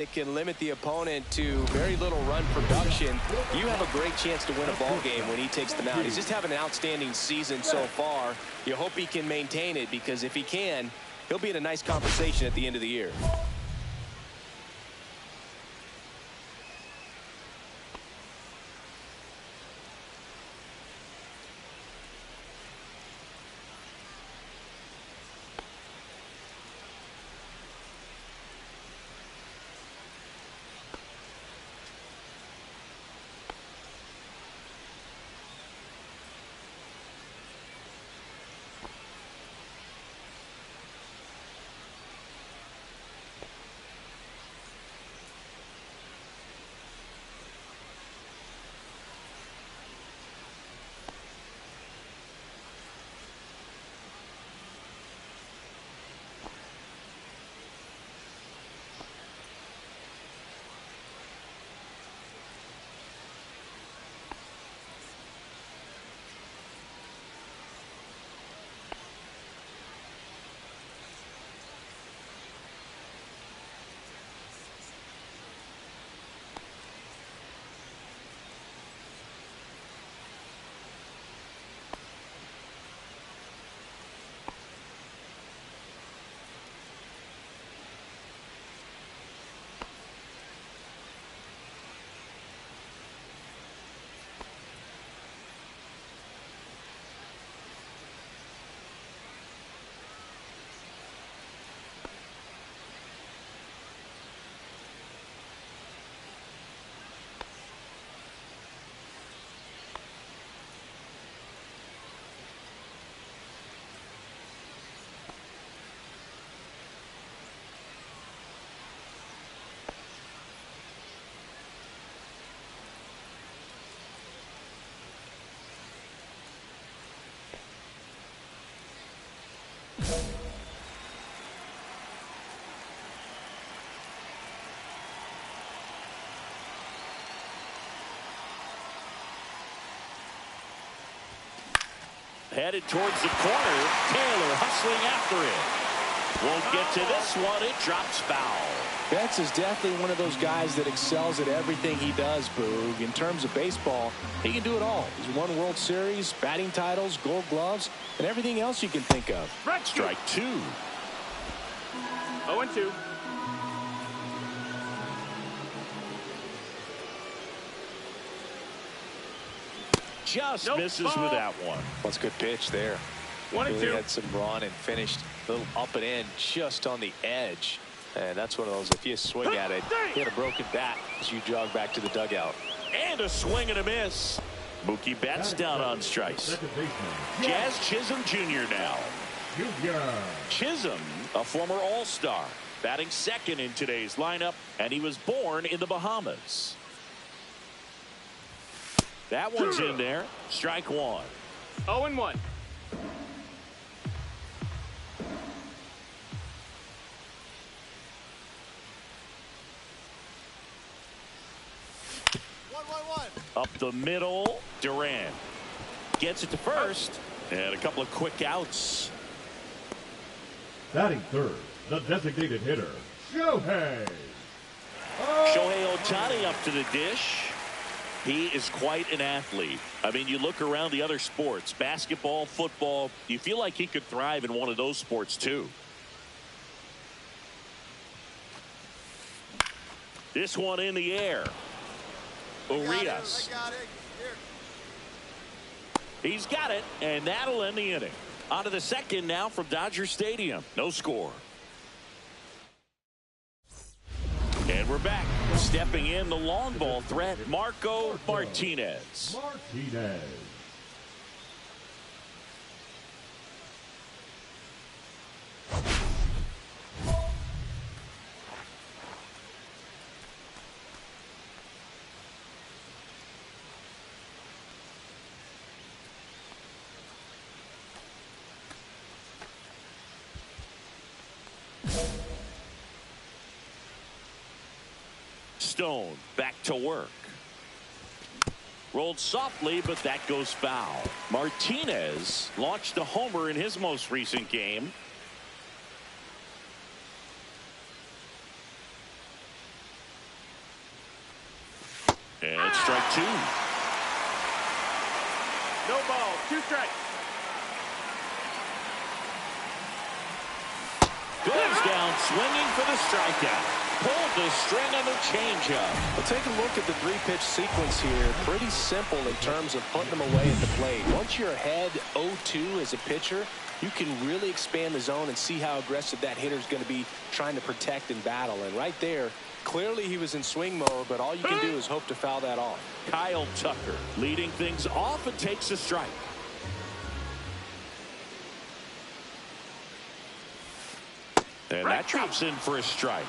It can limit the opponent to very little run production. You have a great chance to win a ball game when he takes the mound. He's just having an outstanding season so far. You hope he can maintain it, because if he can, he'll be in a nice conversation at the end of the year. Headed towards the corner. Taylor hustling after it. Won't get to this one. It drops foul. Betts is definitely one of those guys that excels at everything he does, Boog. In terms of baseball, he can do it all. He's won World Series, batting titles, gold gloves, and everything else you can think of. Strike two. 0-2. Just misses with that one. That's a good pitch there. 1-2. Really had some run and finished a little up and in just on the edge. And that's one of those, if you swing at it, hit a broken bat as you jog back to the dugout. And a swing and a miss. Mookie Betts down on strikes. Jazz Chisholm Jr. now. Chisholm, a former All-Star, batting second in today's lineup, and he was born in the Bahamas. That one's in there. Strike one. 0-1. Up the middle, Durant gets it to first, and a couple of quick outs. Batting third, the designated hitter, Shohei. Shohei Ohtani up to the dish. He is quite an athlete. I mean, you look around the other sports, basketball, football, you feel like he could thrive in one of those sports too. This one in the air. Urias. He's got it, and that'll end the inning. On to the second now from Dodger Stadium. No score. And we're back. Stepping in the long ball threat, Marco Martinez. Stone back to work. Rolled softly, but that goes foul. Martinez launched a homer in his most recent game. And strike two. No ball. 2 strikes. Goes down swinging for the strikeout. Pulled the string on the changeup. Well, take a look at the 3-pitch sequence here. Pretty simple in terms of putting them away at the plate. Once you're ahead 0-2 as a pitcher, you can really expand the zone and see how aggressive that hitter is going to be trying to protect and battle. And right there, clearly he was in swing mode, but all you can do is hope to foul that off. Kyle Tucker leading things off and takes a strike. And that drops in for a strike.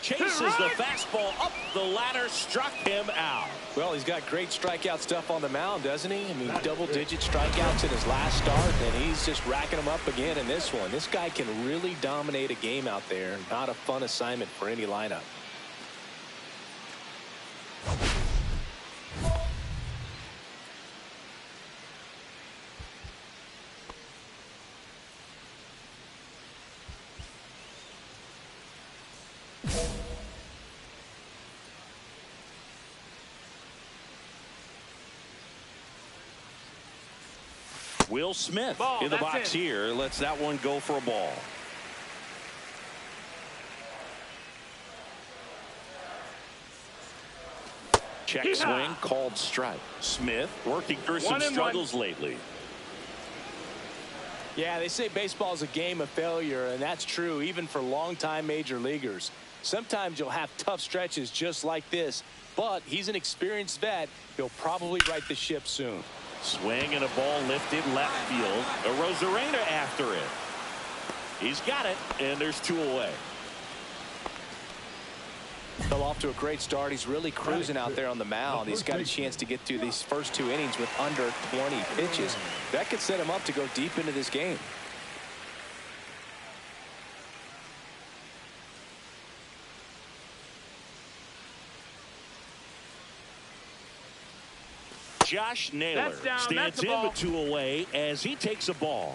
Chases the fastball up the ladder, struck him out. Well, he's got great strikeout stuff on the mound, doesn't he? I mean, double-digit strikeouts in his last start, and he's just racking them up again in this one. This guy can really dominate a game out there. Not a fun assignment for any lineup. Will Smith Ball, in the that's box it. here. Lets that one go for a ball. Check swing called strike. Smith working through some 1-1. struggles lately. Yeah, they say baseball is a game of failure, and that's true even for longtime major leaguers. Sometimes you'll have tough stretches just like this, but he's an experienced vet. He'll probably right the ship soon. Swing and a ball lifted left field. Arozarena after it. He's got it, and there's 2 away. Fell off to a great start. He's really cruising out there on the mound. He's got a chance to get through these first 2 innings with under 20 pitches. That could set him up to go deep into this game. Josh Naylor That's down. stands That's a in ball. with 2 away as he takes a ball.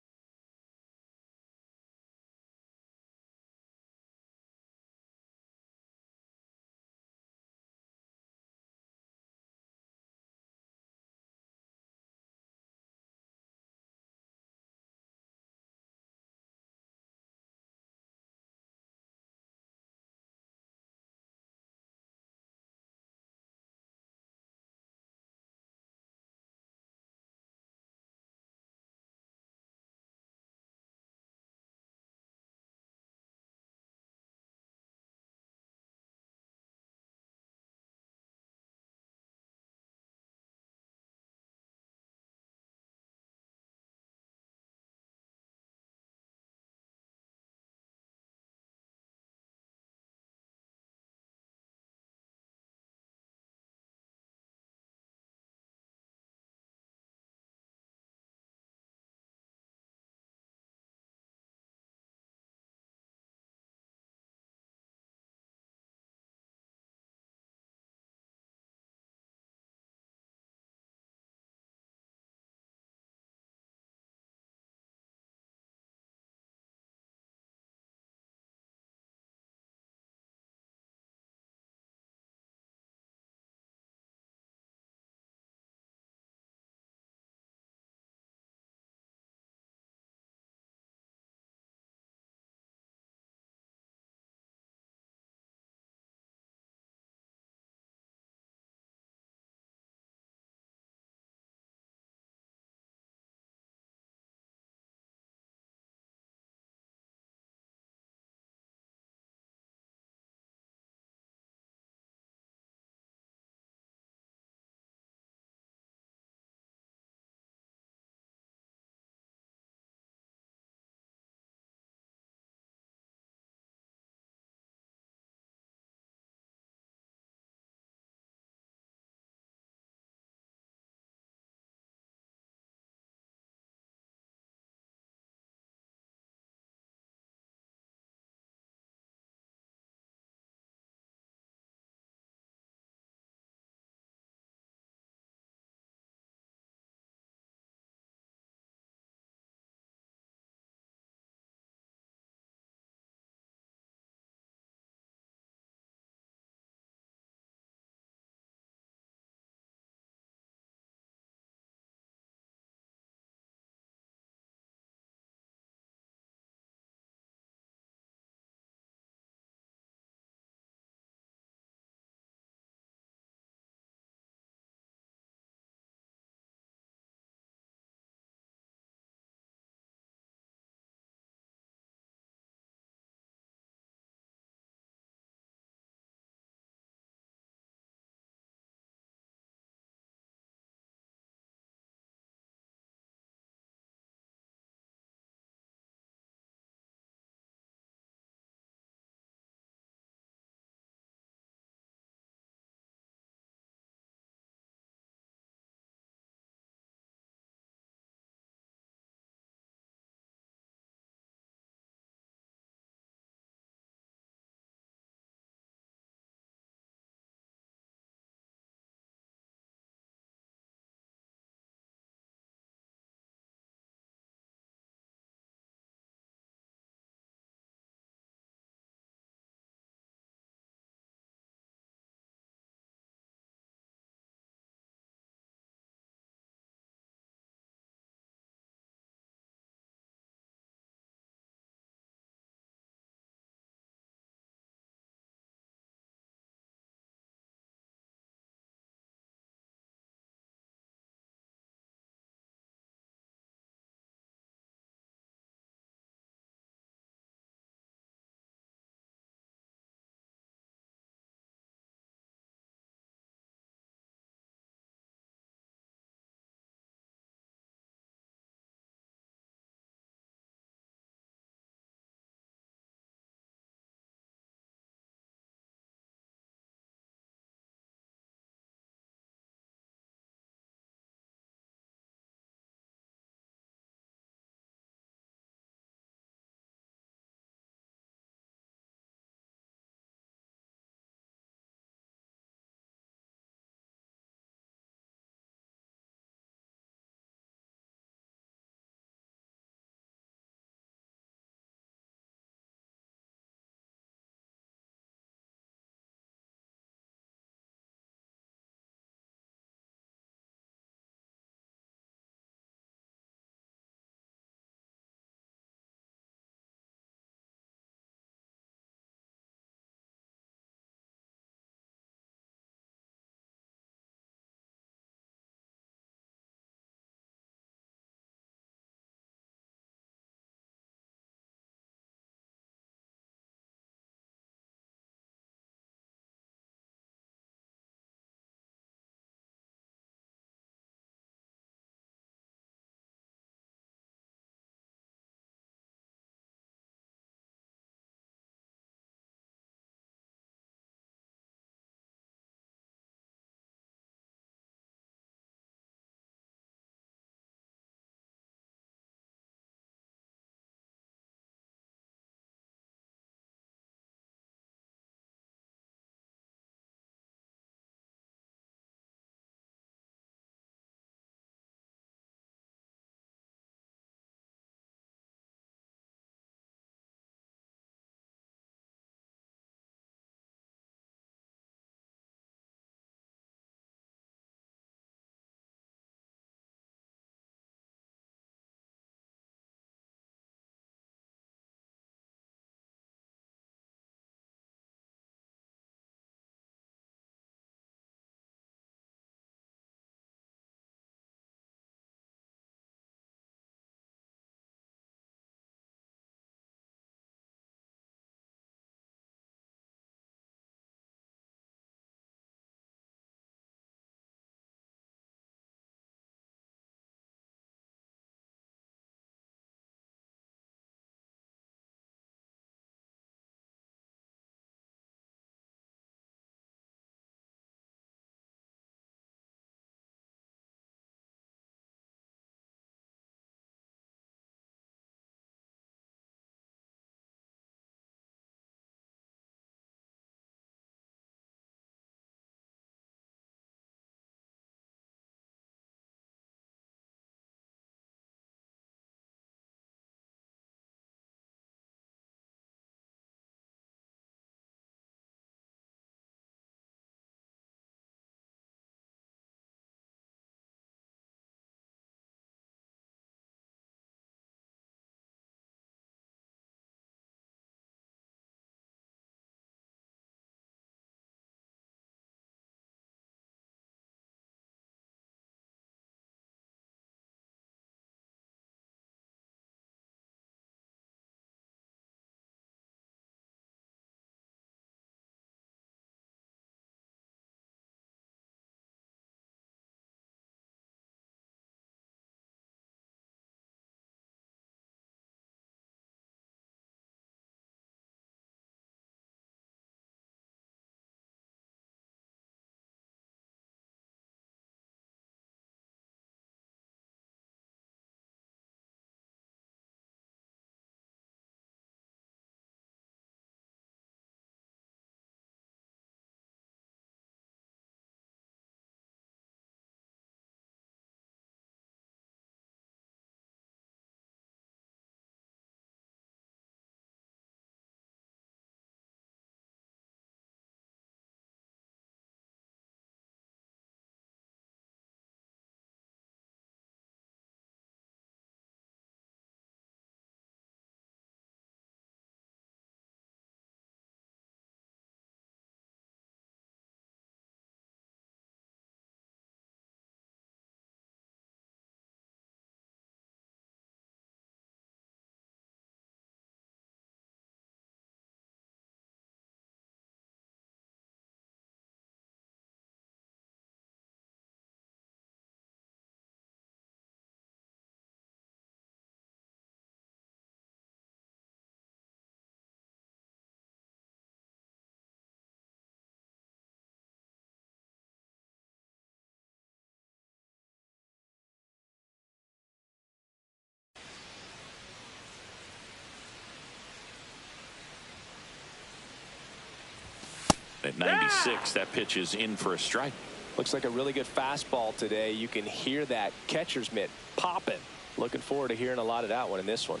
At 96, that pitch is in for a strike. Looks like a really good fastball today. You can hear that catcher's mitt popping. Looking forward to hearing a lot of that one in this one.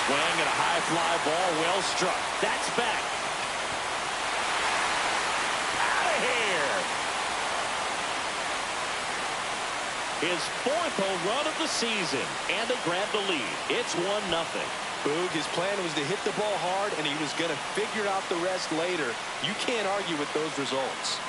Swing and a high fly ball, well struck. That's back. Out of here. His fourth home run of the season, and they grab the lead. It's 1-0. Boog, his plan was to hit the ball hard, and he was going to figure out the rest later. You can't argue with those results.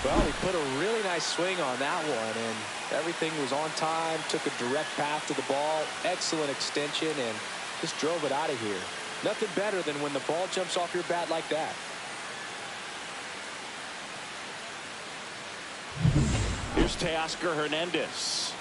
Well, he put a really nice swing on that one, and everything was on time, took a direct path to the ball, excellent extension, and just drove it out of here. Nothing better than when the ball jumps off your bat like that. Here's Teoscar Hernandez.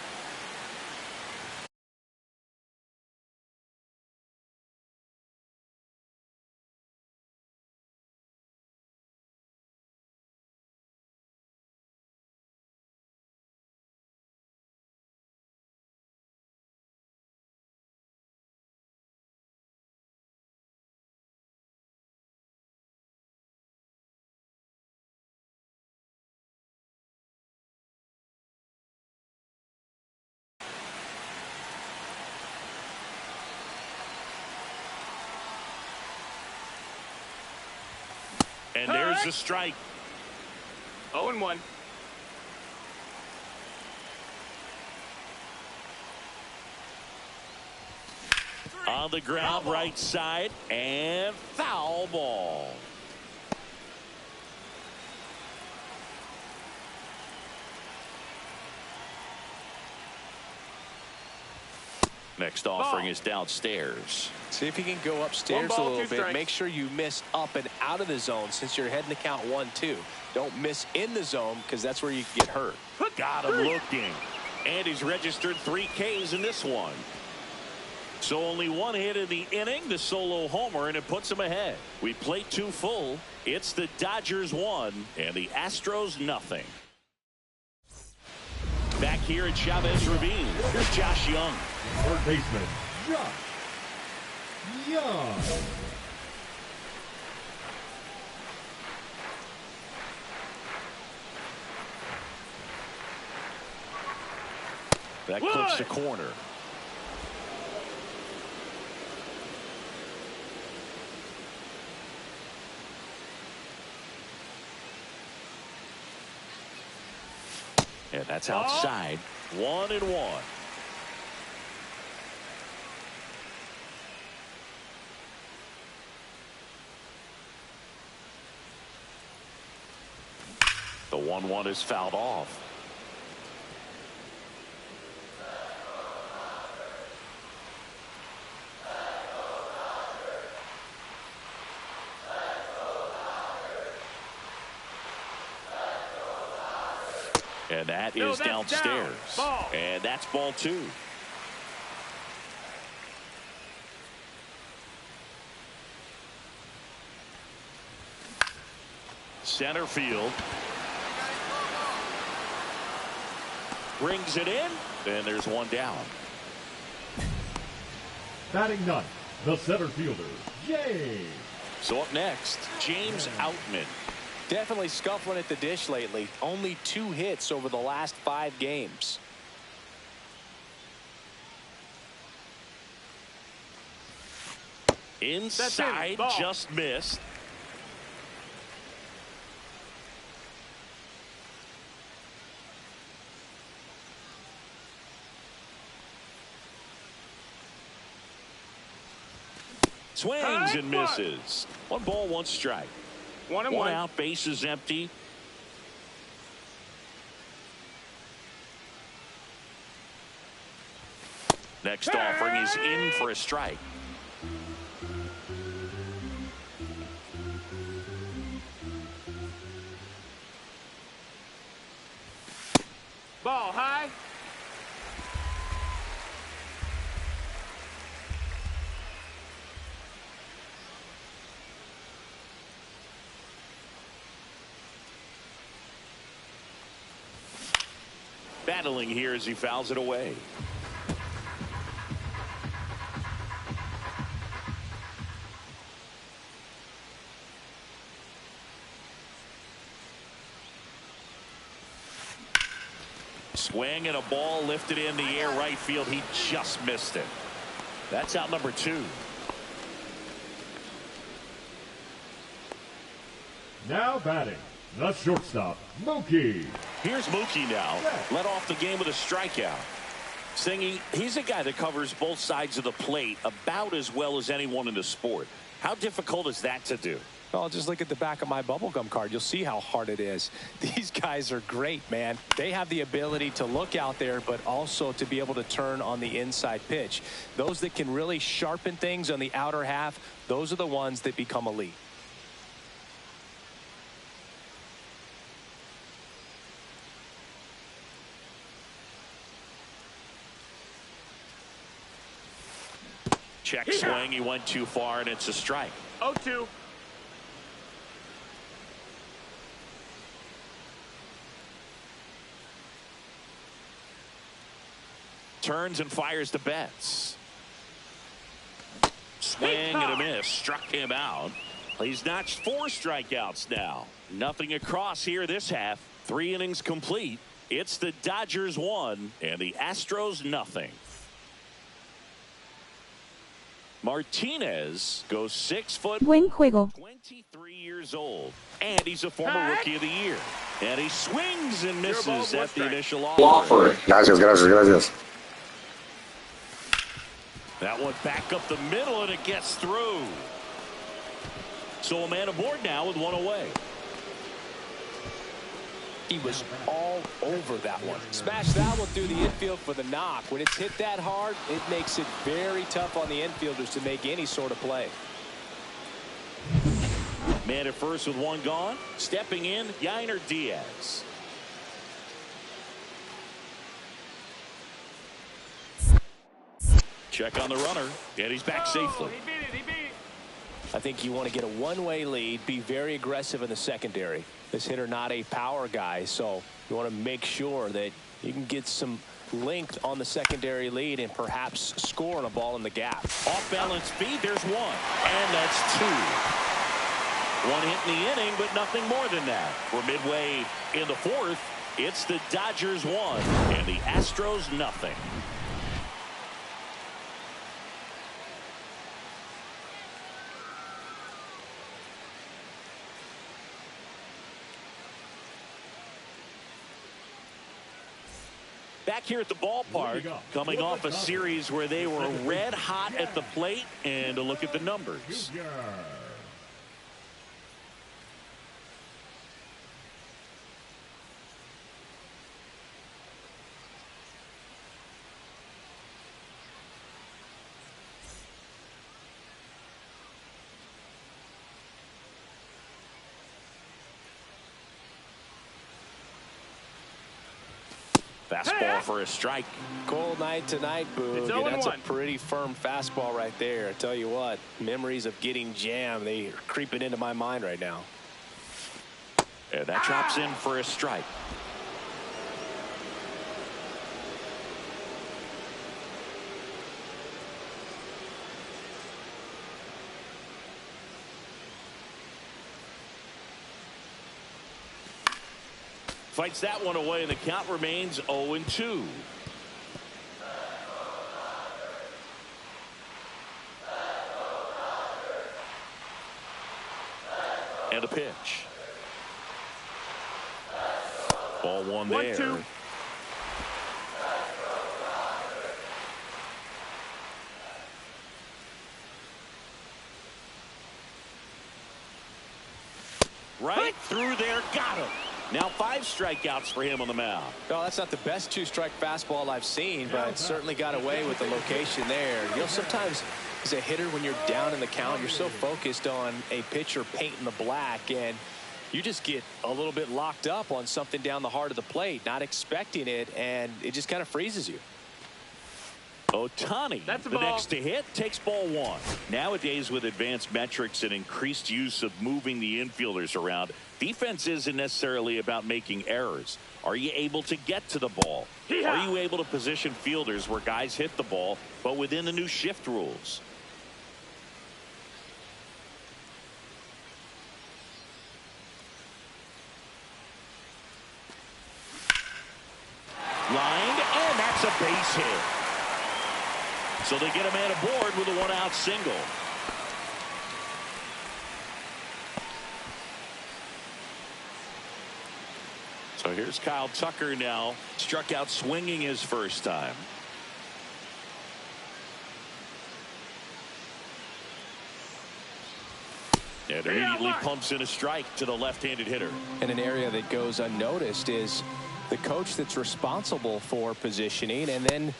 And there's the strike. 0-1. On the ground, right side, and foul ball. Next offering is downstairs. See if you can go upstairs a little bit. Make sure you miss up and out of the zone since you're heading to count 1-2. Don't miss in the zone because that's where you get hurt. Got him looking. And he's registered 3 Ks in this one. So only 1 hit in the inning, the solo homer, and it puts him ahead. We play 2 full. It's the Dodgers 1 and the Astros nothing. Back here at Chavez Ravine, here's Josh Young. Third baseman, Josh Young. That clips the corner. And that's outside. 1-1. The 1-1 is fouled off. And that is downstairs. And that's ball 2. Center field. Brings it in. And there's 1 down. Batting ninth, the center fielder, James. So up next, James Outman. Definitely scuffling at the dish lately. Only 2 hits over the last 5 games. Inside, just missed. Swings and misses. 1 ball, 1 strike. 1-1. Out, base is empty. Next offering is in for a strike. Ball high. battling here as he fouls it away. Swing and a ball lifted in the air right field. He just missed it. That's out number 2. Now batting, the shortstop, Mookie. Here's Mookie now. Led off the game with a strikeout. Singy, he's a guy that covers both sides of the plate about as well as anyone in the sport. How difficult is that to do? Well, just look at the back of my bubblegum card. You'll see how hard it is. These guys are great, man. They have the ability to look out there, but also to be able to turn on the inside pitch. Those that can really sharpen things on the outer half, those are the ones that become elite. Check swing. He went too far, and it's a strike. 0-2. Turns and fires the Betts. Swing and a miss. Struck him out. He's notched 4 strikeouts now. Nothing across here this half. 3 innings complete. It's the Dodgers 1 and the Astros nothing. Martinez goes 6 foot. Buen juego. 23 years old. And he's a former Rookie of the Year. And he swings and misses at the initial offer. Gracias, gracias, gracias. That one back up the middle, and it gets through. So a man aboard now with 1 away. He was all over that one. Smashed that one through the infield for the knock. When it's hit that hard, it makes it very tough on the infielders to make any sort of play. Man at first with 1 gone. Stepping in, Yainer Diaz. Check on the runner, and he's back safely. He beat it. He beat it. I think you want to get a one-way lead, be very aggressive in the secondary. This hitter not a power guy, so you want to make sure that you can get some length on the secondary lead and perhaps score on a ball in the gap. Off balance feed, there's 1, and that's 2. 1 hit in the inning, but nothing more than that. We're midway in the 4th. It's the Dodgers 1 and the Astros nothing. Back here at the ballpark, coming off a series where they were red hot at the plate, and a look at the numbers. Fastball for a strike. Cold night tonight, Boog. That's a pretty firm fastball right there. I tell you what, memories of getting jammed, they are creeping into my mind right now. And that drops in for a strike. Fights that one away, and the count remains 0-2. And a pitch. Ball 1 there. 1-2. Right through there, got him. Now 5 strikeouts for him on the mound. Oh, that's not the best 2-strike fastball I've seen, but certainly got away with the location there. You know, sometimes as a hitter, when you're down in the count, you're so focused on a pitcher painting the black, and you just get a little bit locked up on something down the heart of the plate, not expecting it, and it just kind of freezes you. Ohtani, the next to hit, takes ball 1. Nowadays, with advanced metrics and increased use of moving the infielders around, Defense isn't necessarily about making errors. Are you able to get to the ball? Are you able to position fielders where guys hit the ball, but within the new shift rules? Lined, and that's a base hit. So they get a man aboard with a one-out single. So here's Kyle Tucker now. Struck out swinging his first time. And immediately pumps in a strike to the left-handed hitter. And an area that goes unnoticed is the coach that's responsible for positioning, and then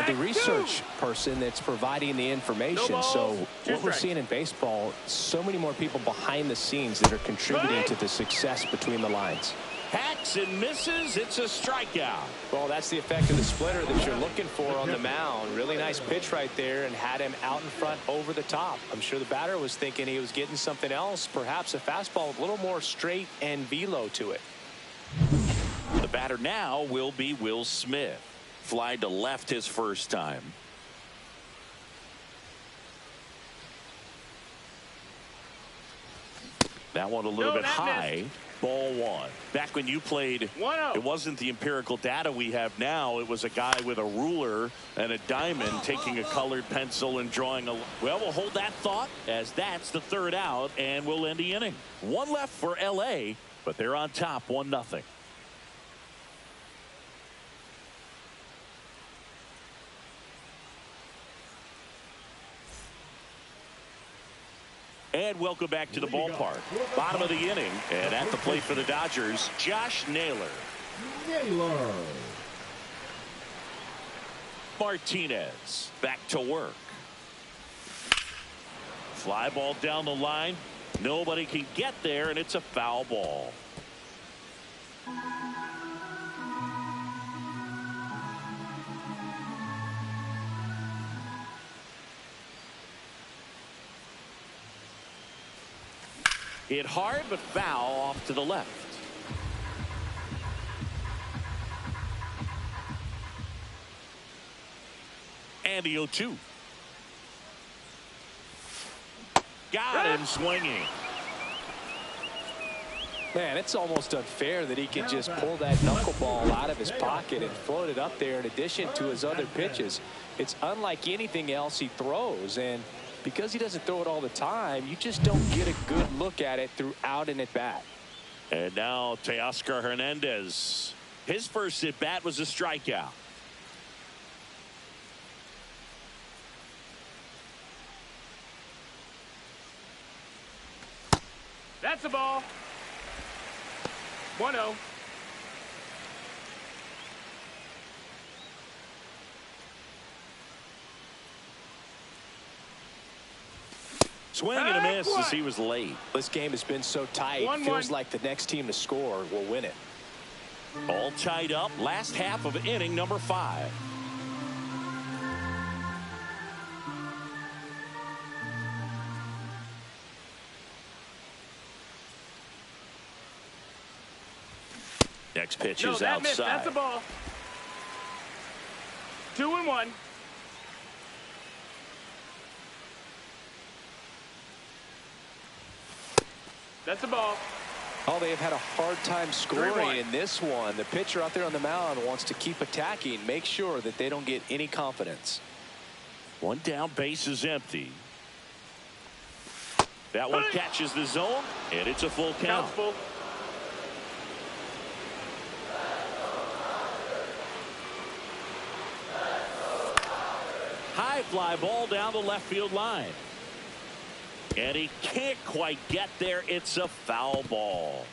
the research person that's providing the information. So what we're seeing in baseball, so many more people behind the scenes that are contributing to the success between the lines. Hacks and misses. It's a strikeout. Well, that's the effect of the splitter that you're looking for on the mound. Really nice pitch right there, and had him out in front over the top. I'm sure the batter was thinking he was getting something else, perhaps a fastball with a little more straight and velo to it. The batter now will be Will Smith. Fly to left his first time. That one a little bit high. Ball one. Back when you played, it wasn't the empirical data we have now. It was a guy with a ruler and a diamond taking a colored pencil and drawing a. Well, we'll hold that thought, as that's the third out, and we'll end the inning. One left for LA, but they're on top 1-0. And welcome back to the ballpark. Bottom of the inning, and at the plate for the Dodgers, Josh Naylor. Martinez back to work. Fly ball down the line. Nobody can get there, and it's a foul ball. Hit hard, but foul off to the left. And the 0-2. Got him swinging. Man, it's almost unfair that he can just pull that knuckleball out of his pocket and float it up there in addition to his other pitches. It's unlike anything else he throws, and because he doesn't throw it all the time, you just don't get a good look at it throughout an at-bat. And now Teoscar Hernandez. His first at-bat was a strikeout. That's a ball. 1-0. Swing and a miss as he was late. This game has been so tight. Feels like the next team to score will win it. All tied up. Last half of inning number 5. Next pitch is outside. That's a ball. 2-1. That's a ball. Oh, they have had a hard time scoring in this one. The pitcher out there on the mound wants to keep attacking, make sure that they don't get any confidence. One down, base is empty. That one catches the zone, and it's a full count. Full. High fly ball down the left field line. And he can't quite get there. It's a foul ball.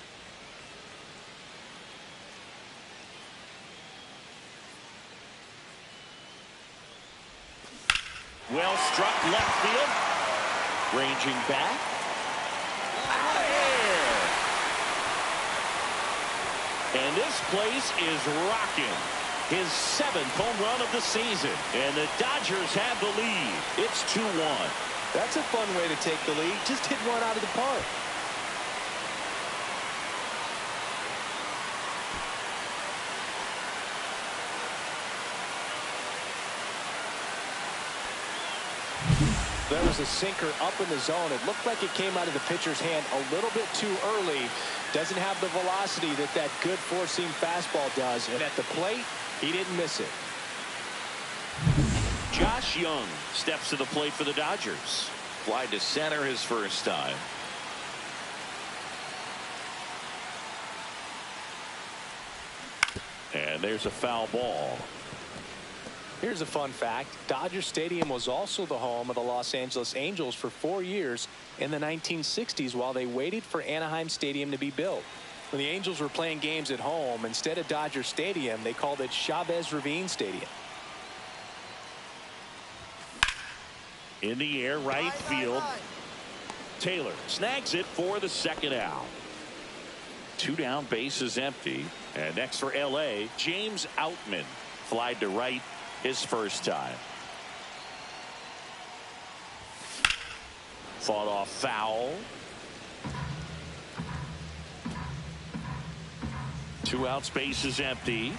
Well struck left field. Ranging back. Out of here. And this place is rocking. His 7th home run of the season. And the Dodgers have the lead. It's 2-1. That's a fun way to take the lead. Just hit one out of the park. There was a sinker up in the zone. It looked like it came out of the pitcher's hand a little bit too early. Doesn't have the velocity that good four-seam fastball does. And at the plate, he didn't miss it. Josh Young steps to the plate for the Dodgers. Fly to center his first time. And there's a foul ball. Here's a fun fact. Dodger Stadium was also the home of the Los Angeles Angels for 4 years in the 1960s while they waited for Anaheim Stadium to be built. When the Angels were playing games at home, instead of Dodger Stadium, they called it Chavez Ravine Stadium. In the air, right field. Taylor snags it for the second out. 2 down, bases empty. And next for L.A., James Outman. Flied to right his first time. Fought off foul. 2 outs, bases empty.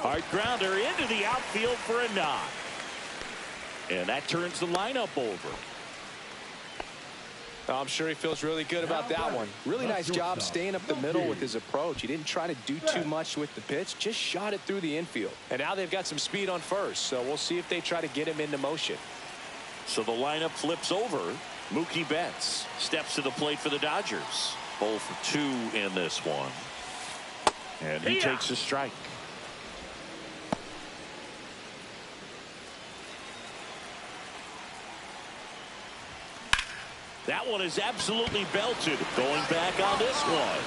Hard grounder into the outfield for a knock. And that turns the lineup over. I'm sure he feels really good about that one. Really nice job staying up the middle with his approach. He didn't try to do too much with the pitch, just shot it through the infield. And now they've got some speed on first, so we'll see if they try to get him into motion. So the lineup flips over. Mookie Betts steps to the plate for the Dodgers. 0 for 2 in this one. And he takes a strike. That one is absolutely belted. Going back on this one.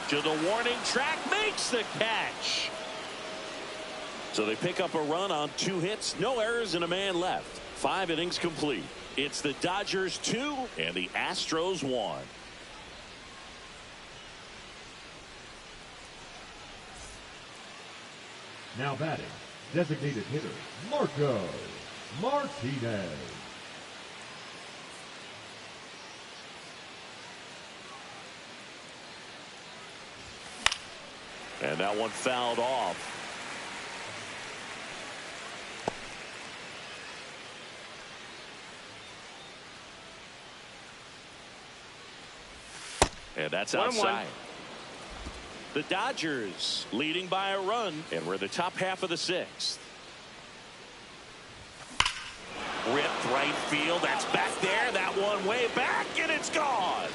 To the warning track, makes the catch. So they pick up a run on 2 hits, no errors, and a man left. 5 innings complete. It's the Dodgers 2 and the Astros 1. Now batting, designated hitter, Marco Martinez. And that one fouled off. And that's outside. The Dodgers leading by a run, and we're in the top half of the 6th. Ripped right field. That's back there. That one way back, and it's gone.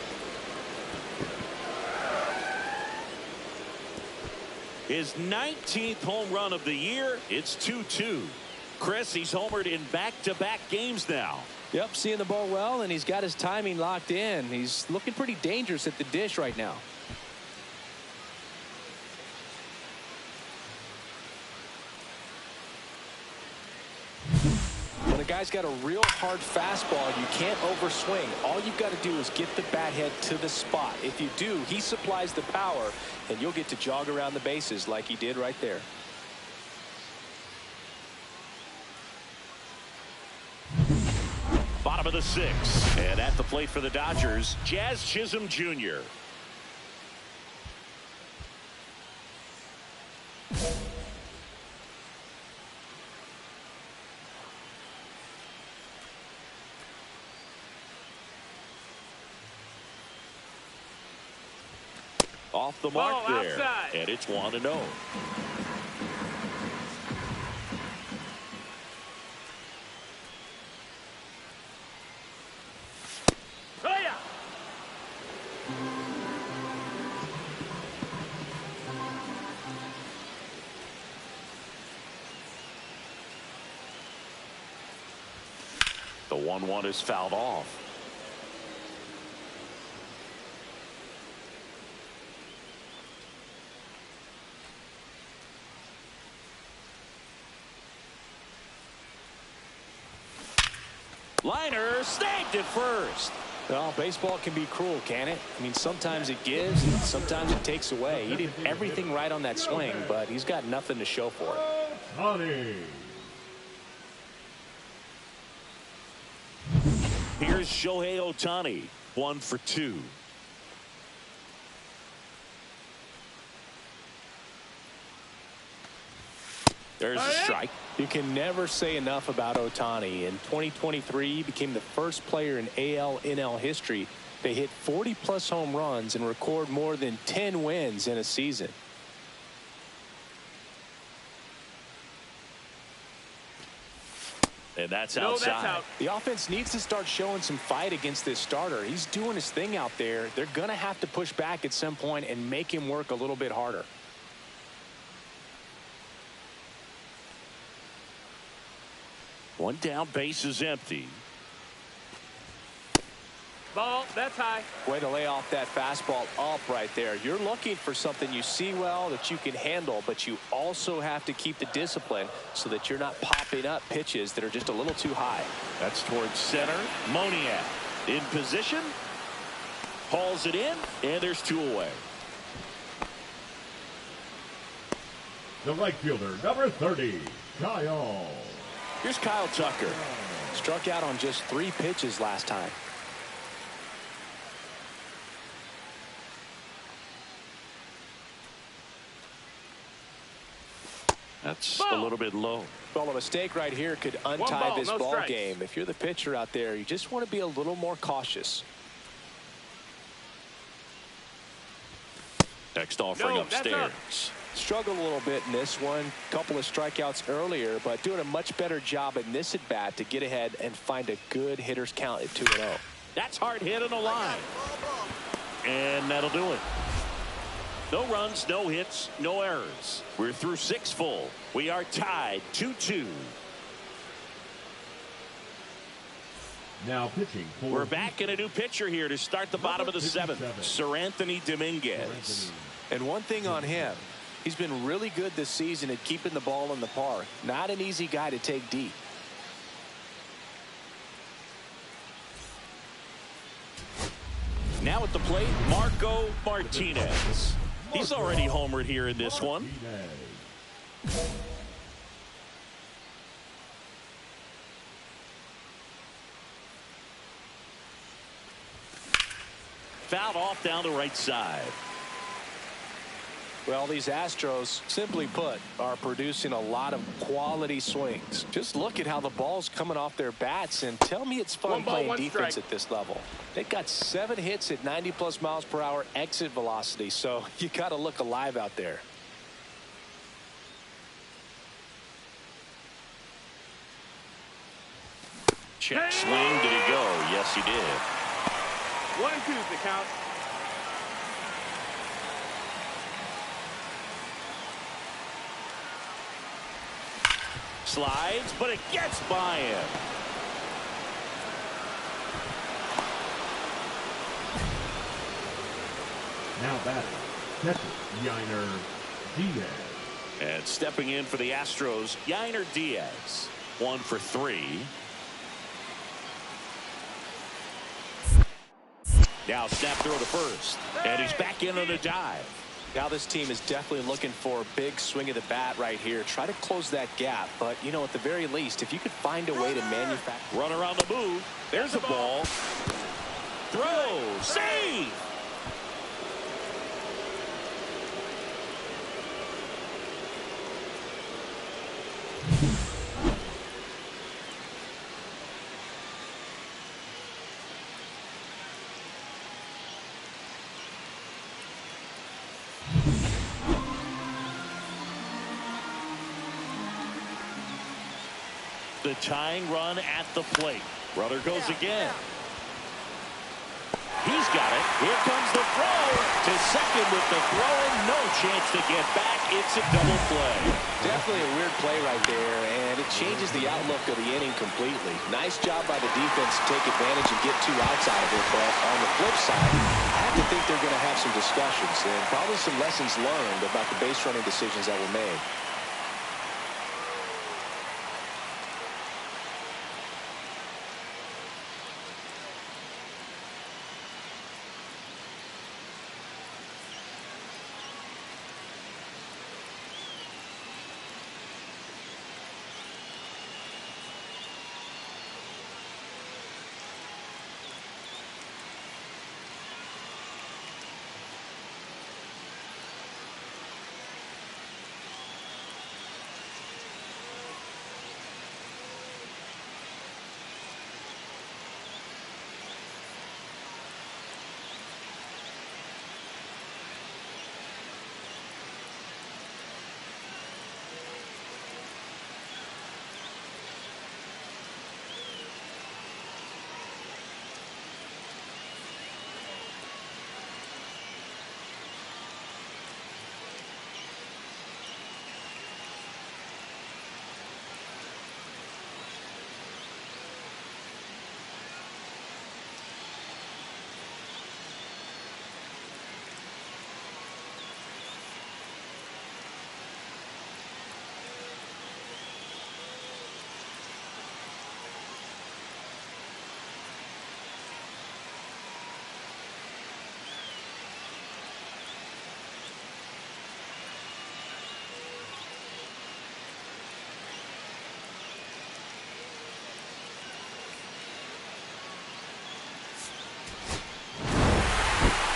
His 19th home run of the year. It's 2-2. Chris, he's homered in back-to-back games now. Yep, seeing the ball well, and he's got his timing locked in. He's looking pretty dangerous at the dish right now. When a guy's got a real hard fastball, you can't overswing. All you've got to do is get the bat head to the spot. If you do, he supplies the power, and you'll get to jog around the bases like he did right there. Bottom of the 6th, and at the plate for the Dodgers, Jazz Chisholm Jr. Off the mark there, outside. And it's 1-0. The 1-1 is fouled off. Liner snagged at first. Well, baseball can be cruel, can it? I mean, sometimes it gives and sometimes it takes away. He did everything right on that swing, but he's got nothing to show for it. Ohtani. Here's Shohei Ohtani, 1 for 2. There's a strike. You can never say enough about Ohtani. In 2023, he became the first player in AL/NL history to hit 40-plus home runs and record more than 10 wins in a season. And that's No, outside. that's out. The offense needs to start showing some fight against this starter. He's doing his thing out there. They're going to have to push back at some point and make him work a little bit harder. One down, base is empty. Ball, that's high. Way to lay off that fastball up right there. You're looking for something you see well that you can handle, but you also have to keep the discipline so that you're not popping up pitches that are just a little too high. That's towards center. Moniak in position. Hauls it in, and there's 2 away. The right fielder, number 30, Kyle. Here's Kyle Tucker. Struck out on just 3 pitches last time. That's Ball. a little bit low. Well, a mistake right here could untie ball, this no ball strikes. game. If you're the pitcher out there, you just want to be a little more cautious. Next offering No, that's up. upstairs. Struggled a little bit in this one. Couple of strikeouts earlier, but doing a much better job in this at bat to get ahead and find a good hitter's count at 2-0. That's hard hit on the line. And that'll do it. No runs, no hits, no errors. We're through 6 full. We are tied 2-2. Now pitching for... We're back in a new pitcher here to start the bottom of the 7th. 57. Sir Anthony Dominguez. And one thing on him, he's been really good this season at keeping the ball in the park. Not an easy guy to take deep. Now at the plate, Marco Martinez. He's already homered here in this one. Fouled off down the right side. Well, these Astros, simply put, are producing a lot of quality swings. Just look at how the ball's coming off their bats, and tell me it's fun 1 ball, playing 1 defense strike. at this level. They've got 7 hits at 90-plus miles per hour exit velocity, so you got to look alive out there. Check swing. Did he go? Yes, he did. 1-2's the count. Slides, but it gets by him. Now batting, catcher, Yainer Diaz. And stepping in for the Astros, Yainer Diaz. 1 for 3. Now snap throw to first. And he's back in on a dive. Now this team is definitely looking for a big swing of the bat right here. Try to close that gap. But, you know, at the very least, if you could find a way to manufacture. Run around the move. There's a ball. Throw. Save. The tying run at the plate. Runner goes again. He's got it. Here comes the throw to second with the throw and no chance to get back. It's a double play. Definitely a weird play right there, and it changes the outlook of the inning completely. Nice job by the defense to take advantage and get 2 outs out of it. But on the flip side, I have to think they're going to have some discussions and probably some lessons learned about the base running decisions that were made.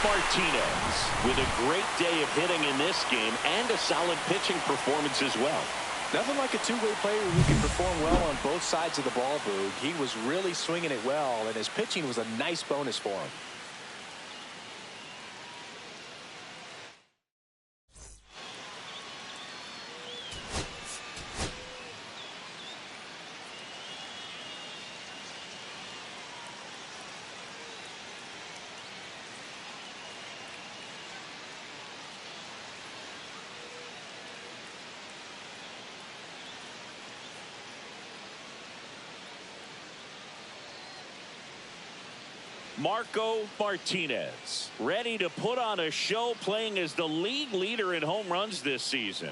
Martinez with a great day of hitting in this game and a solid pitching performance as well. Nothing like a two-way player who can perform well on both sides of the ball, Boog. He was really swinging it well, and his pitching was a nice bonus for him. Marco Martinez ready to put on a show, playing as the league leader in home runs this season.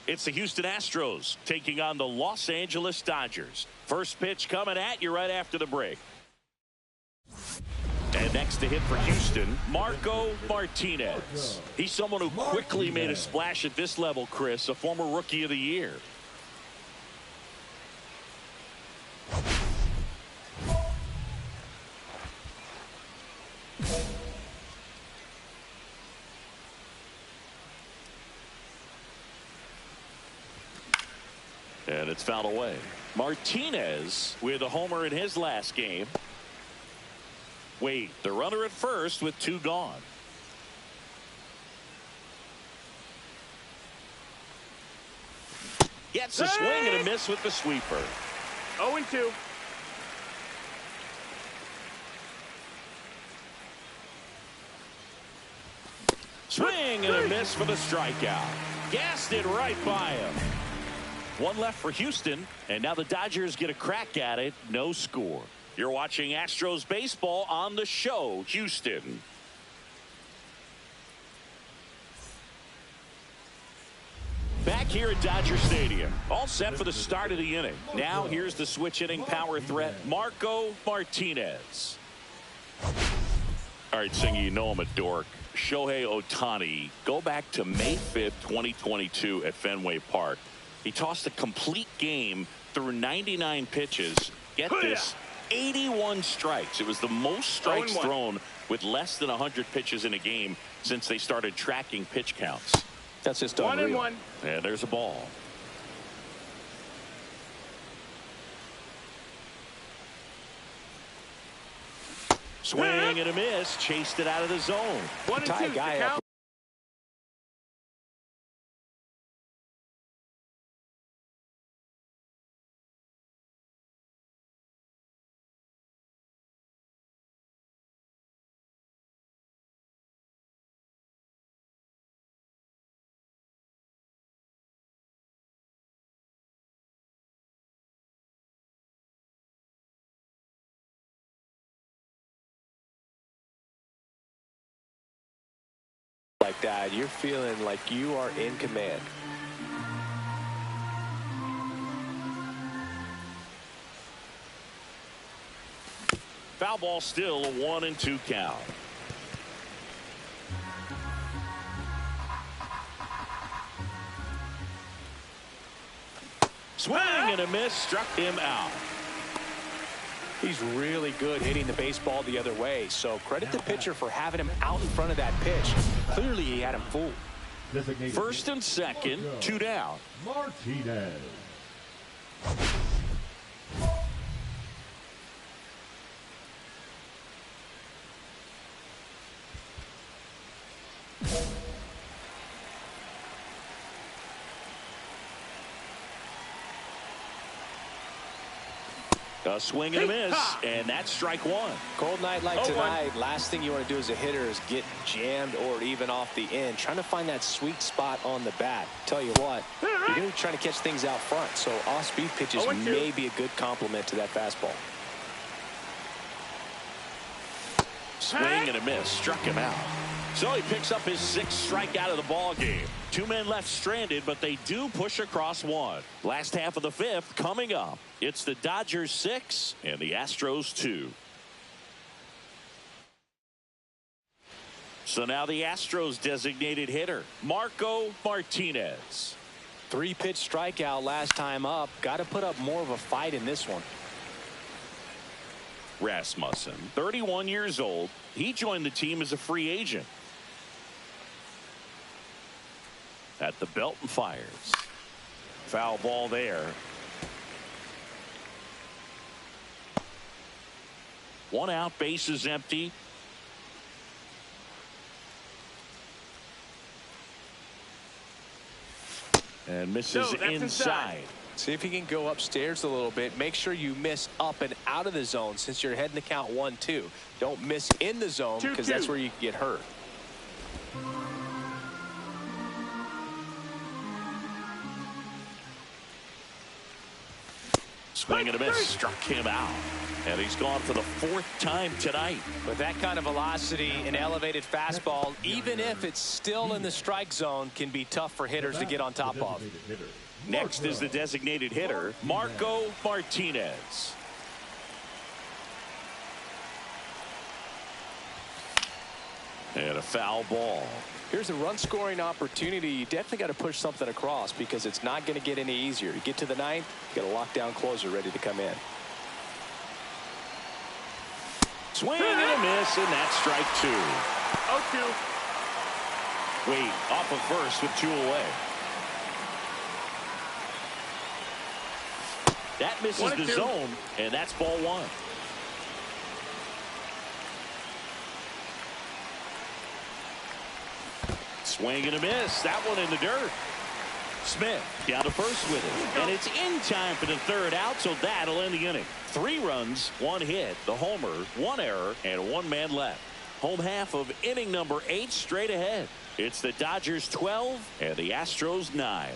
It's the Houston Astros taking on the Los Angeles Dodgers. First pitch coming at you right after the break. And next to hit for Houston, Marco Martinez. He's someone who quickly made a splash at this level, Chris, a former Rookie of the Year. And it's fouled away. Martinez with a homer in his last game. Wait, the runner at first with two gone. Gets a swing and a miss with the sweeper. 0-2. Swing and a miss for the strikeout. Gassed it right by him. One left for Houston, and now the Dodgers get a crack at it. No score. You're watching Astros baseball on the show, Houston. Back here at Dodger Stadium, all set for the start of the inning. Now here's the switch hitting power threat, Marco Martinez. All right, Singy, you know I'm a dork. Shohei Ohtani, go back to May 5th, 2022 at Fenway Park. He tossed a complete game through 99 pitches. Get this, 81 strikes. It was the most strikes thrown with less than 100 pitches in a game since they started tracking pitch counts. That's just unreal. 1-1. And there's a ball. Swing and a miss. Chased it out of the zone. 1-2 guy up. Like that, you're feeling like you are in command. Foul ball, still a 1-2 count. Swing and a miss, struck him out. He's really good hitting the baseball the other way, so credit the pitcher for having him out in front of that pitch. Clearly he had him fooled. First and second, two down. Martinez. A swing and a miss, and that's strike one. Cold night like tonight, last thing you want to do as a hitter is get jammed or even off the end. Trying to find that sweet spot on the bat. Tell you what, you're going to be trying to catch things out front, so off-speed pitches may be a good complement to that fastball. Swing and a miss, struck him out. So he picks up his sixth strikeout of the ball game. Two men left stranded, but they do push across one. Last half of the fifth coming up. It's the Dodgers 6 and the Astros 2. So now the Astros designated hitter, Marco Martinez. 3-pitch strikeout last time up. Got to put up more of a fight in this one. Rasmussen, 31 years old. He joined the team as a free agent. At the belt and fires. Foul ball there. One out, base is empty. And misses inside. See if he can go upstairs a little bit. Make sure you miss up and out of the zone since you're heading to count 1-2. Don't miss in the zone because that's where you can get hurt. Swing and a miss. Struck him out. And he's gone for the 4th time tonight. With that kind of velocity, an elevated fastball, even if it's still in the strike zone, can be tough for hitters to get on top of. Next is the designated hitter, Marco Martinez. And a foul ball. Here's a run-scoring opportunity. You definitely got to push something across because it's not going to get any easier. You get to the 9th, you got a lockdown closer ready to come in. Swing and a miss, and that's strike 2. 0-2. Wade off of first with 2 away. That misses the zone, and that's ball 1. Swing and a miss. That one in the dirt. Smith down to first with it. And it's in time for the 3rd out, so that'll end the inning. 3 runs, 1 hit, the homer, 1 error, and 1 man left. Home half of inning number 8 straight ahead. It's the Dodgers 12 and the Astros 9.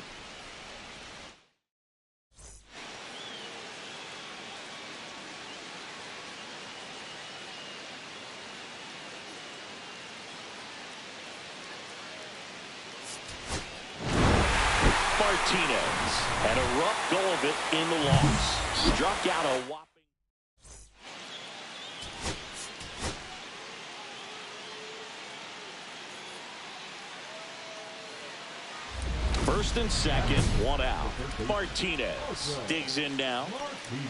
Martinez had a rough go of it in the loss. Struck out a whopping. First and second, 1 out. Martinez digs in now.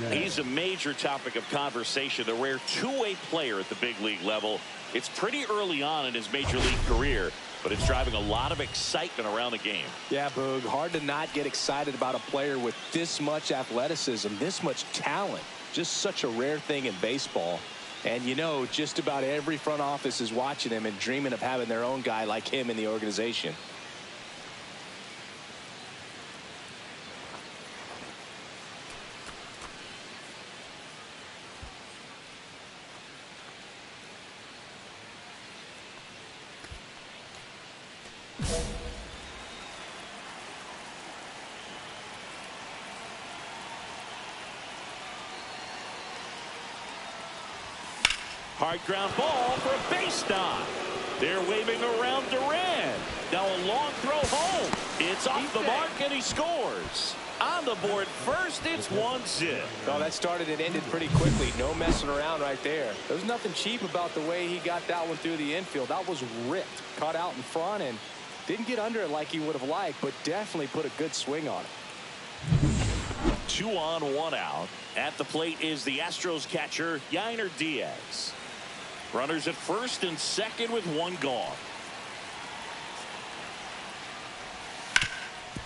He's a major topic of conversation, a rare two-way player at the big league level. It's pretty early on in his major league career, but it's driving a lot of excitement around the game. Yeah, Boog, hard to not get excited about a player with this much athleticism, this much talent. Just such a rare thing in baseball. And you know, just about every front office is watching him and dreaming of having their own guy like him in the organization. Hard ground ball for a base knock. They're waving around Duran. Now a long throw home. It's off the mark and he scores. On the board first, it's 1-0. Oh, that started and ended pretty quickly. No messing around right there. There's nothing cheap about the way he got that one through the infield. That was ripped. Caught out in front and didn't get under it like he would have liked, but definitely put a good swing on it. 2 on, 1 out. At the plate is the Astros catcher, Yainer Diaz. Runners at first and second with 1 gone.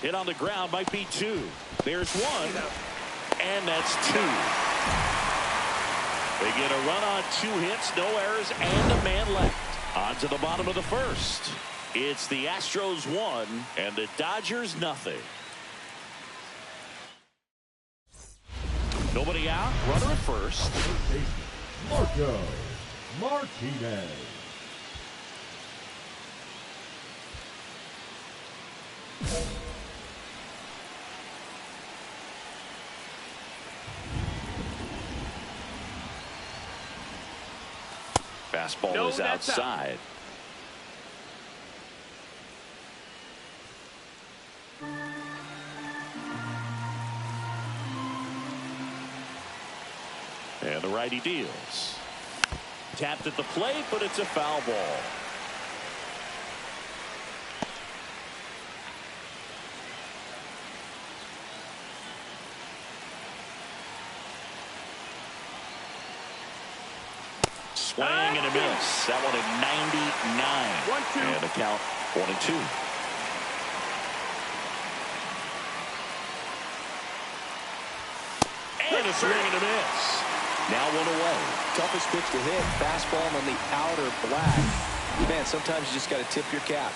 Hit on the ground might be 2. There's 1. And that's 2. They get a run on 2 hits, no errors, and a man left. On to the bottom of the first. It's the Astros 1 and the Dodgers nothing. Nobody out. Runner at first. Marco Martinez. Fastball is outside. And the righty deals. Tapped at the plate, but it's a foul ball. Swing and a miss. That one at 99. 1-2. And the count 1-2. And a swing and a miss. Now one away. Toughest pitch to hit. Fastball on the outer black. Man, sometimes you just got to tip your cap.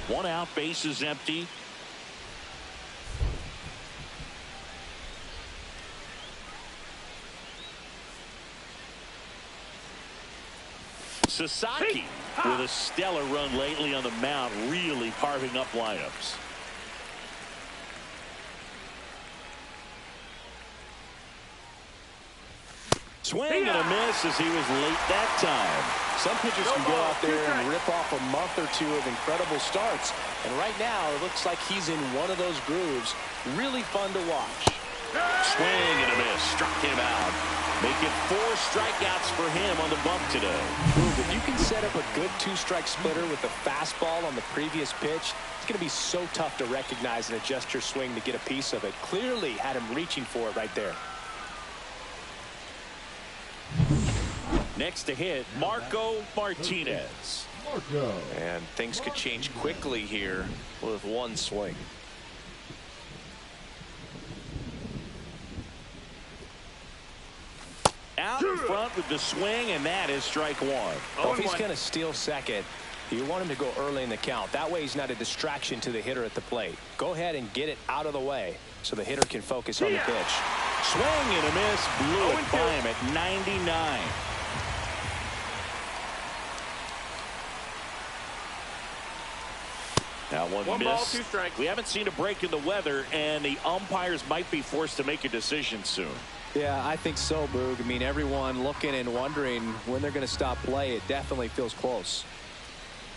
One out, base is empty. Sasaki with a stellar run lately on the mound, really carving up lineups. Swing and a miss as he was late that time. Some pitchers can go out there and rip off a month or two of incredible starts. And right now, it looks like he's in one of those grooves. Really fun to watch. Swing and a miss. Struck him out. Making 4 strikeouts for him on the bump today. If you can set up a good 2-strike splitter with a fastball on the previous pitch, it's going to be so tough to recognize and adjust your swing to get a piece of it. Clearly had him reaching for it right there. Next to hit, Marco Martinez. Marco. And things could change quickly here with one swing. Out in front with the swing, and that is strike one. Well, if he's going to steal second, you want him to go early in the count. That way he's not a distraction to the hitter at the plate. Go ahead and get it out of the way so the hitter can focus on the pitch. Swing and a miss. Blew it by him at 99. Now one miss. Ball, 2 strikes. We haven't seen a break in the weather, and the umpires might be forced to make a decision soon. Yeah, I think so, Boog. I mean, everyone looking and wondering when they're going to stop play. It definitely feels close.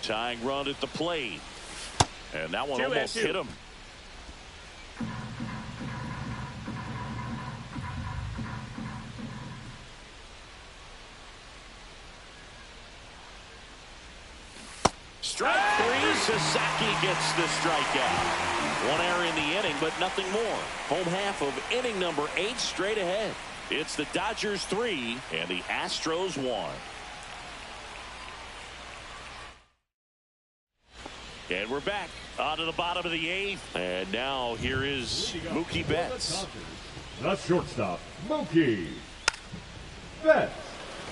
Tying run at the plate. And that one almost hit him. Strike 3. Sasaki gets the strikeout. 1 error in the inning, but nothing more. Home half of inning number 8 straight ahead. It's the Dodgers 3 and the Astros 1. And we're back on to the bottom of the 8th. And now here is Mookie Betts. The shortstop, Mookie Betts.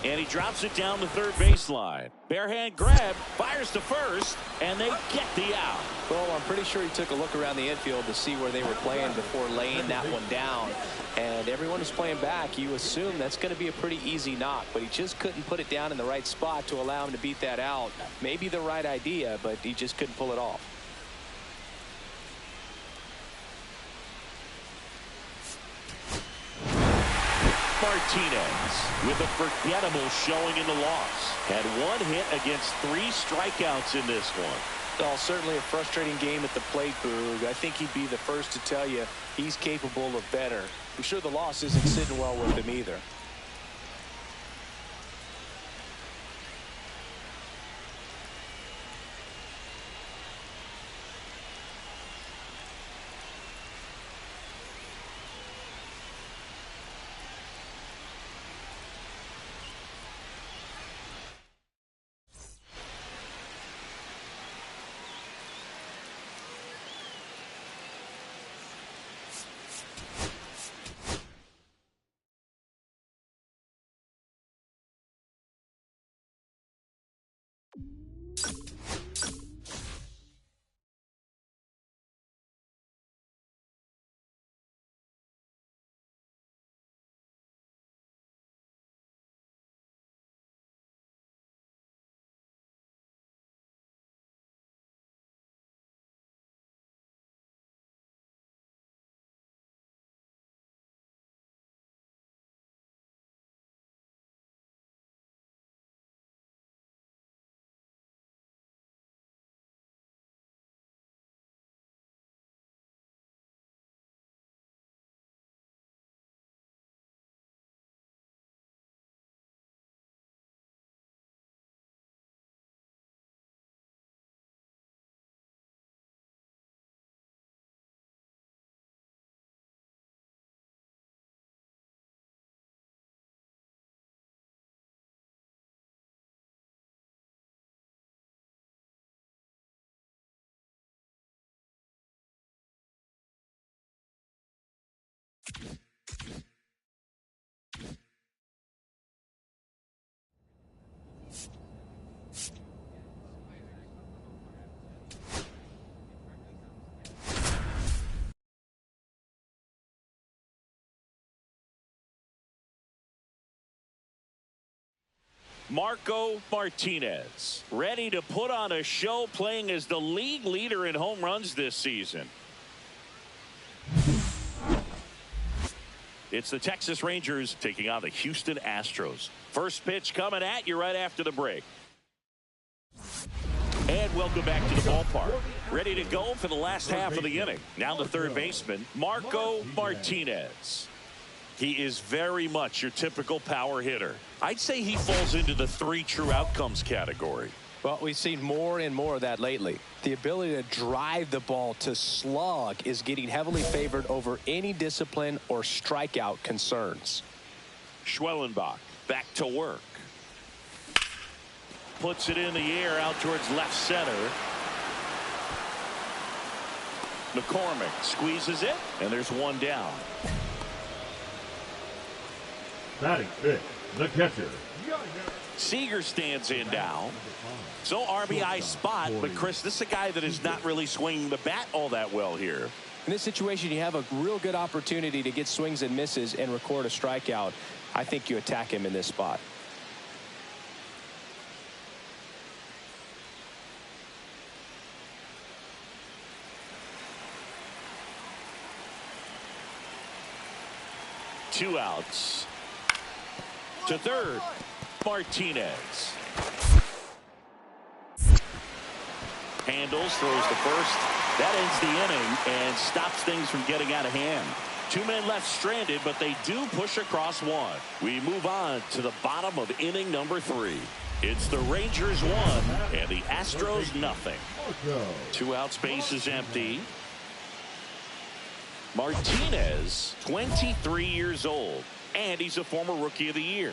And he drops it down the third baseline. Bare hand grab, fires to first, and they get the out. Well, I'm pretty sure he took a look around the infield to see where they were playing before laying that one down. And everyone is playing back. You assume that's going to be a pretty easy knock, but he just couldn't put it down in the right spot to allow him to beat that out. Maybe the right idea, but he just couldn't pull it off. Martinez with a forgettable showing in the loss. Had 1 hit against 3 strikeouts in this one. Well, certainly a frustrating game at the plate, Boog. I think he'd be the first to tell you he's capable of better. I'm sure the loss isn't sitting well with him either. Marco Martinez, ready to put on a show, playing as the league leader in home runs this season. It's the Texas Rangers taking on the Houston Astros. First pitch coming at you right after the break. And welcome back to the ballpark. Ready to go for the last half of the inning. Now the third baseman, Marco Martinez. He is very much your typical power hitter. I'd say he falls into the 3 true outcomes category. Well, we've seen more and more of that lately. The ability to drive the ball to slug is getting heavily favored over any discipline or strikeout concerns. Schwellenbach back to work. Puts it in the air out towards left center. McCormick squeezes it, and there's one down. Batting fifth, the catcher. Seager stands in now. So RBI spot, but Chris, this is a guy that is not really swinging the bat all that well here. In this situation, you have a real good opportunity to get swings and misses and record a strikeout. I think you attack him in this spot. Two outs. To third, Martinez. Handles, throws to first. That ends the inning and stops things from getting out of hand. 2 men left stranded, but they do push across one. We move on to the bottom of inning number 3. It's the Rangers 1 and the Astros nothing. 2 outs, base is empty. Martinez, 23 years old, and he's a former Rookie of the Year.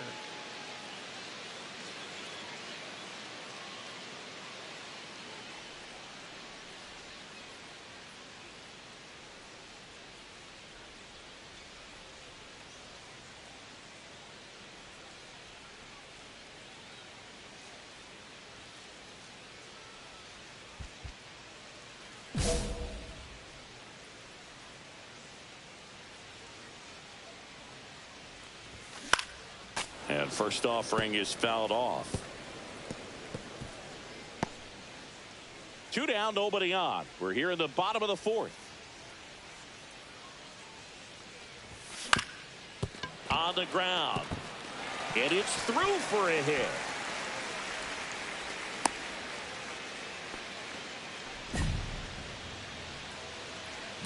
And first offering is fouled off. 2 down, nobody on. We're here in the bottom of the 4th. On the ground. And it's through for a hit.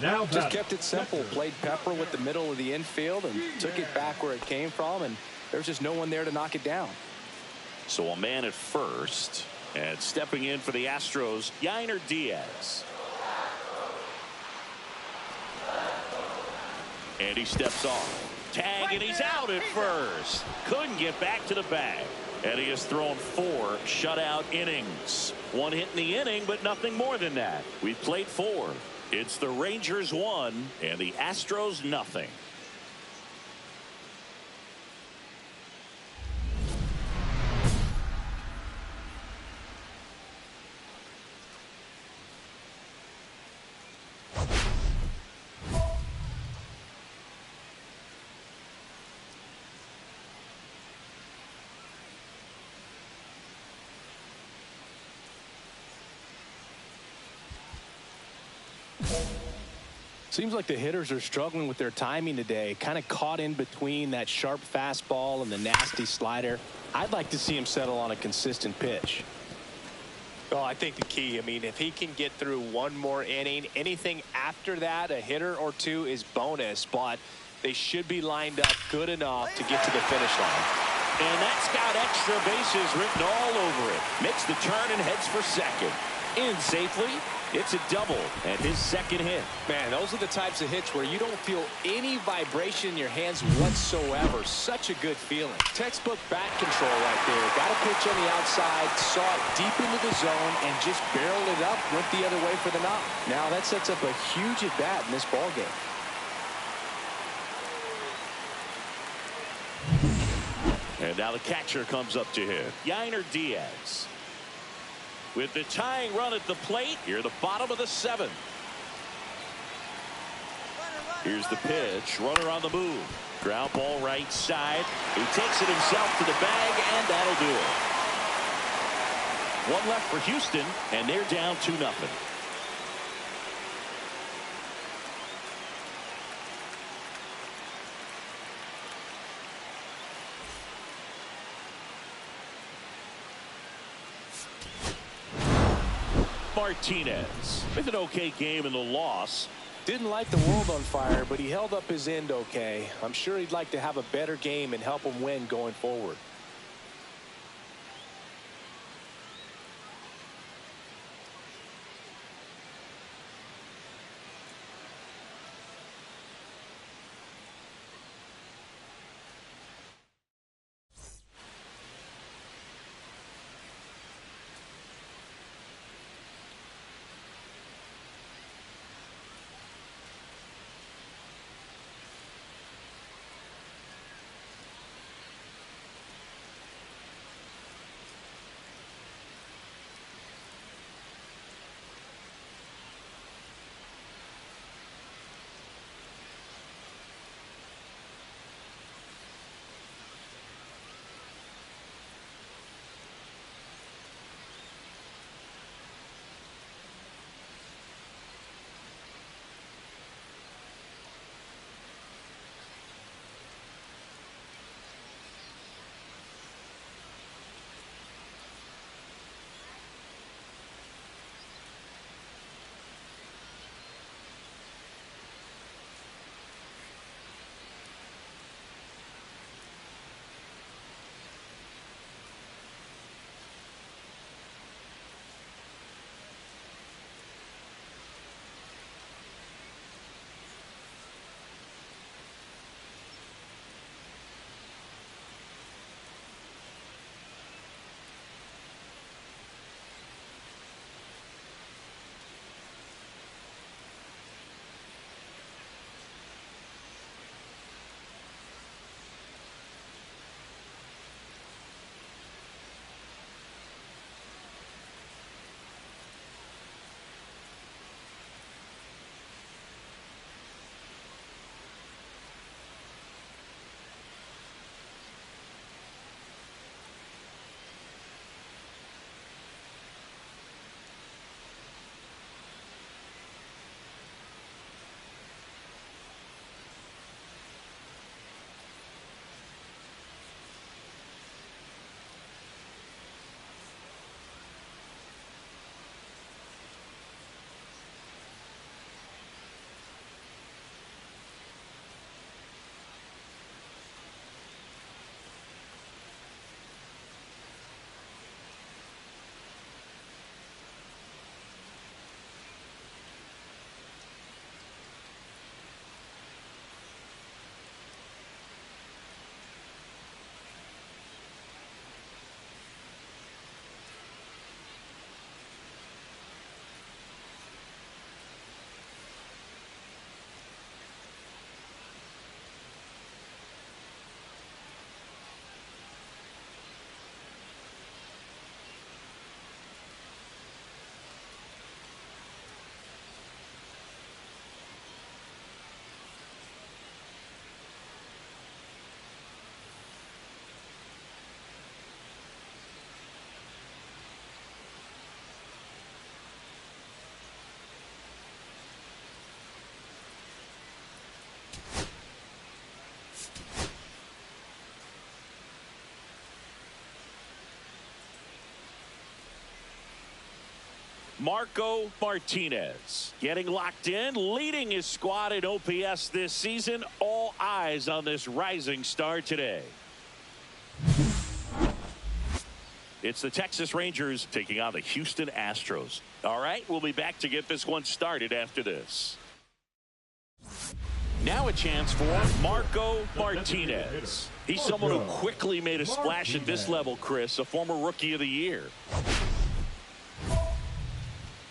Now just kept it simple. Played pepper with the middle of the infield and took it back where it came from, and there's just no one there to knock it down. So a man at first, and stepping in for the Astros, Yainer Diaz. And he steps off. Tag, and he's out at first. Couldn't get back to the bag. And he has thrown 4 shutout innings. 1 hit in the inning, but nothing more than that. We've played 4. It's the Rangers 1 and the Astros nothing. Seems like the hitters are struggling with their timing today. Kind of caught in between that sharp fastball and the nasty slider. I'd like to see him settle on a consistent pitch. Well, I think the key, if he can get through 1 more inning, anything after that, a hitter or 2 is bonus, but they should be lined up good enough to get to the finish line. And that's got extra bases written all over it. Makes the turn and heads for second. In safely. It's a double and his second hit. Man, those are the types of hits where you don't feel any vibration in your hands whatsoever. Such a good feeling. Textbook bat control right there. Got a pitch on the outside, saw it deep into the zone, and just barreled it up, went the other way for the knock. Now that sets up a huge at bat in this ball game. And now the catcher comes up to him. Yainer Diaz. With the tying run at the plate, here at the bottom of the 7th. Here's the pitch. Runner on the move. Ground ball right side. He takes it himself to the bag, and that'll do it. One left for Houston, and they're down 2-0. Martinez with an okay game in the loss. Didn't light the world on fire, but he held up his end okay. I'm sure he'd like to have a better game and help him win going forward. Marco Martinez getting locked in, leading his squad in OPS this season. All eyes on this rising star today. It's the Texas Rangers taking on the Houston Astros. All right, we'll be back to get this one started after this. Now a chance for Marco Martinez. He's someone who quickly made a splash at this level, Chris, a former Rookie of the Year.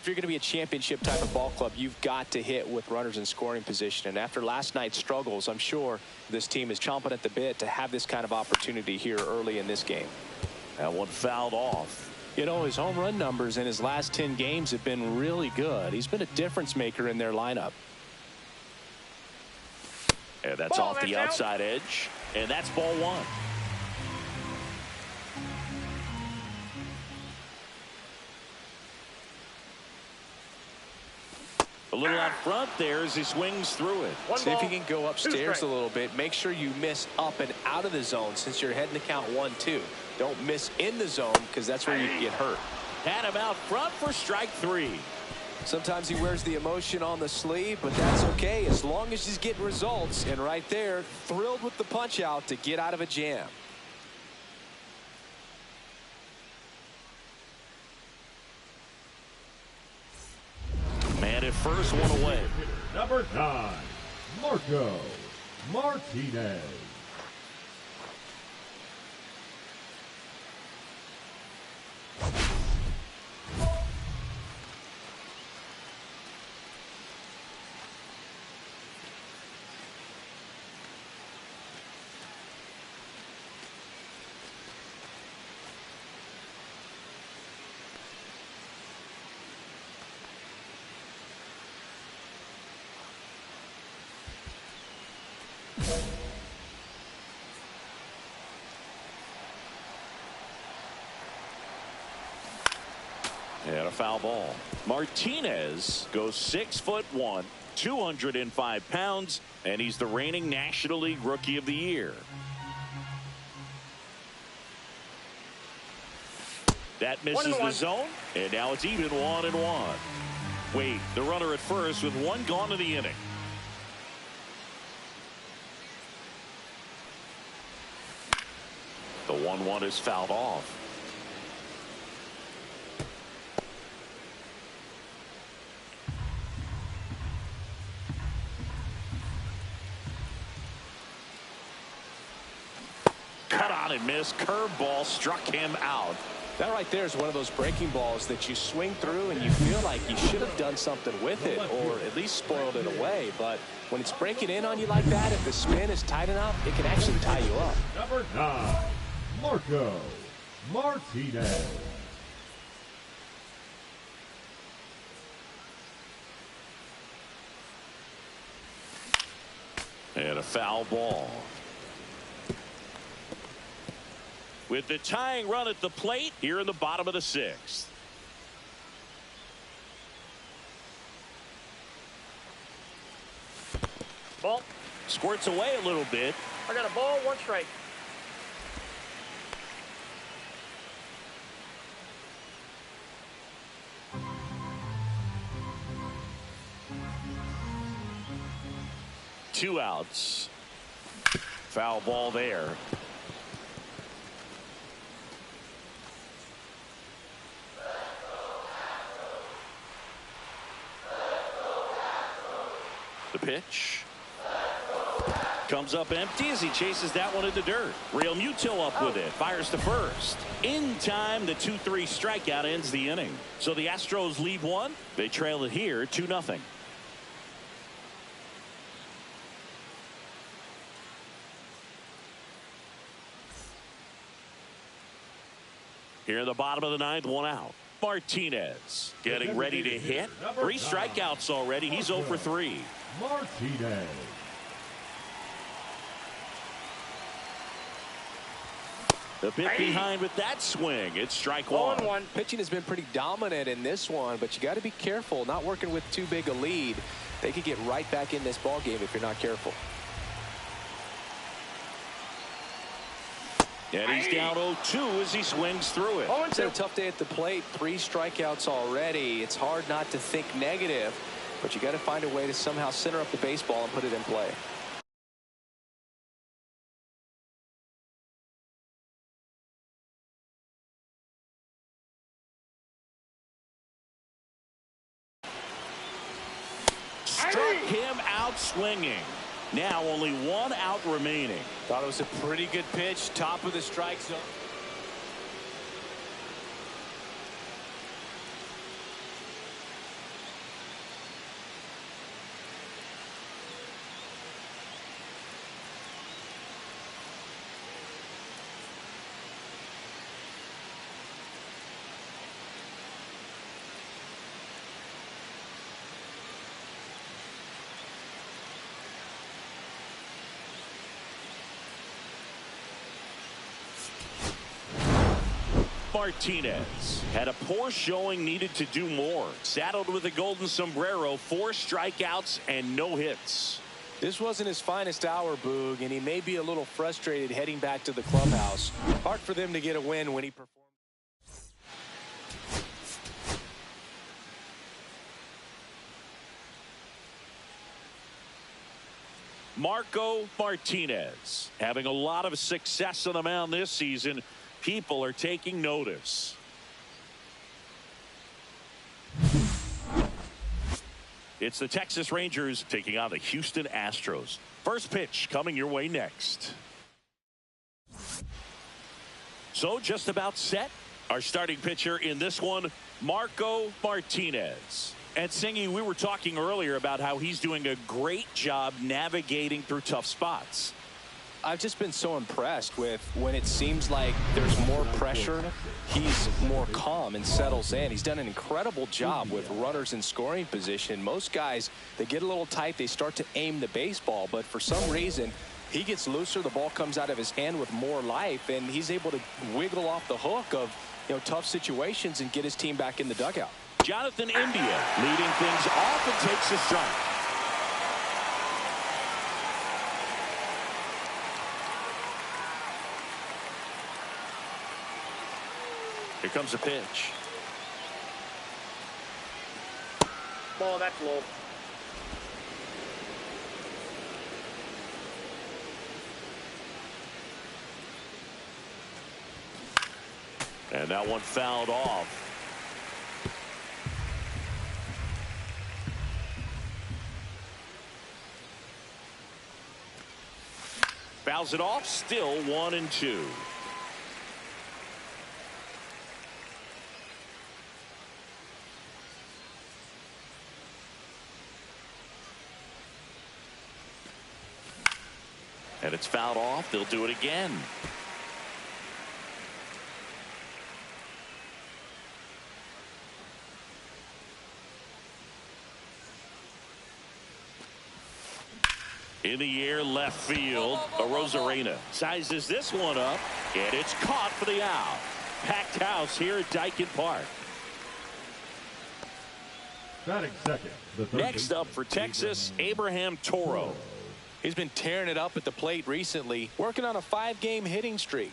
If you're going to be a championship type of ball club, you've got to hit with runners in scoring position. And after last night's struggles, I'm sure this team is chomping at the bit to have this kind of opportunity here early in this game. That one fouled off. You know, his home run numbers in his last 10 games have been really good. He's been a difference maker in their lineup. And that's off the outside edge. And that's ball one. A little out front there as he swings through it. See if he can go upstairs a little bit. Make sure you miss up and out of the zone since you're heading to count 1-2. Don't miss in the zone because that's where you get hurt. Had him out front for strike 3. Sometimes he wears the emotion on the sleeve, but that's okay as long as he's getting results. And right there, thrilled with the punch out to get out of a jam. Man at first, one away. Number 9, Marco Martinez. And a foul ball. Martinez goes 6'1", 205 pounds, and he's the reigning National League Rookie of the Year. That misses the zone, and now it's even 1-1. Wade, the runner at first with one gone in the inning. The 1-1 is fouled off. Cut on and missed. Curveball struck him out. That right there is one of those breaking balls that you swing through and you feel like you should have done something with it or at least spoiled it away. But when it's breaking in on you like that, if the spin is tight enough, it can actually tie you up. Number 9, Marco Martinez. And a foul ball. With the tying run at the plate here in the bottom of the 6th. Ball. Squirts away a little bit. I got a ball, 1 strike. Two outs. Foul ball there. The pitch comes up empty as he chases that one in the dirt. Real Muto up with it, fires to first. In time, the 2-3 strikeout ends the inning. So the Astros lead one. They trail it here 2-0. Here in the bottom of the 9th, 1 out. Martinez getting ready to hit. 3 strikeouts already. He's 0 for 3. Martinez. The bit behind with that swing. It's strike 1. 1-1. Pitching has been pretty dominant in this one, but you got to be careful not working with too big a lead. They could get right back in this ball game if you're not careful. And he's down 0-2 as he swings through it. It's been a tough day at the plate. 3 strikeouts already. It's hard not to think negative, but you got to find a way to somehow center up the baseball and put it in play. Struck him out swinging. Now only 1 out remaining. Thought it was a pretty good pitch. Top of the strike zone. Martinez had a poor showing, needed to do more. Saddled with a golden sombrero, 4 strikeouts and no hits. This wasn't his finest hour, Boog, and he may be a little frustrated heading back to the clubhouse. Hard for them to get a win when he performed. Marco Martinez having a lot of success on the mound this season. People are taking notice. It's the Texas Rangers taking on the Houston Astros. First pitch coming your way next. So just about set. Our starting pitcher in this one, Marco Martinez. And Singy, we were talking earlier about how he's doing a great job navigating through tough spots. I've just been so impressed with when it seems like there's more pressure, he's more calm and settles in. He's done an incredible job with runners in scoring position. Most guys, they get a little tight, they start to aim the baseball, but for some reason, he gets looser, the ball comes out of his hand with more life, and he's able to wiggle off the hook of tough situations and get his team back in the dugout. Jonathan India leading things off and takes a strike. Here comes a pitch. Ball, that's low. And that one fouled off. Fouls it off, still 1-2. And it's fouled off. They'll do it again. In the air, left field. Arozarena sizes this one up, and it's caught for the out. Packed house here at Daikin Park. Batting second. Next up for Texas, Abraham Toro. He's been tearing it up at the plate recently, working on a 5-game hitting streak.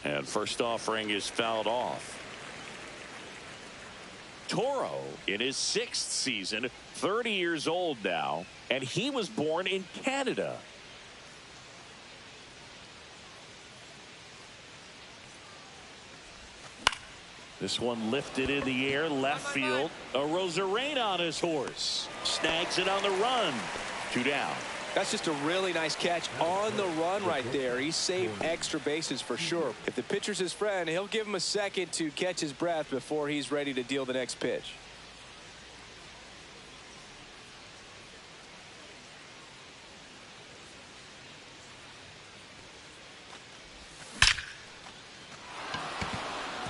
And first offering is fouled off. Toro in his 6th season, 30 years old now, and he was born in Canada. This one lifted in the air, left field. Arozarena on his horse. Snags it on the run. 2 down. That's just a really nice catch on the run right there. He saved extra bases for sure. If the pitcher's his friend, he'll give him a second to catch his breath before he's ready to deal the next pitch.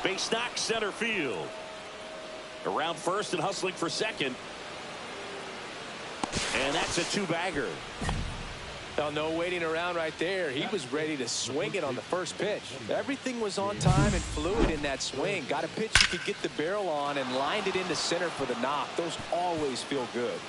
Base knock, center field. Around first and hustling for second. And that's a 2-bagger. No waiting around right there. He was ready to swing it on the first pitch. Everything was on time and fluid in that swing. Got a pitch you could get the barrel on and lined it into center for the knock. Those always feel good.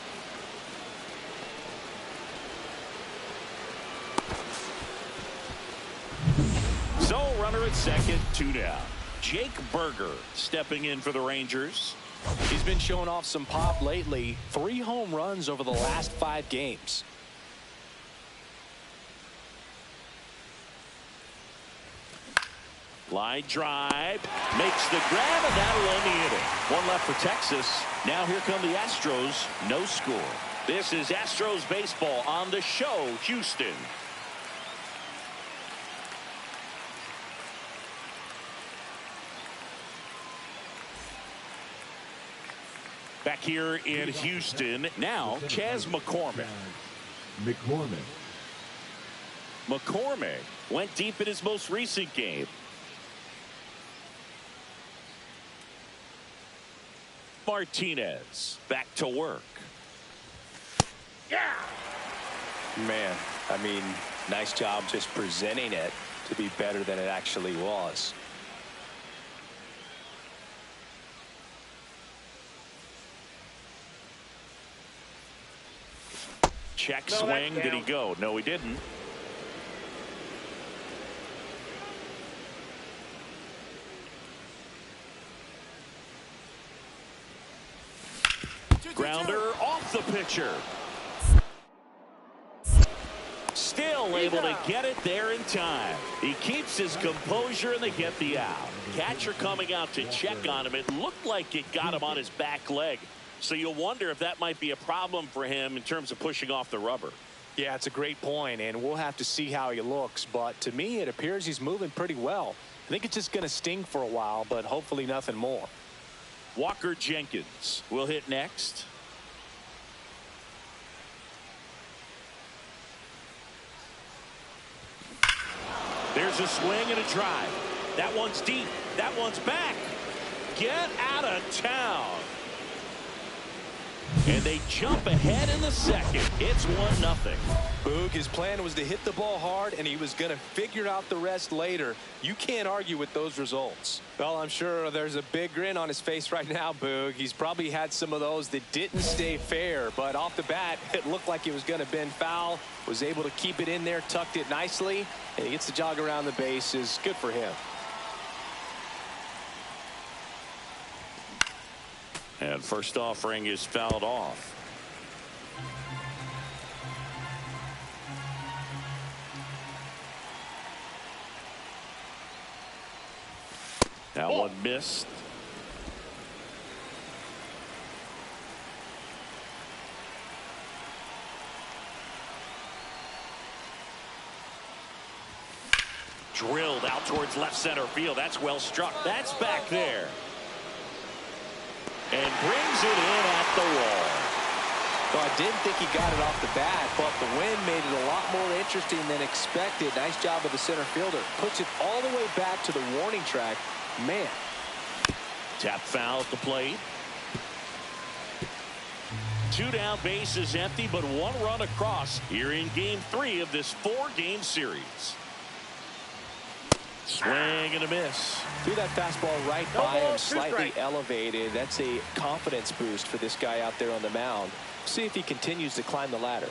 So runner at second, 2 down. Jake Berger stepping in for the Rangers. He's been showing off some pop lately. 3 home runs over the last 5 games. Line drive, makes the grab, and that'll end the inning. 1 left for Texas. Now here come the Astros. No score. This is Astros baseball on the show, Houston. Back here in Houston, now Chas McCormick. McCormick went deep in his most recent game. Martinez back to work. Yeah. Man, I mean, nice job just presenting it to be better than it actually was. Check swing. Did he go? No, he didn't. Grounder off the pitcher. Still able to get it there in time. He keeps his composure and they get the out. Catcher coming out to check on him. It looked like it got him on his back leg. So you'll wonder if that might be a problem for him in terms of pushing off the rubber. Yeah, it's a great point, and we'll have to see how he looks. But to me, it appears he's moving pretty well. I think it's just going to sting for a while, but hopefully nothing more. Walker Jenkins will hit next. There's a swing and a drive. That one's deep. That one's back. Get out of town. And they jump ahead in the second. It's 1-0. Boog, his plan was to hit the ball hard, and he was going to figure out the rest later. You can't argue with those results. Well, I'm sure there's a big grin on his face right now, Boog. He's probably had some of those that didn't stay fair, but off the bat, it looked like it was going to bend foul. Was able to keep it in there, tucked it nicely, and he gets the jog around the bases. Good for him. And first offering is fouled off. That one missed. Drilled out towards left center field. That's well struck. That's back there. And brings it in at the wall. So I didn't think he got it off the bat, but the wind made it a lot more interesting than expected. Nice job of the center fielder. Puts it all the way back to the warning track. Man. Tap foul at the plate. 2 down, bases empty, but 1 run across here in game 3 of this 4-game series. Swing and a miss. Threw that fastball right by him, slightly elevated. That's a confidence boost for this guy out there on the mound. See if he continues to climb the ladder.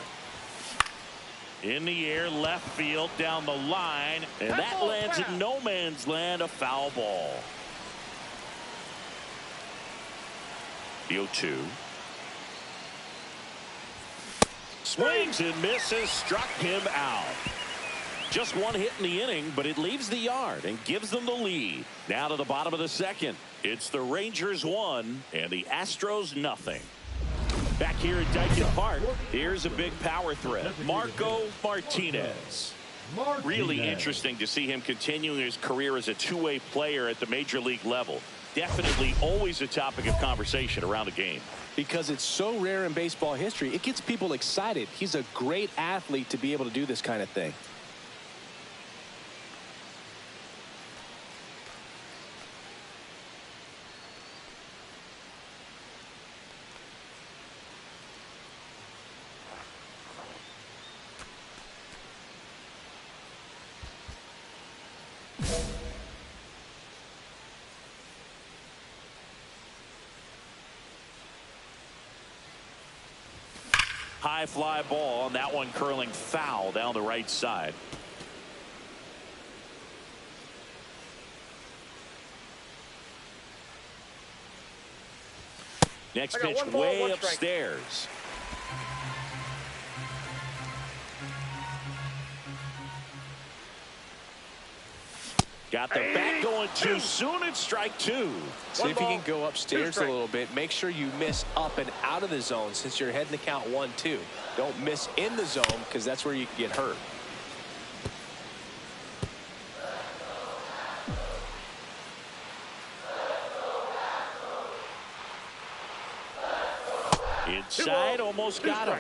In the air, left field, down the line, and that lands in no man's land, a foul ball. The 0-2. Swings and misses, struck him out. Just 1 hit in the inning, but it leaves the yard and gives them the lead. Now to the bottom of the second. It's the Rangers 1 and the Astros nothing. Back here at Dyken Park, here's a big power threat. Marco Martinez. Really interesting to see him continuing his career as a two-way player at the major league level. Definitely always a topic of conversation around the game. Because it's so rare in baseball history, it gets people excited. He's a great athlete to be able to do this kind of thing. High fly ball, and that one curling foul down the right side. Next pitch way upstairs. Got the bat going too soon. It's strike 2. See if you can go upstairs a little bit. Make sure you miss up and out of the zone since you're heading the count 1-2. Don't miss in the zone because that's where you can get hurt. Inside, almost got him.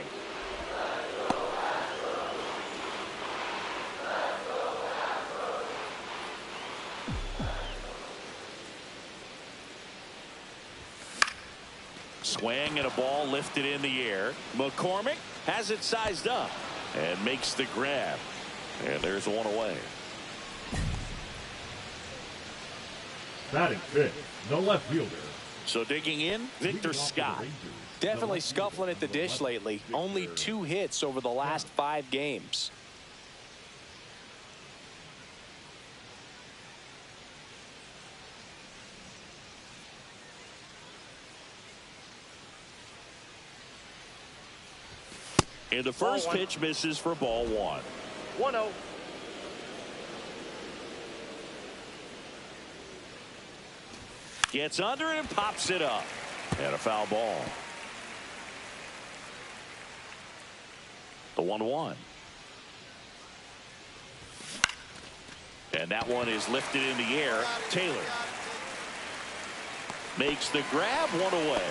Swing and a ball lifted in the air. McCormick has it sized up. and makes the grab. And there's one away. Batting fifth, the left fielder. So digging in, Victor Scott. Definitely scuffling at the dish lately. Only 2 hits over the last 5 games. And the first pitch misses for ball 1. 1-0. Gets under it and pops it up. And a foul ball. The 1-1. And that one is lifted in the air. Taylor makes the grab, 1 away.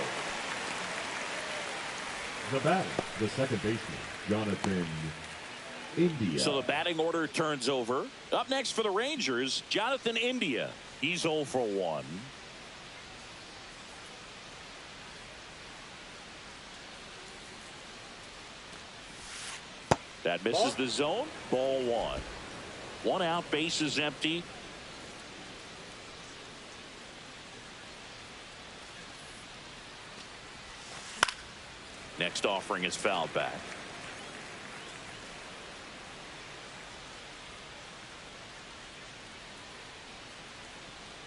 The batter, the second baseman, Jonathan India. So the batting order turns over. Up next for the Rangers, Jonathan India. He's 0 for 1. That misses the zone. Ball 1. 1 out, base is empty. Next offering is fouled back.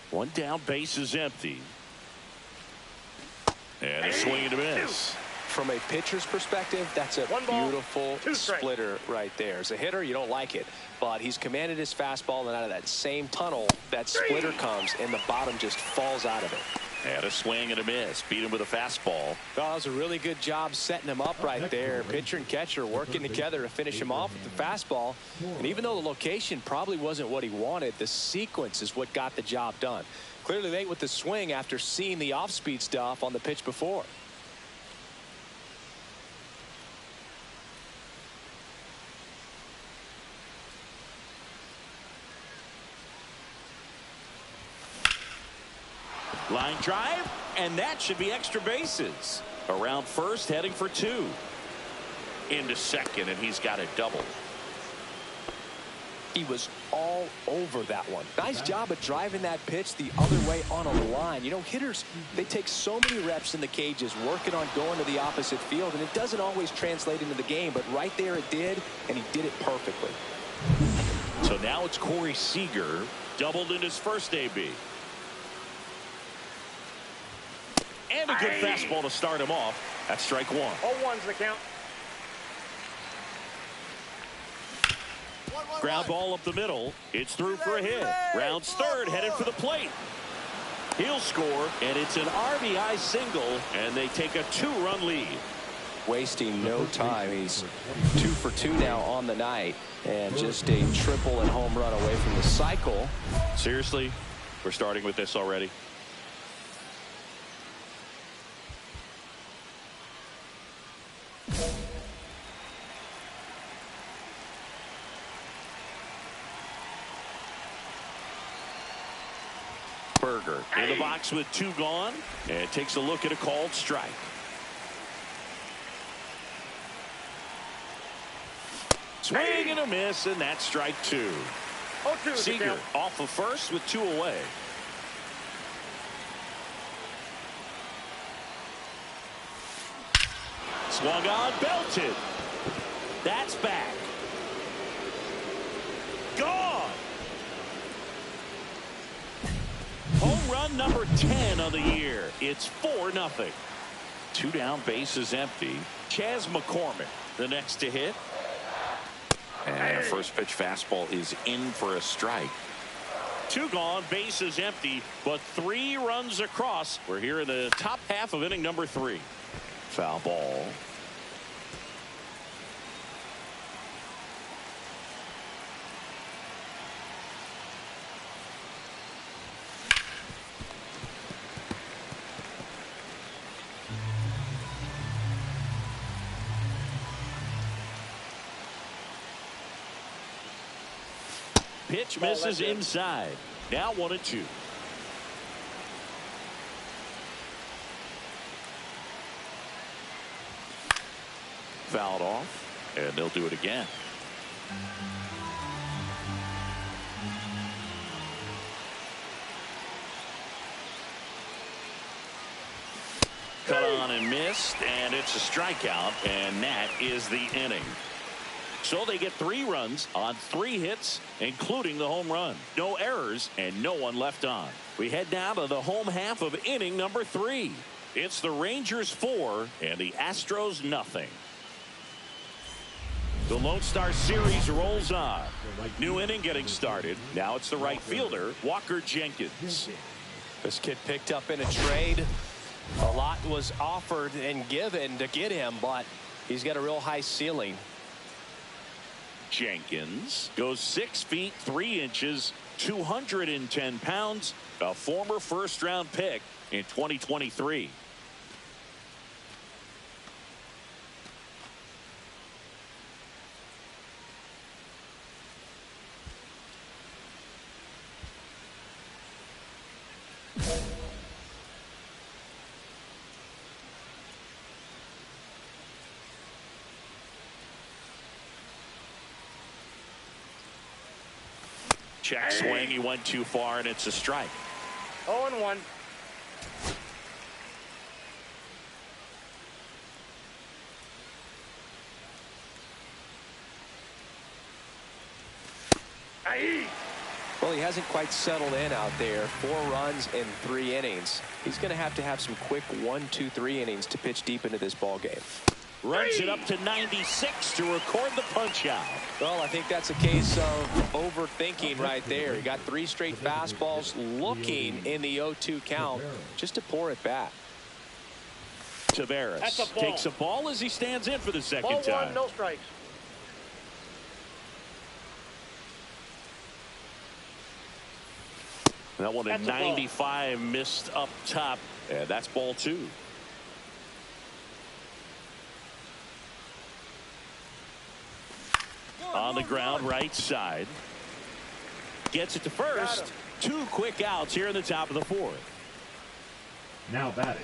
One down, base is empty. And a swing and a miss. From a pitcher's perspective, that's a beautiful splitter right there. As a hitter, you don't like it, but he's commanded his fastball, and out of that same tunnel, that splitter comes, and the bottom just falls out of it. And a swing and a miss. Beat him with a fastball. Oh, that was a really good job setting him up right there. Pitcher and catcher working together to finish him off with the fastball. And even though the location probably wasn't what he wanted, the sequence is what got the job done. Clearly late with the swing after seeing the off-speed stuff on the pitch before. Line drive, and that should be extra bases. Around first, heading for 2. Into second, and he's got a double. He was all over that one. Nice job of driving that pitch the other way on a line. You know, hitters, they take so many reps in the cages working on going to the opposite field, and it doesn't always translate into the game, but right there it did, and he did it perfectly. So now it's Corey Seager, doubled in his first AB. And a good fastball to start him off. That's strike 1. 0-1's the count. Ground ball up the middle. It's through for a hit. Rounds third, headed for the plate. He'll score, and it's an RBI single, and they take a 2-run lead. Wasting no time. He's 2 for 2 now on the night, and just a triple and home run away from the cycle. Seriously, we're starting with this already. Berger in the box with 2 gone, and takes a look at a called strike. Swing and a miss, and that's strike 2. 0-2 Seager off of first with 2 away. Swung on, belted. That's back. Gone. Home run number 10 of the year. It's 4-0. 2 down, base is empty. Chas McCormick, the next to hit. And a first pitch fastball is in for a strike. 2 gone, base is empty, but 3 runs across. We're here in the top half of inning number 3. Foul ball. Pitch misses inside. Now 1-2. Fouled off. And they'll do it again. Cut on and missed, and it's a strikeout, and that is the inning. So they get 3 runs on 3 hits, including the home run. No errors and no one left on. We head now to the home half of inning number 3. It's the Rangers 4 and the Astros nothing. The Lone Star Series rolls on. New inning getting started. Now it's the right fielder, Walker Jenkins. This kid picked up in a trade. A lot was offered and given to get him, but he's got a real high ceiling. Jenkins goes 6 feet 3 inches, 210 pounds, a former first-round pick in 2023. Check swing. He went too far, and it's a strike. 0-1. Well, he hasn't quite settled in out there. 4 runs in 3 innings. He's going to have some quick 1, 2, 3 innings to pitch deep into this ball game. Runs it up to 96 to record the punch out. Well, I think that's a case of overthinking right there. He got 3 straight fastballs looking in the 0-2 count just to pour it back. Tavares takes a ball as he stands in for the second Ball time. 1, no strikes. That one at 95 missed up top, and that's ball 2. On the ground, right side. Gets it to first. 2 quick outs here in the top of the 4th. Now batting,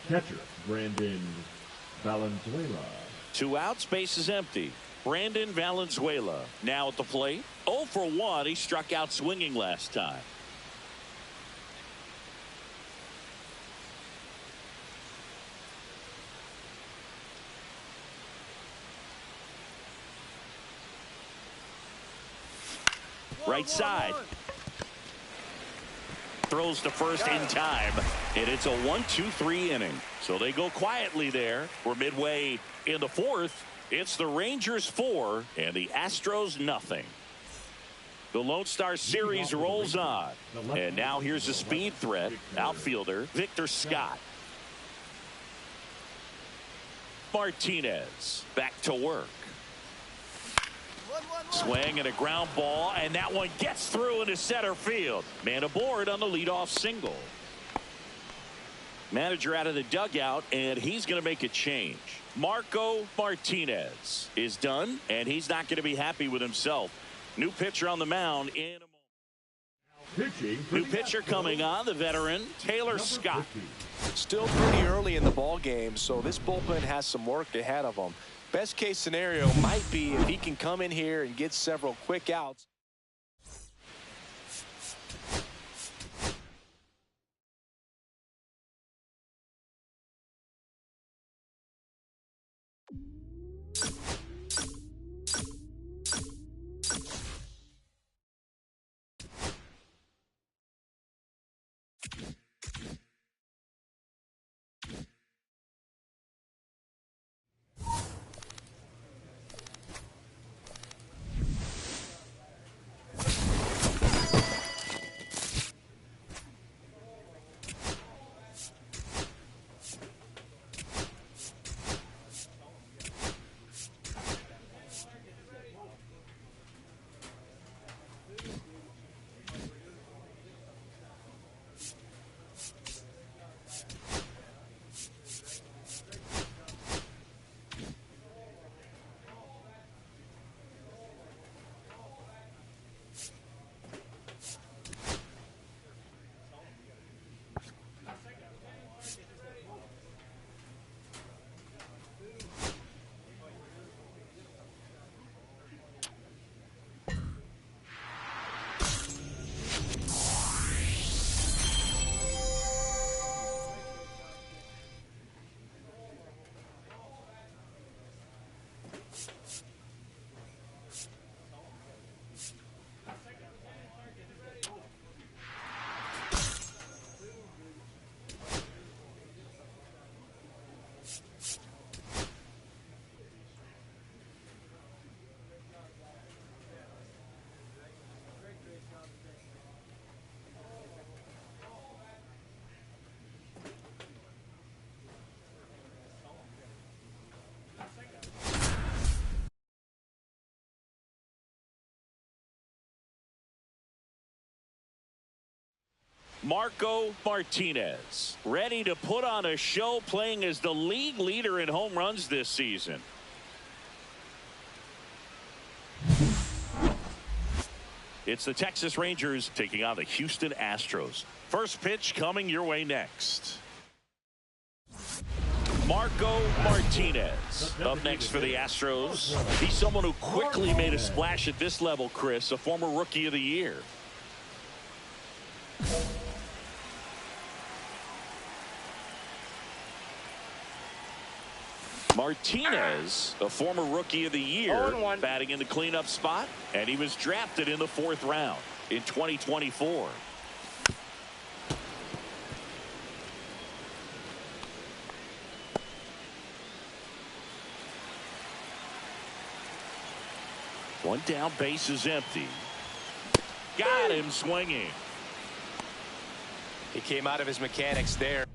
catcher Brandon Valenzuela. 2 outs, base is empty. Brandon Valenzuela now at the plate. 0 for 1. He struck out swinging last time. Right side. Throws to first in time, and it's a 1-2-3 inning. So they go quietly there. We're midway in the 4th. It's the Rangers 4 and the Astros nothing. The Lone Star Series rolls on. And now here's a speed threat. Outfielder Victor Scott. Martinez back to work. Swing and a ground ball, and that one gets through into center field. Man aboard on the leadoff single. Manager out of the dugout, and he's going to make a change. Marco Martinez is done, and he's not going to be happy with himself. New pitcher on the mound in a moment. New pitcher coming on, the veteran Taylor Scott. Still pretty early in the ball game, so this bullpen has some work ahead of them. Best case scenario might be if he can come in here and get several quick outs. Marco Martinez, ready to put on a show, playing as the league leader in home runs this season. It's the Texas Rangers taking on the Houston Astros. First pitch coming your way next. Marco Martinez up next for the Astros. He's someone who quickly made a splash at this level, Chris, a former Rookie of the Year. Martinez, a former Rookie of the Year, 0-1. batting in the cleanup spot, and he was drafted in the 4th round in 2024. One down, base is empty. Got him swinging. He came out of his mechanics there.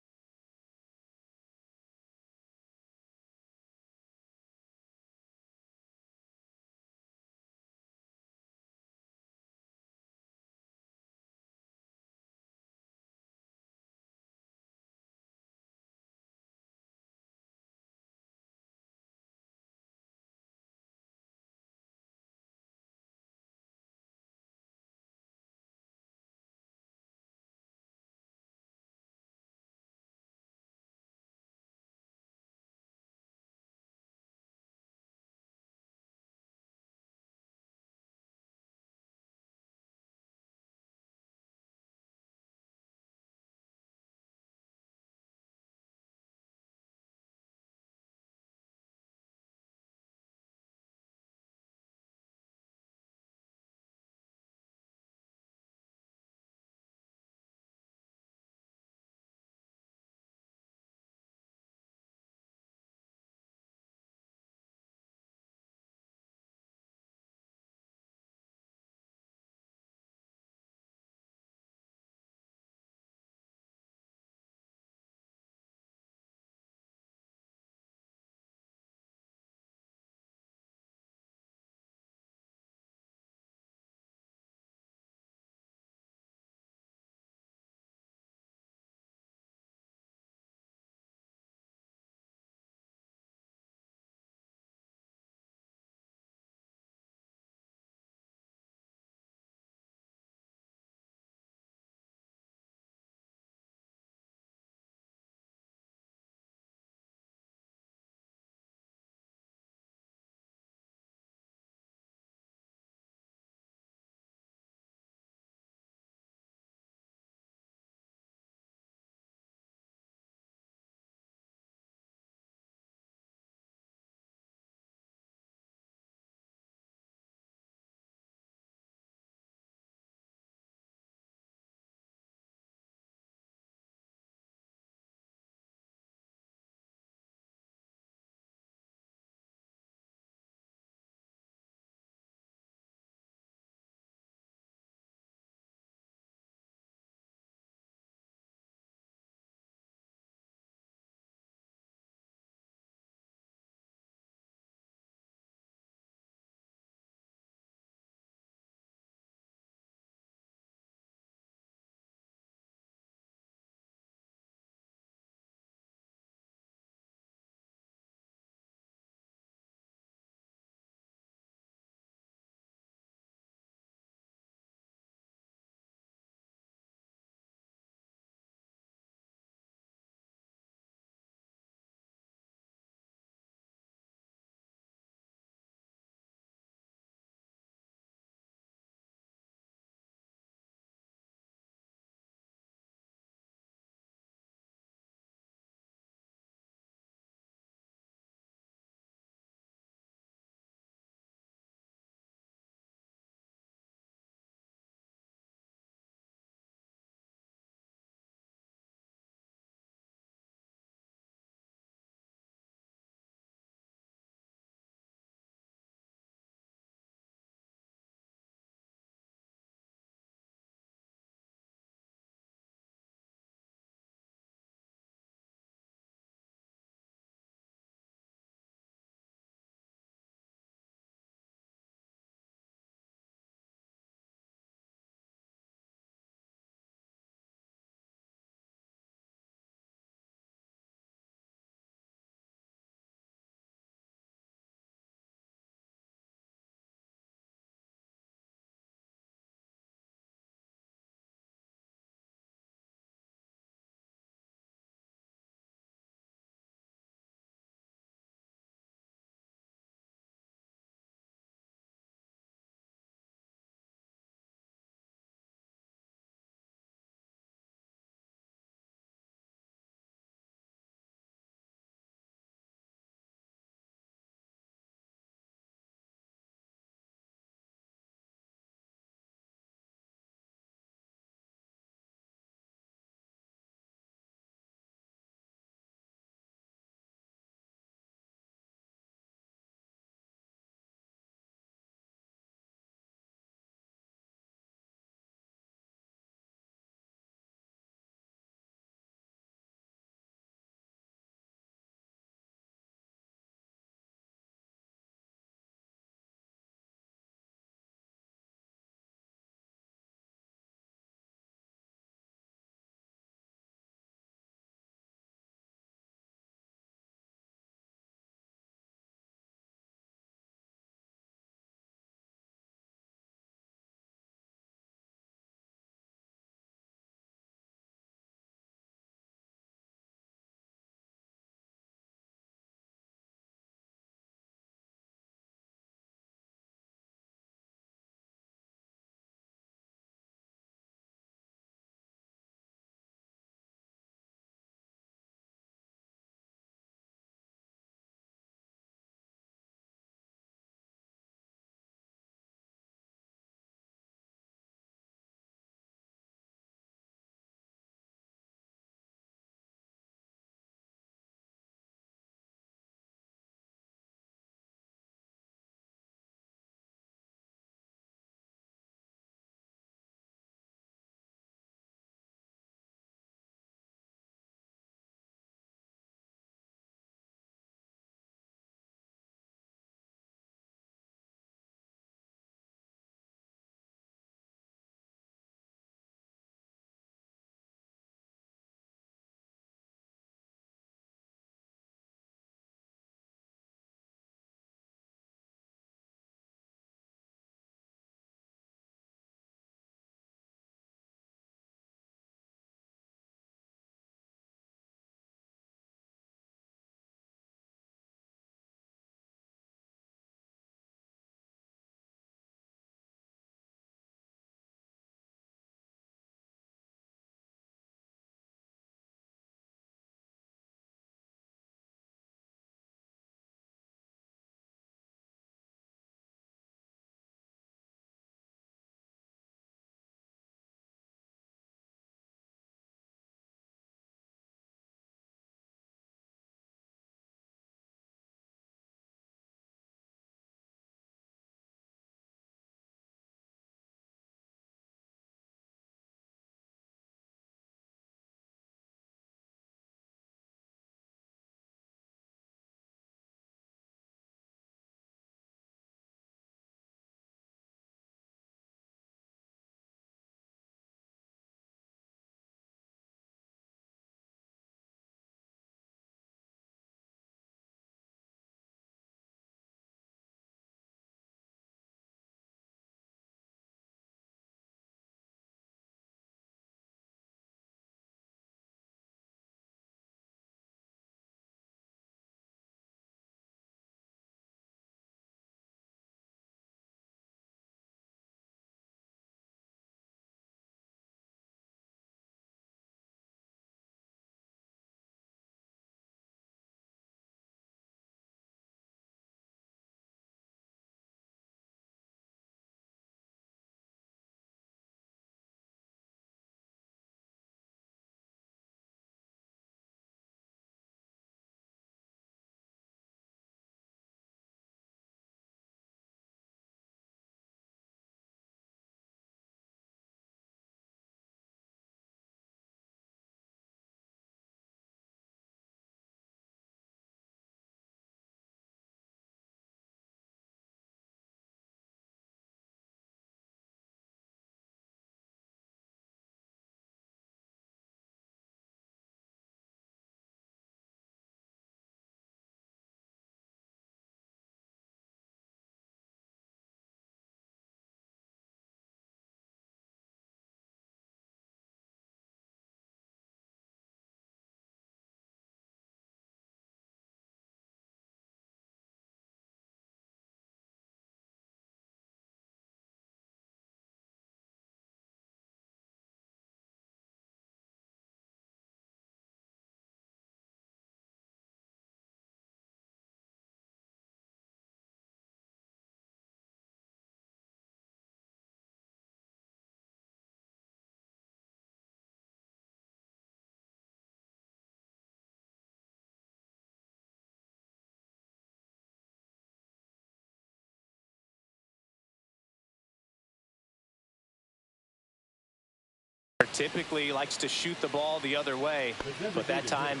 typically likes to shoot the ball the other way, but that time,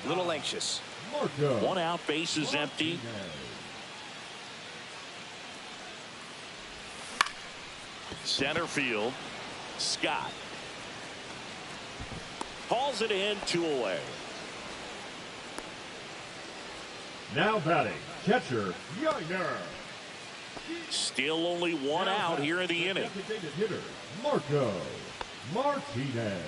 a little anxious. One out, base is empty. Center field, Scott. Hauls it in, 2 away. Now batting, catcher, Younger. Still only 1 out here in the inning. Designated hitter, Marco Martinez.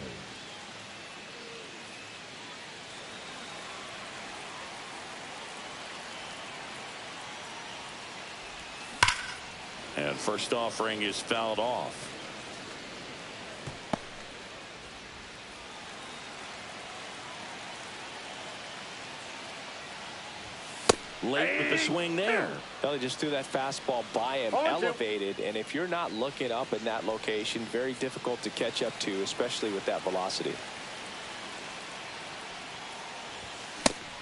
And first offering is fouled off. Late with the swing there. Well, he just threw that fastball by him, elevated, and if you're not looking up in that location, very difficult to catch up to, especially with that velocity.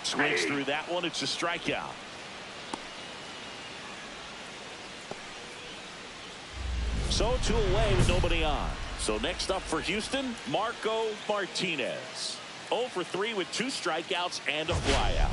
Swings through that one. It's a strikeout. So 2 away with nobody on. So next up for Houston, Marco Martinez. 0 for 3 with 2 strikeouts and a flyout.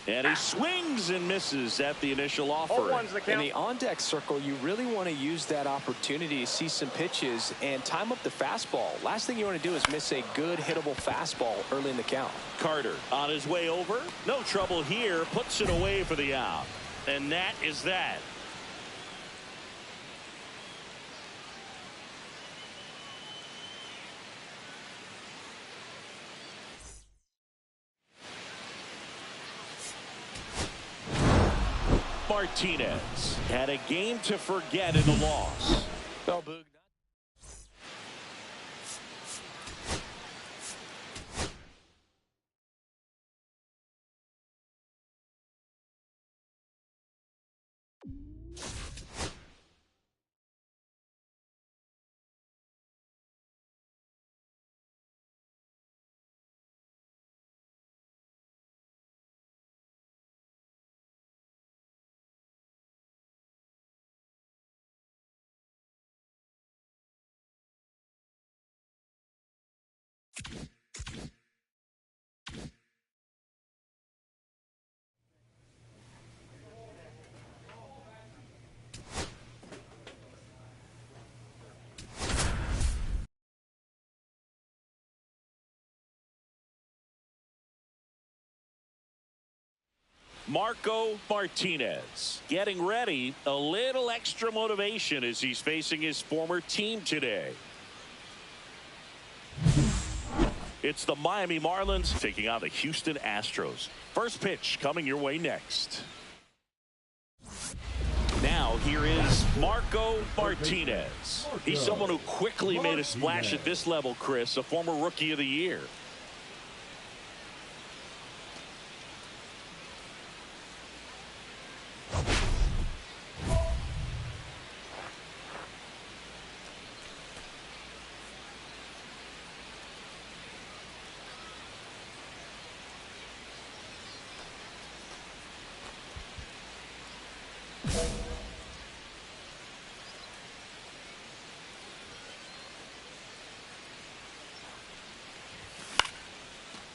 And he swings and misses at the initial offer. In the on-deck circle, you really want to use that opportunity to see some pitches and time up the fastball. Last thing you want to do is miss a good hittable fastball early in the count. Carter on his way over. No trouble here. Puts it away for the out. And that is that. Martinez had a game to forget in the loss. Well, Boog. Marco Martinez getting ready. A little extra motivation as he's facing his former team today. It's the Miami Marlins taking on the Houston Astros. First pitch coming your way next. Now here is Marco Martinez. He's someone who quickly made a splash at this level, Chris, a former Rookie of the Year.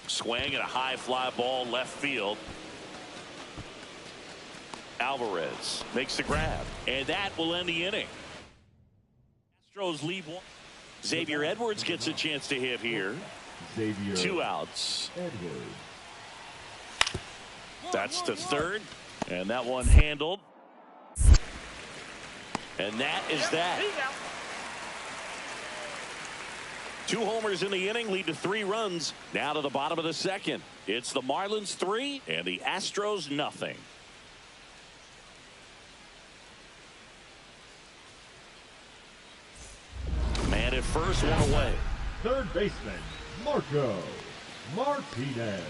Swing and a high fly ball left field. Alvarez makes the grab, and that will end the inning. Astros leave one. Xavier Edwards gets a chance to hit here. Xavier 2 outs. Edwards. That's the third, and that one handled. And that is that. 2 homers in the inning lead to 3 runs. Now to the bottom of the second. It's the Marlins 3 and the Astros nothing. Man at first, one away. Third baseman, Marco Martinez.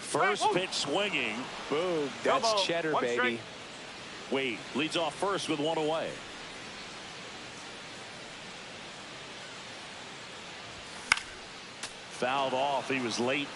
First pitch swinging. Boom. That's Elbow. cheddar, One baby. strike. Wade leads off first with 1 away. Fouled off. He was late.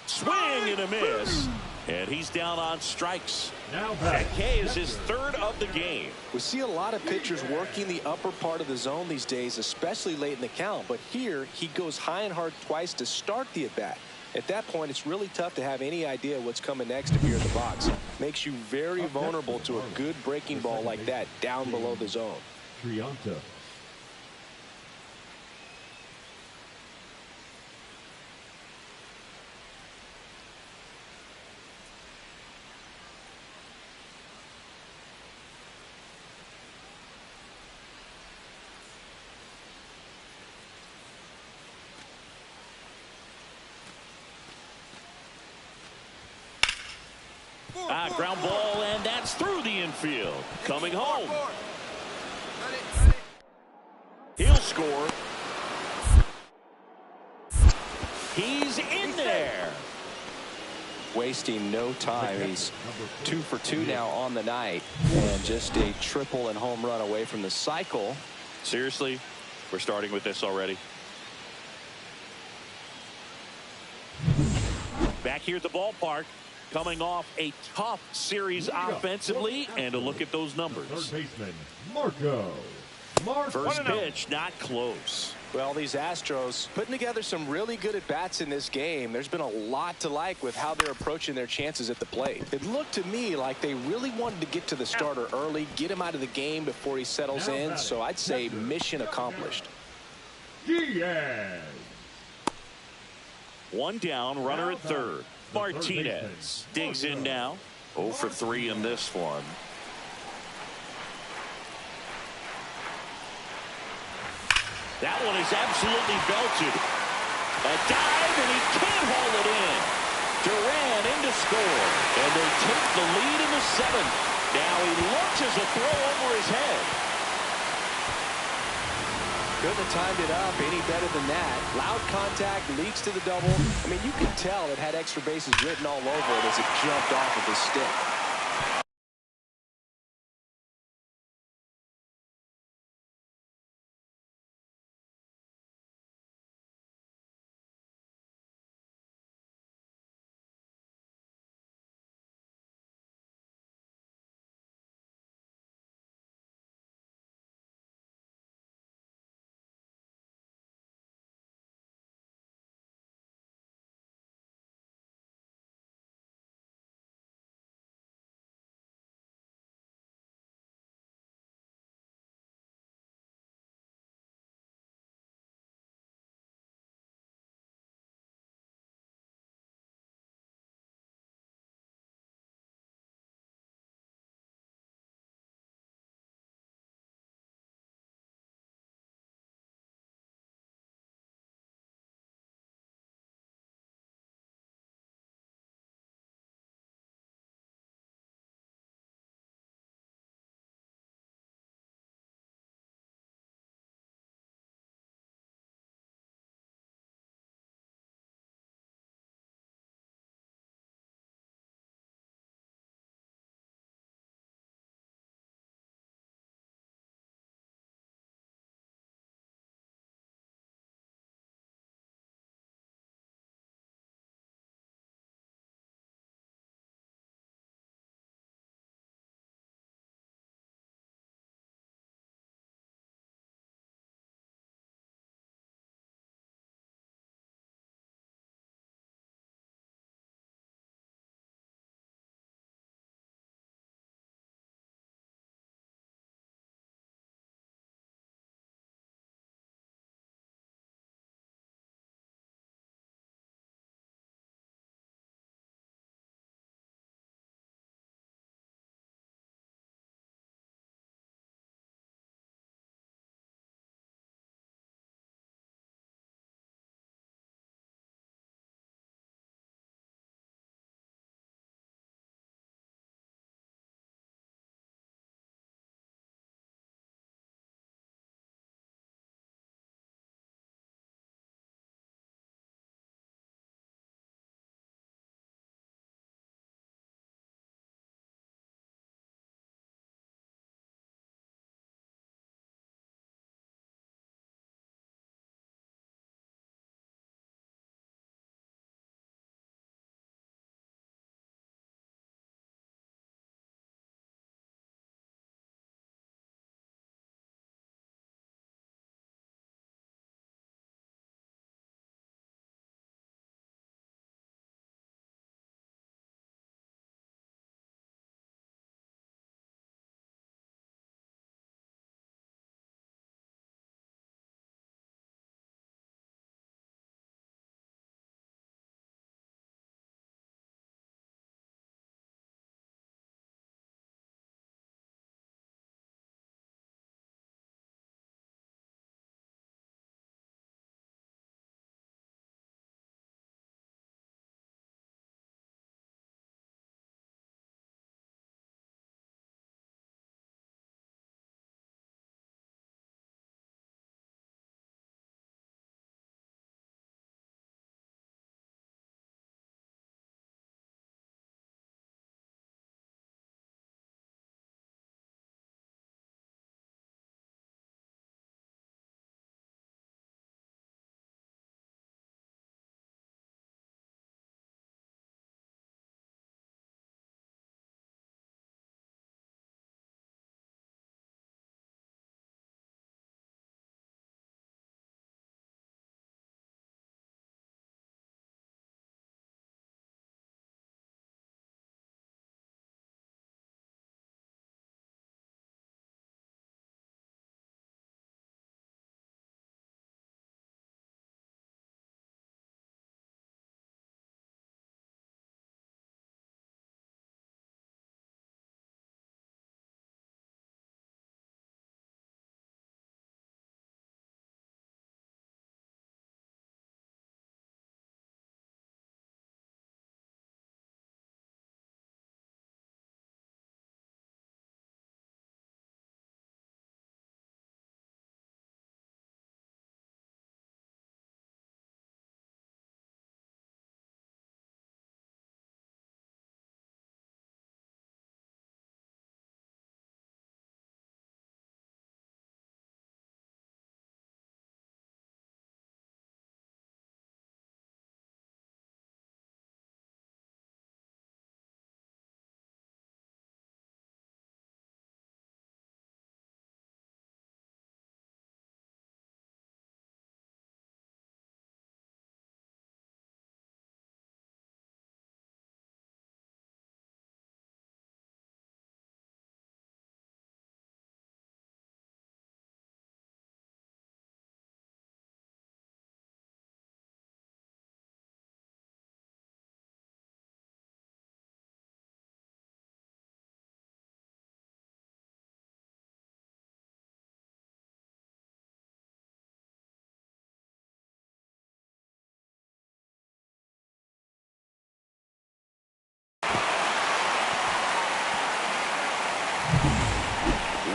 Swing and a miss. And he's down on strikes. Now And back. K is his 3rd of the game. We see a lot of pitchers working the upper part of the zone these days, especially late in the count. But here, he goes high and hard twice to start the at-bat. At that point, it's really tough to have any idea what's coming next if you're in the box. Makes you very vulnerable to a good breaking ball like that down below the zone. Trianta. Ground ball, and that's through the infield. Coming home. He'll score. He's in there. Wasting no time. He's 2 for 2 now on the night, and just a triple and home run away from the cycle. Seriously, we're starting with this already. Back here at the ballpark, coming off a tough series offensively, and a look at those numbers. Third baseman, Marco Martinez. First pitch, not close. Well, these Astros putting together some really good at-bats in this game. There's been a lot to like with how they're approaching their chances at the plate. It looked to me like they really wanted to get to the starter early, get him out of the game before he settles in. So I'd say mission accomplished. Diaz. 1 down, runner at third. Martinez digs in now. 0 for 3 in this one. That one is absolutely belted. A dive, and he can't haul it in. Duran in to score, and they take the lead in the 7th. Now he launches a throw over his head. Couldn't have timed it up any better than that. Loud contact, leads to the double. I mean, you can tell it had extra bases written all over it as it jumped off of his stick.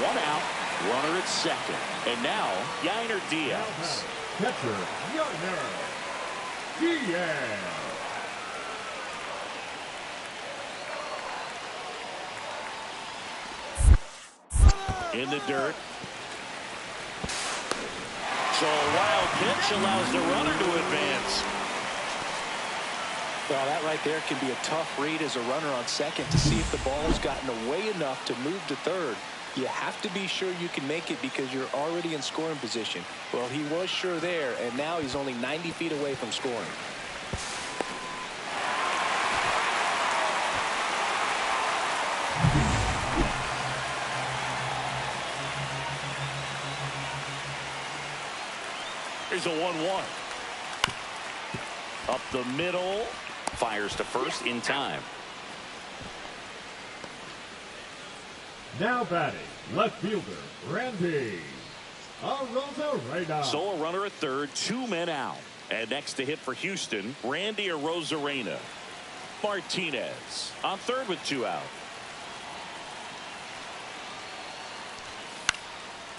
One out, runner at second. And now, Yainer Diaz. Catcher, Yainer Diaz. In the dirt. So a wild pitch allows the runner to advance. Well, that right there can be a tough read as a runner on second to see if the ball's gotten away enough to move to third. You have to be sure you can make it because you're already in scoring position. Well, he was sure there, and now he's only 90 feet away from scoring. Here's a 1-1. Up the middle. Fires to first in time. Now batting, left fielder, Randy Arozarena. So a runner at third, 2 men out. And next to hit for Houston, Randy Arozarena. Martinez on third with 2 out.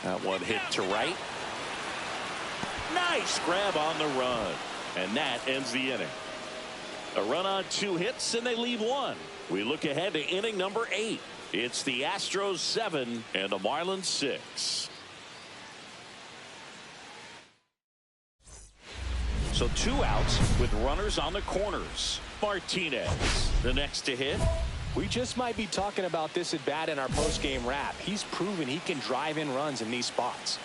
That one hit to right. Nice grab on the run. And that ends the inning. A run on 2 hits, and they leave 1. We look ahead to inning number 8. It's the Astros 7 and the Marlins 6. So 2 outs with runners on the corners. Martinez, the next to hit. We just might be talking about this at bat in our post-game wrap. He's proven he can drive in runs in these spots.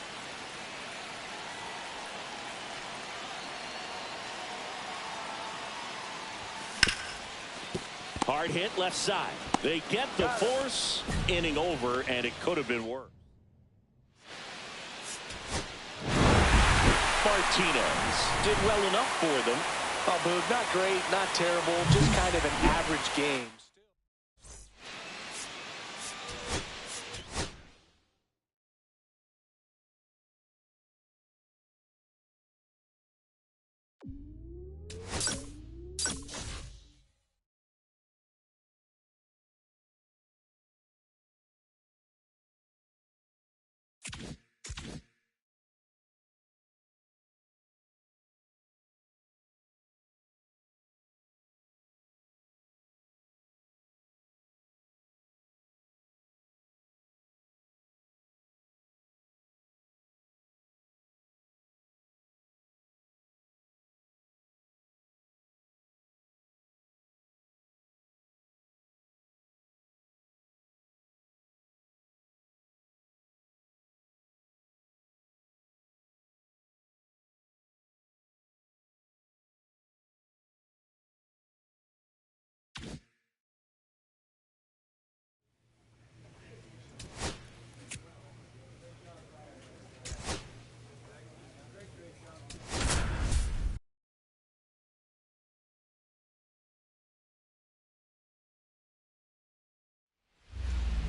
Hard hit left side. They get the force. Inning over, and it could have been worse. Martinez did well enough for them. Oh, Boog, not great, not terrible, just kind of an average game.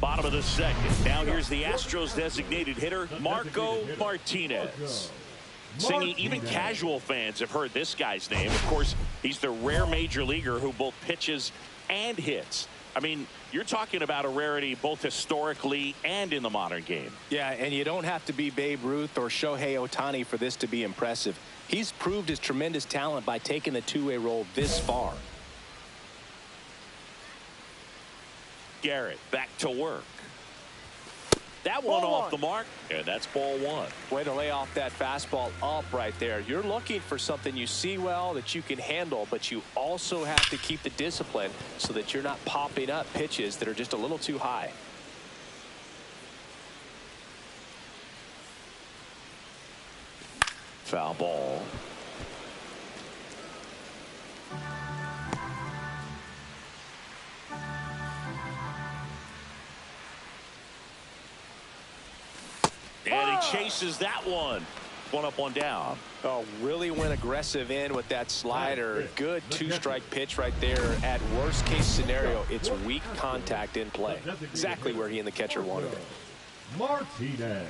Bottom of the second. Now here's the Astros designated hitter, Marco Martinez. Singing, even casual fans have heard this guy's name. Of course, he's the rare major leaguer who both pitches and hits. I mean, you're talking about a rarity both historically and in the modern game. Yeah, and you don't have to be Babe Ruth or Shohei Ohtani for this to be impressive. He's proved his tremendous talent by taking the two-way role this far. Garrett back to work. That one off the mark, and that's ball 1. Way to lay off that fastball up right there. You're looking for something you see well that you can handle, but you also have to keep the discipline so that you're not popping up pitches that are just a little too high. Foul ball. And he chases that one. 1 up, 1 down. Oh, really went aggressive in with that slider. Good 2-strike pitch right there. At worst case scenario, it's weak contact in play. Exactly where he and the catcher wanted it. Martinez.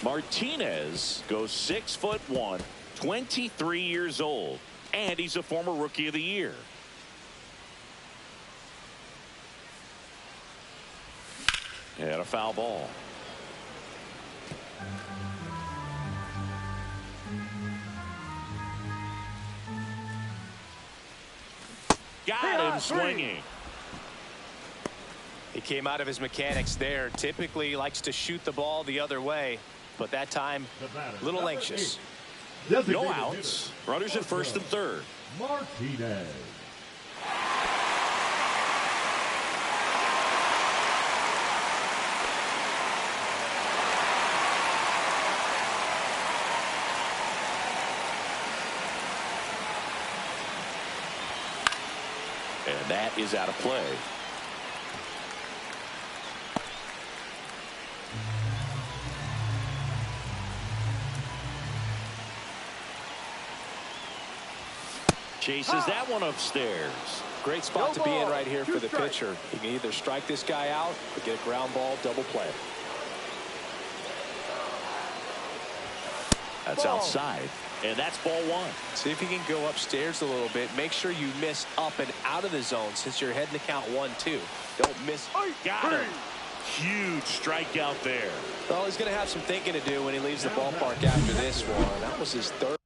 Martinez goes 6'1", 23 years old, and he's a former Rookie of the Year. And a foul ball. Got him swinging. He came out of his mechanics there. Typically likes to shoot the ball the other way, but that time a little anxious. No outs. Runners at first and third. Martinez. And that is out of play. Chases that one upstairs. Great spot to be in right here for the pitcher. He can either strike this guy out or get a ground ball, double play. That's outside. And that's ball one. See if you can go upstairs a little bit. Make sure you miss up and out of the zone since you're heading to count 1-2. Don't miss. Got him. Huge strikeout there. Well, he's going to have some thinking to do when he leaves the ballpark after this one. That was his third.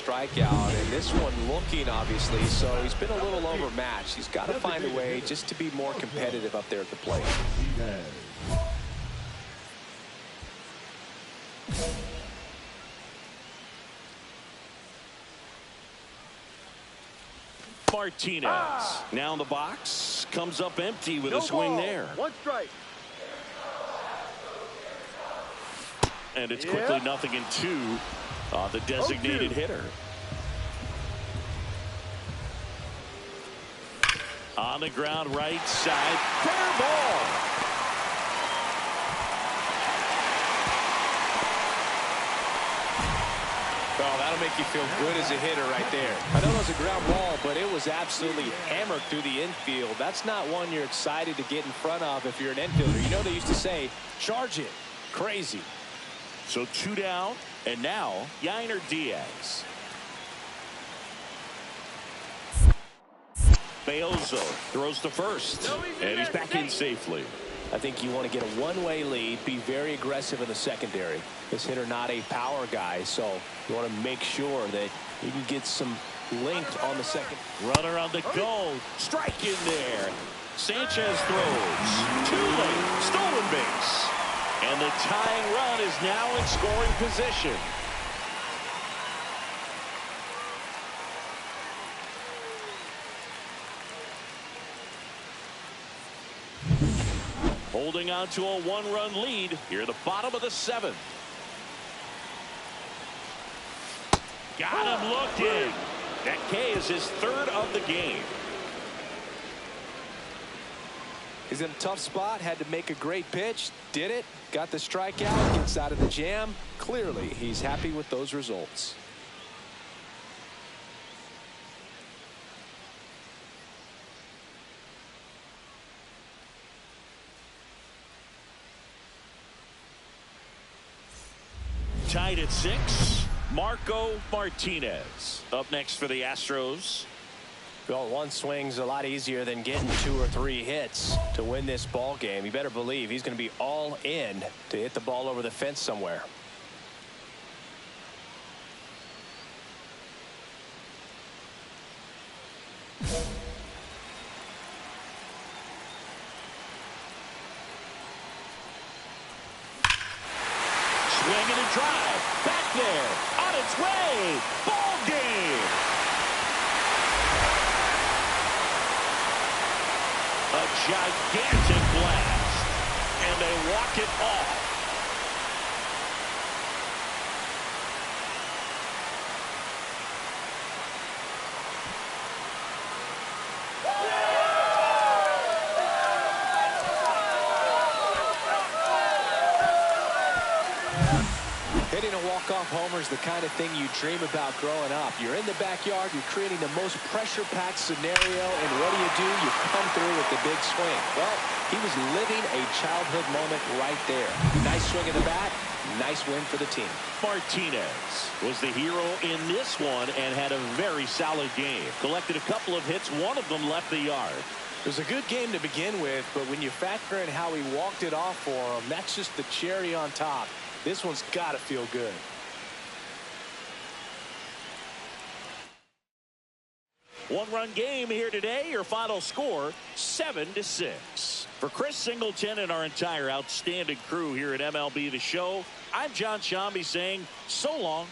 strikeout, and this one looking obviously, so he's been a little overmatched. He's got to find a way just to be more competitive up there at the plate. He has Martinez now in the box, comes up empty with a swing there. 1 strike. And it's quickly 0-2 on the designated hitter. On the ground, right side, fair ball. Well, that'll make you feel good as a hitter right there. I know it was a ground ball, but it was absolutely hammered through the infield. That's not one you're excited to get in front of if you're an infielder. You know they used to say, charge it. Crazy. So 2 down, and now Yainer Diaz. Beozo throws to first, and he's back in safely. I think you want to get a one-way lead, be very aggressive in the secondary. This hitter not a power guy, so you want to make sure that you can get some length on the second. Runner on the go, strike in there. Sanchez throws, too late, stolen base. And the tying run is now in scoring position. Holding on to a 1-run lead here at the bottom of the 7th. Got him looking. That K is his 3rd of the game. He's in a tough spot, had to make a great pitch, did it, got the strikeout, gets out of the jam. Clearly, he's happy with those results. Tied at 6, Marco Martinez up next for the Astros. Well, one swing's a lot easier than getting 2 or 3 hits to win this ball game. You better believe he's going to be all in to hit the ball over the fence somewhere. Swing and a drive. Back there. On its way. Ball game. A gigantic blast. And they walk it off. Hitting a walk-off homer is the kind of thing you dream about growing up. You're in the backyard, you're creating the most pressure-packed scenario, and what do? You come through with the big swing. Well, he was living a childhood moment right there. Nice swing of the bat, nice win for the team. Martinez was the hero in this one and had a very solid game. Collected a couple of hits, one of them left the yard. It was a good game to begin with, but when you factor in how he walked it off for him, that's just the cherry on top. This one's got to feel good. One-run game here today. Your final score, 7-6. For Chris Singleton and our entire outstanding crew here at MLB The Show, I'm John Shambi saying so long.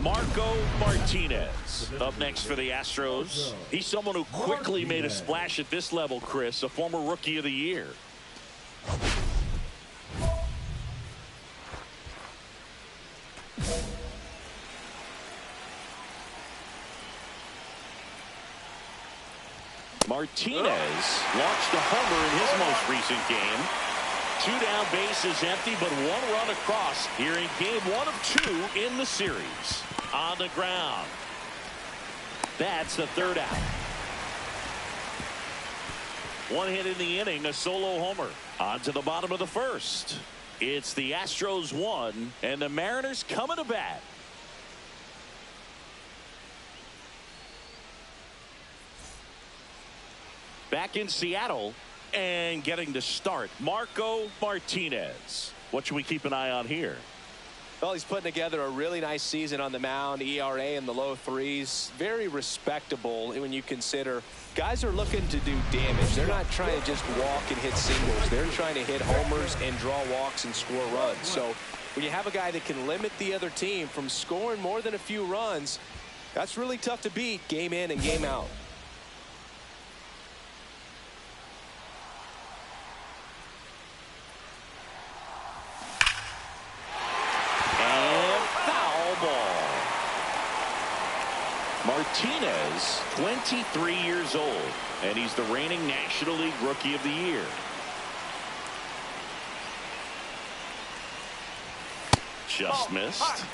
Marco Martinez up next for the Astros. He's someone who quickly made a splash at this level, Chris, a former Rookie of the Year. Martinez launched a homer in his most recent game. 2 down, bases empty, but 1 run across here in game 1 of 2 in the series. On the ground. That's the 3rd out. 1 hit in the inning, a solo homer. On to the bottom of the 1st. It's the Astros 1 and the Mariners coming to bat. Back in Seattle and getting to start, Marco Martinez. What should we keep an eye on here? Well, he's putting together a really nice season on the mound. ERA in the low 3s. Very respectable when you consider guys are looking to do damage. They're not trying to just walk and hit singles. They're trying to hit homers and draw walks and score runs. So when you have a guy that can limit the other team from scoring more than a few runs, that's really tough to beat game in and game out. Martinez, 23 years old, and he's the reigning National League Rookie of the Year. Just missed.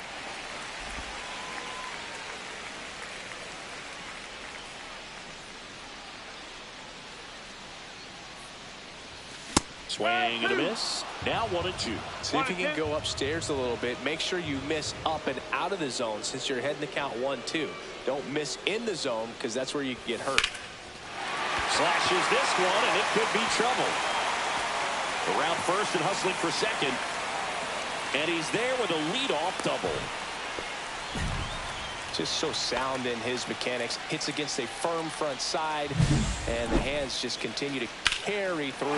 Swing and a miss. Now 1-2. See if you can go upstairs a little bit. Make sure you miss up and out of the zone since you're heading to count 1-2. Don't miss in the zone because that's where you can get hurt. Slashes this one, and it could be trouble. Around first and hustling for second. And he's there with a leadoff double. Just so sound in his mechanics. Hits against a firm front side, and the hands just continue to carry through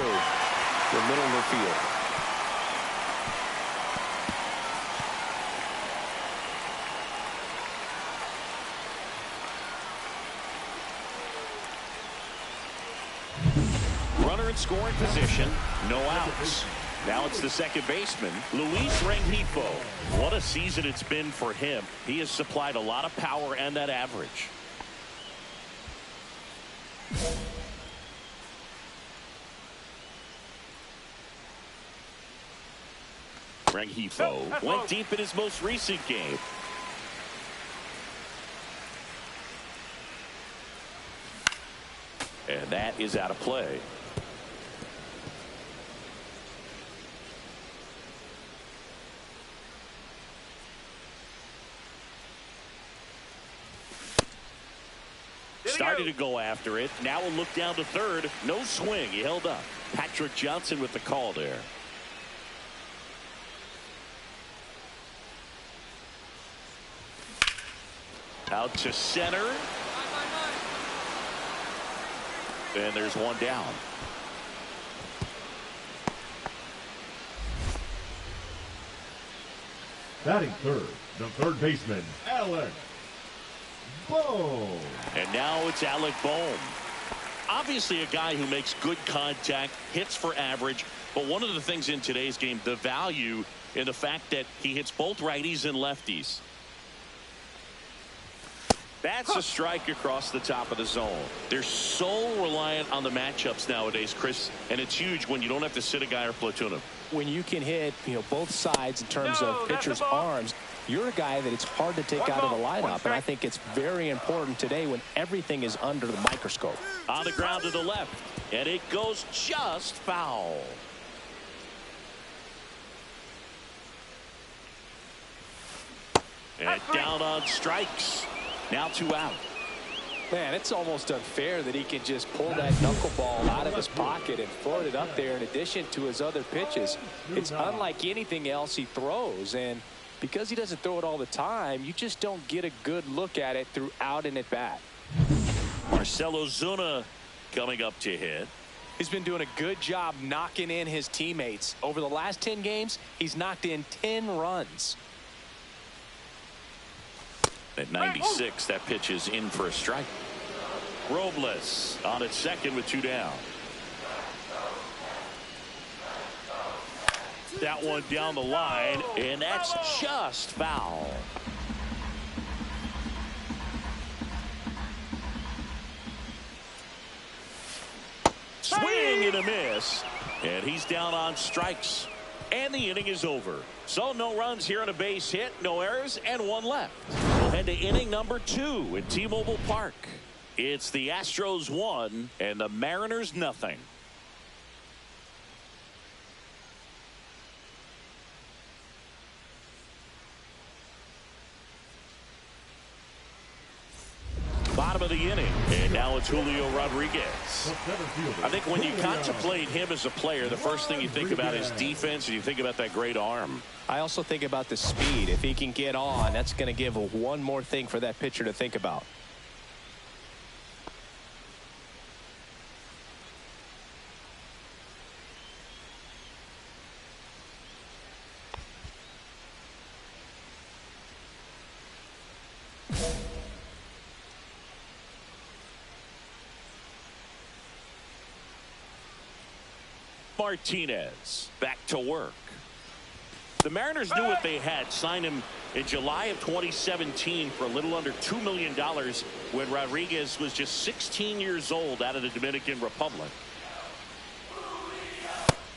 the middle of the field. Runner in scoring position, no outs. Now it's the second baseman, Luis Rengifo. What a season it's been for him. He has supplied a lot of power and that average. Rengifo went deep in his most recent game. And that is out of play. Started to go after it. Now a look down to third. No swing. He held up. Patrick Johnson with the call there. Out to center. And there's one down. Batting third, the third baseman, Alec Bohm. And now it's Alec Bohm. Obviously a guy who makes good contact, hits for average, but one of the things in today's game, the value in the fact that he hits both righties and lefties. That's a strike across the top of the zone. They're so reliant on the matchups nowadays, Chris, and it's huge when you don't have to sit a guy or platoon him. When you can hit, both sides in terms of pitchers' arms, you're a guy that it's hard to take out of the lineup, and I think it's very important today when everything is under the microscope. On the ground to the left, and it goes just foul. And down on strikes. Now 2 out. Man, it's almost unfair that he can just pull that knuckleball out of his pocket and float it up there in addition to his other pitches. It's unlike anything else he throws, and because he doesn't throw it all the time, you just don't get a good look at it throughout an at-bat. Marcell Ozuna coming up to hit. He's been doing a good job knocking in his teammates. Over the last 10 games, he's knocked in 10 runs. At 96, that pitch is in for a strike. Robles on at second with 2 down. That one down the line, and that's just foul. Swing and a miss, and he's down on strikes. And the inning is over. So no runs here on a base hit, no errors, and 1 left. We'll head to inning number 2 at T-Mobile Park. It's the Astros 1 and the Mariners nothing. Bottom of the inning, and now it's Julio Rodriguez. I think when you contemplate him as a player, the first thing you think about is defense, and you think about that great arm. I also think about the speed. If he can get on, that's going to give one more thing for that pitcher to think about. Martinez back to work. The Mariners knew what they had. Signed him in July of 2017 for a little under $2 million when Rodriguez was just 16 years old out of the Dominican Republic.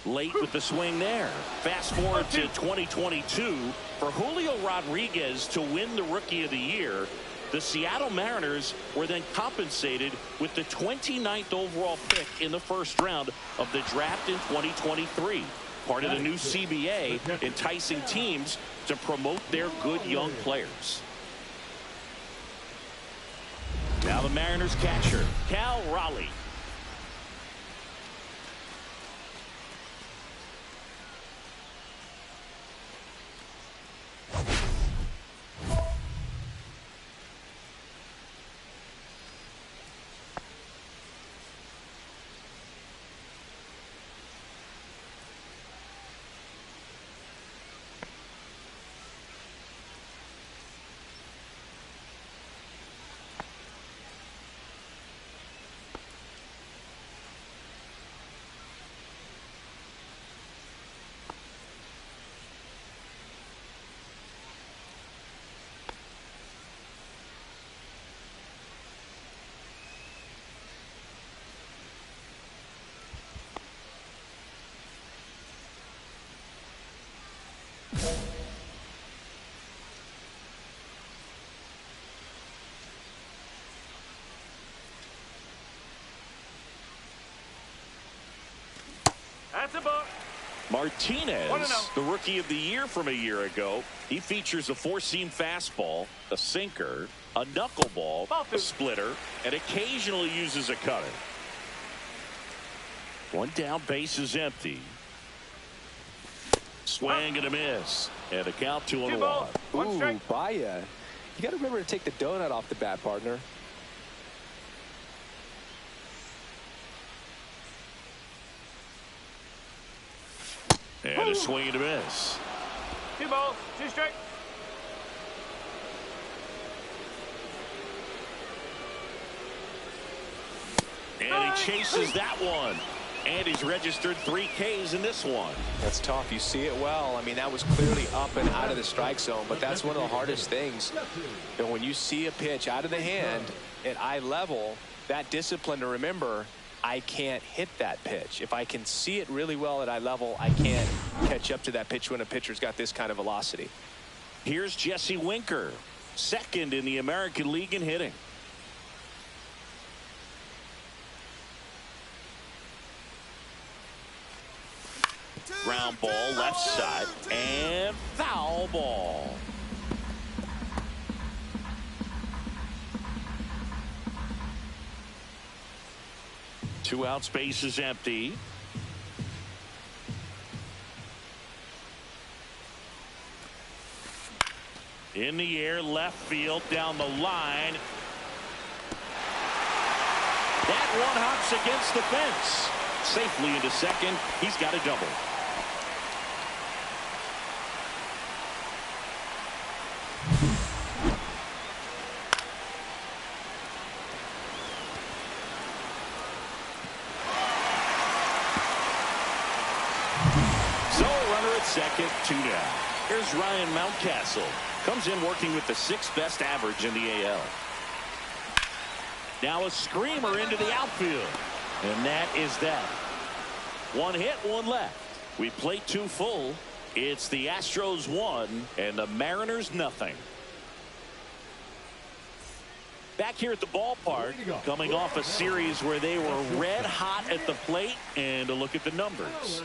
Late with the swing there. Fast forward to 2022. For Julio Rodriguez to win the Rookie of the Year, the Seattle Mariners were then compensated with the 29th overall pick in the first round of the draft in 2023. Part of the new CBA, enticing teams to promote their good young players. Now the Mariners catcher, Cal Raleigh. That's a ball. Martinez, the Rookie of the Year from a year ago. He features a 4-seam fastball, a sinker, a knuckleball, a splitter, and occasionally uses a cutter. 1 down, base is empty. Swing and a miss. And a count 2-1. Ooh, Baya. You got to remember to take the donut off the bat, partner. And a swing and a miss. 2 balls, 2 strikes. And he chases that one. And he's registered 3 Ks in this one. That's tough. You see it well. I mean, that was clearly up and out of the strike zone, but that's one of the hardest things. And when you see a pitch out of the hand at eye level, that discipline to remember, I can't hit that pitch. If I can see it really well at eye level, I can't catch up to that pitch when a pitcher's got this kind of velocity. Here's Jesse Winker, second in the American League in hitting. Ground ball left side and foul ball. Two outs, base is empty. In the air, left field, down the line. That one hops against the fence. Safely into second. He's got a double. Second, 2 down. Here's Ryan Mountcastle. Comes in working with the 6th best average in the AL. Now a screamer into the outfield. And that is that. 1 hit, 1 left. We play 2 full. It's the Astros 1 and the Mariners nothing. Back here at the ballpark, coming off a series where they were red hot at the plate, and a look at the numbers.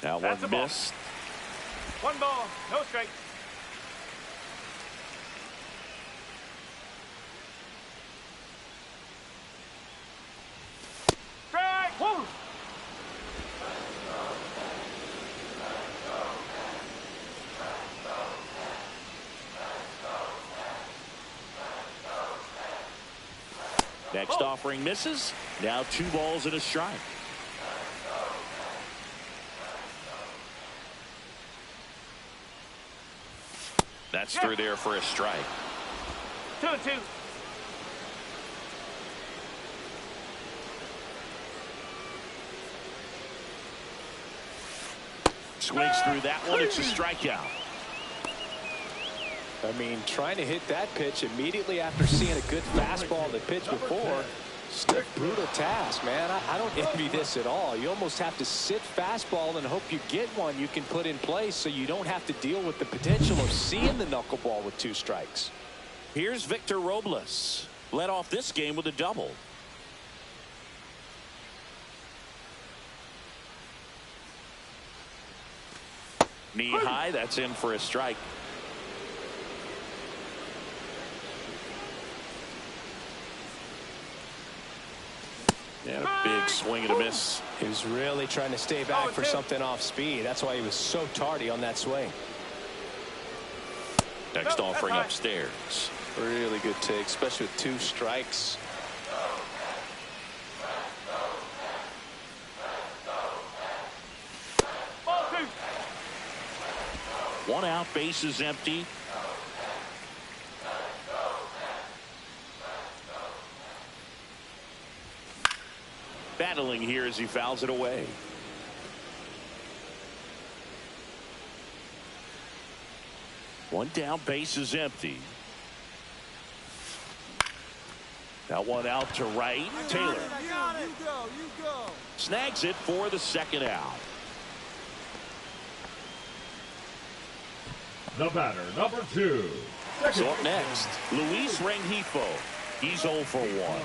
Now That's one a ball. missed. 1 ball, no strike. Strike! Whoa! Next offering misses. Now 2 balls and a strike. That's through there for a strike. 2-2. Swings through that one. It's a strikeout. I mean, trying to hit that pitch immediately after seeing a good fastball that pitch before, just a brutal task, man. I don't envy this at all. You almost have to sit fastball and hope you get one you can put in place so you don't have to deal with the potential of seeing the knuckleball with 2 strikes. Here's Victor Robles. Led off this game with a double. Knee high, that's in for a strike. And a big swing and a miss. He was really trying to stay back for something off speed. That's why he was so tardy on that swing. Next offering upstairs. Really good take, especially with 2 strikes. Ball 2. 1 out, base is empty. Battling here as he fouls it away. One down, base is empty. Now 1 out to right. Taylor snags it for the 2nd out. The batter, number 2. So up next, Luis Rengifo. He's 0 for 1.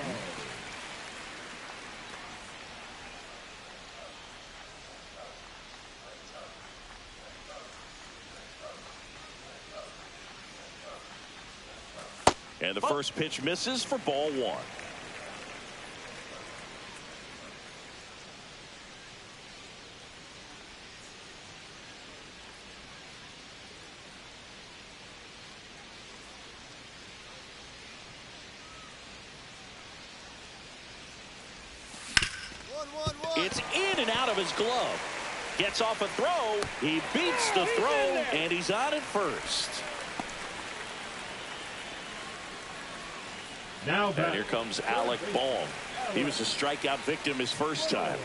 And the first pitch misses for ball 1. It's in and out of his glove. Gets off a throw. He beats the throw, and he's on at first. Now And here comes Alec Bohm. He was a strikeout victim his first time.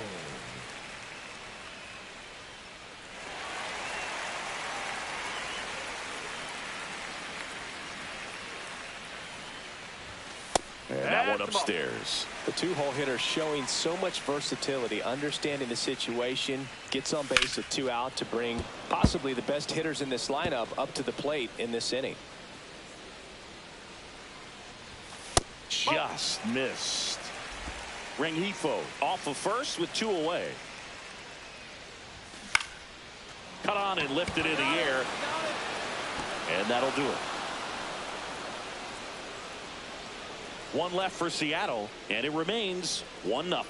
And that one upstairs. The two-hole hitter showing so much versatility, understanding the situation, gets on base with 2 out to bring possibly the best hitters in this lineup up to the plate in this inning. Just missed. Rengifo off of first with 2 away. Cut on and lifted in the air. And that'll do it. 1 left for Seattle, and it remains 1-0.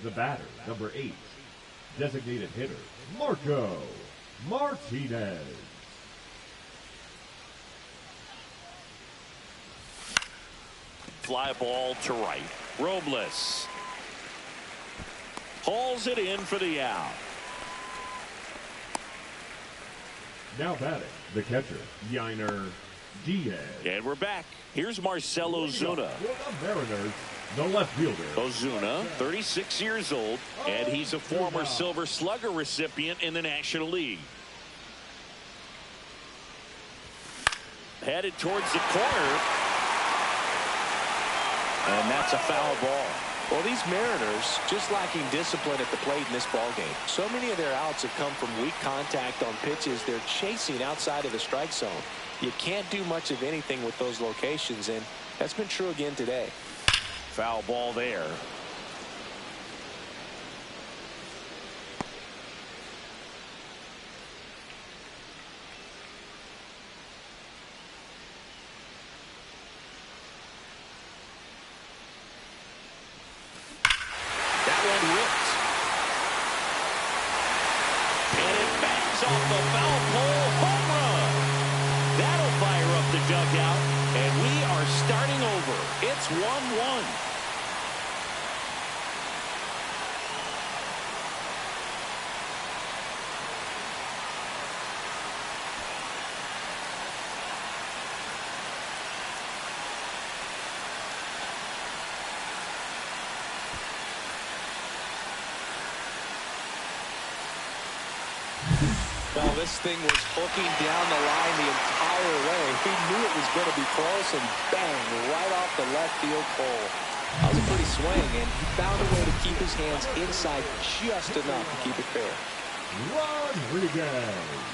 The batter, number 8, designated hitter, Marco Martinez. Fly ball to right. Robles hauls it in for the out. Now batting, the catcher, Yainer Diaz. And we're back. Here's Marcell Ozuna. For the Mariners, the left fielder. Ozuna, 36 years old, and he's a former Silver Slugger recipient in the National League. Headed towards the corner. And that's a foul ball. Well, these Mariners just lacking discipline at the plate in this ballgame. So many of their outs have come from weak contact on pitches they're chasing outside of the strike zone. You can't do much of anything with those locations, and that's been true again today. Foul ball there. Off the foul pole, home run. That'll fire up the dugout, and we are starting over. It's 1-1. Well, this thing was hooking down the line the entire way. He knew it was going to be close, and bang, right off the left field pole. That was a pretty swing, and he found a way to keep his hands inside just enough to keep it fair. Rodriguez.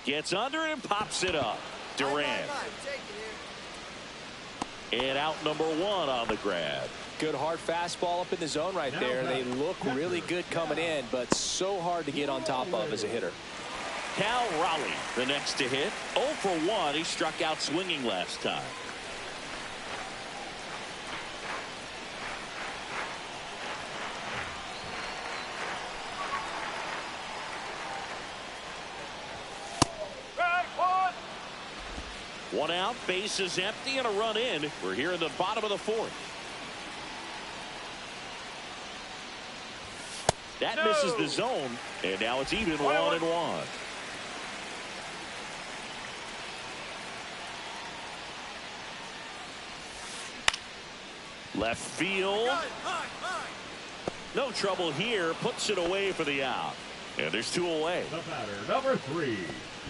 Gets under it and pops it up. Durant. And out number 1 on the grab. Good hard fastball up in the zone right there. They look really good coming in, but so hard to get on top of as a hitter. Cal Raleigh, the next to hit. 0 for 1. He struck out swinging last time. One out, base is empty, and a run in. We're here in the bottom of the 4th. That misses the zone, and now it's even 1-1. Left field. No trouble here. Puts it away for the out. And there's 2 away. The batter, number 3,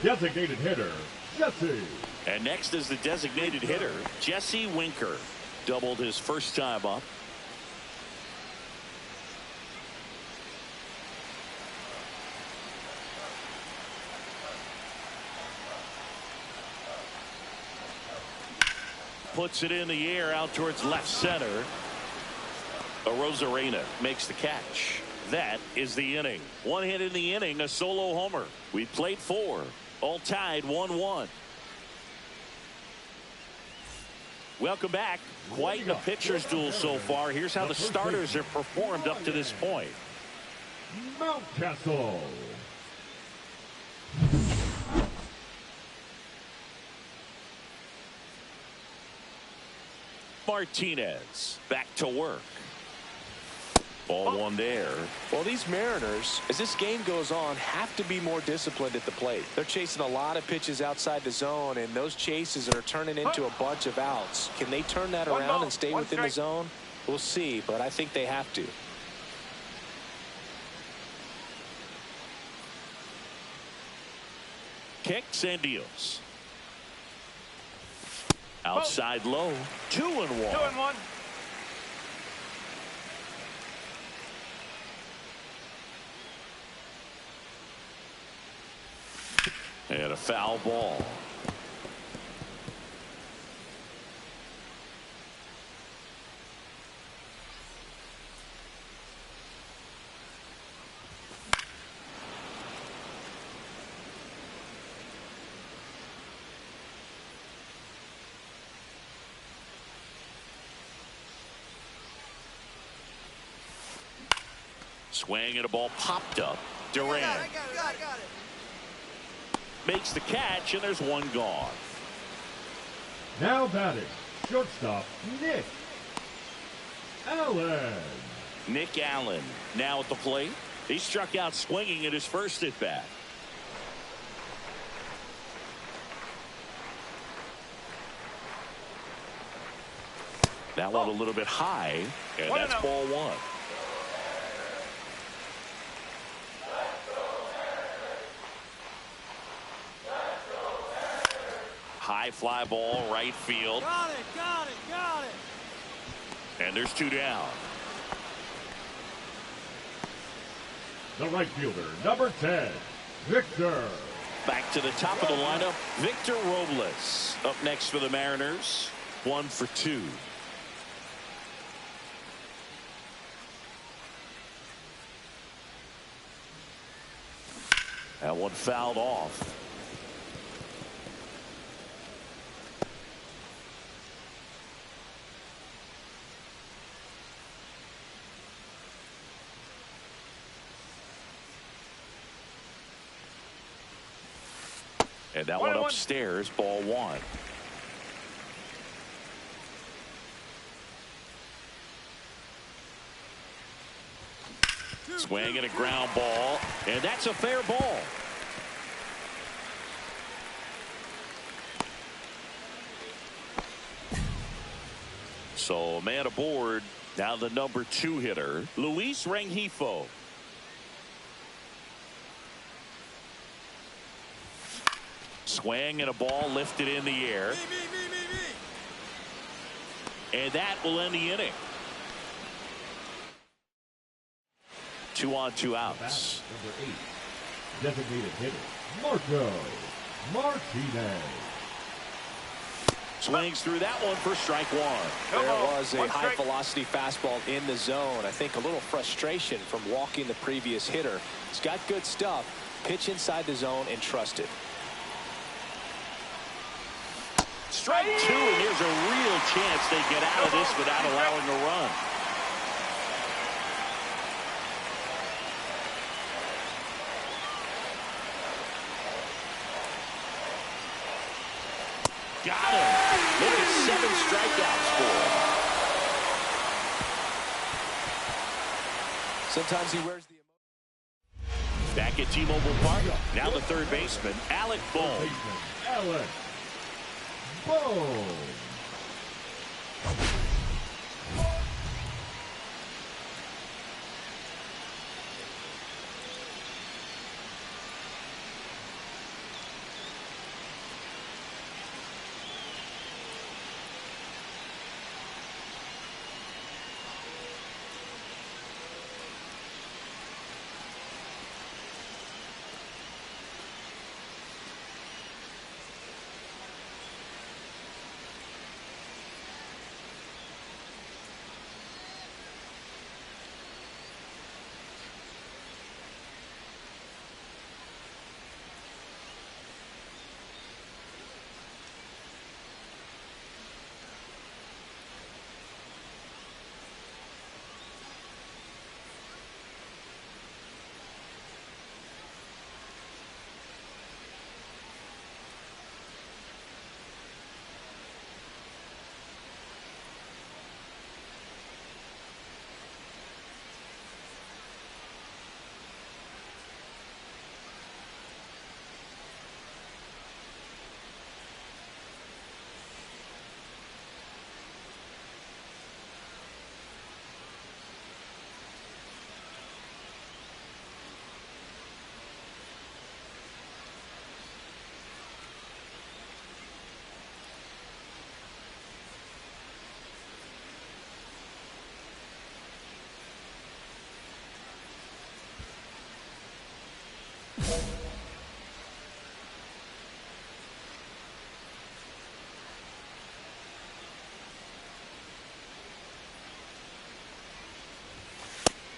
designated hitter, Jesse. And next is the designated hitter, Jesse Winker. Doubled his first time up. Puts it in the air out towards left center. Arozarena makes the catch. That is the inning. 1 hit in the inning, a solo homer. We played 4. All tied 1-1. Welcome back. Quite a pitcher's duel so far. Here's how the starters have performed up to this point. Mountcastle. Martinez back to work. Ball 1 there. Well, these Mariners, as this game goes on, have to be more disciplined at the plate. They're chasing a lot of pitches outside the zone, and those chases are turning into a bunch of outs. Can they turn that around and stay within the zone? We'll see, but I think they have to. Kicks and deals. Outside low. 2-1. 2-1. And a foul ball. Swing and a ball popped up. Durant. I got it. Makes the catch, and there's 1 gone. Now batting, shortstop, Nick Allen. Nick Allen now at the plate. He struck out swinging at his first at bat. That one a little bit high, and that's ball 1. High fly ball, right field. Got it. And there's 2 down. The right fielder, number 10, Victor. Back to the top of the lineup, Victor Robles. Up next for the Mariners, 1 for 2. That one fouled off. And that one upstairs, ball 1. Swing and a ground ball, and that's a fair ball. So a man aboard. Now the number 2 hitter, Luis Rengifo. Swing and a ball lifted in the air. And that will end the inning. 2 on 2 outs. Number 8, designated hitter, Marco Martinez. Swings through that one for strike one. There was a high-velocity fastball in the zone. I think a little frustration from walking the previous hitter. He's got good stuff. Pitch inside the zone and trust it. Strike two, and there's a real chance they get out of this without allowing a run. Got him. Look at 7 strikeouts for him. Sometimes he wears the... Back at T-Mobile Park, now the third baseman, Alec Bohm. Alec Bohm.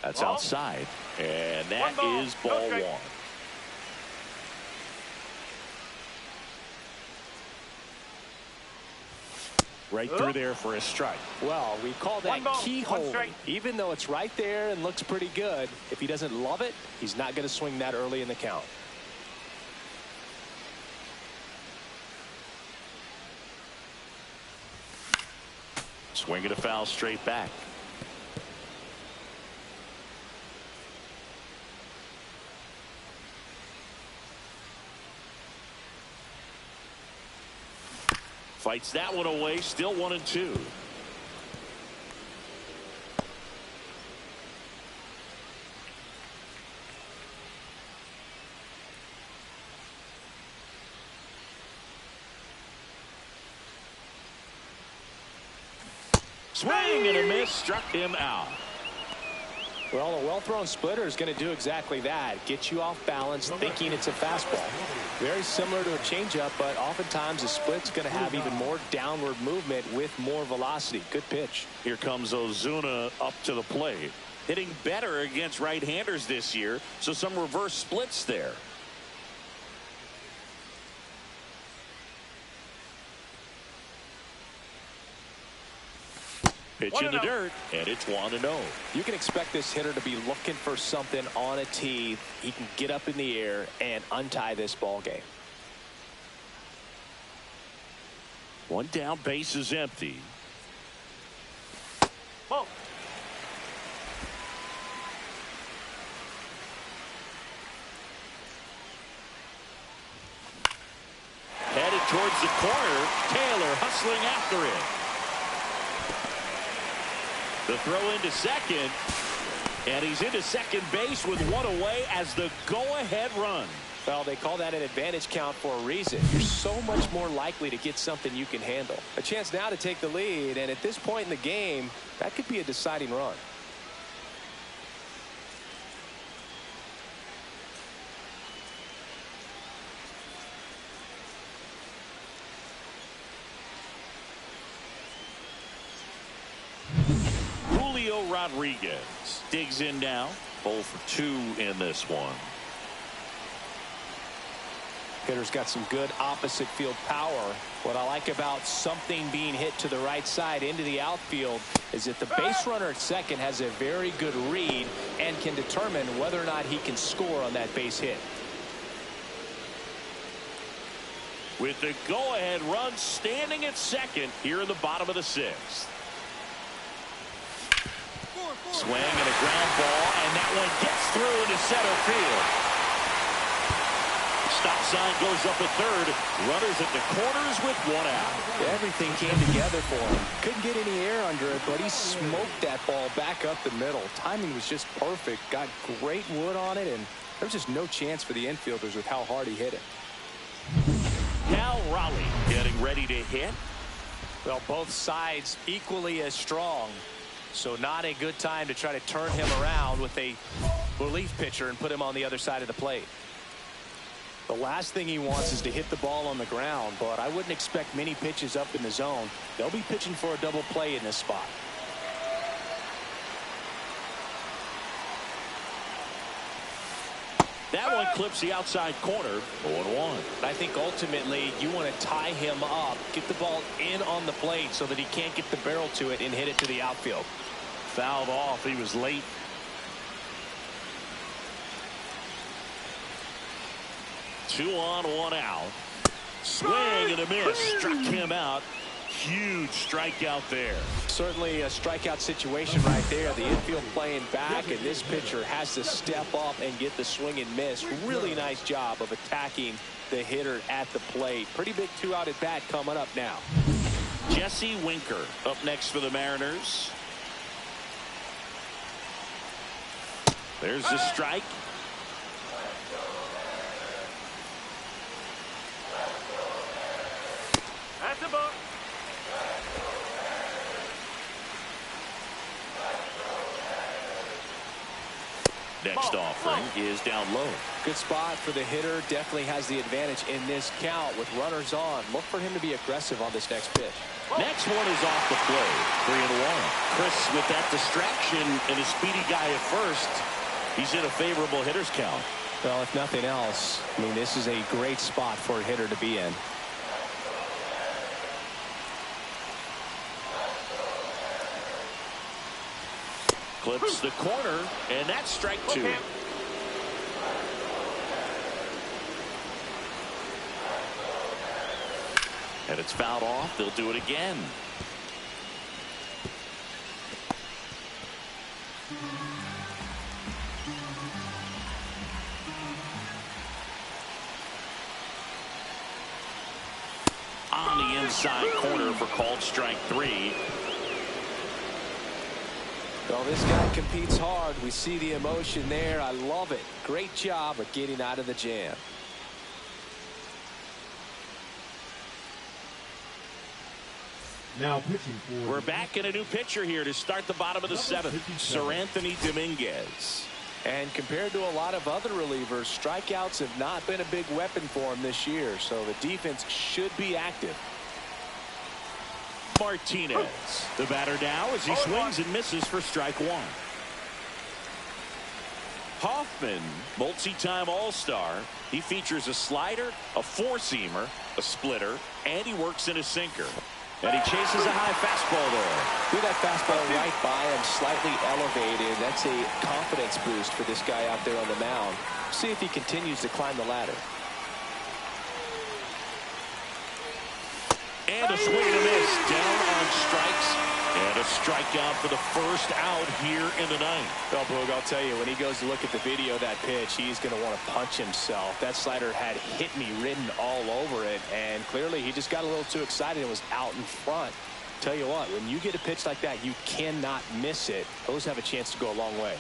That's outside, and that is ball one. Right through there for a strike. Well, we call that keyhole. Even though it's right there and looks pretty good, if he doesn't love it, he's not going to swing that early in the count. Swinging a foul straight back. Fights that one away, still 1-2. Swing and a miss, struck him out. Well, a well-thrown splitter is going to do exactly that. Get you off balance, thinking it's a fastball. Very similar to a changeup, but oftentimes a split's going to have even more downward movement with more velocity. Good pitch. Here comes Ozuna up to the plate. Hitting better against right-handers this year, so some reverse splits there. Pitch in the dirt, and it's 1-0. You can expect this hitter to be looking for something on a tee. He can get up in the air and untie this ball game. One down, base is empty. Ball. Headed towards the corner. Taylor hustling after it. The throw into second, and he's into second base with one away as the go-ahead run. Well, they call that an advantage count for a reason. You're so much more likely to get something you can handle. A chance now to take the lead, and at this point in the game, that could be a deciding run. Rodriguez digs in now. 0 for 2 in this one. Hitter's got some good opposite field power. What I like about something being hit to the right side into the outfield is that the base runner at second has a very good read and can determine whether or not he can score on that base hit. With the go-ahead run standing at second here in the bottom of the 6th. Swing and a ground ball, and that one gets through into center field. Stop sign goes up at third. Runners at the corners with 1 out. Everything came together for him. Couldn't get any air under it, but he smoked that ball back up the middle. Timing was just perfect. Got great wood on it, and there's just no chance for the infielders with how hard he hit it. Cal Raleigh getting ready to hit. Well, both sides equally as strong. So not a good time to try to turn him around with a relief pitcher and put him on the other side of the plate. The last thing he wants is to hit the ball on the ground, but I wouldn't expect many pitches up in the zone. They'll be pitching for a double play in this spot. That one clips the outside corner. 0-1. I think ultimately you want to tie him up, get the ball in on the plate so that he can't get the barrel to it and hit it to the outfield. Fouled off. He was late. Two on, 1 out. Swing and a miss. Struck him out. Huge strikeout there. Certainly a strikeout situation right there. The infield playing back, and this pitcher has to step up and get the swing and miss. Really nice job of attacking the hitter at the plate. Pretty big 2-out at bat coming up now. Jesse Winker up next for the Mariners. There's the strike. That's a ball. Next offering is down low. Good spot for the hitter. Definitely has the advantage in this count with runners on. Look for him to be aggressive on this next pitch. Next one is off the plate. 3-1. Chris, with that distraction and a speedy guy at first, he's in a favorable hitter's count. Well, if nothing else, I mean, this is a great spot for a hitter to be in. Clips the corner, and that's strike 2. And it's fouled off. They'll do it again. On the inside corner for called strike 3. Well, this guy competes hard. We see the emotion there. I love it. Great job of getting out of the jam. Now pitching for. We're back in a new pitcher here to start the bottom of the 7th. Sir Anthony Dominguez. And compared to a lot of other relievers, strikeouts have not been a big weapon for him this year. So the defense should be active. Martinez, the batter now as he swings and misses for strike 1. Hoffman, multi-time all-star. He features a slider, a four-seamer, a splitter, and he works in a sinker. And he chases a high fastball there. Threw that fastball right by him, slightly elevated. That's a confidence boost for this guy out there on the mound. See if he continues to climb the ladder. And a swing and a miss. Down on strikes. And a strikeout for the first out here in the 9th. Well, Boog, I'll tell you, when he goes to look at the video of that pitch, he's going to want to punch himself. That slider had hit me written all over it, and clearly he just got a little too excited and was out in front. Tell you what, when you get a pitch like that, you cannot miss it. Those have a chance to go a long way.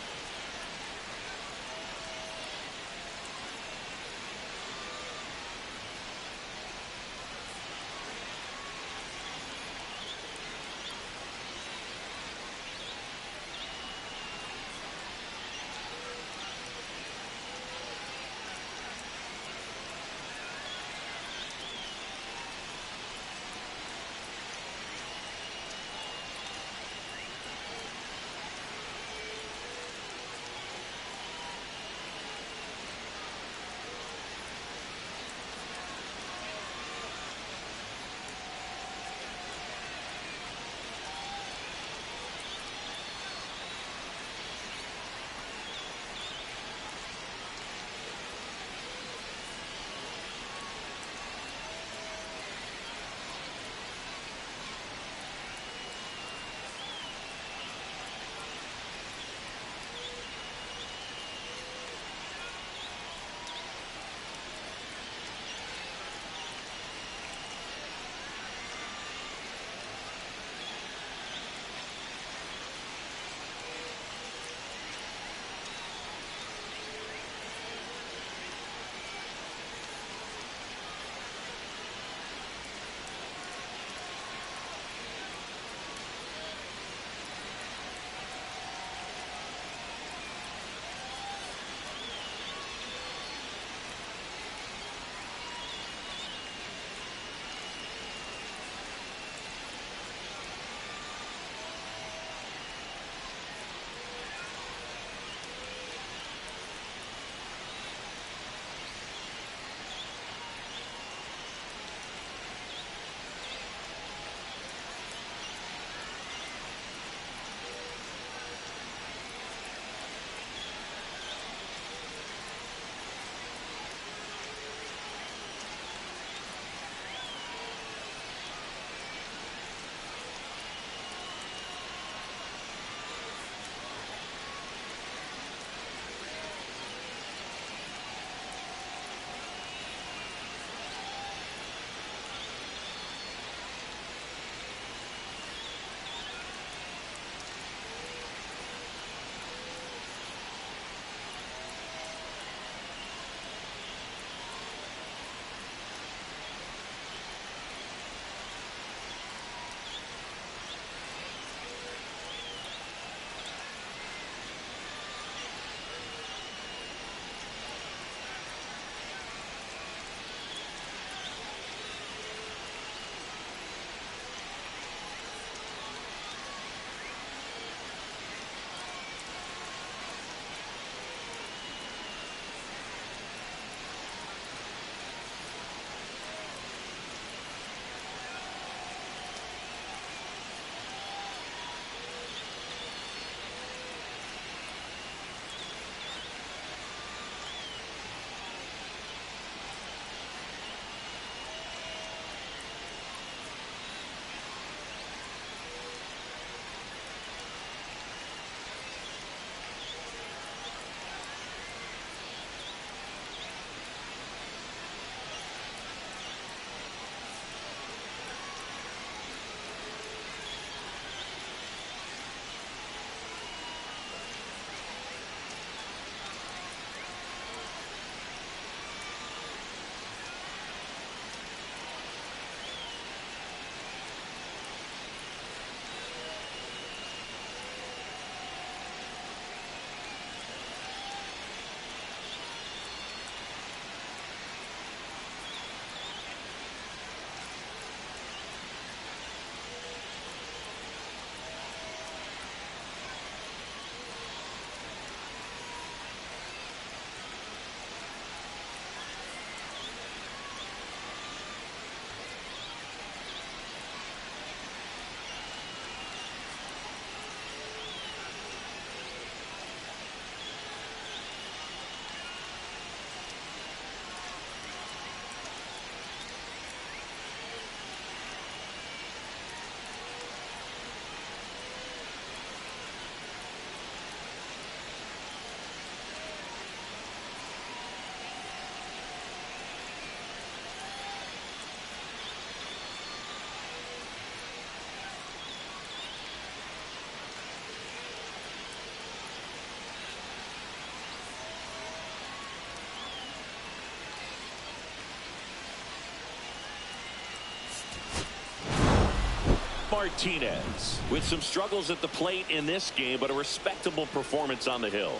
Martinez with some struggles at the plate in this game, but a respectable performance on the hill.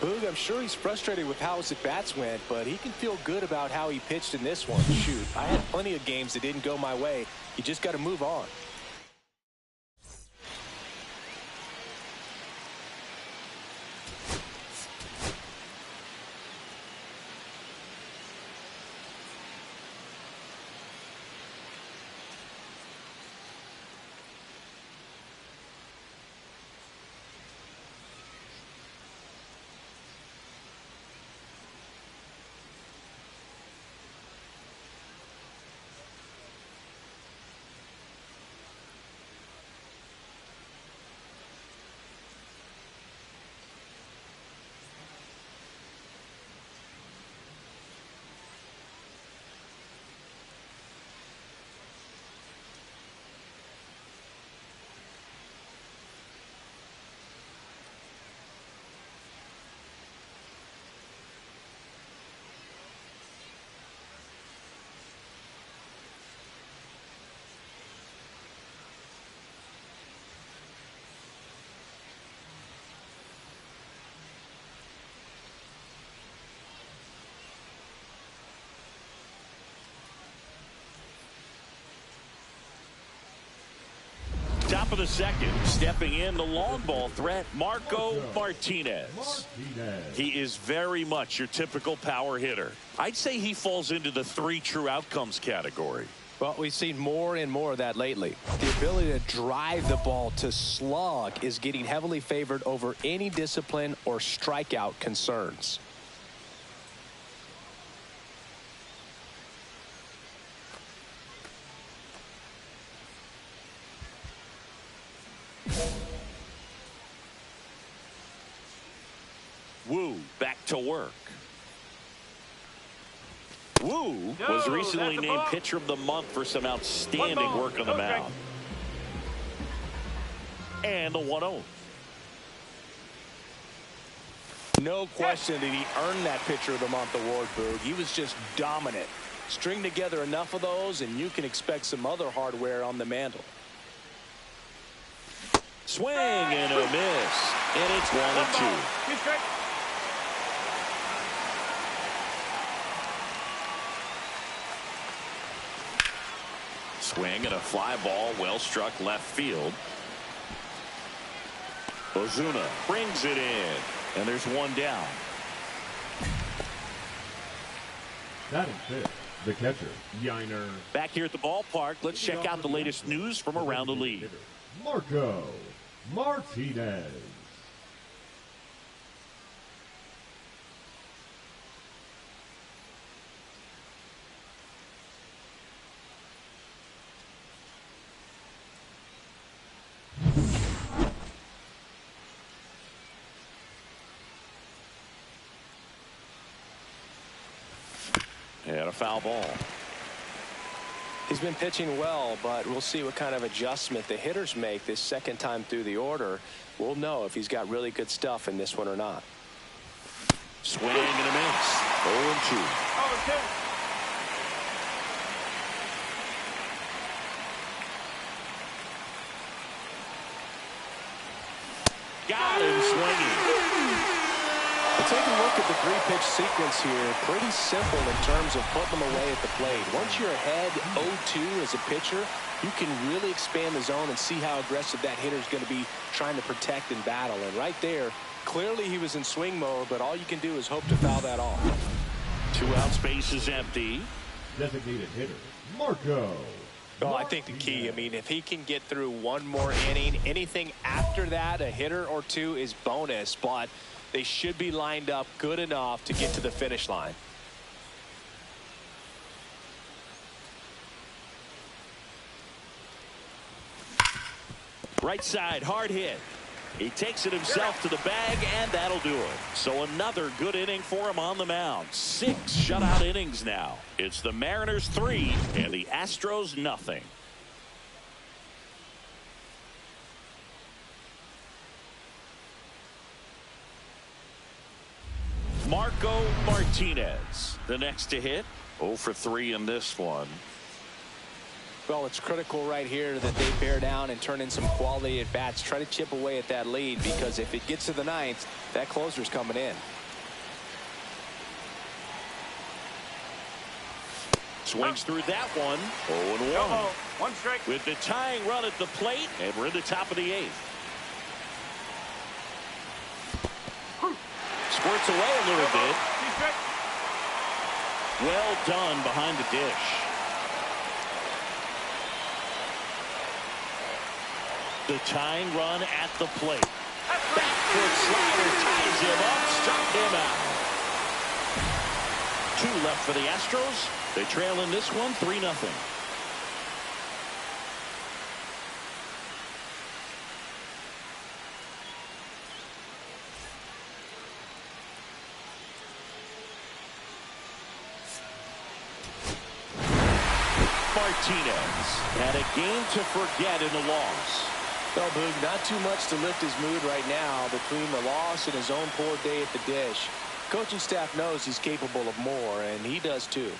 Boog, I'm sure he's frustrated with how his at-bats went, but he can feel good about how he pitched in this one. Shoot, I had plenty of games that didn't go my way. You just got to move on. Top of the second, stepping in the long ball threat, Marco Martinez. He is very much your typical power hitter. I'd say he falls into the 3 true outcomes category. Well, we've seen more and more of that lately. The ability to drive the ball to slug is getting heavily favored over any discipline or strikeout concerns. Wu back to work. Wu was recently named pitcher of the month for some outstanding work on the mound. And the 1-0. No question did he earn that pitcher of the month award, Boog. He was just dominant. String together enough of those and you can expect some other hardware on the mantle. Swing and a miss. And it's 1-2. Swing and a fly ball, well struck left field. Ozuna brings it in, and there's one down. That is fifth, the catcher, Yiner. Back here at the ballpark, let's check out the latest news from around the league. Marco Martinez. And a foul ball. He's been pitching well, but we'll see what kind of adjustment the hitters make this second time through the order. We'll know if he's got really good stuff in this one or not. Swing and a miss. 0-2. Got him swinging. Take a look at the 3-pitch sequence here. Pretty simple in terms of putting them away at the plate. Once you're ahead 0-2 as a pitcher, you can really expand the zone and see how aggressive that hitter is going to be trying to protect and battle. And right there, clearly he was in swing mode, but all you can do is hope to foul that off. 2 outs, base is empty. Designated hitter, Marco. Oh, I think the key, I mean, if he can get through one more inning, anything after that, a hitter or two is bonus, but they should be lined up good enough to get to the finish line. Right side, hard hit. He takes it himself to the bag, and that'll do it. So another good inning for him on the mound. 6 shutout innings now. It's the Mariners 3 and the Astros nothing. Marco Martinez, the next to hit. 0 for 3 in this one. Well, it's critical right here that they bear down and turn in some quality at bats. Try to chip away at that lead, because if it gets to the ninth, that closer's coming in. Swings through that one. 0-1. No, one strike. With the tying run at the plate, and we're in the top of the 8th. Squirts away a little bit. Two strikes. Well done behind the dish. The tying run at the plate. Back foot slider ties him up, struck him out. 2 left for the Astros. They trail in this one 3-0. Martinez had a game to forget in the loss. Well, Boog, not too much to lift his mood right now between the loss and his own poor day at the dish. Coaching staff knows he's capable of more, and he does too.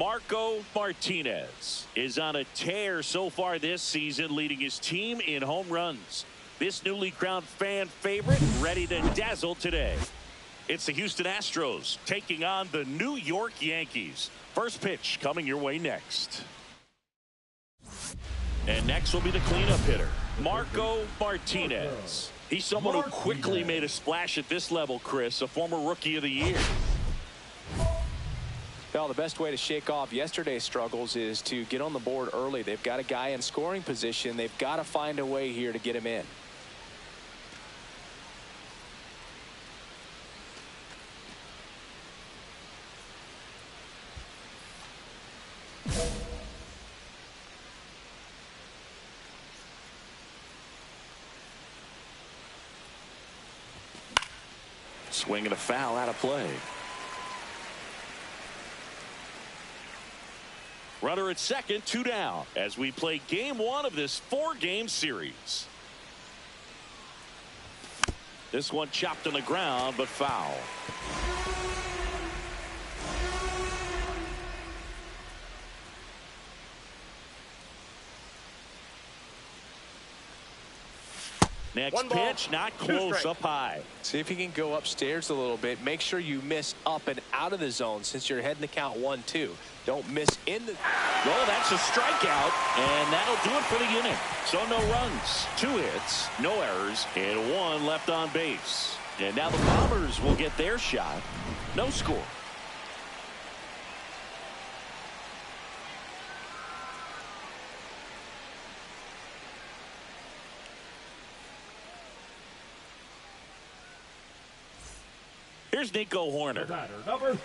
Marco Martinez is on a tear so far this season, leading his team in home runs. This newly crowned fan favorite ready to dazzle today. It's the Houston Astros taking on the New York Yankees. First pitch coming your way next. And next will be the cleanup hitter, Marco Martinez. He's someone who quickly made a splash at this level, Chris, a former Rookie of the Year. Well, the best way to shake off yesterday's struggles is to get on the board early. They've got a guy in scoring position. They've got to find a way here to get him in. Swing and a foul out of play. Runner at second, 2 down as we play game 1 of this 4-game series. This one chopped on the ground, but foul. Next pitch, not close, up high. See if you can go upstairs a little bit. Make sure you miss up and out of the zone since you're heading to count 1-2. Don't miss in the. Well, that's a strikeout, and that'll do it for the inning. So no runs, 2 hits, no errors, and 1 left on base. And now the Bombers will get their shot. No score. Here's Nico Horner.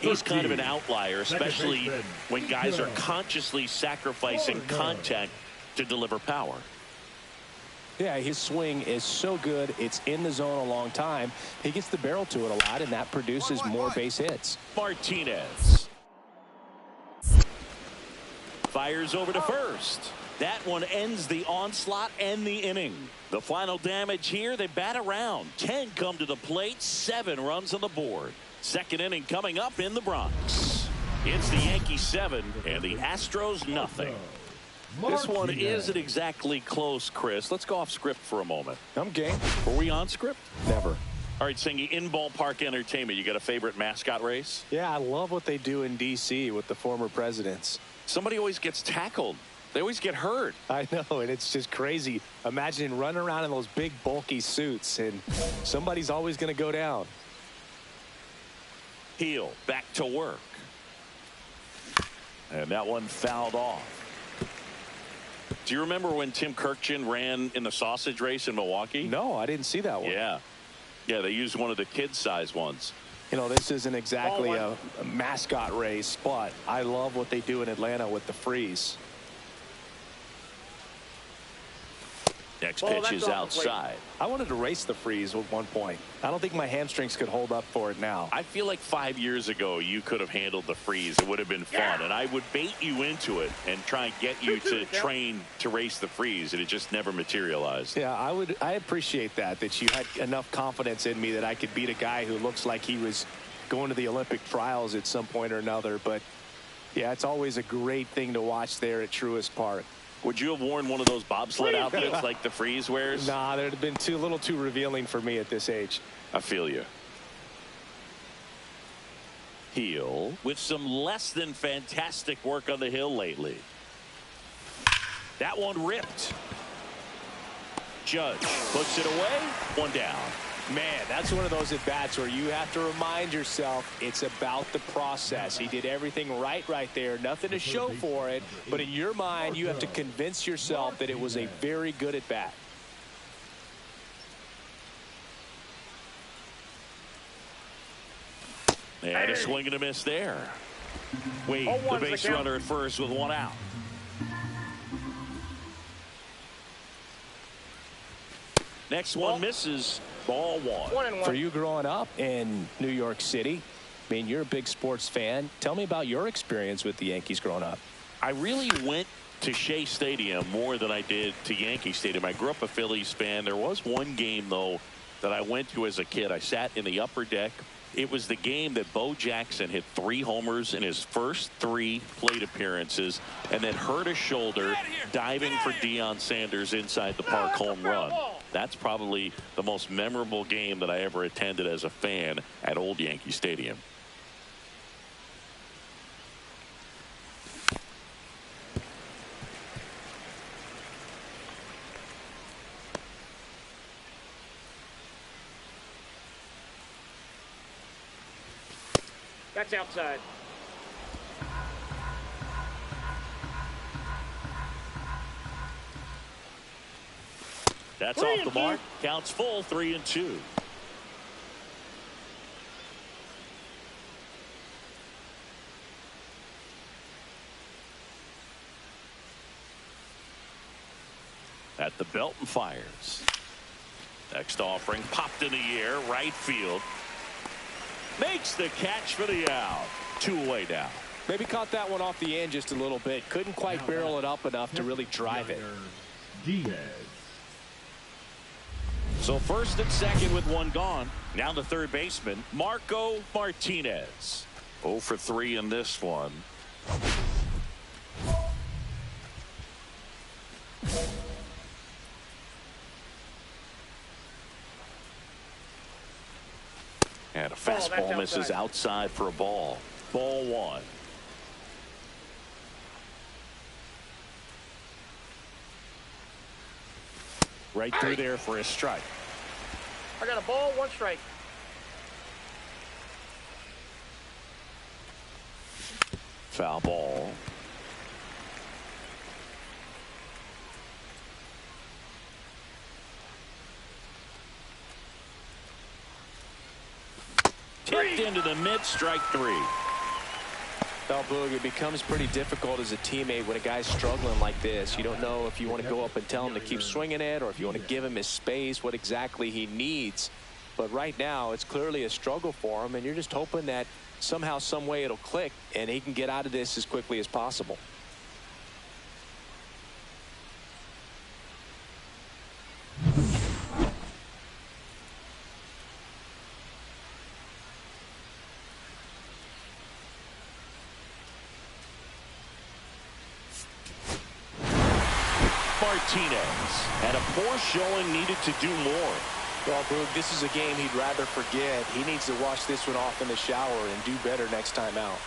He's kind of an outlier, especially when guys are consciously sacrificing contact to deliver power. Yeah, his swing is so good. It's in the zone a long time. He gets the barrel to it a lot, and that produces more base hits. Martinez fires over to first. That one ends the onslaught and the inning. The final damage here, they bat around. 10 come to the plate, 7 runs on the board. Second inning coming up in the Bronx. It's the Yankees 7 and the Astros nothing. This one isn't exactly close, Chris. Let's go off script for a moment. I'm game. Were we on script? Never. All right, Singy, in ballpark entertainment, you got a favorite mascot race? Yeah, I love what they do in D.C. with the former presidents. Somebody always gets tackled. They always get hurt. I know, and it's just crazy. Imagine running around in those big, bulky suits, and somebody's always going to go down. Heel back to work. And that one fouled off. Do you remember when Tim Kirkjian ran in the sausage race in Milwaukee? No, I didn't see that one. Yeah. Yeah, they used one of the kid-size ones. You know, this isn't exactly a mascot race, but I love what they do in Atlanta with the freeze. Next pitch is outside. I wanted to race the freeze at one point. I don't think my hamstrings could hold up for it now. I feel like 5 years ago you could have handled the freeze. It would have been fun, and I would bait you into it and try and get you to train to race the freeze, and it just never materialized. Yeah, I appreciate that you had enough confidence in me that I could beat a guy who looks like he was going to the Olympic trials at some point or another. But yeah, it's always a great thing to watch there at Truist Park. Would you have worn one of those bobsled outfits like the freeze wears? Nah, they'd have been a little too revealing for me at this age. I feel you. Heel with some less than fantastic work on the hill lately. That one ripped. Judge puts it away. 1 down. Man, that's one of those at-bats where you have to remind yourself it's about the process. He did everything right there. Nothing to show for it. But in your mind, you have to convince yourself that it was a very good at-bat. And a swing and a miss there. Wade, the base runner at first with 1 out. Next one misses. Ball 1. For you growing up in New York City, I mean, you're a big sports fan. Tell me about your experience with the Yankees growing up. I really went to Shea Stadium more than I did to Yankee Stadium. I grew up a Phillies fan. There was one game, though, that I went to as a kid. I sat in the upper deck It was the game that Bo Jackson hit 3 homers in his first 3 plate appearances and then hurt his shoulder diving for Deion Sanders inside the park home run. That's probably the most memorable game that I ever attended as a fan at Old Yankee Stadium. That's outside. That's off the mark. Counts full, 3-2. At the belt and fires. Next offering popped in the air, right field. Makes the catch for the out. 2 away now. Maybe caught that one off the end just a little bit. Couldn't quite barrel it up enough to really drive it. Diaz. So first and second with 1 gone. Now the third baseman, Marco Martinez. 0 for 3 in this one. And a fastball misses outside for a ball. Ball 1. Right through there for a strike. I got a ball, 1 strike. Foul ball. Tipped into the mid, strike 3. Well, Boog, it becomes pretty difficult as a teammate when a guy's struggling like this. You don't know if you want to go up and tell him to keep swinging it or if you want to give him his space, what exactly he needs. But right now, it's clearly a struggle for him, and you're just hoping that somehow, some way it'll click and he can get out of this as quickly as possible. Martinez had a poor showing, needed to do more. Well, Boog, this is a game he'd rather forget. He needs to wash this one off in the shower and do better next time out.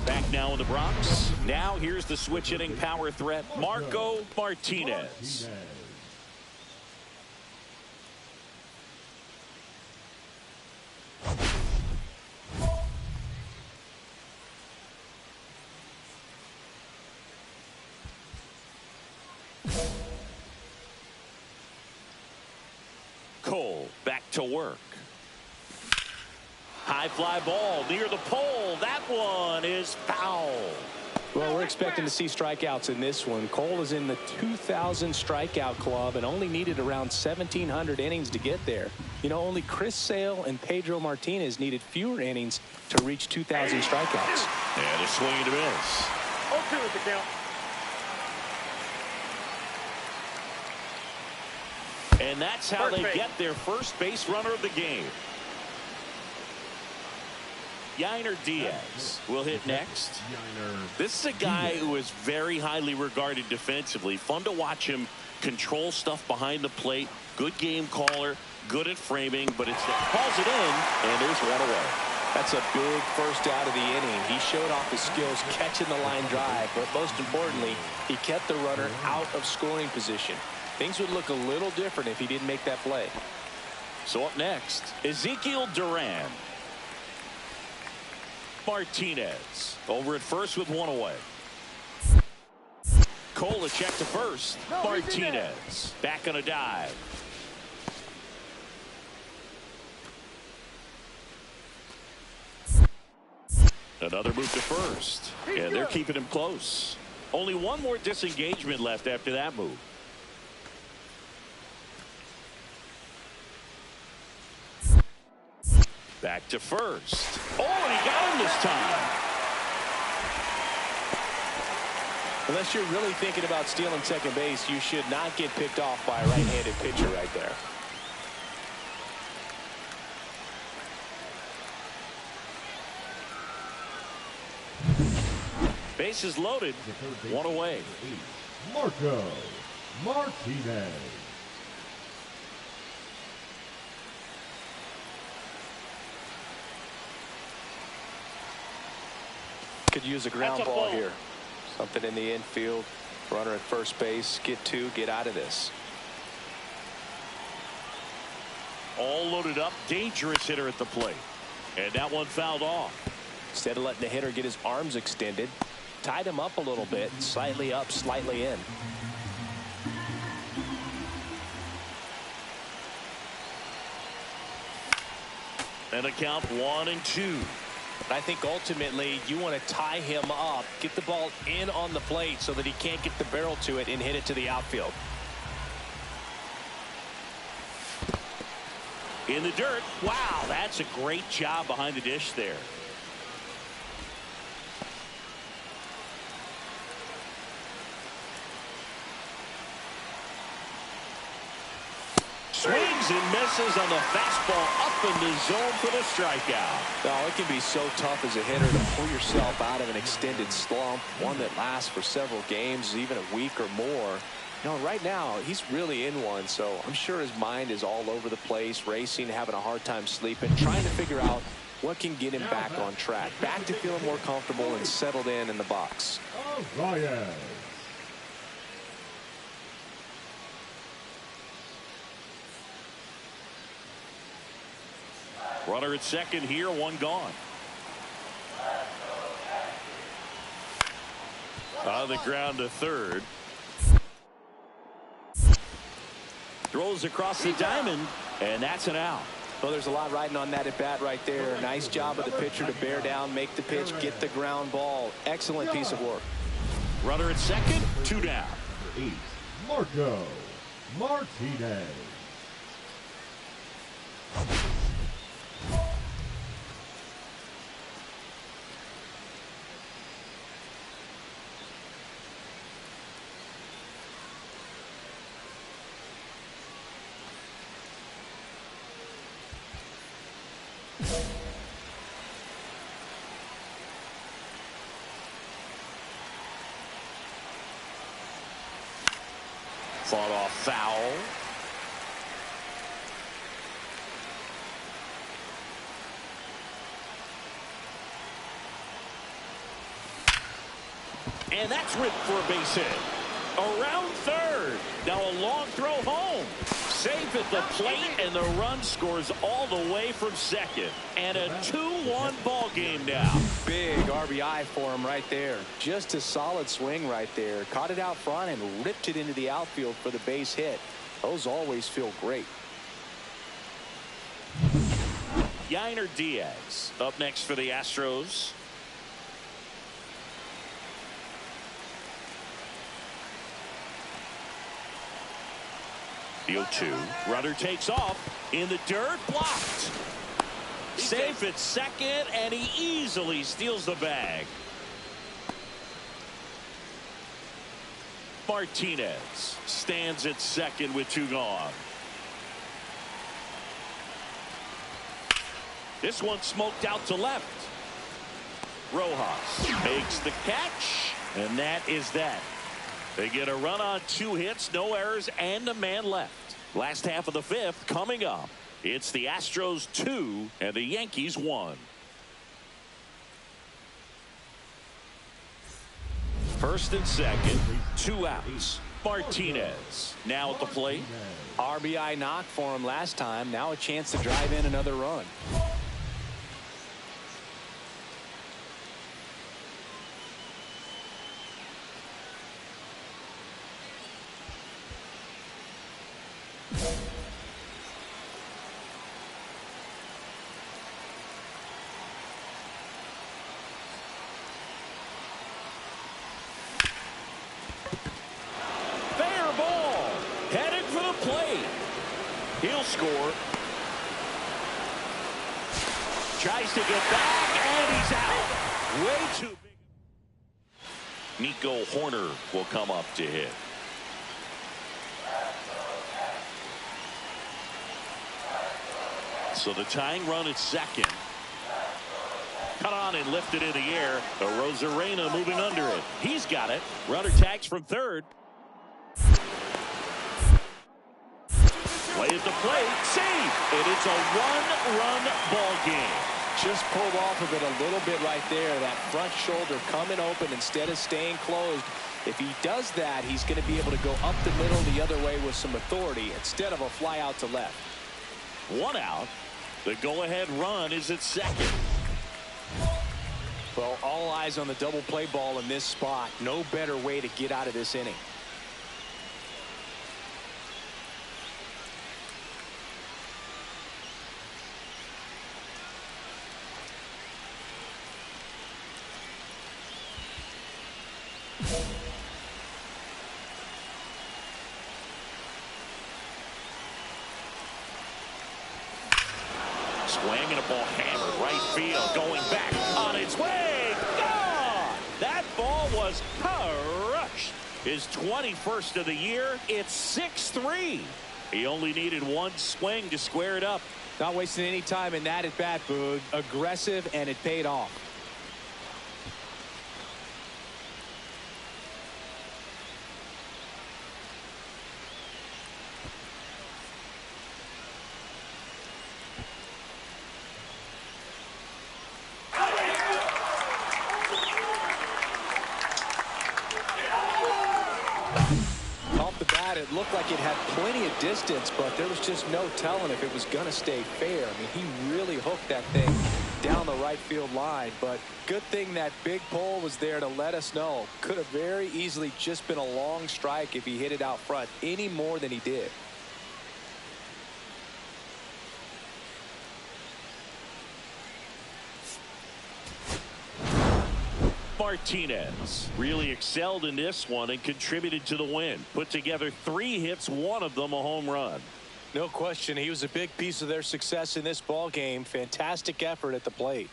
Back now in the Bronx. Now here's the switch hitting power threat, Marco Martinez. to work. High fly ball near the pole. That one is foul. Well, we're expecting to see strikeouts in this one. Cole is in the 2,000 strikeout club and only needed around 1,700 innings to get there. You know, only Chris Sale and Pedro Martinez needed fewer innings to reach 2,000 strikeouts. And a swing and a miss. 0-2 is the count. And that's how they get their first base runner of the game. Yainer Diaz will hit next. This is a guy who is very highly regarded defensively. Fun to watch him control stuff behind the plate. Good game caller, good at framing, but it's that calls it in, and there's one away. That's a big first out of the inning. He showed off his skills catching the line drive, but most importantly, he kept the runner out of scoring position. Things would look a little different if he didn't make that play. So up next, Ezekiel Duran. Martinez over at first with one away. Cole a check to first. Martinez back on a dive. Another move to first. And they're keeping him close. Only one more disengagement left after that move. Back to first. Oh, and he got him this time. Unless you're really thinking about stealing second base, you should not get picked off by a right-handed pitcher right there. Bases loaded. One away. Marco Martinez. Could use a ground ball here. Something in the infield. Runner at first base. Get two. Get out of this. All loaded up. Dangerous hitter at the plate. And that one fouled off. Instead of letting the hitter get his arms extended, tied him up a little bit. Slightly up, slightly in. And a count 1-2. I think ultimately you want to tie him up, get the ball in on the plate so that he can't get the barrel to it and hit it to the outfield. In the dirt. Wow, that's a great job behind the dish there. Swings and misses on the fastball up in the zone for the strikeout. Oh, it can be so tough as a hitter to pull yourself out of an extended slump, one that lasts for several games, even a week or more. You know, right now, he's really in one, so I'm sure his mind is all over the place, racing, having a hard time sleeping, trying to figure out what can get him back on track, back to feeling more comfortable and settled in the box. Ryan. Runner at second here, one gone. On the ground to third. Throws across the diamond, and that's an out. Well, there's a lot riding on that at bat right there. Nice job of the pitcher to bear down, make the pitch, get the ground ball. Excellent piece of work. Runner at second, two down. 8, Marco Martinez. Fought off foul. And that's ripped for a base hit. Around third. Now a long throw home. Safe at the plate, and the run scores all the way from second. And a 2-1 ball game now. Big RBI for him right there. Just a solid swing right there. Caught it out front and ripped it into the outfield for the base hit. Those always feel great. Yainer Diaz up next for the Astros. The 0-2. Runner takes off in the dirt. Blocked. Safe at second, and he easily steals the bag. Martinez stands at second with 2 gone. This one smoked out to left. Rojas makes the catch, and that is that. They get a run on 2 hits, no errors, and a man left. Last half of the 5th coming up. It's the Astros 2 and the Yankees 1. First and second, 2 outs. Martinez now at the plate. RBI knock for him last time. Now a chance to drive in another run. He'll score. Tries to get back, and he's out. Way too big. Nico Horner will come up to hit. So the tying run at second. Cut on and lifted in the air. Rosarena moving under it. He's got it. Runner tags from third. Play at the plate, save, and it's a one-run ball game. Just pulled off of it a little bit right there. That front shoulder coming open instead of staying closed. If he does that, he's going to be able to go up the middle the other way with some authority instead of a fly out to left. 1 out. The go-ahead run is at second. Well, all eyes on the double play ball in this spot. No better way to get out of this inning. Swinging a ball hammered right field, going back on its way. Gone! That ball was crushed. His 21st of the year. It's 6-3. He only needed 1 swing to square it up. Not wasting any time in that at bat, Boog. Aggressive, and it paid off. It looked like it had plenty of distance, but there was just no telling if it was going to stay fair. I mean, he really hooked that thing down the right field line, but good thing that big pole was there to let us know. Could have very easily just been a long strike if he hit it out front any more than he did. Martinez really excelled in this one and contributed to the win. Put together 3 hits, 1 of them a home run. No question, he was a big piece of their success in this ball game. Fantastic effort at the plate.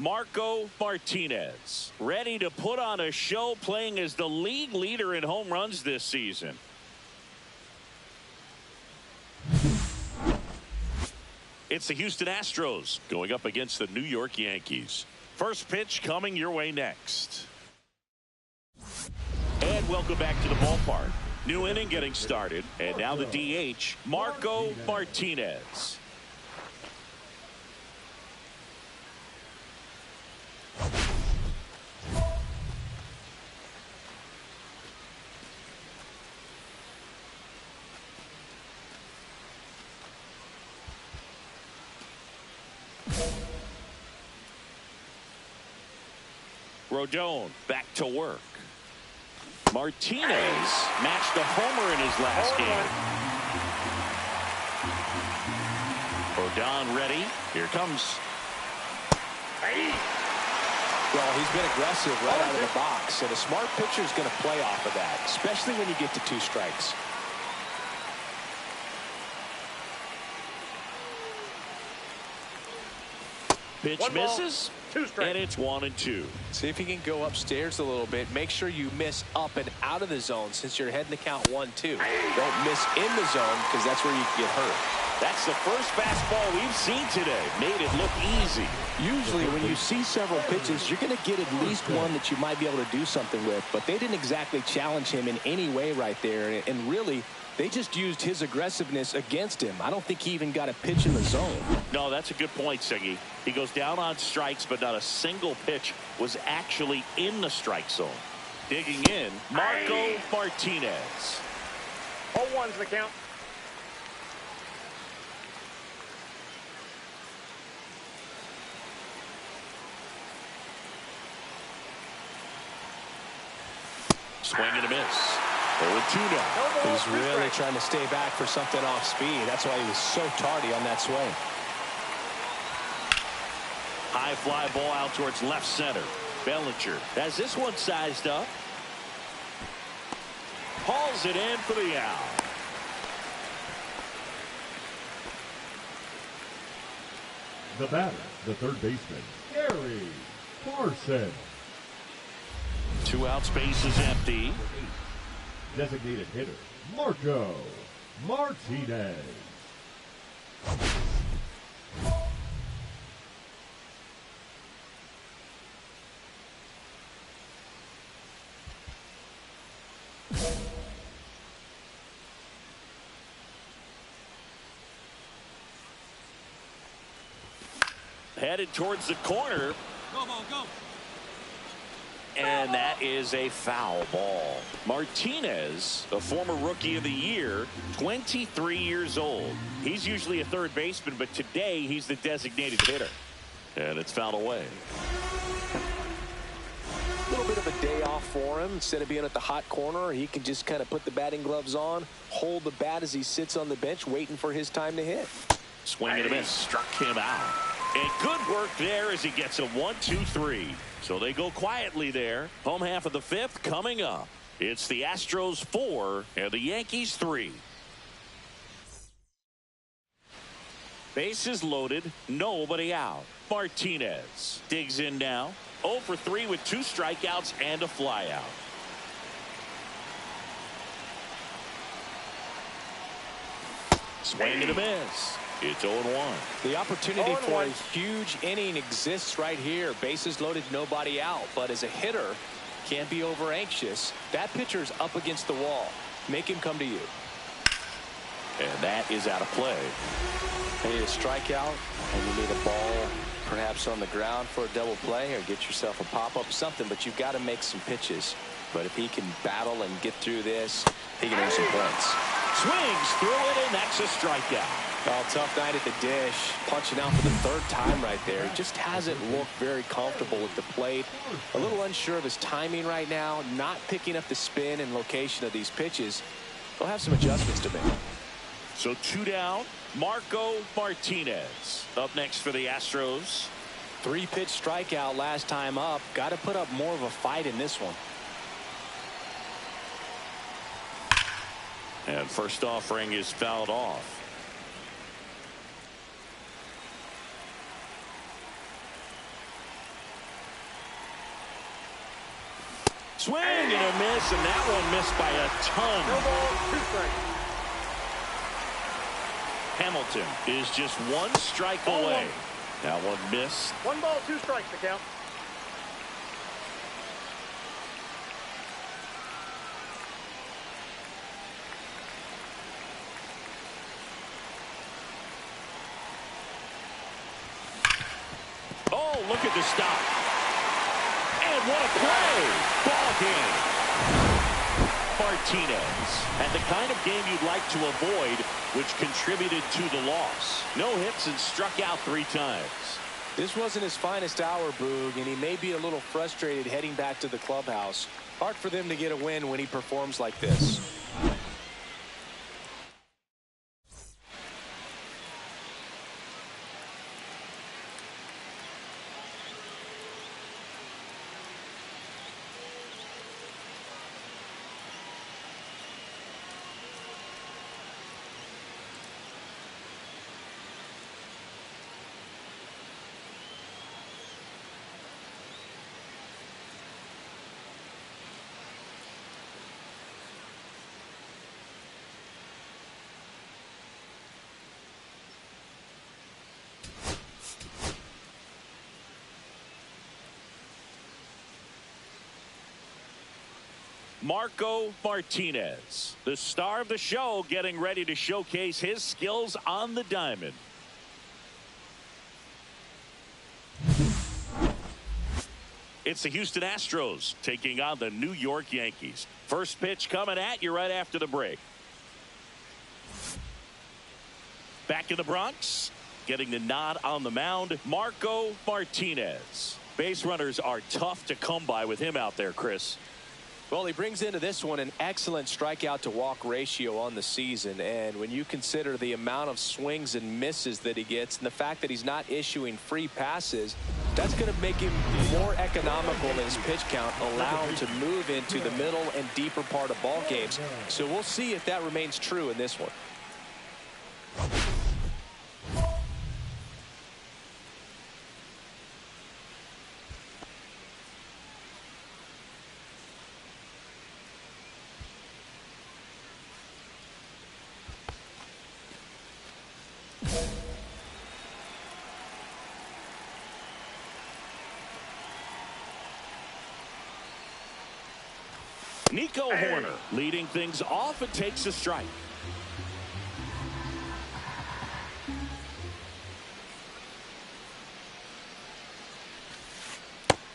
Marco Martinez, ready to put on a show, playing as the league leader in home runs this season. It's the Houston Astros going up against the New York Yankees. First pitch coming your way next. And welcome back to the ballpark. New inning getting started. And now the DH, Marco Martinez. Rodon back to work. Martinez matched a homer in his last game. Rodon ready. Here comes. Well, he's been aggressive right out of the box, and a smart pitcher is going to play off of that, especially when you get to 2 strikes. Pitch misses, and it's 1-2. See if he can go upstairs a little bit. Make sure you miss up and out of the zone since you're heading to count 1-2. Don't miss in the zone because that's where you can get hurt. That's the first fastball we've seen today. Made it look easy. Usually when you see several pitches, you're going to get at least one that you might be able to do something with. But they didn't exactly challenge him in any way right there. And really, they just used his aggressiveness against him. I don't think he even got a pitch in the zone. No, that's a good point, Siggy. He goes down on strikes, but not a single pitch was actually in the strike zone. Digging in, Marco Martinez. 0-1's the count. Swing and a miss. 0-2 now. He's really trying to stay back for something off speed. That's why he was so tardy on that swing. High fly ball out towards left center. Bellinger has this one sized up. Hauls it in for the out. The batter, the third baseman, Gary Carson. 2 outs, base is empty. Designated hitter, Marco Martinez. Headed towards the corner. Go, ball, go. And that is a foul ball. Martinez, a former rookie of the year, 23 years old. He's usually a third baseman, but today he's the designated hitter. And it's fouled away. A little bit of a day off for him. Instead of being at the hot corner, he can just kind of put the batting gloves on, hold the bat as he sits on the bench waiting for his time to hit. Swing and a miss. Struck him out. And good work there as he gets a 1-2-3. So they go quietly there. Home half of the 5th coming up. It's the Astros 4 and the Yankees 3. Bases loaded, nobody out. Martinez digs in now. 0 for 3 with 2 strikeouts and a flyout. Swing and a miss. It's 0-1. The opportunity for a huge inning exists right here. Bases loaded, nobody out. But as a hitter, can't be over anxious. That pitcher's up against the wall. Make him come to you. And that is out of play. You need a strikeout, and you need a ball perhaps on the ground for a double play, or get yourself a pop-up, something. But you've got to make some pitches. But if he can battle and get through this, he can earn some points. Swings through it, and that's a strikeout. Well, tough night at the dish. Punching out for the 3rd time right there. He just hasn't looked very comfortable with the plate. A little unsure of his timing right now. Not picking up the spin and location of these pitches. They'll have some adjustments to make. So 2 down. Marco Martinez up next for the Astros. 3-pitch strikeout last time up. Got to put up more of a fight in this one. And first offering is fouled off. Swing and a miss, and that one missed by a ton. No ball, 2 strikes. Hamilton is just 1 strike away. That one missed. 1 ball, 2 strikes to count. Oh, look at the stop. And what a play. Ball game. Martinez. And the kind of game you'd like to avoid, which contributed to the loss. No hits and struck out 3 times. This wasn't his finest hour, Boog, and he may be a little frustrated heading back to the clubhouse. Hard for them to get a win when he performs like this. Marco Martinez, the star of the show, getting ready to showcase his skills on the diamond. It's the Houston Astros taking on the New York Yankees. First pitch coming at you right after the break. Back in the Bronx, getting the nod on the mound, Marco Martinez. Base runners are tough to come by with him out there, Chris. Well, he brings into this one an excellent strikeout to walk ratio on the season, and when you consider the amount of swings and misses that he gets and the fact that he's not issuing free passes, that's going to make him more economical in his pitch count, allow him to move into the middle and deeper part of ball games. So we'll see if that remains true in this one. Nico Horner leading things off and takes a strike.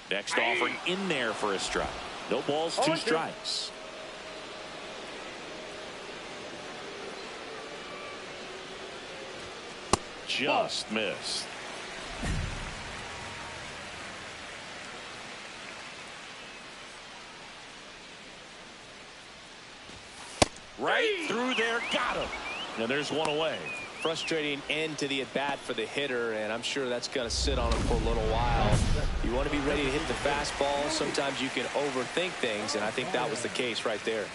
Next offering in there for a strike. No balls, 2 strikes. Just missed. Right through there, got him. And there's one away. Frustrating end to the at-bat for the hitter, and I'm sure that's going to sit on him for a little while. You want to be ready to hit the fastball. Sometimes you can overthink things, and I think that was the case right there.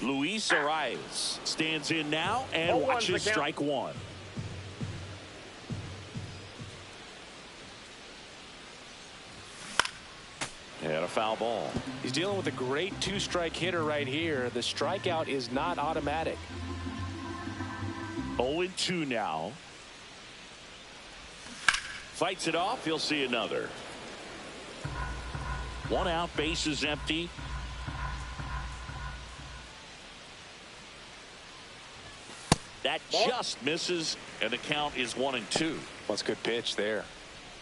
Luis Arias stands in now and watches strike 1. And a foul ball. He's dealing with a great 2-strike hitter right here. The strikeout is not automatic. 0-2 now. Fights it off. He'll see another. 1 out, base is empty. That just misses, and the count is 1-2. What's a good pitch there.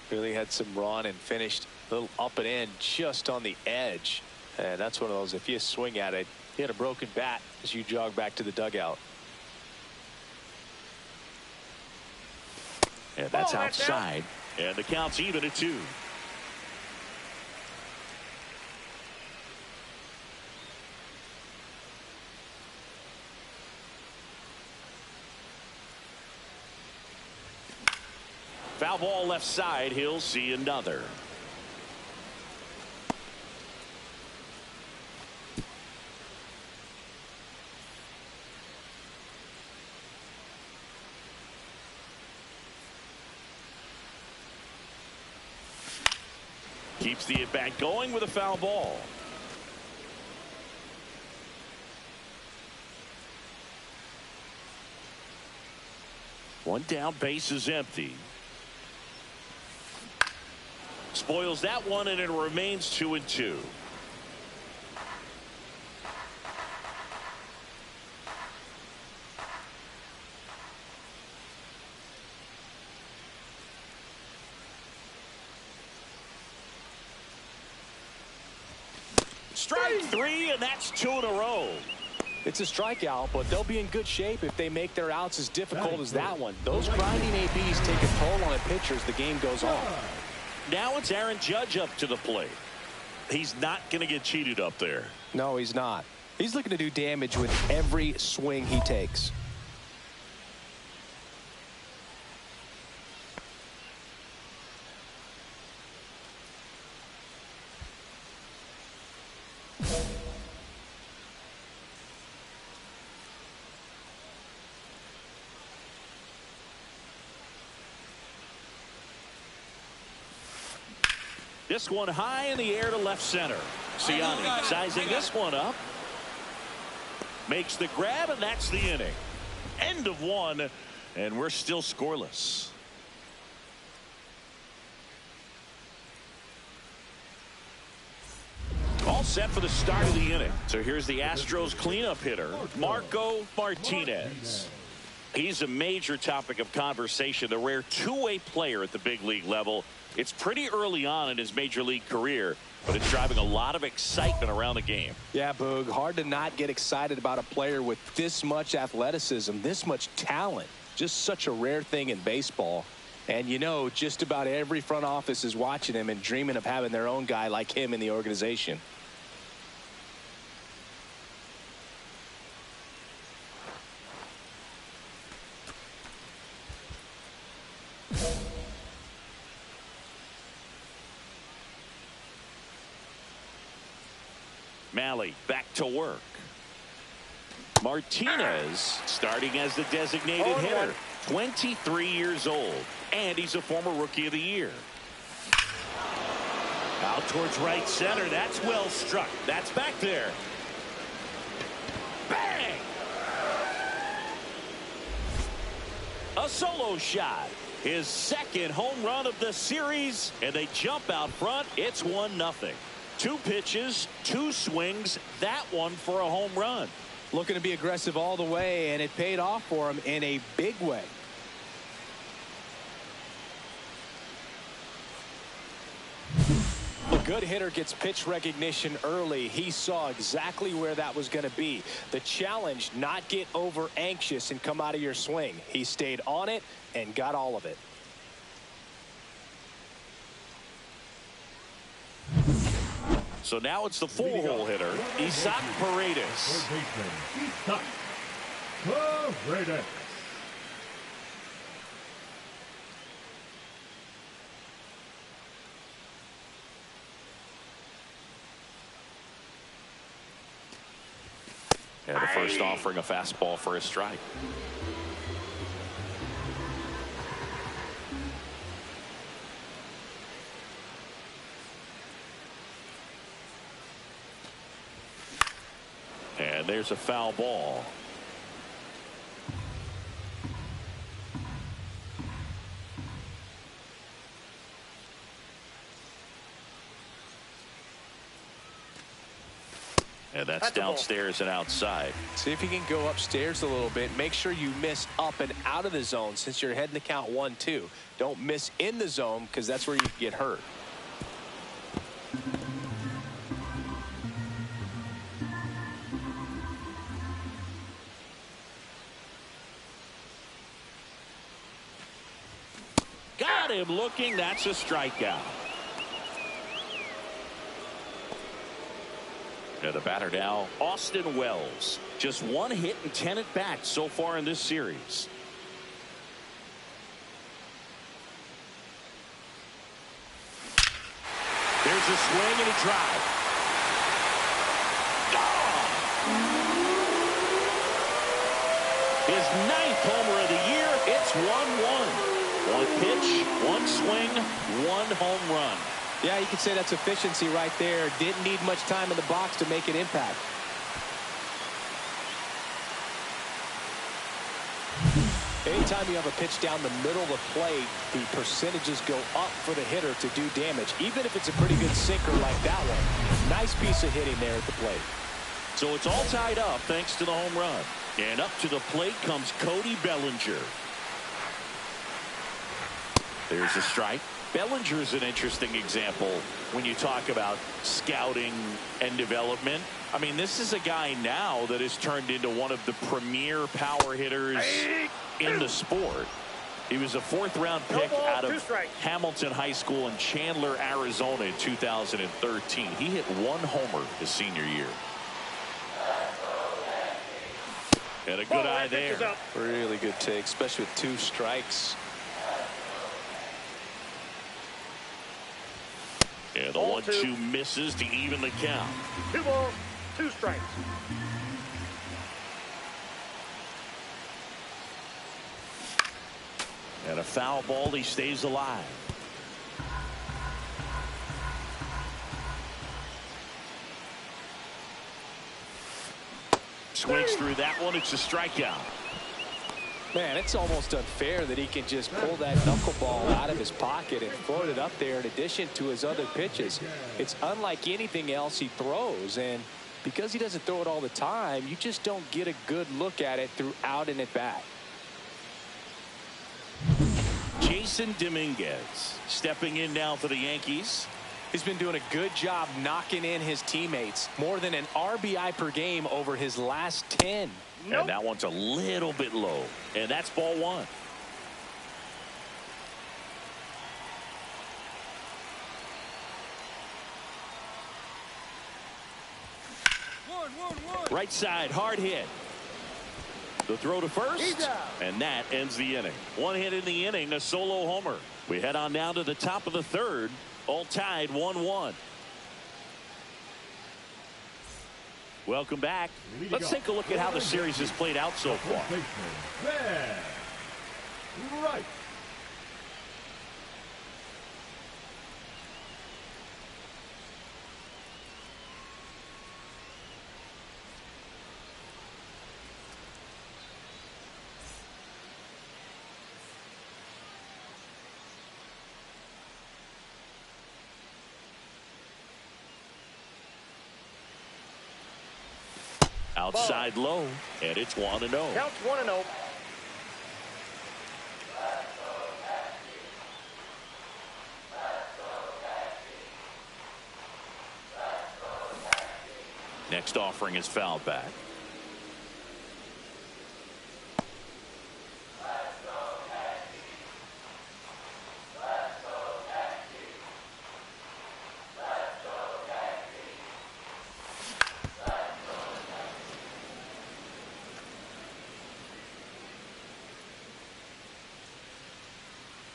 Really had some run and finished a little up and in just on the edge. And that's one of those, if you swing at it, you had a broken bat as you jog back to the dugout. And that's outside. And the count's even at 2. Foul ball left side. He'll see another. Keeps the at-bat going with a foul ball. One down, base is empty. Spoils that one, and it remains 2-2. Strike three, and that's 2 in a row. It's a strikeout, but they'll be in good shape if they make their outs as difficult as that one. Those grinding ABs take a toll on a pitcher as the game goes on. Now it's Aaron Judge up to the plate. He's not going to get cheated up there. No, he's not. He's looking to do damage with every swing he takes. This one high in the air to left center. Siani sizing this one up. Makes the grab, and that's the inning. End of one, and we're still scoreless. All set for the start of the inning. So here's the Astros cleanup hitter, Marco Martinez. He's a major topic of conversation, the rare two-way player at the big league level. It's pretty early on in his major league career, but it's driving a lot of excitement around the game. Yeah, Boog, hard to not get excited about a player with this much athleticism, this much talent. Just such a rare thing in baseball. And you know, just about every front office is watching him and dreaming of having their own guy like him in the organization. Malley back to work. Martinez starting as the designated hitter, 23 years old, and he's a former Rookie of the Year. Out towards right center. That's well struck. That's back there. Bang! A solo shot. His second home run of the series, and they jump out front. It's 1-0. 2 pitches, 2 swings, that one for a home run. Looking to be aggressive all the way, and it paid off for him in a big way. A good hitter gets pitch recognition early. He saw exactly where that was going to be. The challenge, not get over anxious and come out of your swing. He stayed on it and got all of it. So now it's the 4-hole hitter, Isaac Paredes. And the first offering a fastball for a strike. And there's a foul ball. And that's downstairs and outside. See if you can go upstairs a little bit. Make sure you miss up and out of the zone since you're heading to count 1-2. Don't miss in the zone because that's where you get hurt. Got him looking. That's a strikeout. And the batter now, Austin Wells. Just 1 hit and 10 at bats so far in this series. Here's a swing and a drive. Gone! His 9th homer of the year. It's 1-1. One pitch, one swing, one home run. Yeah, you could say that's efficiency right there. Didn't need much time in the box to make an impact. Anytime you have a pitch down the middle of the plate, the percentages go up for the hitter to do damage, even if it's a pretty good sinker like that one. Nice piece of hitting there at the plate. So it's all tied up thanks to the home run. And up to the plate comes Cody Bellinger. There's a strike. Bellinger's an interesting example when you talk about scouting and development. I mean, this is a guy now that has turned into one of the premier power hitters in the sport. He was a 4th-round pick out of Hamilton High School in Chandler, Arizona in 2013. He hit 1 homer his senior year. And a good eye there. Really good take, especially with 2 strikes. And the 1-2 misses to even the count. 2 balls, 2 strikes. And a foul ball. He stays alive. Swings through that one. It's a strikeout. Man, it's almost unfair that he can just pull that knuckleball out of his pocket and float it up there in addition to his other pitches. It's unlike anything else he throws, and because he doesn't throw it all the time, you just don't get a good look at it throughout an at-bat. Jason Dominguez stepping in now for the Yankees. He's been doing a good job knocking in his teammates. More than an RBI per game over his last 10. And that one's a little bit low. And that's ball 1. Right side, hard hit. The throw to first, and that ends the inning. 1 hit in the inning, a solo homer. We head on down to the top of the 3rd, all tied 1-1. Welcome back. Let's take a look at how the series has played out so far. Right. Outside low, and it's 1-0. Counts 1-0. Next offering is fouled back.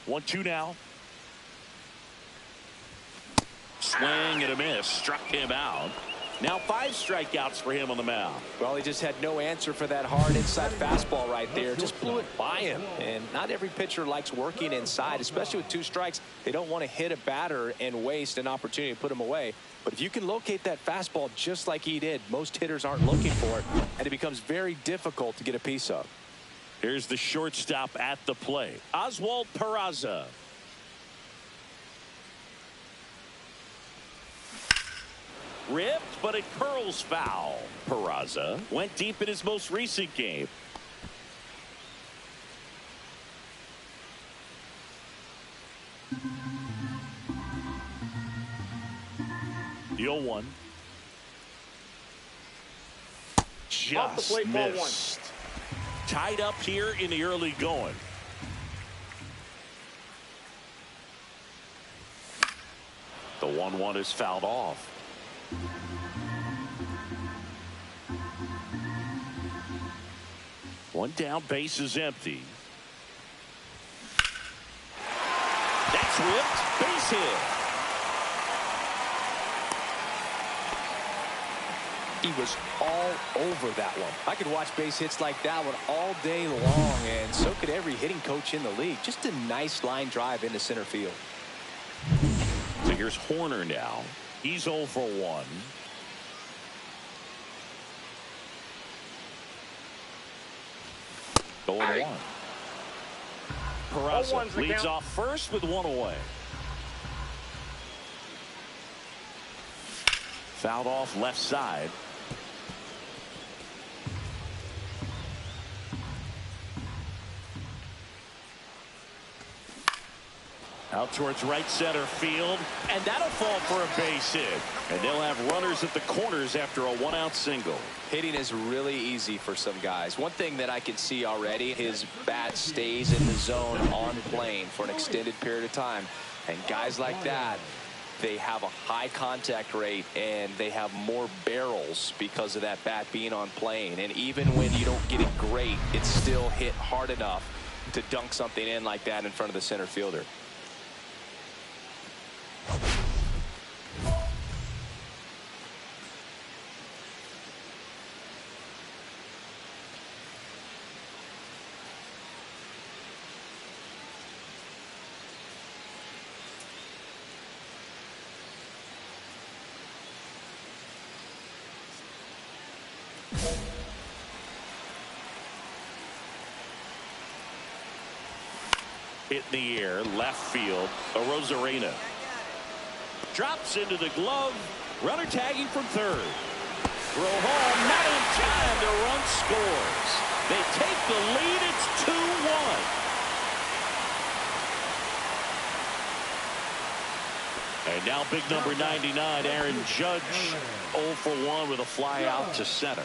One, 2 now. Swing and a miss. Struck him out. Now 5 strikeouts for him on the mound. Well, he just had no answer for that hard inside fastball right there. Just blew it by him. And not every pitcher likes working inside, especially with 2 strikes. They don't want to hit a batter and waste an opportunity to put him away. But if you can locate that fastball just like he did, most hitters aren't looking for it, and it becomes very difficult to get a piece of. Here's the shortstop at the plate, Oswald Peraza. Ripped, but it curls foul. Peraza went deep in his most recent game. The 0-1. Just plate, ball 1. missed. Tied up here in the early going. The 1-1 is fouled off. One down, base is empty. That's ripped, base hit. He was all over that one. I could watch base hits like that one all day long, and so could every hitting coach in the league. Just a nice line drive into center field. So here's Horner now. He's 0 for 1. Going 1. Peraza leads off first with 1 away. Fouled off left side. Out towards right center field, and that'll fall for a base hit. And they'll have runners at the corners after a 1-out single. Hitting is really easy for some guys. One thing that I can see already, his bat stays in the zone on plane for an extended period of time. And guys like that, they have a high contact rate and they have more barrels because of that bat being on plane. And even when you don't get it great, it's still hit hard enough to dunk something in like that in front of the center fielder. Hit in the air, left field, Arozarena. Drops into the glove, runner tagging from third. Throw home, not in time, the run scores. They take the lead, it's 2-1. And now big number 99, Aaron Judge, 0 for 1 with a fly out to center.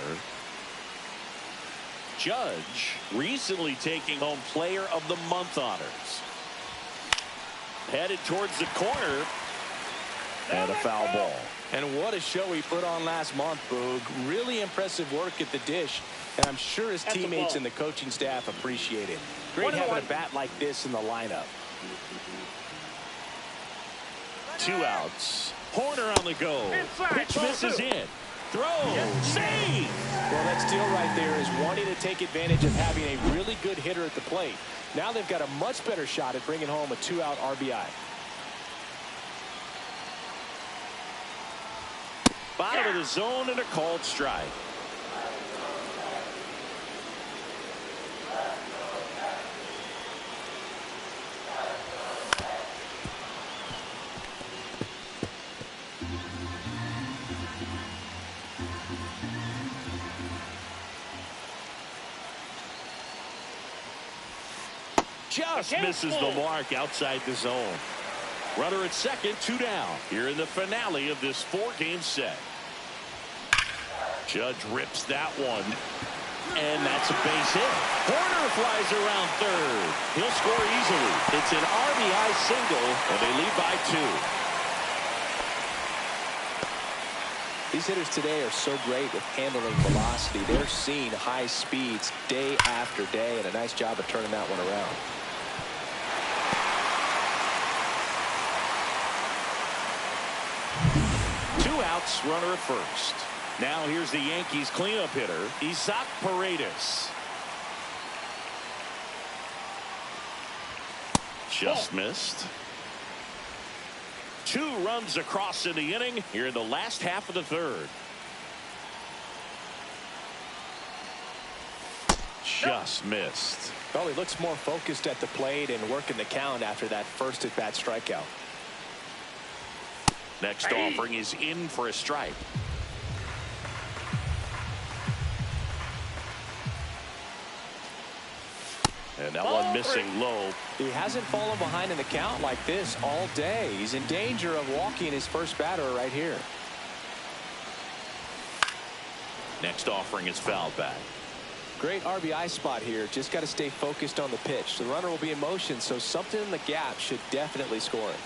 Judge recently taking home Player of the Month honors. Headed towards the corner. And a foul ball. And what a show he put on last month, Boog. Really impressive work at the dish. And I'm sure his teammates and the coaching staff appreciate it. Great having a bat like this in the lineup. 2 outs. Horner on the go. Pitch misses in. Throw. Save. Well, that steal right there is wanting to take advantage of having a really good hitter at the plate. Now they've got a much better shot at bringing home a 2-out RBI. Bottom of the zone and a called strike. Just misses the mark outside the zone. Runner at second, 2 down. Here in the finale of this 4-game set. Judge rips that one. And that's a base hit. Horner flies around third. He'll score easily. It's an RBI single, and they lead by 2. These hitters today are so great with handling velocity. They're seeing high speeds day after day, and a nice job of turning that one around. Outs, runner at first. Now here's the Yankees cleanup hitter, Isaac Paredes. Just missed. 2 runs across in the inning here in the last half of the third. Just missed. Well, he looks more focused at the plate and working the count after that first at-bat strikeout. Next offering is in for a strike. And that one missing low. He hasn't fallen behind in the count like this all day. He's in danger of walking his first batter right here. Next offering is fouled back. Great RBI spot here. Just got to stay focused on the pitch. The runner will be in motion, so something in the gap should definitely score it.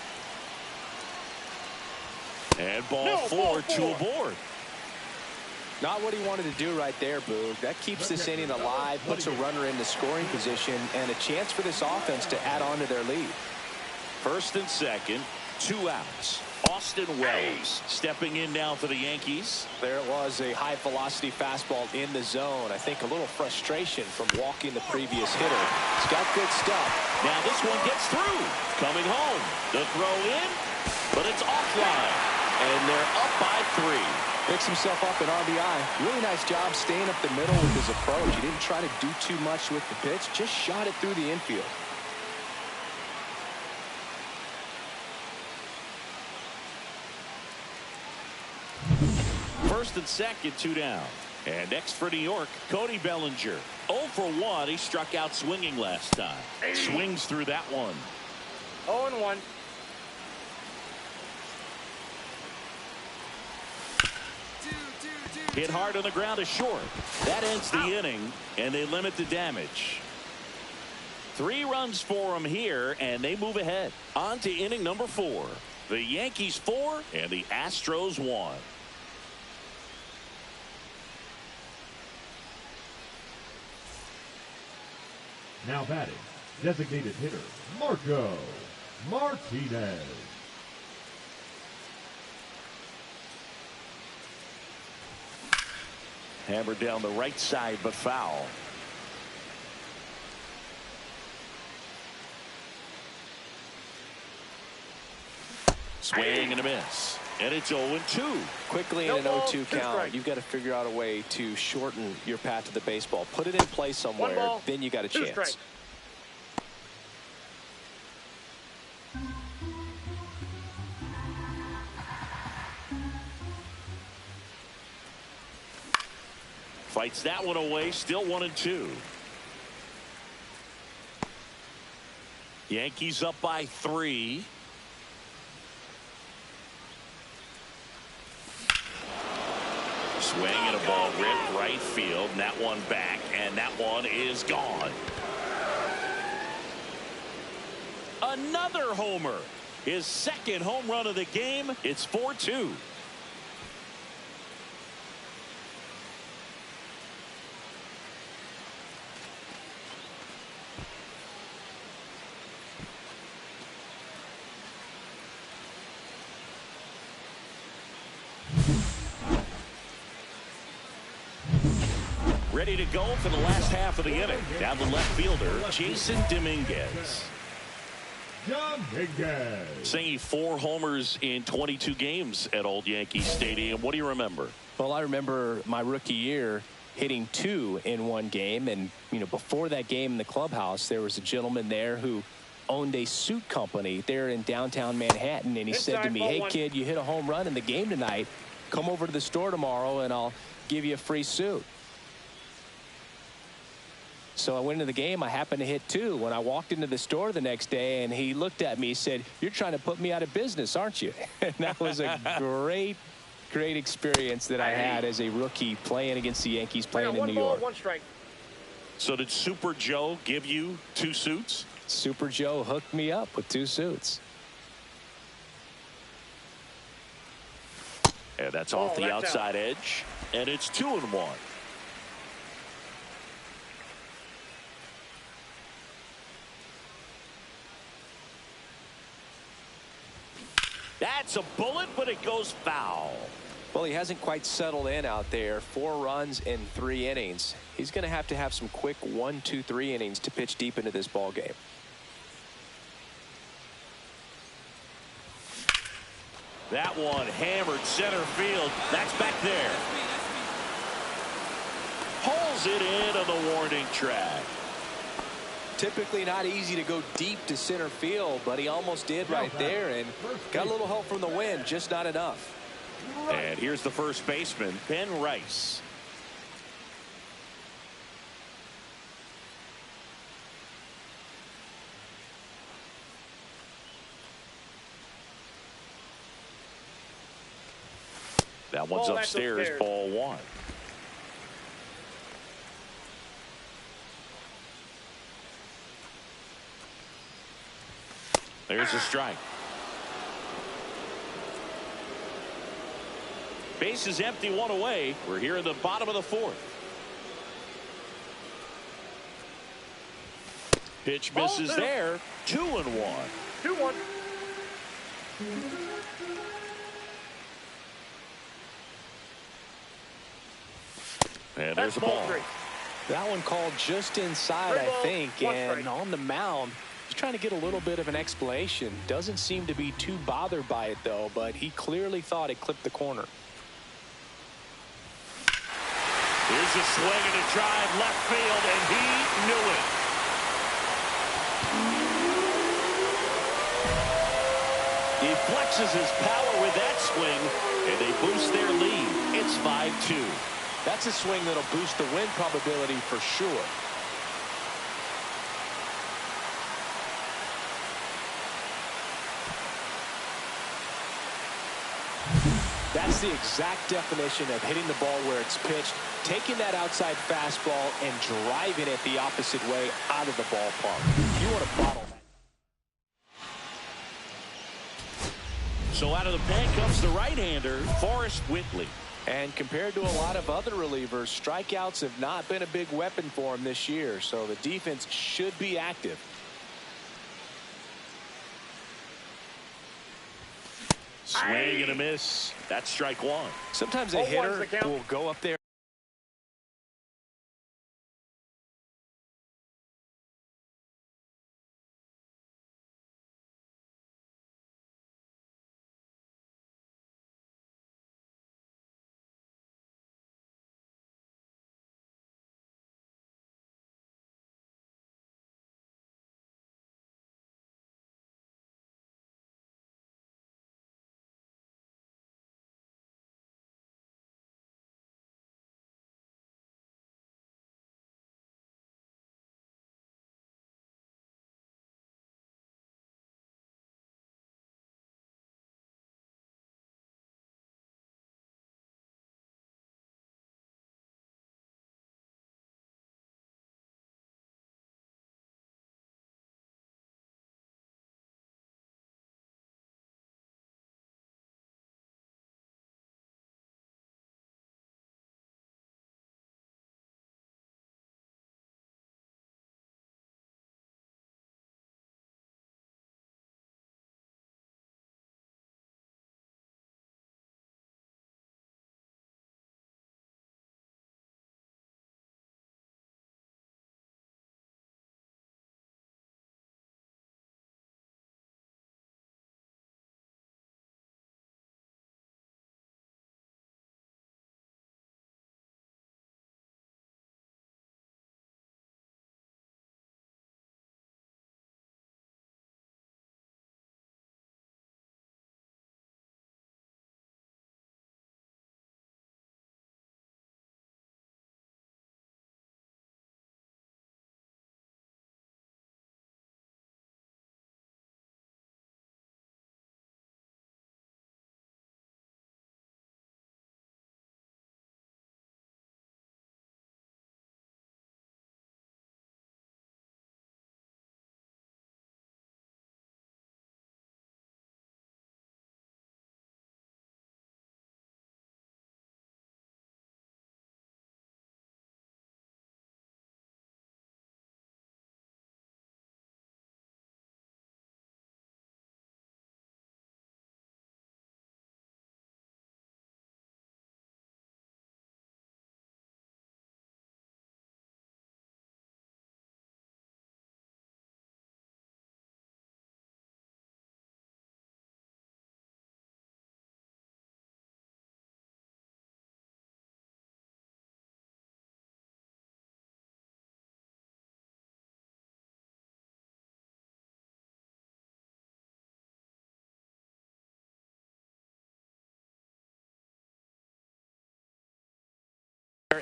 And ball 4, 2 aboard. Not what he wanted to do right there, Boog. That keeps this inning alive, puts a runner in the scoring position, and a chance for this offense to add on to their lead. First and second, 2 outs. Austin Wells stepping in now for the Yankees. There was a high-velocity fastball in the zone. I think a little frustration from walking the previous hitter. He's got good stuff. Now this one gets through. Coming home. The throw in, but it's offline. And they're up by 3. Picks himself up an RBI. Really nice job staying up the middle with his approach. He didn't try to do too much with the pitch. Just shot it through the infield. First and second, 2 down. And next for New York, Cody Bellinger. 0 for 1. He struck out swinging last time. Swings through that one. 0-1. Hit hard on the ground is short. That ends the inning, and they limit the damage. 3 runs for them here, and they move ahead. On to inning number 4. The Yankees 4 and the Astros 1. Now batting, designated hitter, Marco Martinez. Hammered down the right side, but foul. Swing and a miss. And it's 0-2. Quickly in an 0-2 count, you've got to figure out a way to shorten your path to the baseball. Put it in play somewhere, then you got a chance. Strikes. Fights that one away, still 1-2. Yankees up by 3. Swing and a ball ripped right field, and that one back, and that one is gone. Another homer. His second home run of the game. It's 4-2. Ready to go for the last half of the inning. Down the left fielder, Jason Dominguez. Saying 4 homers in 22 games at Old Yankee Stadium. What do you remember? Well, I remember my rookie year hitting 2 in one game. And, you know, before that game in the clubhouse, there was a gentleman there who owned a suit company there in downtown Manhattan. And he said to me, hey, kid, you hit a home run in the game tonight. Come over to the store tomorrow and I'll give you a free suit. So I went into the game. I happened to hit 2. When I walked into the store the next day, and he looked at me, he said, you're trying to put me out of business, aren't you? And that was a great experience that I had as a rookie playing against the Yankees, playing in New York. 1 strike. So did Super Joe give you 2 suits? Super Joe hooked me up with 2 suits. And that's off the outside edge. And it's 2-1. That's a bullet, but it goes foul. Well, he hasn't quite settled in out there. 4 runs in 3 innings. He's going to have some quick 1, 2, 3 innings to pitch deep into this ball game. That one hammered center field. That's back there. Pulls it in on the warning track. Typically not easy to go deep to center field, but he almost did right there and got a little help from the wind, just not enough. And here's the first baseman, Ben Rice. That one's upstairs, ball 1. There's a strike. Base is empty, 1 away. We're here in the bottom of the 4th. Pitch misses there. 2-1. 2-1. And there's a ball. That one called just inside, I think, and on the mound, he's trying to get a little bit of an explanation. Doesn't seem to be too bothered by it, though, but he clearly thought it clipped the corner. Here's a swing and a drive left field, and he knew it. He flexes his power with that swing, and they boost their lead. It's 5-2. That's a swing that'll boost the win probability for sure. That's the exact definition of hitting the ball where it's pitched, taking that outside fastball and driving it the opposite way out of the ballpark. You want to bottle that. So out of the pen comes the right-hander, Forrest Whitley. And compared to a lot of other relievers, strikeouts have not been a big weapon for him this year, so the defense should be active. Swing and a miss. That's strike one. Sometimes a hitter will go up there.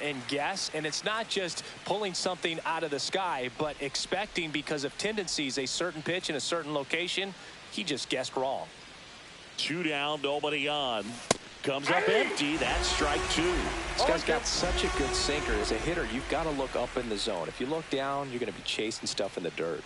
And guess, and it's not just pulling something out of the sky, but expecting because of tendencies a certain pitch in a certain location. He just guessed wrong. 2 down, nobody on. Comes up empty. That's strike 2. This guy's got such a good sinker. As a hitter, you've got to look up in the zone. If you look down, you're going to be chasing stuff in the dirt.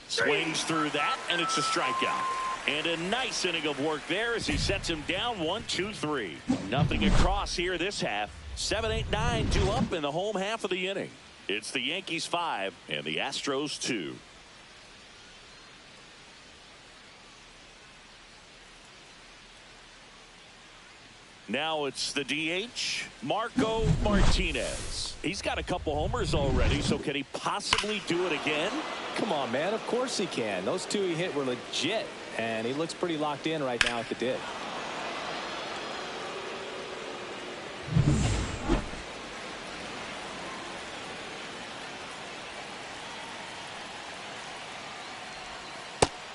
Swings through that, and it's a strikeout. And a nice inning of work there as he sets him down 1, 2, 3. Nothing across here this half. 7, 8, 9, 2 up in the home half of the inning. It's the Yankees 5 and the Astros 2. Now it's the DH, Marco Martinez. He's got a couple homers already, so can he possibly do it again? Come on, man. Of course he can. Those two he hit were legit, and he looks pretty locked in right now at the dip.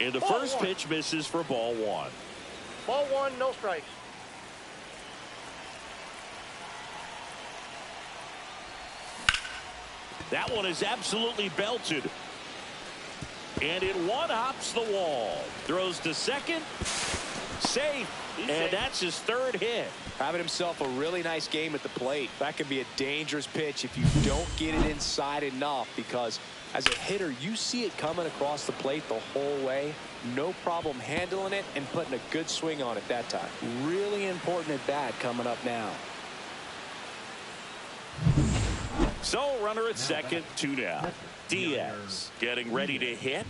And the first pitch misses for ball one. Ball one, no strikes. That one is absolutely belted. And it one-hops the wall. Throws to second. Safe. And that's his third hit. Having himself a really nice game at the plate. That can be a dangerous pitch if you don't get it inside enough, because as a hitter, you see it coming across the plate the whole way. No problem handling it and putting a good swing on it that time. Really important at bat coming up now. So runner at second, 2 down. Diaz getting ready to hit.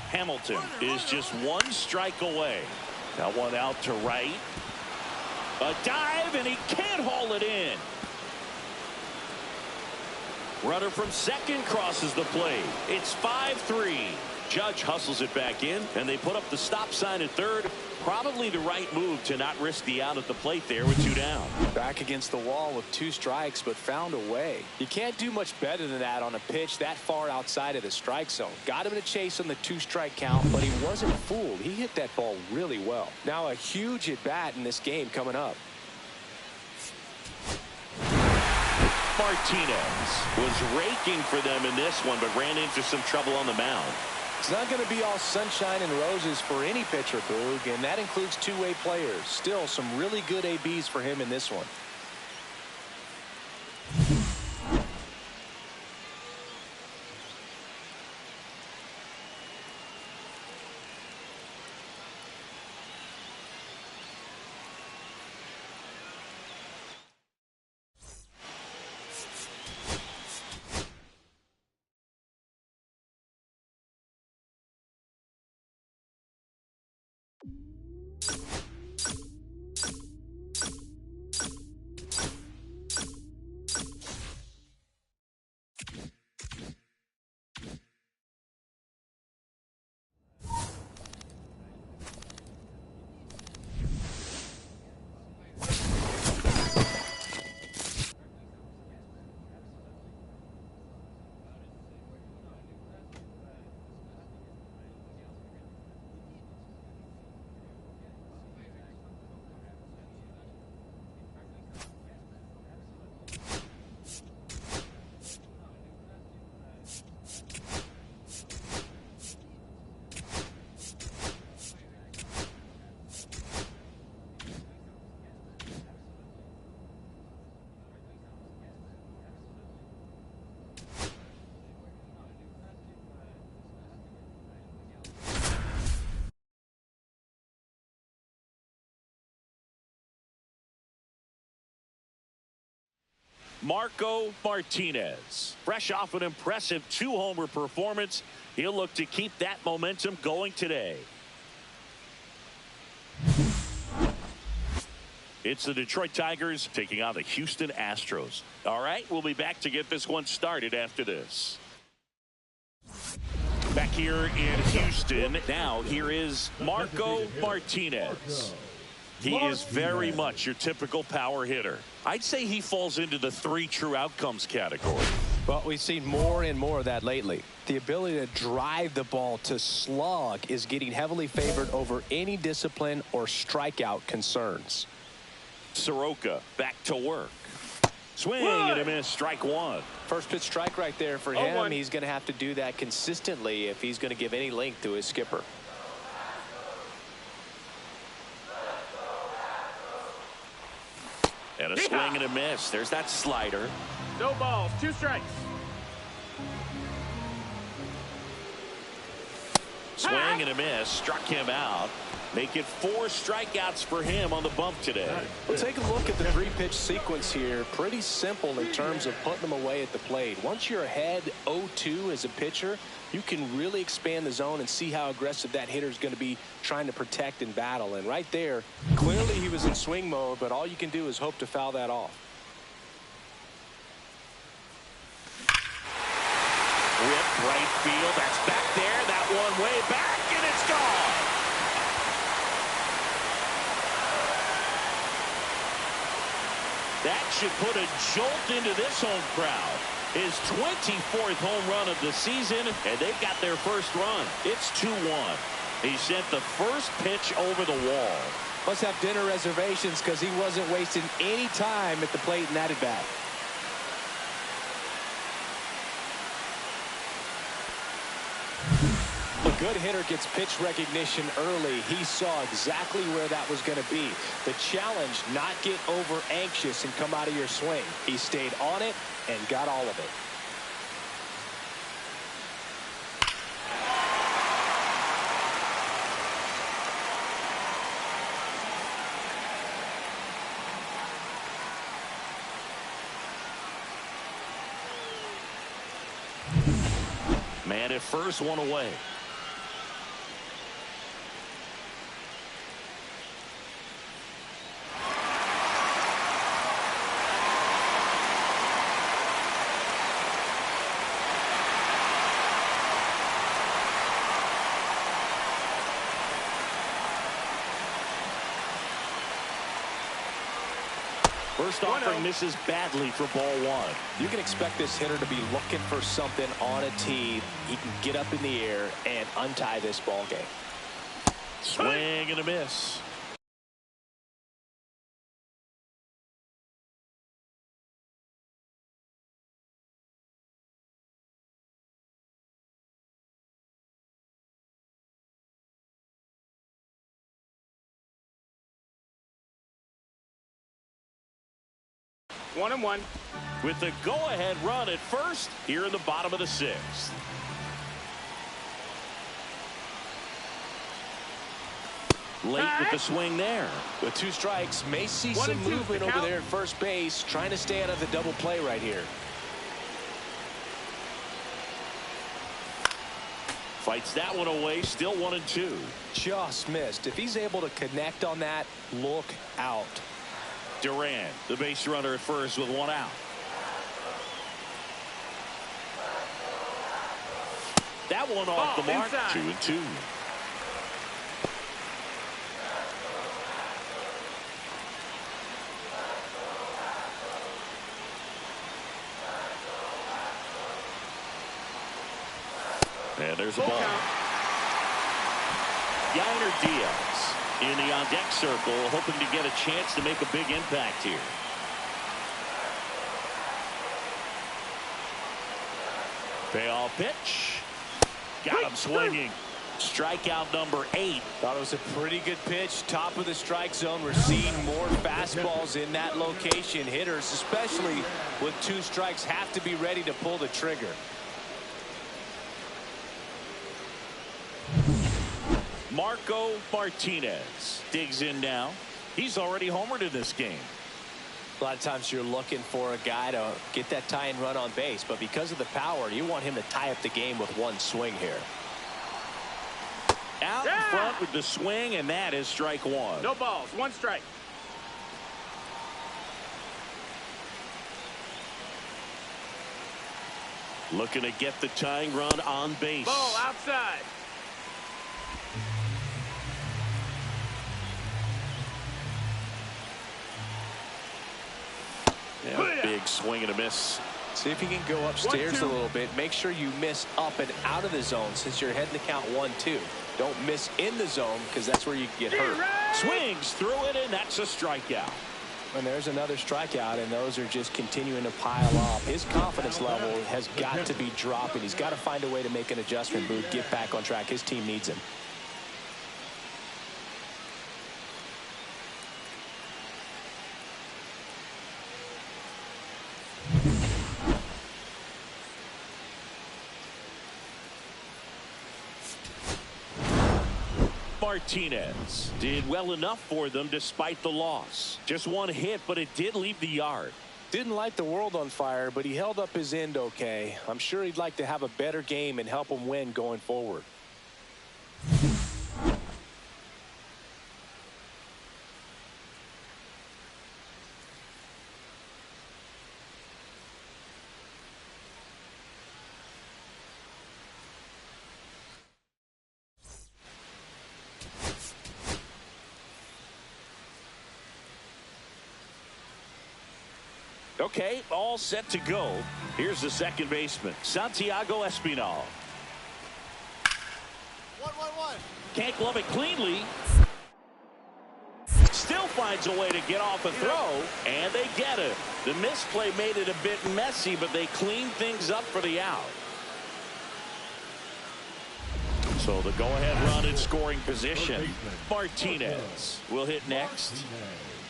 Hamilton is just one strike away. That one out to right. A dive, and he can't haul it in. Runner from second crosses the plate. It's 5-3. Judge hustles it back in, and they put up the stop sign at third. Probably the right move to not risk the out at the plate there with 2 down. Back against the wall with 2 strikes, but found a way. You can't do much better than that on a pitch that far outside of the strike zone. Got him in a chase on the 2-strike count, but he wasn't fooled. He hit that ball really well. Now a huge at bat in this game coming up. Martinez was raking for them in this one, but ran into some trouble on the mound. It's not going to be all sunshine and roses for any pitcher, Boog, and that includes two-way players. Still some really good ABs for him in this one. Marco Martinez, fresh off an impressive 2-homer performance. He'll look to keep that momentum going today. It's the Detroit Tigers taking on the Houston Astros. All right, we'll be back to get this one started after this. Back here in Houston, now here is Marco Martinez. He is very much your typical power hitter. I'd say he falls into the 3 true outcomes category. Well, we've seen more and more of that lately. The ability to drive the ball to slug is getting heavily favored over any discipline or strikeout concerns. Soroka back to work. Swing and a miss, strike 1. First pitch strike right there for him. He's going to have to do that consistently if he's going to give any length to his skipper. And a swing and a miss. There's that slider. No balls, 2 strikes. Swing and a miss. Struck him out. Make it 4 strikeouts for him on the bump today. Well, take a look at the 3-pitch sequence here. Pretty simple in terms of putting them away at the plate. Once you're ahead 0-2 as a pitcher, you can really expand the zone and see how aggressive that hitter is going to be trying to protect and battle. And right there, clearly he was in swing mode, but all you can do is hope to foul that off. Whip right field. That's back there. That one way back, and it's gone. That should put a jolt into this home crowd. His 24th home run of the season, and they've got their first run. It's 2-1. He sent the first pitch over the wall. Must have dinner reservations because he wasn't wasting any time at the plate in that at bat. A good hitter gets pitch recognition early. He saw exactly where that was going to be. The challenge, not get over anxious and come out of your swing. He stayed on it and got all of it. Man at first, one away. First offering misses badly for ball 1. You can expect this hitter to be looking for something on a tee. He can get up in the air and untie this ball game. Swing and a miss. One and one. With the go-ahead run at first here in the bottom of the 6th. Late with the swing there. With 2 strikes, may see some movement over there at first base, trying to stay out of the double play right here. Fights that one away, still 1-2. Just missed. If he's able to connect on that, look out. Duran, the base runner at first with 1 out. That one off the mark. Inside. 2-2. And there's a ball. Yainer Diaz in the on-deck circle, hoping to get a chance to make a big impact here. Payoff pitch. Got him swinging. Strikeout number 8. Thought it was a pretty good pitch. Top of the strike zone. We're seeing more fastballs in that location. Hitters, especially with 2 strikes, have to be ready to pull the trigger. Marco Martinez digs in now. He's already homered in this game. A lot of times you're looking for a guy to get that tying run on base, but because of the power, you want him to tie up the game with 1 swing here. Out in front with the swing, and that is strike 1. No balls, 1 strike. Looking to get the tying run on base. Ball outside. Yeah, big swing and a miss. See if you can go upstairs a little bit. Make sure you miss up and out of the zone since you're heading to count 1-2. Don't miss in the zone because that's where you get hurt. Swings through it, and that's a strikeout. And there's another strikeout, and those are just continuing to pile up. His confidence level has got to be dropping. He's got to find a way to make an adjustment, Booth, get back on track. His team needs him. Martinez did well enough for them despite the loss. Just one hit, but it did leave the yard. Didn't light the world on fire, but he held up his end okay. I'm sure he'd like to have a better game and help him win going forward. Okay, all set to go. Here's the second baseman, Santiago Espinal. 1-1-1. Can't glove it cleanly. Still finds a way to get off a throw, and they get it. The misplay made it a bit messy, but they cleaned things up for the out. So the go-ahead run in scoring position. Martinez will hit next.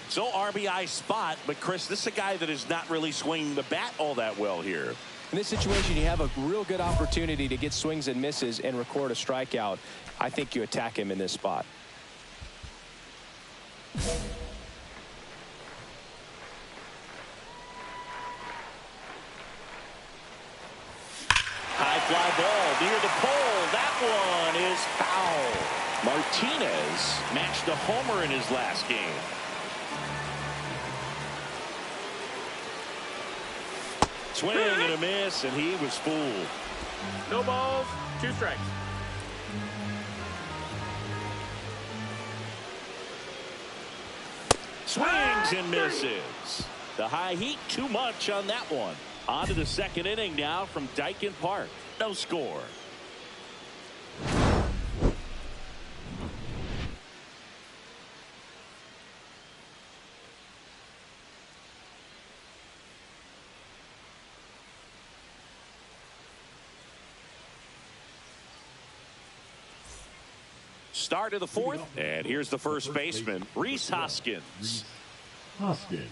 So RBI spot, but Chris, this is a guy that is not really swinging the bat all that well here. In this situation, you have a real good opportunity to get swings and misses and record a strikeout. I think you attack him in this spot. High fly ball near the pole. That one is foul. Martinez matched a homer in his last game. Swing and a miss, and he was fooled. No balls, 2 strikes. Swings and misses. The high heat too much on that one. On to the second inning now from Dyken Park. No score. Start of the fourth, and here's the first baseman, Rhys Hoskins. Hoskins.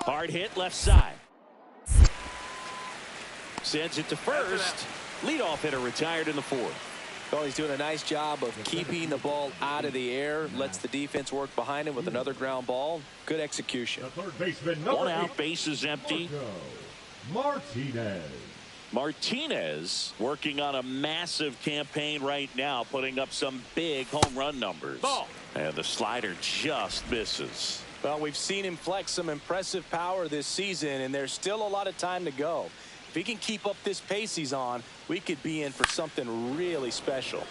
Hard hit left side. Sends it to first. Leadoff hitter retired in the fourth. Well, he's doing a nice job of keeping the ball out of the air. Lets the defense work behind him with another ground ball. Good execution. The third baseman, One out, base is empty. Martinez. Martinez working on a massive campaign right now, putting up some big home run numbers. Ball. And the slider just misses. Well, we've seen him flex some impressive power this season, and there's still a lot of time to go. If he can keep up this pace he's on, we could be in for something really special.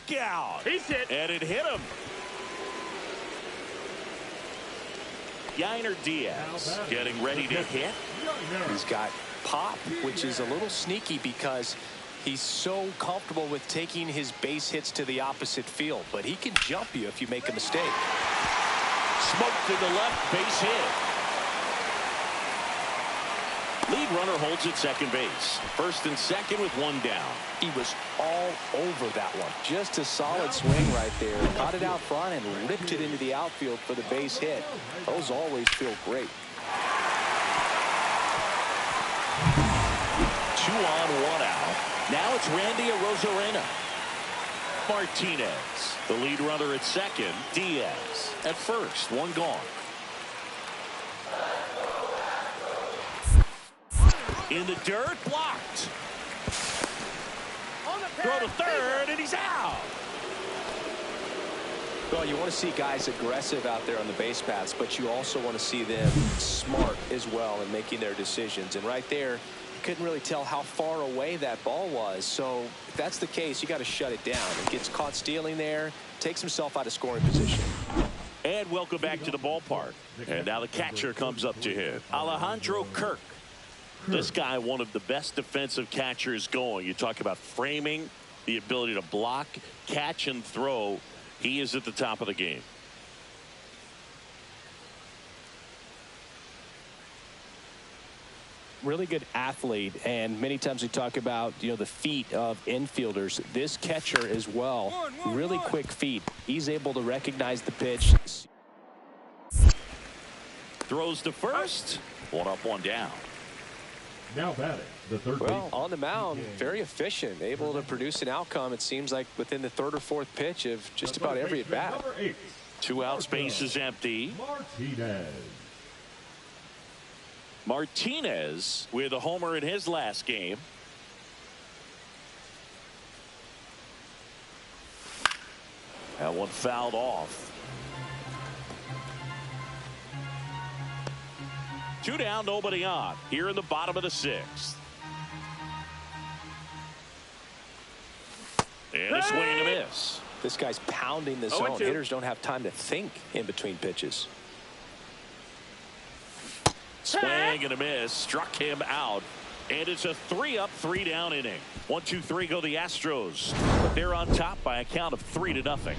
strikeout. He's hit. And it hit him. Yainer Diaz getting ready to hit. He's got pop, which is a little sneaky because he's so comfortable with taking his base hits to the opposite field, but he can jump you if you make a mistake. Smoked to the left, base hit. Lead runner holds at second base. First and second with one down. He was all over that one. Just a solid swing right there. Caught it out front and ripped it into the outfield for the base hit. Those always feel great. 2 on, 1 out. Now it's Randy Arozarena. Martinez, the lead runner at second. Diaz at first, 1 gone. In the dirt, blocked. Throw to third, and he's out. Well, you want to see guys aggressive out there on the base paths, but you also want to see them smart as well in making their decisions. And right there, you couldn't really tell how far away that ball was. So if that's the case, you got to shut it down. He gets caught stealing there, takes himself out of scoring position. And welcome back to the ballpark. And now the catcher comes up to him, Alejandro Kirk. This guy, one of the best defensive catchers going. You talk about framing, the ability to block, catch, and throw. He is at the top of the game. Really good athlete, and many times we talk about, you know, the feet of infielders. This catcher as well, really quick feet. He's able to recognize the pitch. Throws to first. 1 up, 1 down. Now batting, the third Well, baseman. on the mound, very efficient, able to produce an outcome, it seems like, within the 3rd or 4th pitch of just about every at bat. Number 8, 2 outs, base is empty. Martinez. Martinez with a homer in his last game. That one fouled off. 2 down, nobody on. Here in the bottom of the 6th. And a swing and a miss. This guy's pounding the zone. Hitters don't have time to think in between pitches. Swing and a miss. Struck him out. And it's a 3-up, 3-down inning. 1, 2, 3 go the Astros. But they're on top by a count of 3-0.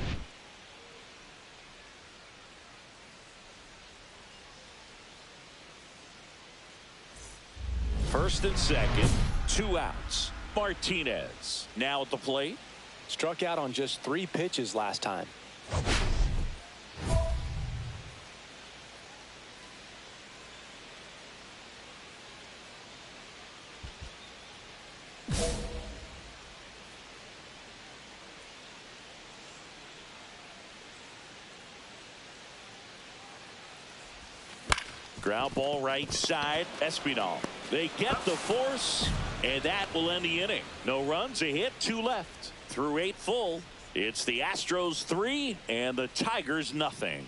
First and second, 2 outs. Martinez now at the plate. Struck out on just 3 pitches last time. Ground ball right side. Espinal. They get the force, and that will end the inning. No runs, a hit, 2 left. Through 8 full, it's the Astros 3 and the Tigers nothing.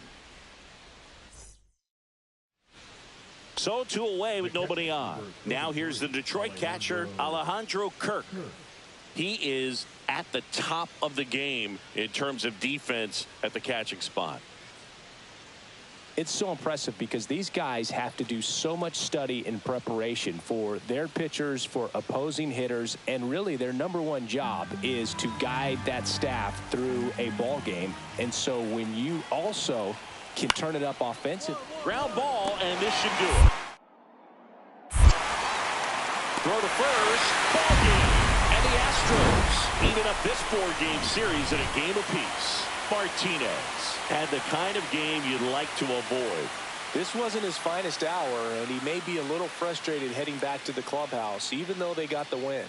So 2 away with nobody on. Now here's the Detroit catcher, Alejandro Kirk. He is at the top of the game in terms of defense at the catching spot. It's so impressive because these guys have to do so much study and preparation for their pitchers, for opposing hitters, and really their #1 job is to guide that staff through a ball game. And so when you also can turn it up offensive. Ground ball, and this should do it. Throw to first, ball game, and the Astros even up this 4-game series at a game apiece. Martinez had the kind of game you'd like to avoid. This wasn't his finest hour, and he may be a little frustrated heading back to the clubhouse, even though they got the win.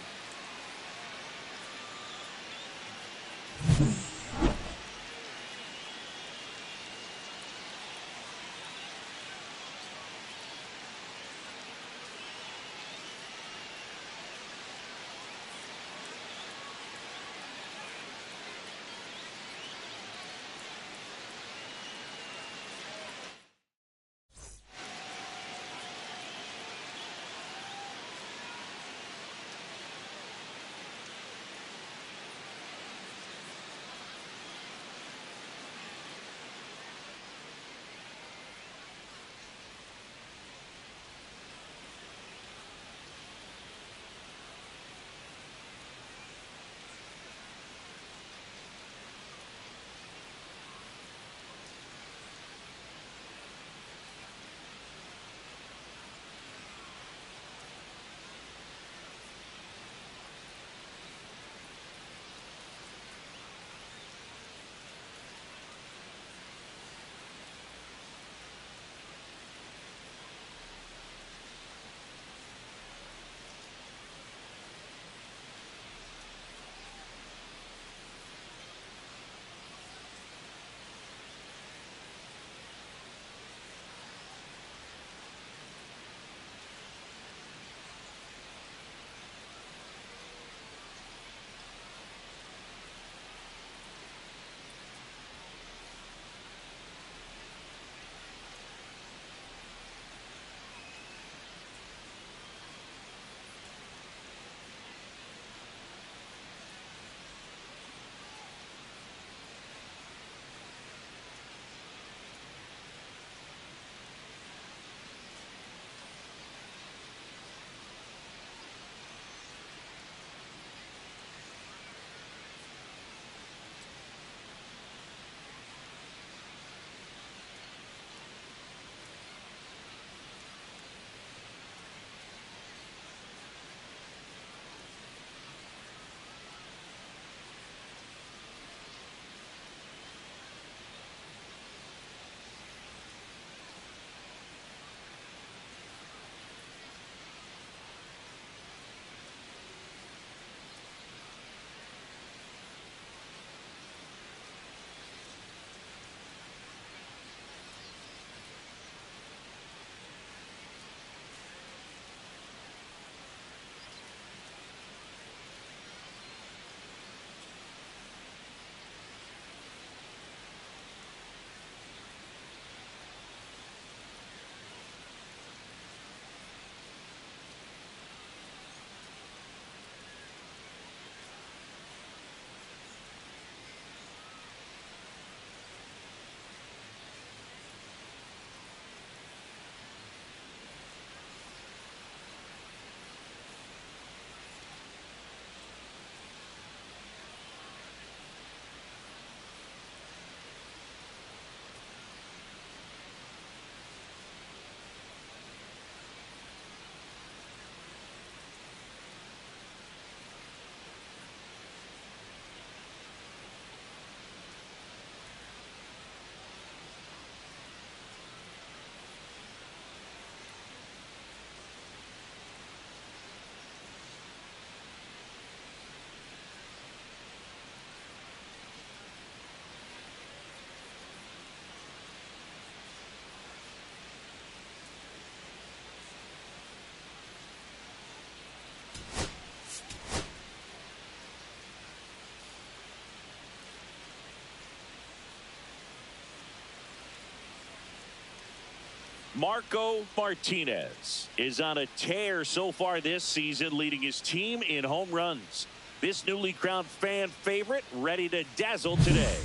Marco Martinez is on a tear so far this season, leading his team in home runs. This newly crowned fan favorite ready to dazzle today.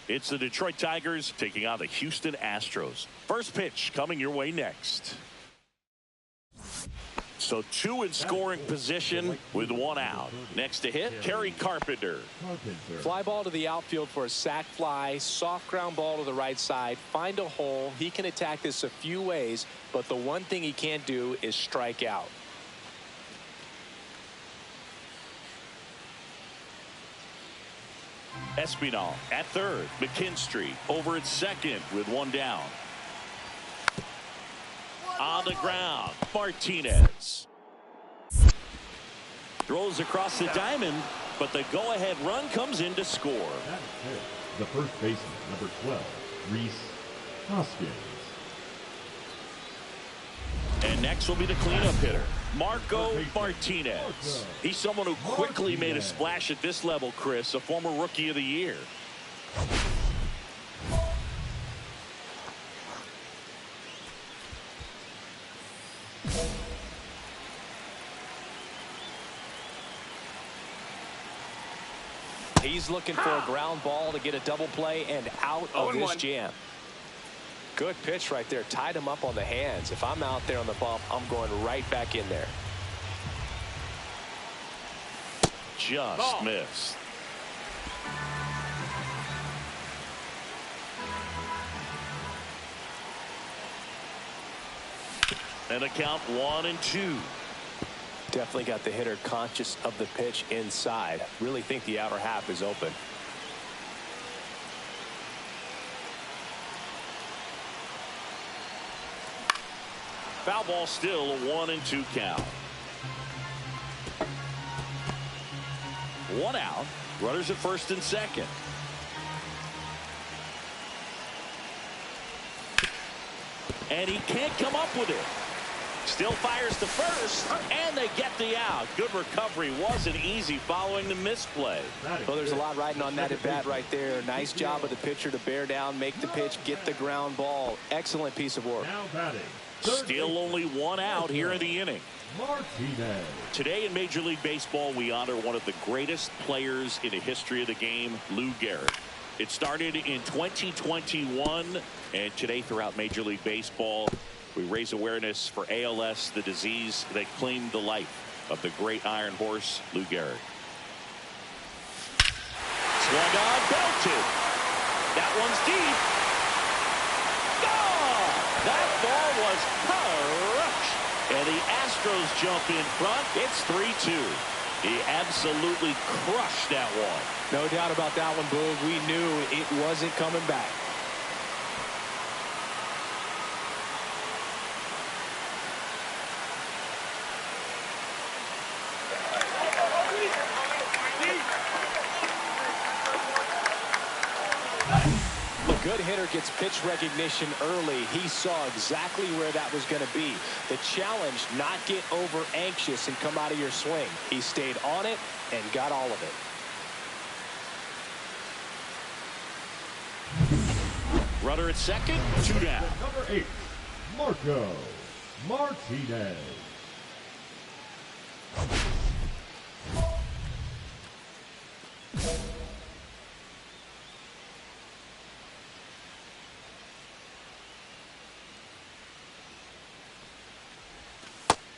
It's the Detroit Tigers taking on the Houston Astros. First pitch coming your way next. So 2 in scoring position with 1 out. Next to hit, Kerry Carpenter. Fly ball to the outfield for a sac fly. Soft ground ball to the right side. Find a hole. He can attack this a few ways, but the one thing he can't do is strike out. Espinal at third. McKinstry over at second with 1 down. On the ground, Martinez throws across the diamond, but the go-ahead run comes in to score. The first baseman, number 12, Reese Hoskins. And next will be the cleanup hitter, Marco Martinez. He's someone who quickly made a splash at this level, Chris, a former Rookie of the Year. He's looking for a ground ball to get a double play and out of this jam. Good pitch right there. Tied him up on the hands. If I'm out there on the bump, I'm going right back in there. Just missed. And a count 1-2. Definitely got the hitter conscious of the pitch inside. Really think the outer half is open. Foul ball, still a 1-2 count. 1 out. Runners at first and second. And he can't come up with it. Still fires to first, and they get the out. Good recovery. Wasn't easy following the misplay. Well, there's a lot riding on that at bat right there. Nice job of the pitcher to bear down, make the pitch, get the ground ball. Excellent piece of work. Now batting. Still only 1 out here in the inning. Martinez. Today in Major League Baseball, we honor one of the greatest players in the history of the game, Lou Gehrig. It started in 2021, and today throughout Major League Baseball, we raise awareness for ALS, the disease that claimed the life of the great Iron Horse, Lou Gehrig. Swung on, belted. That one's deep. Gone! That ball was crushed. And the Astros jump in front. It's 3-2. He absolutely crushed that one. No doubt about that one, Boog. We knew it wasn't coming back. Good hitter gets pitch recognition early. He saw exactly where that was going to be. The challenge, not get over anxious and come out of your swing. He stayed on it and got all of it. Runner at second, 2 down. Number 8, Marco Martinez.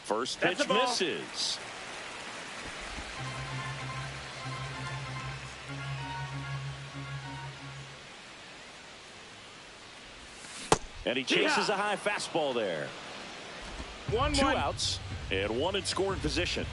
First pitch misses. And he chases a high fastball there. 2 outs and 1 in scoring position.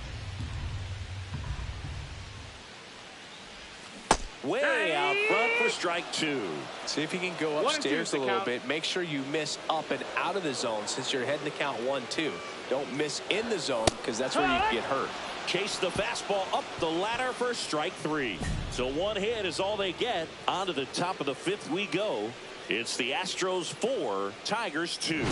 Way out front for strike 2. See if you can go upstairs a little bit. Make sure you miss up and out of the zone since you're heading to count 1-2. Don't miss in the zone because that's where you get hurt. Chase the fastball up the ladder for strike 3. So 1 hit is all they get. On to the top of the 5th we go. It's the Astros 4, Tigers 2.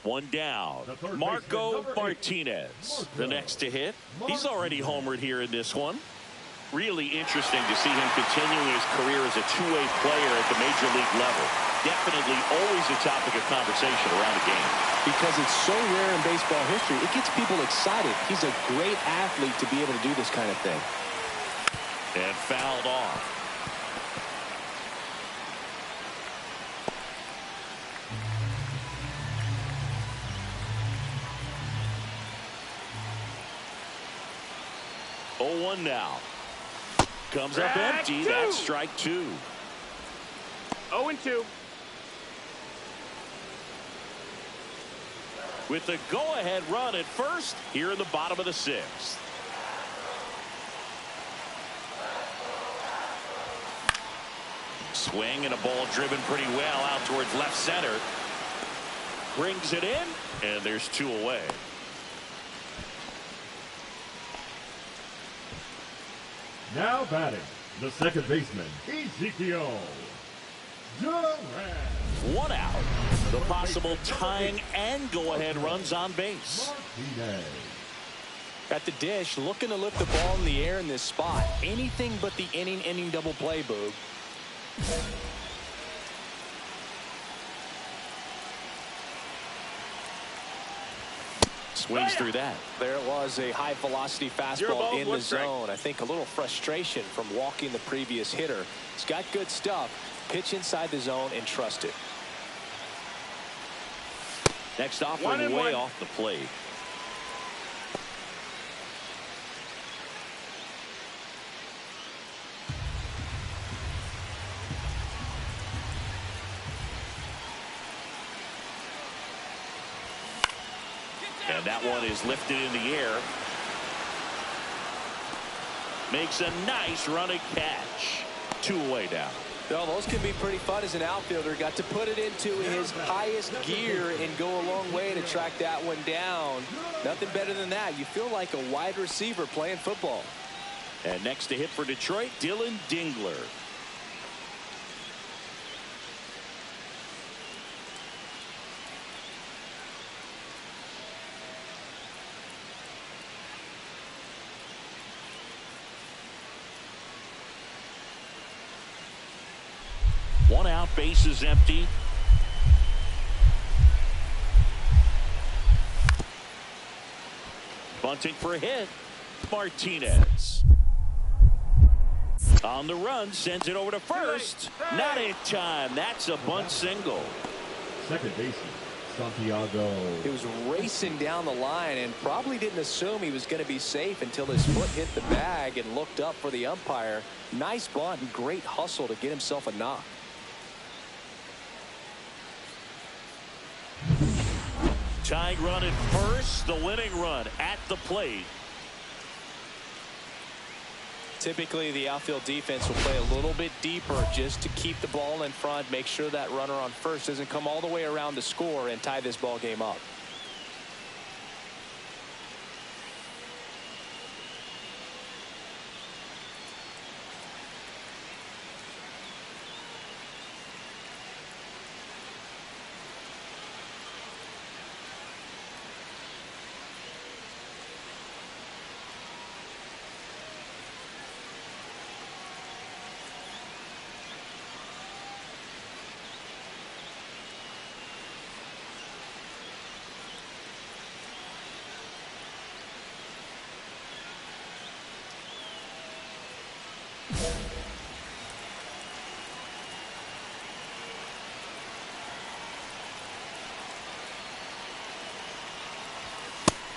One down. Marco Martinez, the next to hit. He's already homered here in this one. Really interesting to see him continuing his career as a two-way player at the major league level. Definitely always a topic of conversation around the game. Because it's so rare in baseball history, it gets people excited. He's a great athlete to be able to do this kind of thing. And fouled off. Oh, 1 now. Comes up empty. That's strike 2. 0-2. With the go-ahead run at first here in the bottom of the 6th. Swing and a ball driven pretty well out towards left center. Brings it in, and there's 2 away. Now batting, the second baseman, Ezekiel Duran. 1 out. The possible tying and go-ahead runs on base. Martinez. At the dish, looking to lift the ball in the air in this spot. Anything but the inning double play, Boog. Swings through that. There it was, a high velocity fastball in the zone. I think a little frustration from walking the previous hitter. He's got good stuff. Pitch inside the zone and trust it. Next offering way off the plate. And that one is lifted in the air. Makes a nice running catch. 2 away now. Well, those can be pretty fun as an outfielder. Got to put it into his highest gear and go a long way to track that one down. Nothing better than that. You feel like a wide receiver playing football. And next to hit for Detroit, Dylan Dingler. One out, base is empty. Bunting for a hit. Martinez. On the run, sends it over to first. Not in time. That's a bunt single. Second baseman, Santiago. He was racing down the line and probably didn't assume he was going to be safe until his foot hit the bag and looked up for the umpire. Nice bunt and great hustle to get himself a knock. Tying run at first, the winning run at the plate. Typically, the outfield defense will play a little bit deeper just to keep the ball in front, make sure that runner on first doesn't come all the way around to score and tie this ball game up.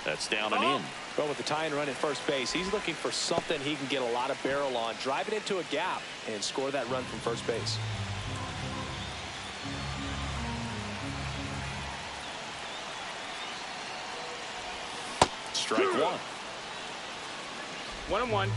That's down and in. Well, with the tying run at first base, he's looking for something he can get a lot of barrel on, drive it into a gap, and score that run from first base. Strike 1. 1-1.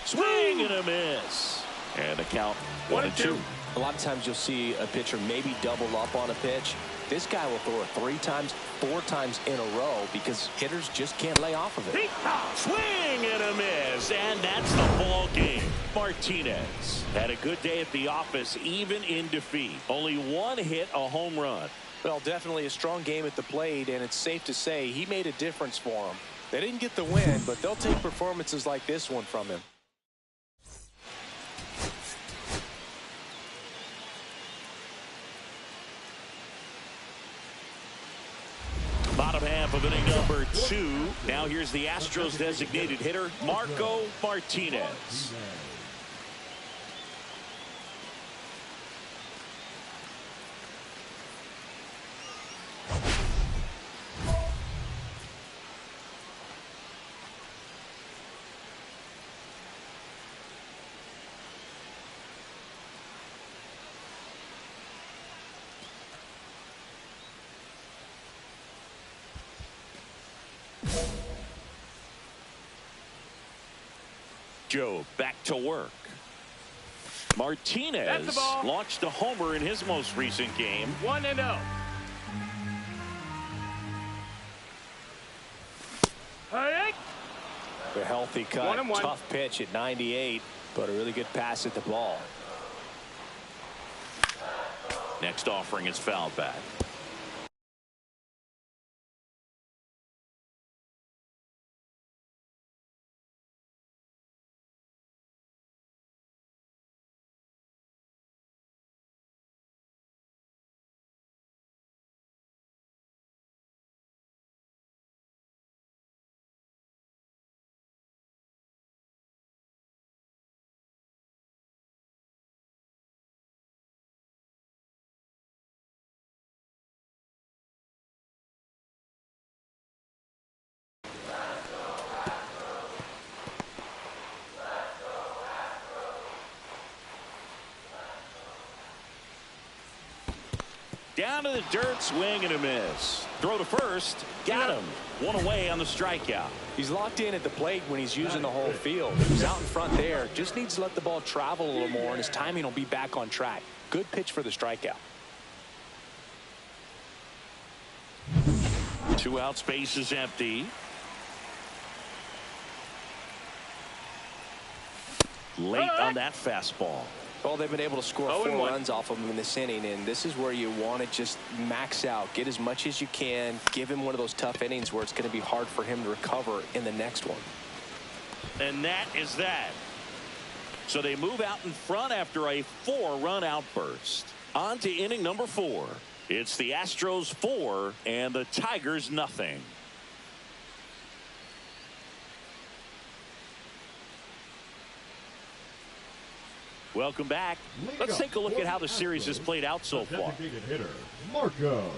Swing and a miss. And the count 1-2. A lot of times you'll see a pitcher maybe double up on a pitch. This guy will throw it 3 times, 4 times in a row because hitters just can't lay off of it. Swing and a miss, and that's the ball game. Martinez had a good day at the office, even in defeat. Only 1 hit, a home run. Well, definitely a strong game at the plate, and it's safe to say he made a difference for them. They didn't get the win, but they'll take performances like this one from him. Bottom half of inning number 2. Now here's the Astros designated hitter, Marco Martinez. Joe back to work. Martinez launched a homer in his most recent game. 1-0. The healthy cut, tough pitch at 98, but a really good pass at the ball. Next offering is fouled back. Down to the dirt, swing and a miss. Throw to first, got him. 1 away on the strikeout. He's locked in at the plate when he's using the whole field. He's out in front there. Just needs to let the ball travel a little more, and his timing will be back on track. Good pitch for the strikeout. 2 out, space is empty. Late on that fastball. Well, they've been able to score 4 runs off of him in this inning, and this is where you want to just max out. Get as much as you can. Give him one of those tough innings where it's going to be hard for him to recover in the next one. And that is that. So they move out in front after a 4-run outburst. On to inning number 4. It's the Astros 4 and the Tigers nothing. Welcome back. Let's take a look at how the series has played out so far. Designated hitter, Marco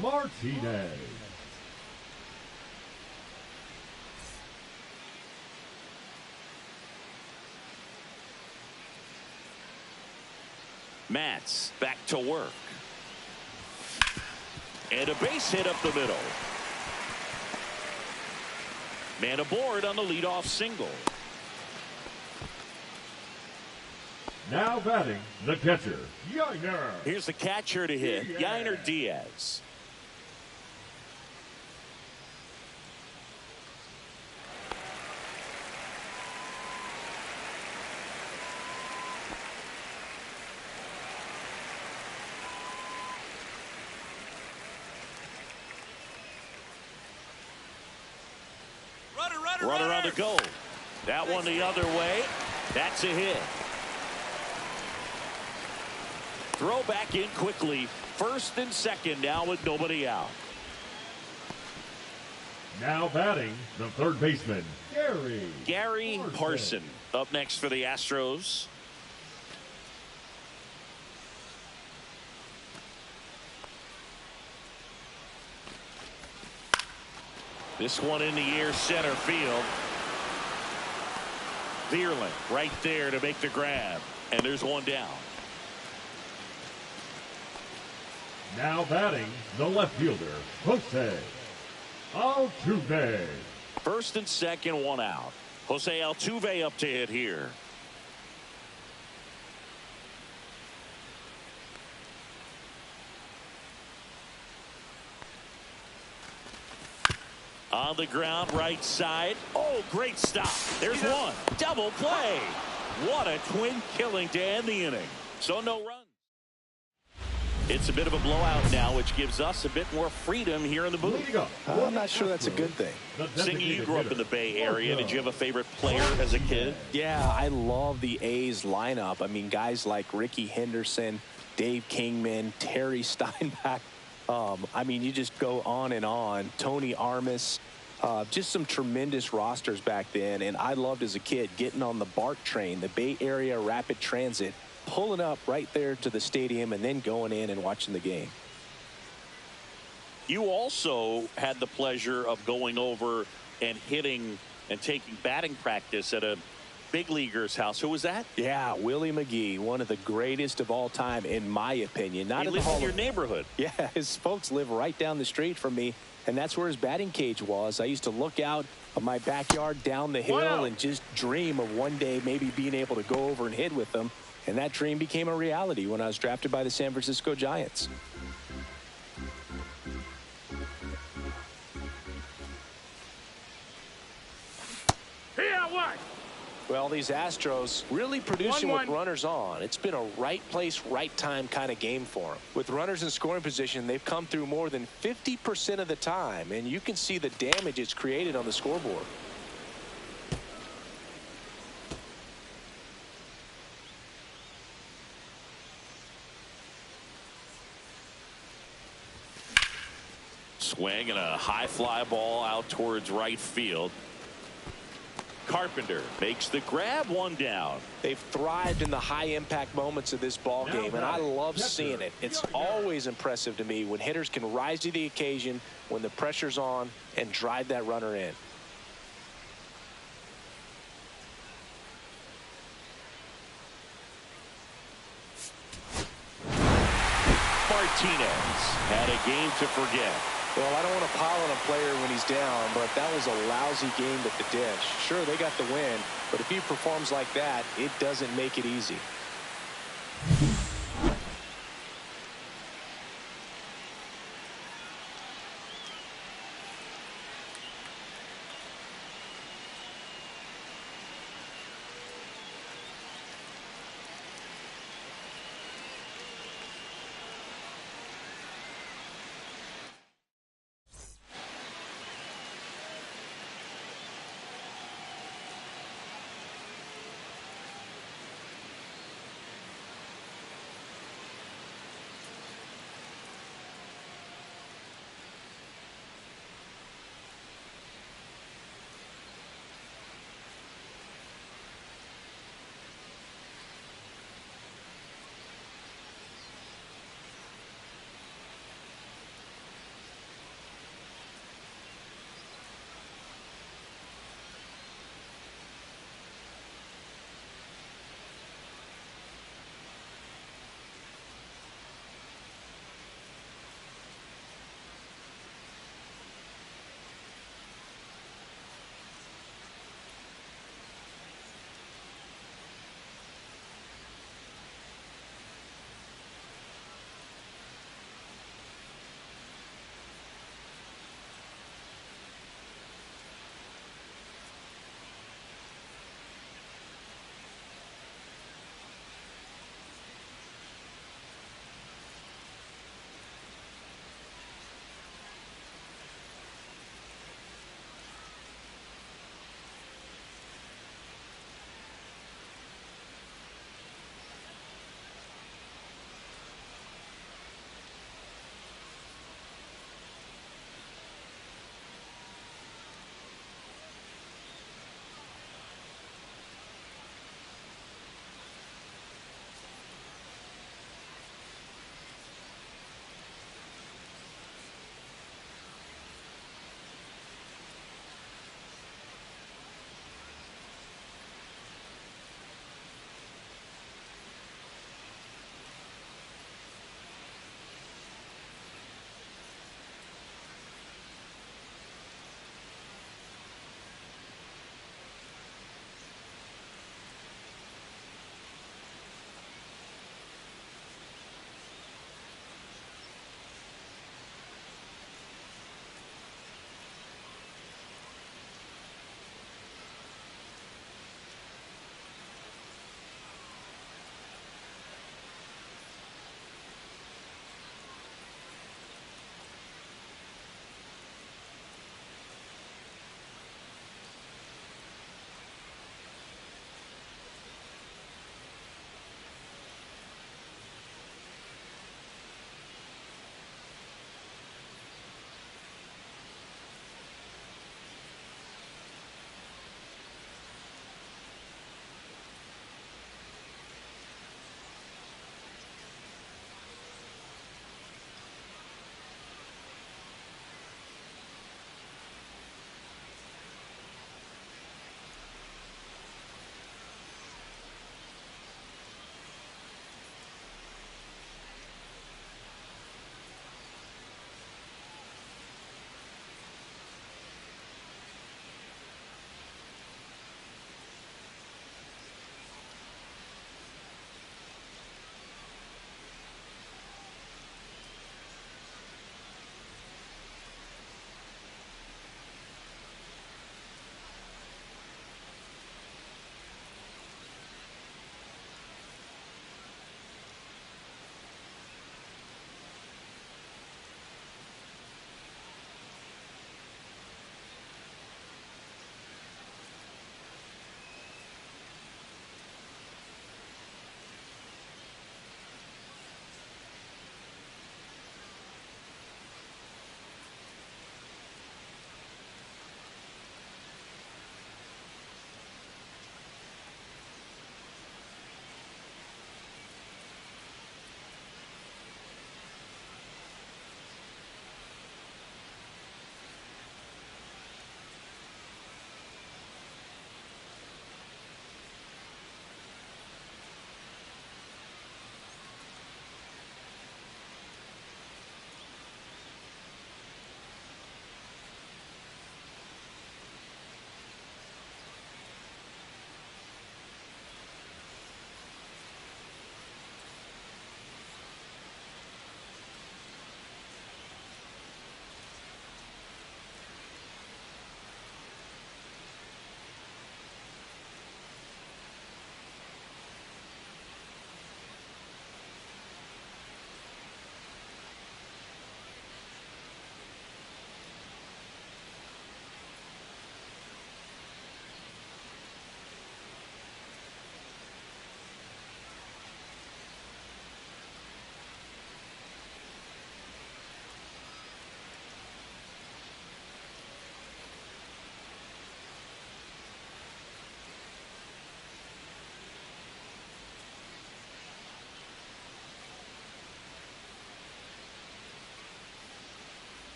Martinez. Matz back to work. And a base hit up the middle. Man aboard on the leadoff single. Now batting, the catcher, Yainer. Here's the catcher to hit, Yainer Diaz. Runner on the go. That one the other way. That's a hit. Throw back in quickly. First and second now with nobody out. Now batting, the third baseman, Gary Parson up next for the Astros. This one in the air, center field. Vierling right there to make the grab. And there's one down. Now batting, the left fielder, Jose Altuve. First and second, one out. Jose Altuve up to hit here. On the ground, right side. Oh, great stop. There's one. Double play. What a twin killing to end the inning. So no runs. It's a bit of a blowout now, which gives us a bit more freedom here in the booth. I'm not sure that's a good thing. Singy, you grew up in the Bay Area. Did you have a favorite player as a kid? Yeah, I love the A's lineup. I mean, guys like Ricky Henderson, Dave Kingman, Terry Steinbach. I mean, you just go on and on. Tony Armas. Just some tremendous rosters back then. And I loved as a kid getting on the BART train, the Bay Area Rapid Transit, pulling up right there to the stadium and then going in and watching the game. You also had the pleasure of going over and hitting and taking batting practice at a big leaguer's house. Who was that? Yeah, Willie McGee, one of the greatest of all time, in my opinion. Not he lives in your neighborhood. Yeah, his folks live right down the street from me, and that's where his batting cage was. I used to look out of my backyard down the hill and just dream of one day maybe being able to go over and hit with them. And that dream became a reality when I was drafted by the San Francisco Giants. Well, these Astros really producing with runners on. It's been a right place, right time kind of game for them. With runners in scoring position, they've come through more than 50% of the time, and you can see the damage it's created on the scoreboard. Swing and a high fly ball out towards right field. Carpenter makes the grab, one down. They've thrived in the high impact moments of this ball game, and I love seeing it. It's always impressive to me when hitters can rise to the occasion when the pressure's on and drive that runner in. Martinez had a game to forget. Well, I don't want to pile on a player when he's down, but that was a lousy game at the dish. Sure, they got the win, but if he performs like that, it doesn't make it easy.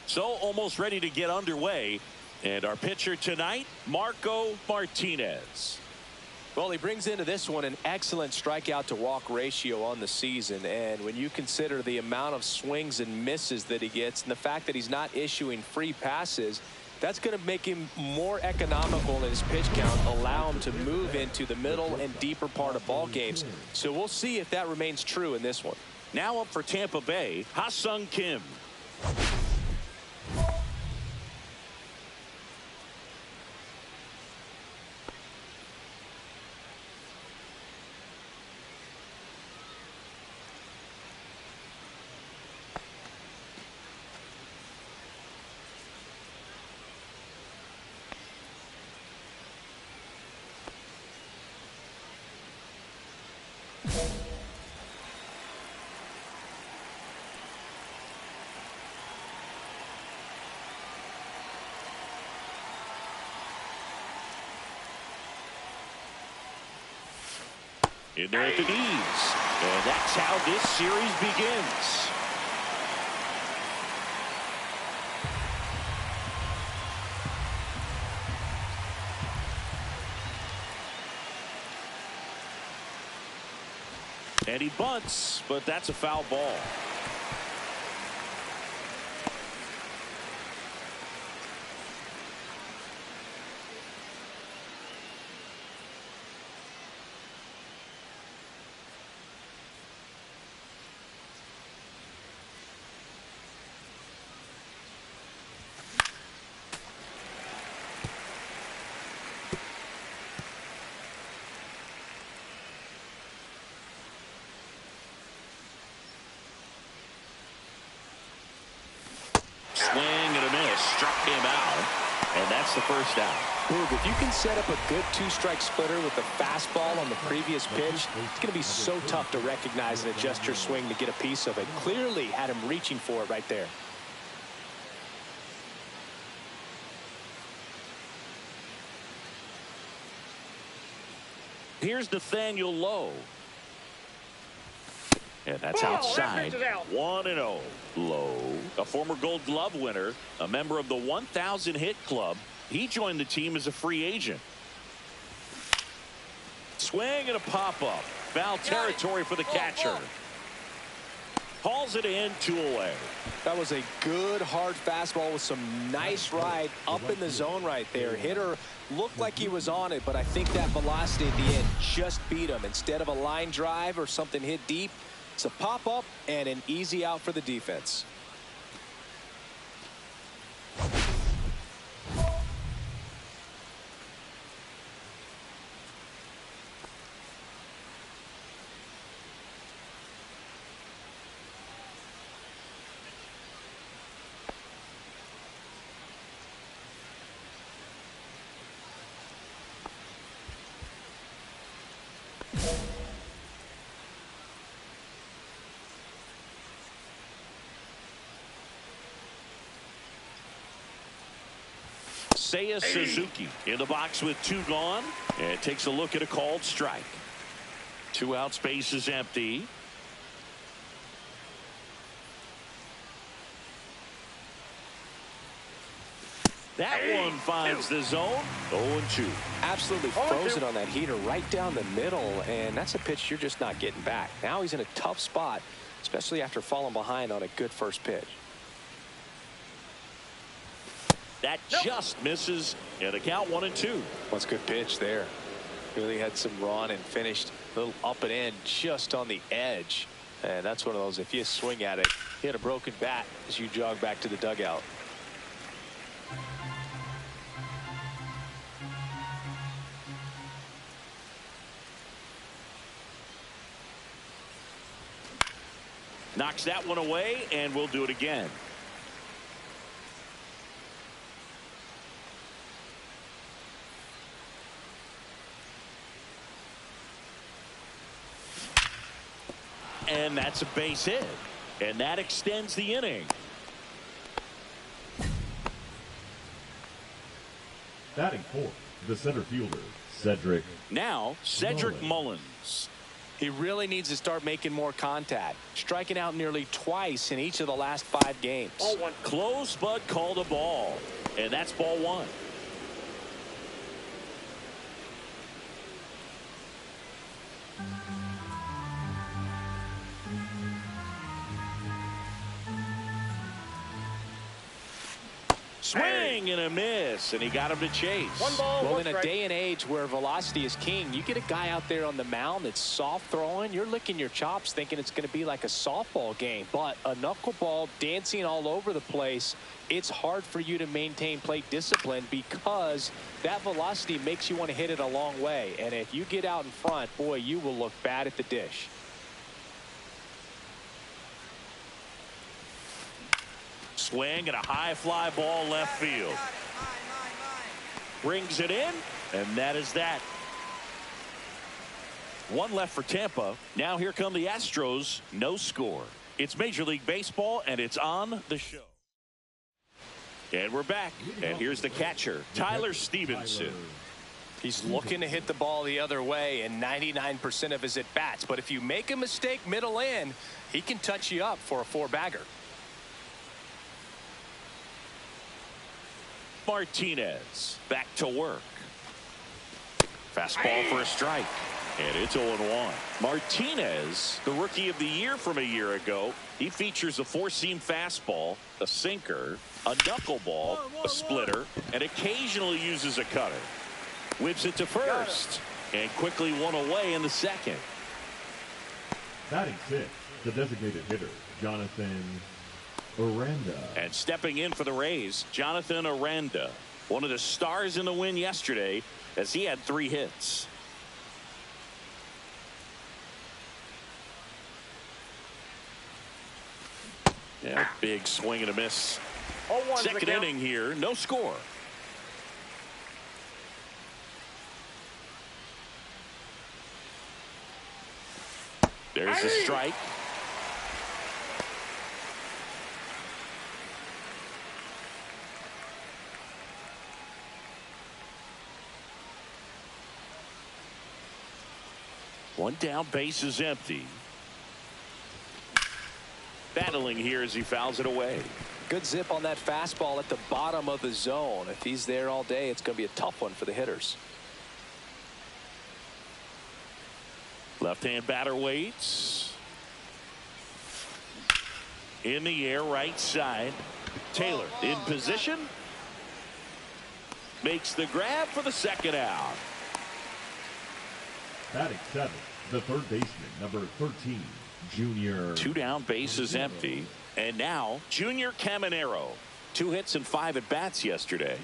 So almost ready to get underway. And our pitcher tonight, Marco Martinez. Well, he brings into this one an excellent strikeout to walk ratio on the season. And when you consider the amount of swings and misses that he gets and the fact that he's not issuing free passes, that's going to make him more economical in his pitch count, allow him to move into the middle and deeper part of ball games. So we'll see if that remains true in this one. Now up for Tampa Bay, Ha-Sung Kim. In there at the knees. And that's how this series begins. And he bunts, but that's a foul ball. Swing and a miss. Struck him out. And that's the first out. Boog, if you can set up a good two-strike splitter with the fastball on the previous pitch, it's going to be so tough to recognize and adjust your swing to get a piece of it. Clearly had him reaching for it right there. Here's Nathaniel Lowe. And that's outside. 1-0. Lowe, a former Gold Glove winner, a member of the 1,000 hit club. He joined the team as a free agent. Swing and a pop-up. Foul territory for the catcher. Hauls it in, 2 away. That was a good hard fastball with some nice ride up in the zone right there. Hitter looked like he was on it, but I think that velocity at the end just beat him. Instead of a line drive or something hit deep, it's a pop-up and an easy out for the defense. Seiya Suzuki in the box with 2 gone, and takes a look at a called strike. 2 outs, base is empty. That one finds the zone. 0-2. Absolutely frozen on that heater right down the middle, and that's a pitch you're just not getting back. Now he's in a tough spot, especially after falling behind on a good first pitch. That just misses, and a count 1-2. What's a good pitch there. Really had some run and finished Little up and in just on the edge. And that's one of those, if you swing at it, hit a broken bat as you jog back to the dugout. Knocks that one away, and we'll do it again. And that's a base hit. And that extends the inning. Batting fourth, the center fielder, Cedric. Now, Cedric Mullins. He really needs to start making more contact. Striking out nearly twice in each of the last 5 games. Ball 1. Close, but called a ball. And that's ball 1. Swing and a miss, and he got him to chase. 1 ball, Well, 1 in a strike. day and age where velocity is king, you get a guy out there on the mound that's soft throwing, you're licking your chops thinking it's going to be like a softball game. But a knuckleball dancing all over the place, it's hard for you to maintain plate discipline because that velocity makes you want to hit it a long way. And if you get out in front, boy, you will look bad at the dish. Swing and a high fly ball left field. Brings it in, and that is that. 1 left for Tampa. Now here come the Astros. No score. It's Major League Baseball, and it's on the show. And we're back. And here's the catcher, Tyler Stevenson. He's looking to hit the ball the other way in 99% of his at-bats. But if you make a mistake middle in, he can touch you up for a 4-bagger. Martinez back to work. Fastball for a strike. And it's 0-1. Martinez, the rookie of the year from a year ago, he features a 4-seam fastball, a sinker, a knuckleball, a splitter, and occasionally uses a cutter. Whips it to first and quickly 1 away in the second. Batting sixth, the designated hitter, Jonathan Aranda. And stepping in for the Rays, Jonathan Aranda, one of the stars in the win yesterday as he had 3 hits. Yeah, big swing and a miss. 0-1 Second inning here, no score. There's the strike. One down, base is empty. Battling here as he fouls it away. Good zip on that fastball at the bottom of the zone. If he's there all day, it's going to be a tough one for the hitters. Left-hand batter waits. In the air, right side. Taylor in position. Makes the grab for the second out. Batting seventh, the third baseman, number 13, Junior. 2 down, base is empty. And now, Junior Caminero. 2 hits and 5 at-bats yesterday.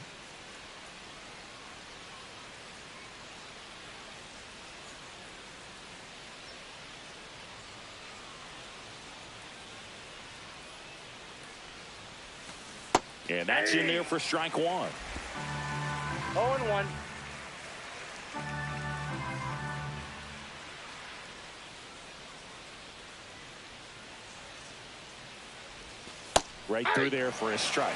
And that's in there for strike 1. 0-1. Right through there for a strike.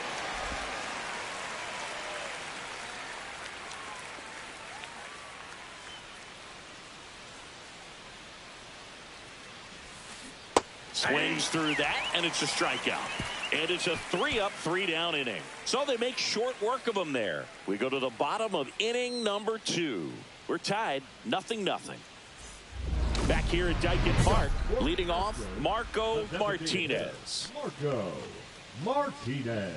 Swings through that, and it's a strikeout. And it's a 3-up, 3-down inning. So they make short work of them there. We go to the bottom of inning number 2. We're tied 0-0. Back here at Dyken Park, leading off, Marco Martinez. Marco Martinez.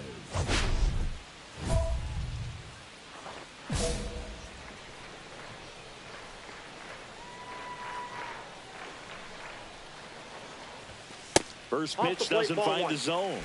First Off the pitch plate, doesn't ball find one. the zone.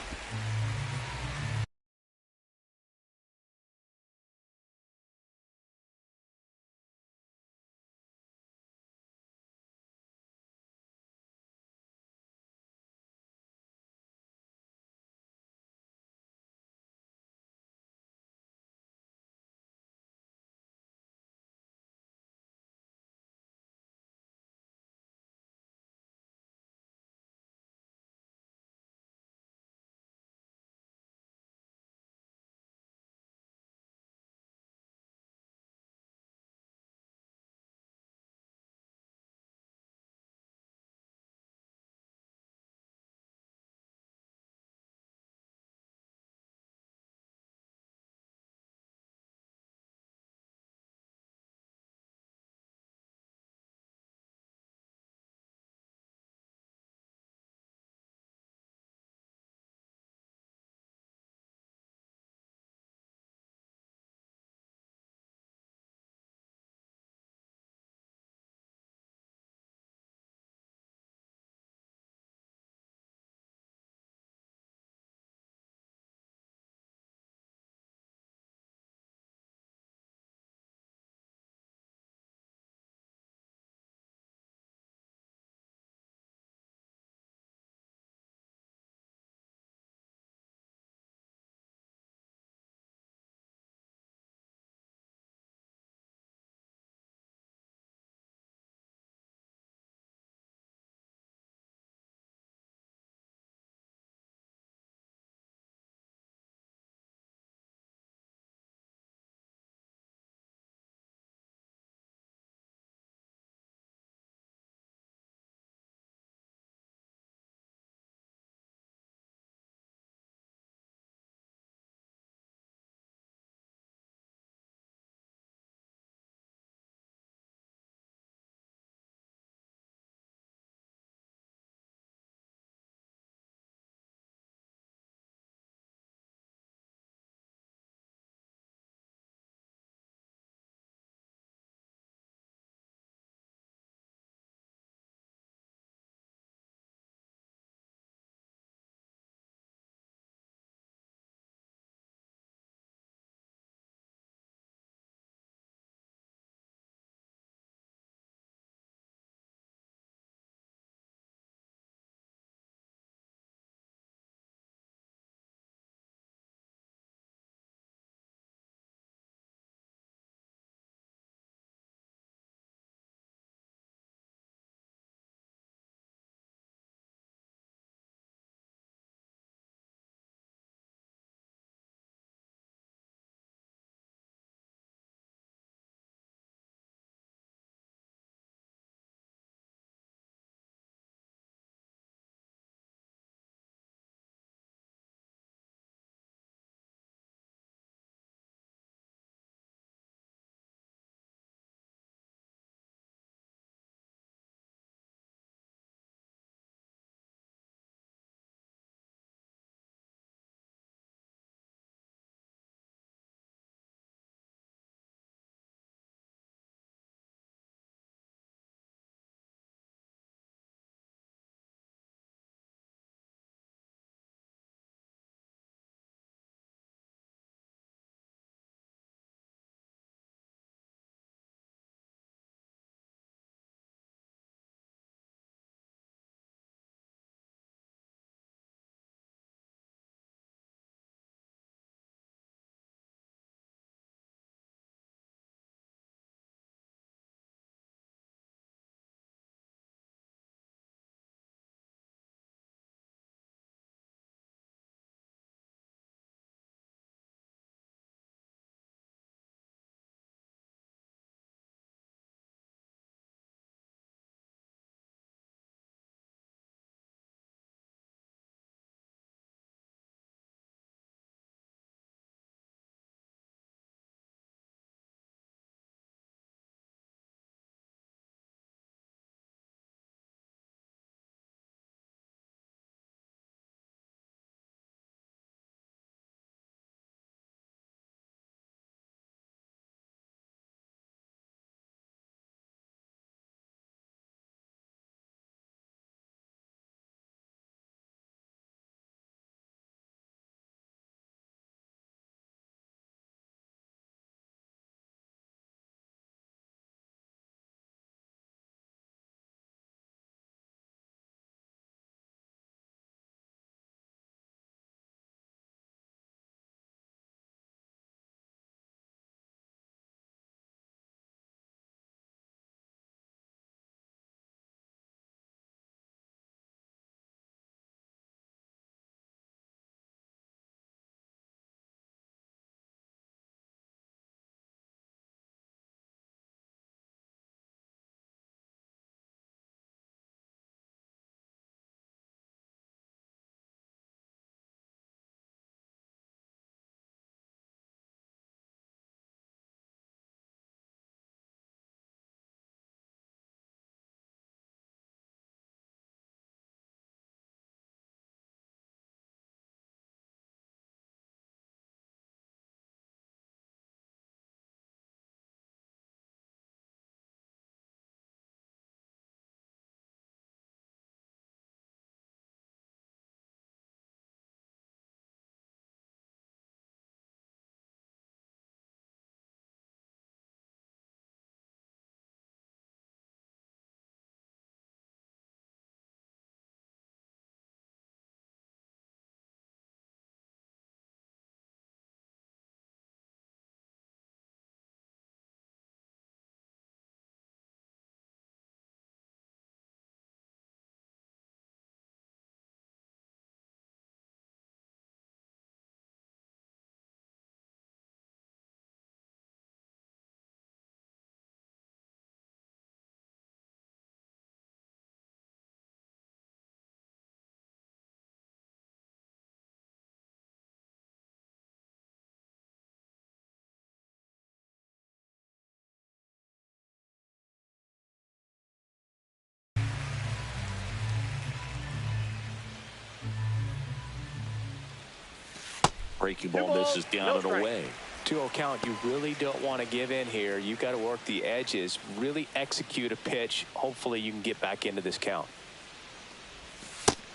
breaking ball misses down and away. 2-0 count. You really don't want to give in here. You've got to work the edges, really execute a pitch. Hopefully you can get back into this count.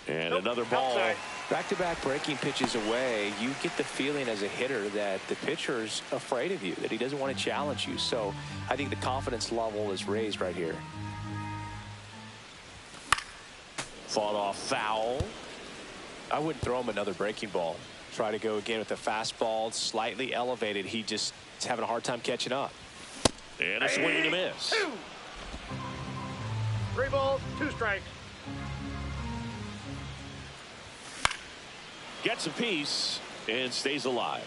And another ball. Back-to-back breaking pitches away, you get the feeling as a hitter that the pitcher's afraid of you, that he doesn't want to challenge you. So I think the confidence level is raised right here. Fought off foul. I wouldn't throw him another breaking ball. Try to go again with the fastball, slightly elevated. He just is having a hard time catching up. And a swing and a miss. 3 balls, 2 strikes. Gets a piece and stays alive.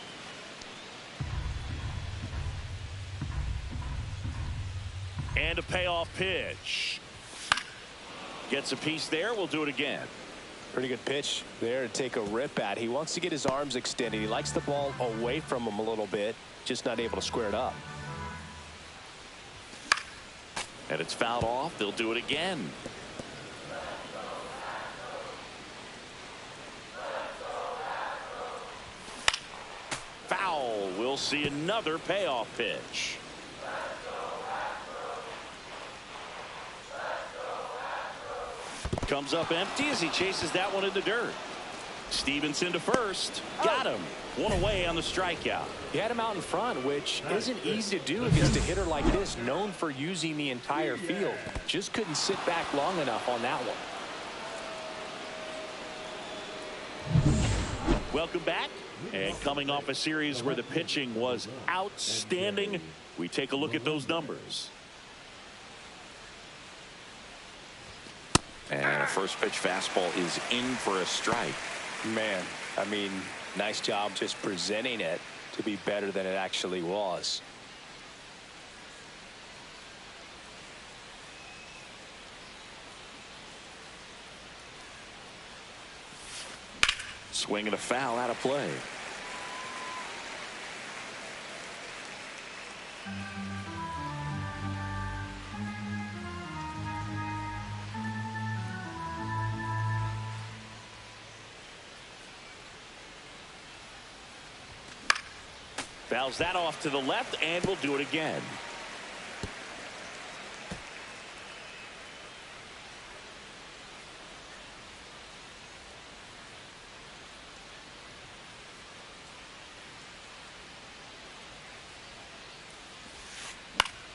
And a payoff pitch. Gets a piece there. We'll do it again. Pretty good pitch there to take a rip at. He wants to get his arms extended. He likes the ball away from him a little bit, just not able to square it up. And it's fouled off. They'll do it again. Foul. We'll see another payoff pitch. Comes up empty as he chases that one in the dirt. Stevenson to first. Got him. One away on the strikeout. He had him out in front, which isn't easy to do against a hitter like this, known for using the entire field. Just couldn't sit back long enough on that one. Welcome back. And coming off a series where the pitching was outstanding, we take a look at those numbers. And a first pitch fastball is in for a strike. Man, I mean, nice job just presenting it to be better than it actually was. Swing and a foul out of play. Fouls that off to the left, and we'll do it again.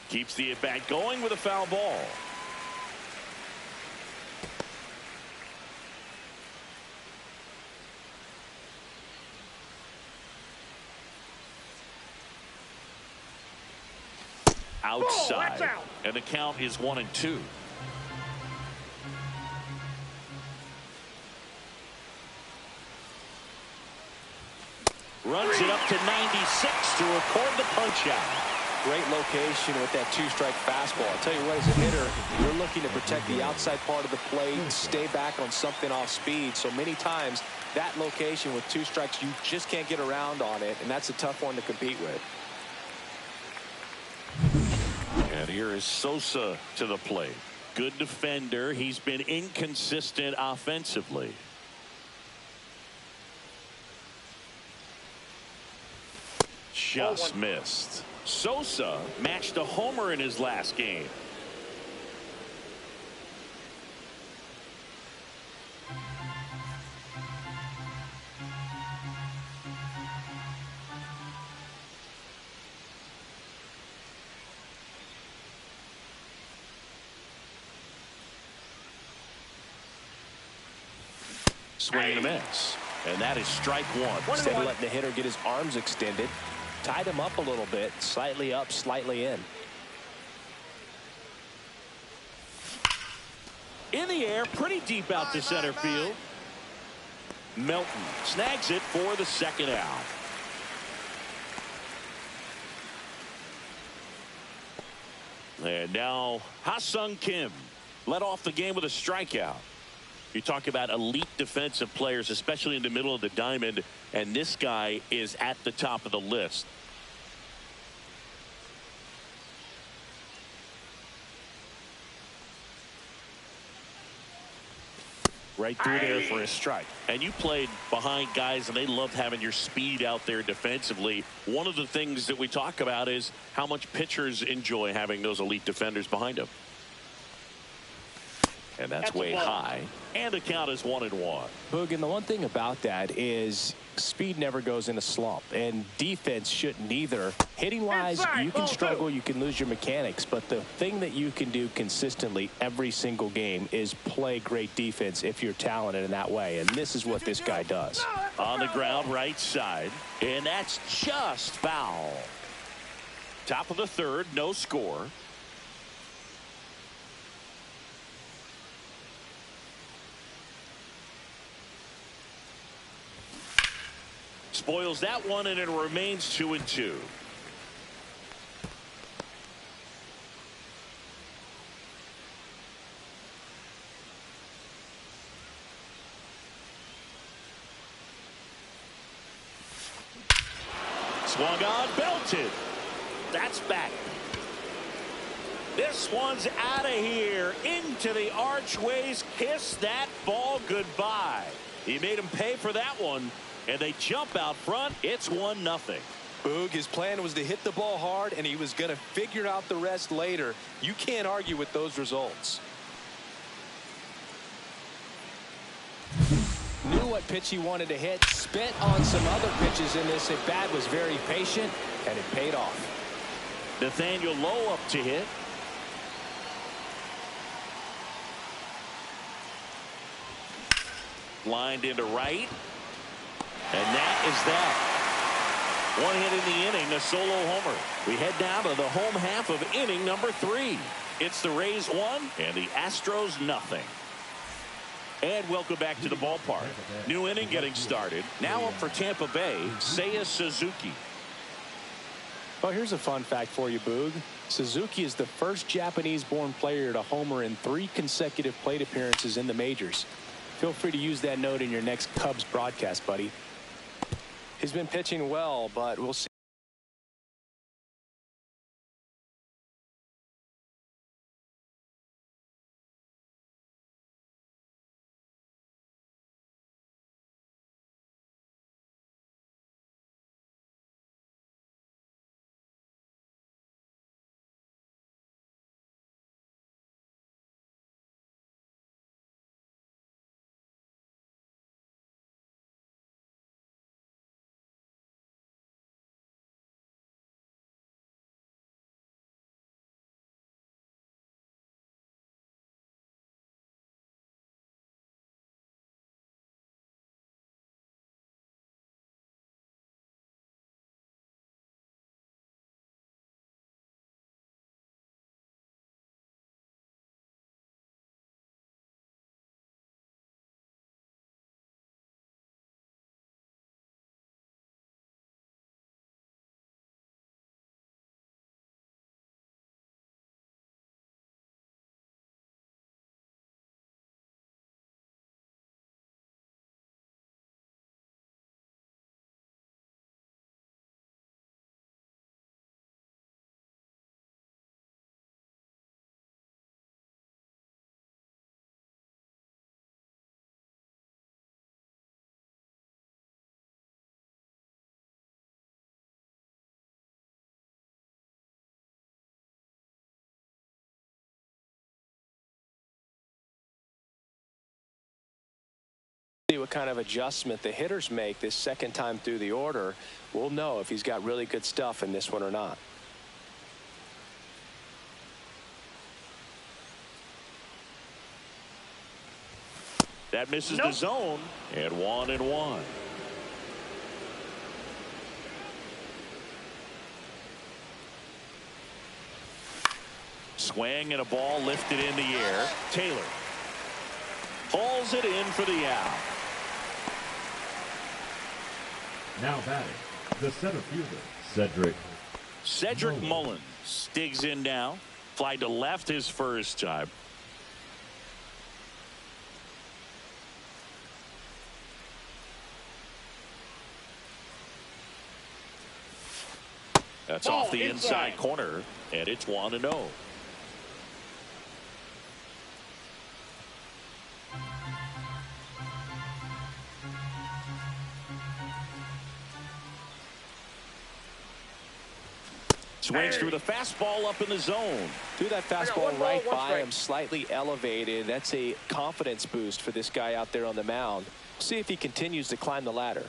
Keeps the at-bat going with a foul ball. Outside. Out. And the count is 1-2. Runs it up to 96 to record the punch out. Great location with that 2-strike fastball. I'll tell you what, as a hitter, you're looking to protect the outside part of the plate, stay back on something off speed. So many times that location with 2 strikes, you just can't get around on it, and that's a tough one to compete with. And here is Sosa to the plate. Good defender. He's been inconsistent offensively. Just missed. Sosa matched a homer in his last game. Swing and a miss. And that is strike one. Instead of letting the hitter get his arms extended, tied him up a little bit, slightly up, slightly in. In the air, pretty deep out to center field. Melton snags it for the second out. And now Ha-Sung Kim led off the game with a strikeout. You talk about elite defensive players, especially in the middle of the diamond, and this guy is at the top of the list. right through there for a strike. And you played behind guys, and they love having your speed out there defensively. One of the things that we talk about is how much pitchers enjoy having those elite defenders behind them. And that's way high. And the count is 1-1. Boog, and the one thing about that is speed never goes in a slump, and defense shouldn't either. Hitting wise, you can struggle, you can lose your mechanics, but the thing that you can do consistently every single game is play great defense if you're talented in that way, and this is what this guy does. On the ground, right side, and that's just foul. Top of the third, no score. Spoils that one, and it remains 2-2. Swung on, belted. That's back. This one's out of here. Into the archways. Kiss that ball goodbye. He made him pay for that one. And they jump out front. It's 1-0. Boog, his plan was to hit the ball hard, and he was going to figure out the rest later. You can't argue with those results. Knew what pitch he wanted to hit. Spent on some other pitches in this. At bat was very patient, and it paid off. Nathaniel Lowe up to hit. Lined into right. And that is that. One hit in the inning, a solo homer. We head down to the home half of inning number 3. It's the Rays 1 and the Astros nothing. And welcome back to the ballpark. New inning getting started. Now up for Tampa Bay, Seiya Suzuki. Well, here's a fun fact for you, Boog. Suzuki is the first Japanese-born player to homer in 3 consecutive plate appearances in the majors. Feel free to use that note in your next Cubs broadcast, buddy. He's been pitching well, but we'll see. See what kind of adjustment the hitters make this second time through the order. We'll know if he's got really good stuff in this one or not. That misses the zone, and 1-1. Swing and a ball lifted in the air. Taylor hauls it in for the out. Now batting, the center fielder, Cedric Mullins digs in now. Fly to left his first time. That's off the inside corner, and it's 1-0. Swings through the fastball up in the zone. Threw that fastball right by him, slightly elevated. That's a confidence boost for this guy out there on the mound. See if he continues to climb the ladder.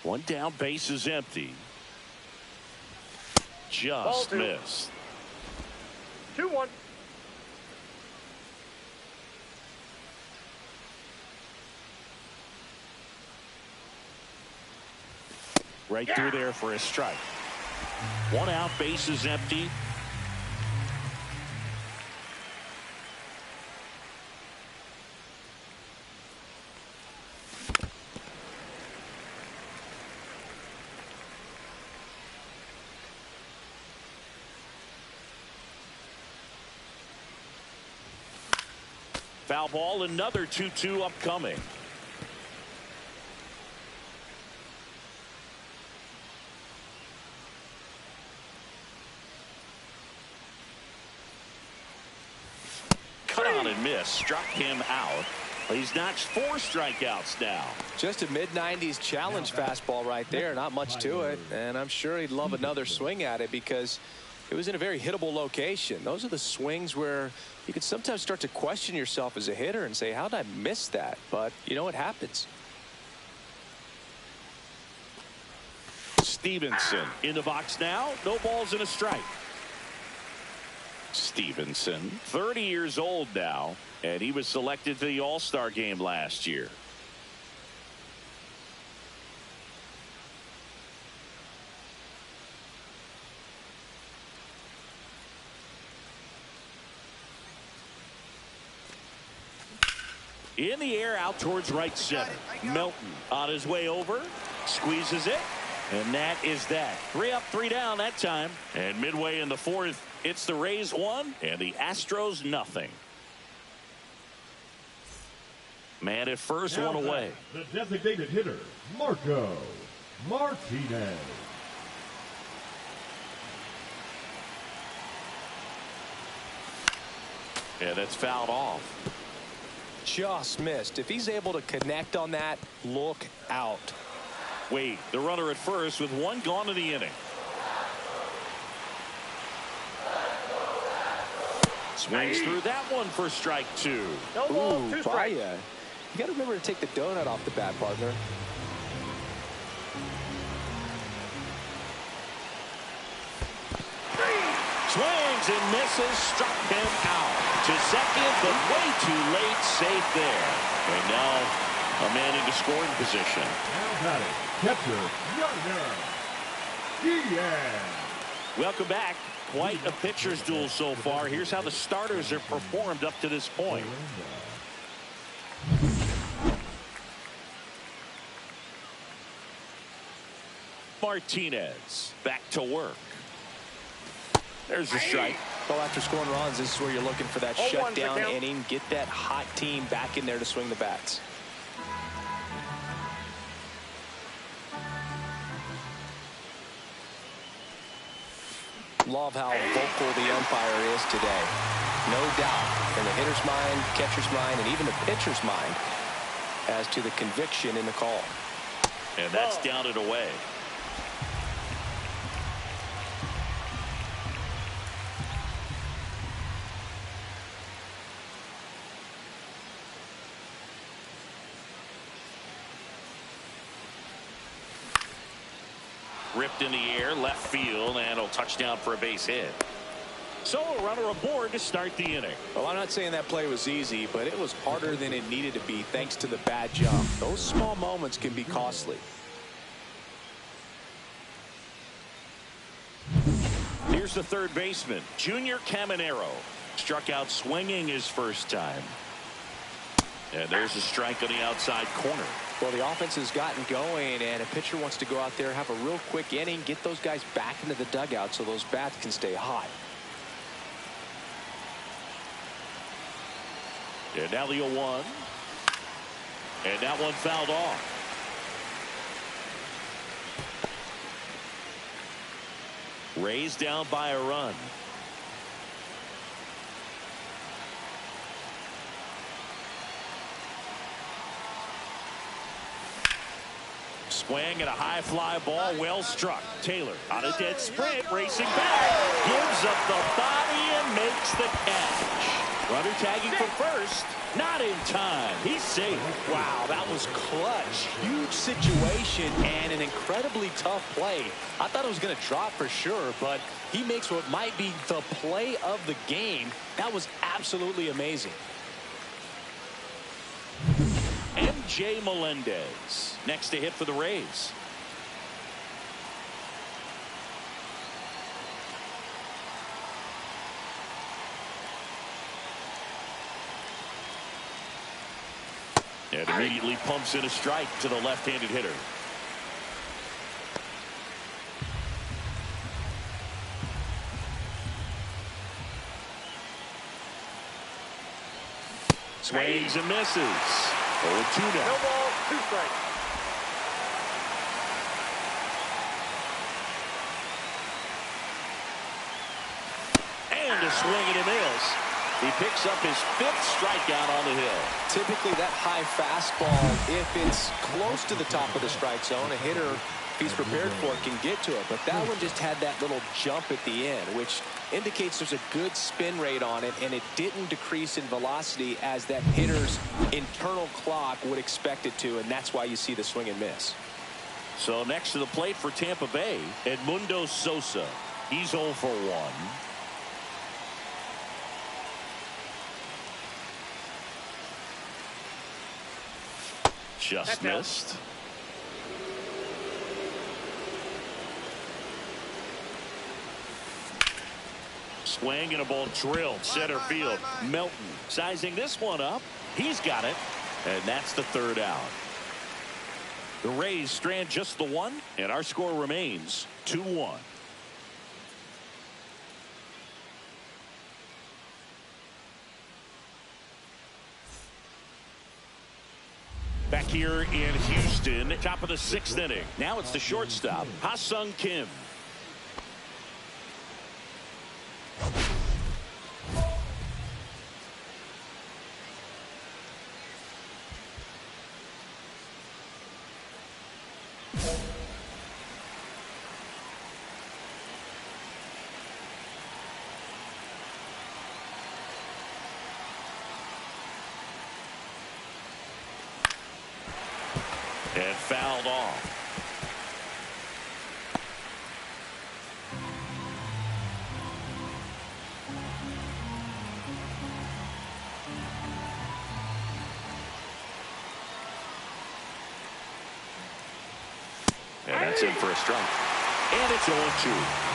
One down, base is empty. Just missed. 2-1. Right through there for a strike. One out, base is empty. Foul ball, another 2-2 upcoming. Cut on and miss, struck him out. He's notched 4 strikeouts now. Just a mid-90s challenge fastball right there. Not much to it. And I'm sure he'd love another swing at it because it was in a very hittable location. Those are the swings where you can sometimes start to question yourself as a hitter and say, how did I miss that? But, you know, it happens. Stevenson in the box now. No balls and a strike. Stevenson, 30 years old now, and he was selected to the All-Star game last year. In the air, out towards right center. Melton on his way over, squeezes it, and that is that. 3 up, 3 down that time. And midway in the 4th, it's the Rays 1 and the Astros nothing. Man at first, Now 1 away. The designated hitter, Marco Martinez. And it's fouled off. Just missed. If he's able to connect on that, look out. Wade, the runner at first with 1 gone in the inning. Swings through that one for strike 2. No ball, Ooh, 2 strikes. Baya. You got to remember to take the donut off the bat, partner. Swings and misses, struck him out. To second, but way too late, safe there. And now a man into scoring position. Now batting, catcher, Yonder Diaz. Welcome back. Quite a pitcher's duel so far. Here's how the starters have performed up to this point. Martinez back to work. There's a strike. Well, after scoring runs, this is where you're looking for that 0-1 shutdown down. inning. Get that hot team back in there to swing the bats. Love how vocal the umpire is today. No doubt in the hitter's mind, catcher's mind, and even the pitcher's mind as to the conviction in the call. And that's down and away. Ripped in the air, left field, and a touchdown for a base hit. So a runner aboard to start the inning. Well, I'm not saying that play was easy, but it was harder than it needed to be thanks to the bad jump. Those small moments can be costly. Here's the third baseman, Junior Caminero. Struck out swinging his first time. And there's a strike on the outside corner. Well, the offense has gotten going, and a pitcher wants to go out there, have a real quick inning, get those guys back into the dugout so those bats can stay hot. And now the 0-1. And that one fouled off. Rays down by a run. Swing and a high fly ball, well struck. Taylor on a dead sprint, racing back, gives up the body and makes the catch. Runner tagging for first, not in time. He's safe. Wow, that was clutch. Huge situation and an incredibly tough play. I thought it was going to drop for sure, but he makes what might be the play of the game. That was absolutely amazing. MJ Melendez next to hit for the Rays. And immediately pumps in a strike to the left-handed hitter. Swings and misses. 0-2 now. No ball, 2 strikes. And a swing and a miss. He picks up his 5th strikeout on the hill. Typically that high fastball, if it's close to the top of the strike zone, a hitter, if he's prepared for it, can get to it. But that one just had that little jump at the end, which indicates there's a good spin rate on it, and it didn't decrease in velocity as that hitter's internal clock would expect it to, and that's why you see the swing and miss. So next to the plate for Tampa Bay, Edmundo Sosa. He's 0 for 1. Just missed. Swing and a ball drilled center field. Melton sizing this one up. He's got it. And that's the 3rd out. The Rays strand just the 1, and our score remains 2-1. Back here in Houston, top of the 6th inning. Now it's the shortstop, Ha-Sung Kim. And fouled off. And that's in for a strike. And it's 0-2.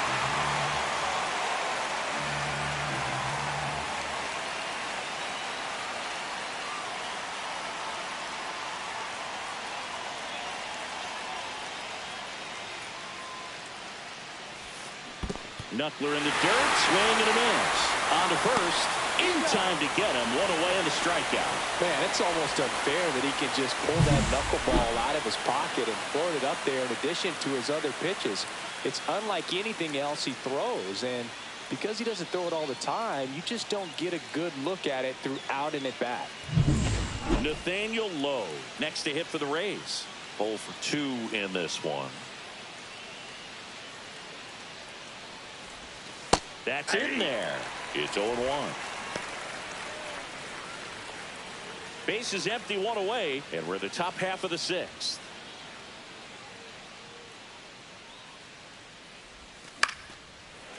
Knuckler in the dirt, swing and a miss. On to first, in time to get him. 1 away in the strikeout. Man, it's almost unfair that he can just pull that knuckleball out of his pocket and float it up there in addition to his other pitches. It's unlike anything else he throws, and because he doesn't throw it all the time, you just don't get a good look at it throughout an at-bat. Nathaniel Lowe next to hit for the Rays. 0 for 2 in this one. That's in there. It's 0-1. Base is empty, 1 away, and we're in the top half of the 6th.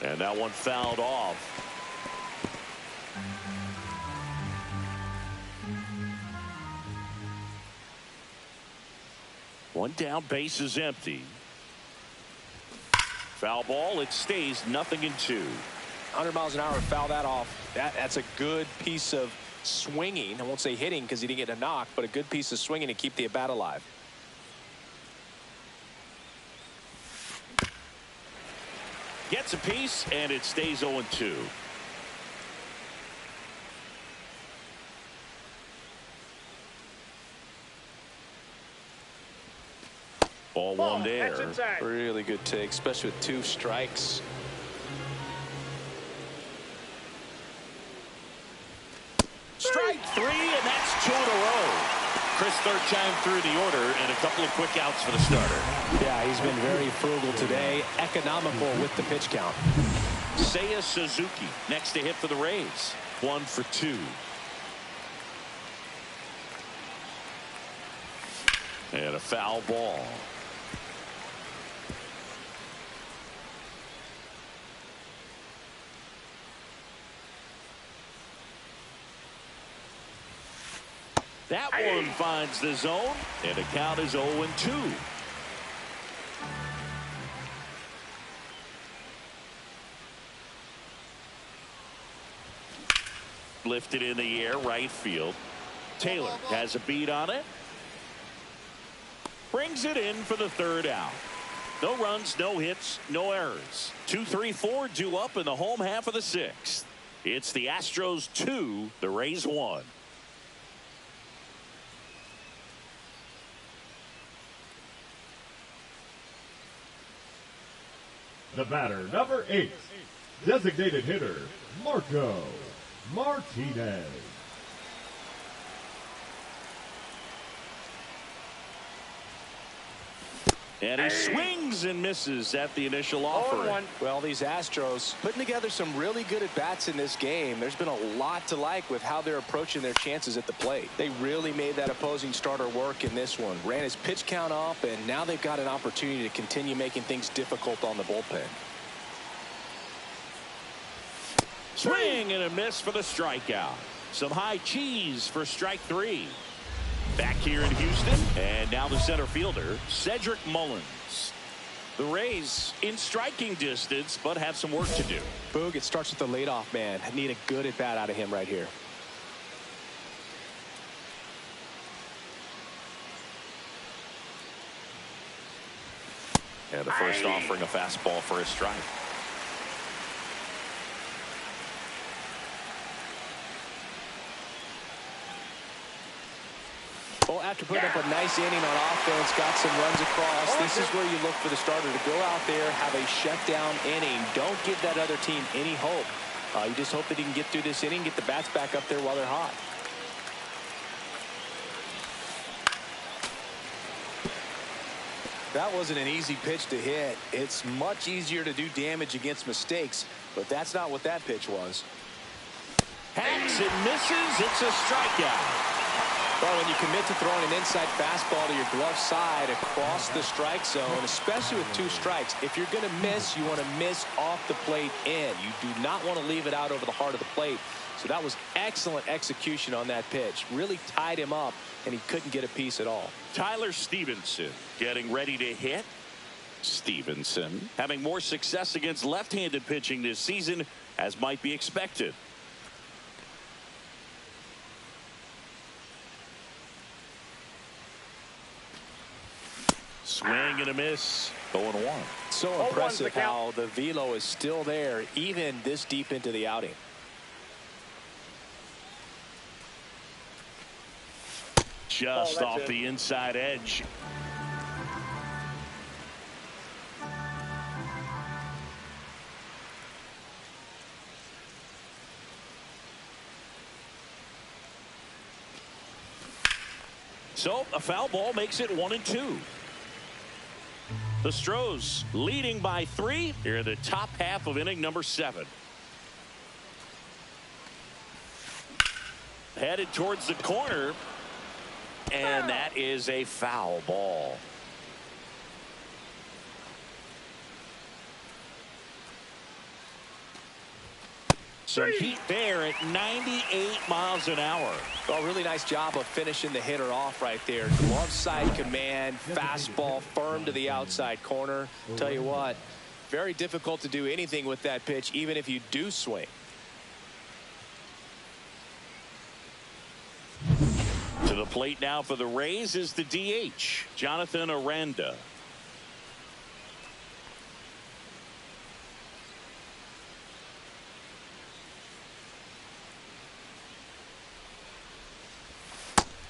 And that one fouled off. One down, base is empty. Foul ball, it stays 0-2. 100 miles an hour, foul that off. That's a good piece of swinging. I won't say hitting because he didn't get a knock, but a good piece of swinging to keep the at-bat alive. Gets a piece, and it stays 0-2. Ball 1 there. Really good take, especially with 2 strikes. Strike 3, and that's 2 in a row. Chris, third time through the order and a couple of quick outs for the starter. Yeah, he's been very frugal today, economical with the pitch count. Seiya Suzuki next to hit for the Rays. 1 for 2. And a foul ball. That one finds the zone, and the count is 0-2. Lifted in the air, right field. Taylor has a beat on it. Brings it in for the third out. No runs, no hits, no errors. 2, 3, 4 due up in the home half of the 6th. It's the Astros 2, the Rays 1. The batter, number 8, designated hitter, Marco Martinez. And he swings and misses at the initial offer. Well, these Astros putting together some really good at-bats in this game. There's been a lot to like with how they're approaching their chances at the plate. They really made that opposing starter work in this one. Ran his pitch count up, and now they've got an opportunity to continue making things difficult on the bullpen. Swing and a miss for the strikeout. Some high cheese for strike 3. Back here in Houston, and now the center fielder, Cedric Mullins. The Rays in striking distance, but have some work to do. Boog, it starts with the leadoff man. I need a good at-bat out of him right here. And the first offering a fastball for a strike. Well, after putting up a nice inning on offense, got some runs across, this is where you look for the starter to go out there, have a shutdown inning. Don't give that other team any hope. You just hope that he can get through this inning, get the bats back up there while they're hot. That wasn't an easy pitch to hit. It's much easier to do damage against mistakes, but that's not what that pitch was. Hacks and misses. It's a strikeout. Well, when you commit to throwing an inside fastball to your glove side across the strike zone, especially with 2 strikes, if you're going to miss, you want to miss off the plate in. You do not want to leave it out over the heart of the plate. So that was excellent execution on that pitch. Really tied him up, and he couldn't get a piece at all. Tyler Stevenson getting ready to hit. Stevenson having more success against left-handed pitching this season, as might be expected. Swing and a miss. 0-1. So impressive how the velo is still there, even this deep into the outing. Just off the inside edge. So a foul ball makes it 1-2. The Stros leading by 3 here in the top half of inning number 7. Headed towards the corner, and that is a foul ball. Some heat there at 98 miles an hour. Well, really nice job of finishing the hitter off right there. Glove side command, fastball firm to the outside corner. Tell you what, very difficult to do anything with that pitch, even if you do swing. To the plate now for the Rays is the DH, Jonathan Aranda.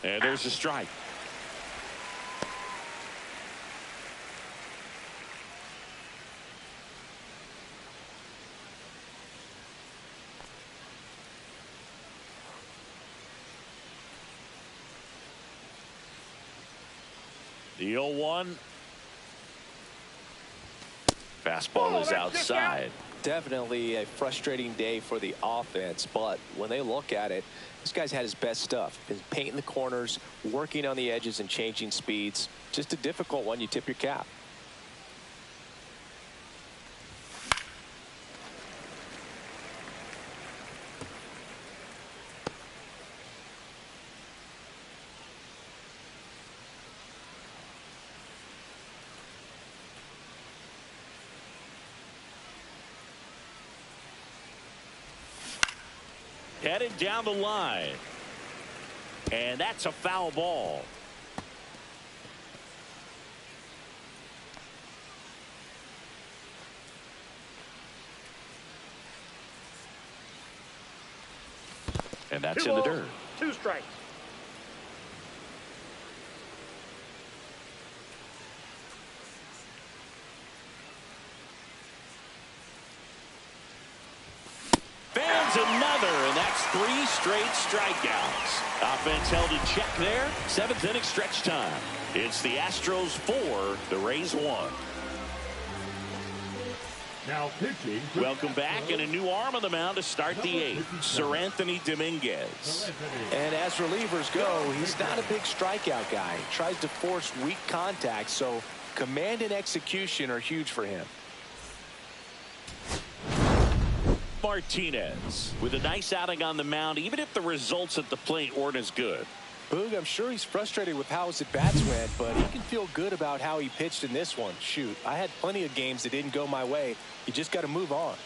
And there's a strike. The 0-1. Fastball is outside. Definitely a frustrating day for the offense, but when they look at it, this guy's had his best stuff. Been painting the corners, working on the edges and changing speeds. Just a difficult one. You tip your cap. Headed down the line. And that's a foul ball. And that's in the dirt. 2 strikes. Fans another, and that's 3 straight strikeouts. Offense held in check there. 7th inning stretch time. It's the Astros 4, the Rays 1. Now pitching. Welcome back, and a new arm on the mound to start the 8th. Sir Anthony Dominguez. And as relievers go, he's not a big strikeout guy. He tries to force weak contact, so command and execution are huge for him. Martinez with a nice outing on the mound, even if the results at the plate weren't as good. Boog, I'm sure he's frustrated with how his at-bats went, but he can feel good about how he pitched in this one. Shoot, I had plenty of games that didn't go my way. You just got to move on.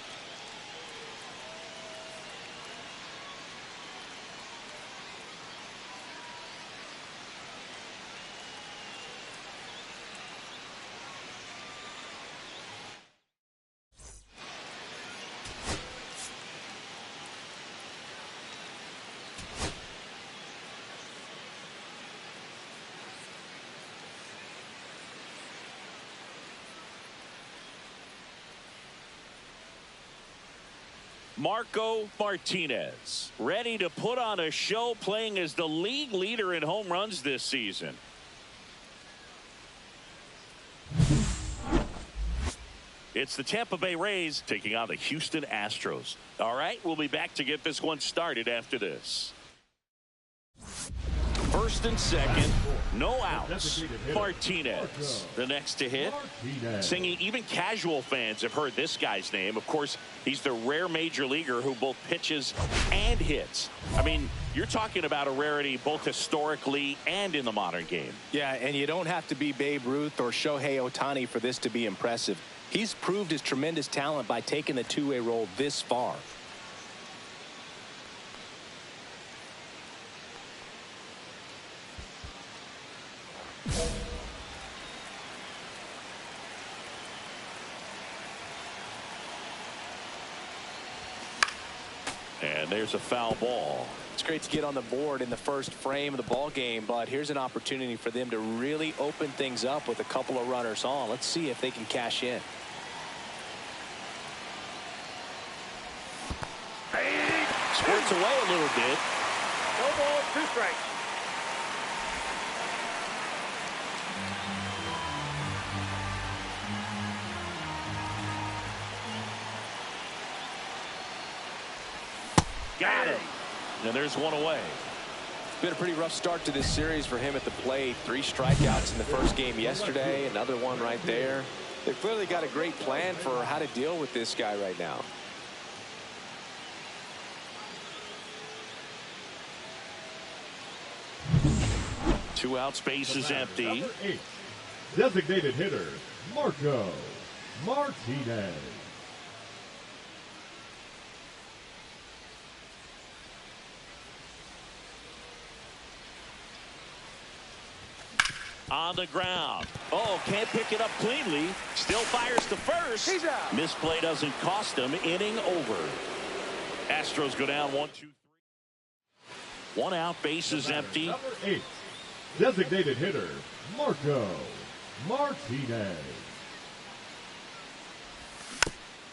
Marco Martinez ready to put on a show, playing as the league leader in home runs this season. It's the Tampa Bay Rays taking on the Houston Astros. All right, we'll be back to get this one started after this. 1st and 2nd, no outs. Martinez, the next to hit. Singing, even casual fans have heard this guy's name. Of course, he's the rare major leaguer who both pitches and hits. I mean, you're talking about a rarity both historically and in the modern game. Yeah, and you don't have to be Babe Ruth or Shohei Ohtani for this to be impressive. He's proved his tremendous talent by taking the two-way role this far. And there's a foul ball. It's great to get on the board in the first frame of the ball game, but here's an opportunity for them to really open things up with a couple of runners on. Let's see if they can cash in. Squirts away a little bit. No ball, 2 strikes. Got him. And there's one away. It's been a pretty rough start to this series for him at the plate. 3 strikeouts in the first game yesterday. Another one right there. They've clearly got a great plan for how to deal with this guy right now. Two out, space is empty. 8, designated hitter, Marco Martinez. On the ground. Oh, can't pick it up cleanly. Still fires to first. He's out. Misplay doesn't cost him. Inning over. Astros go down 1-2-3. 1 out, bases empty. Number 8, designated hitter, Marco Martinez.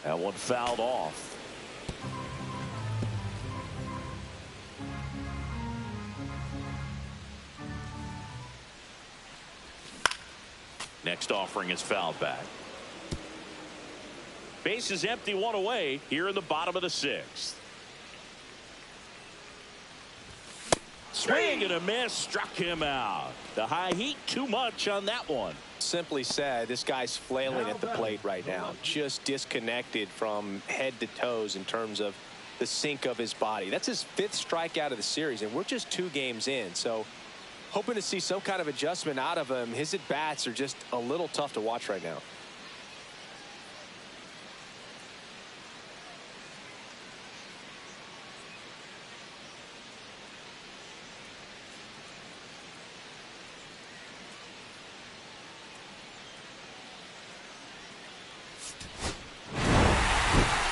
That one fouled off. next offering is fouled back. Base is empty, one away here in the bottom of the 6th. Swing and a miss, struck him out. The high heat, too much on that one. Simply said, this guy's flailing at the plate right now, just disconnected from head to toes in terms of the sink of his body. That's his 5th strikeout of the series, and we're just 2 games in. So hoping to see some kind of adjustment out of him. His at-bats are just a little tough to watch right now.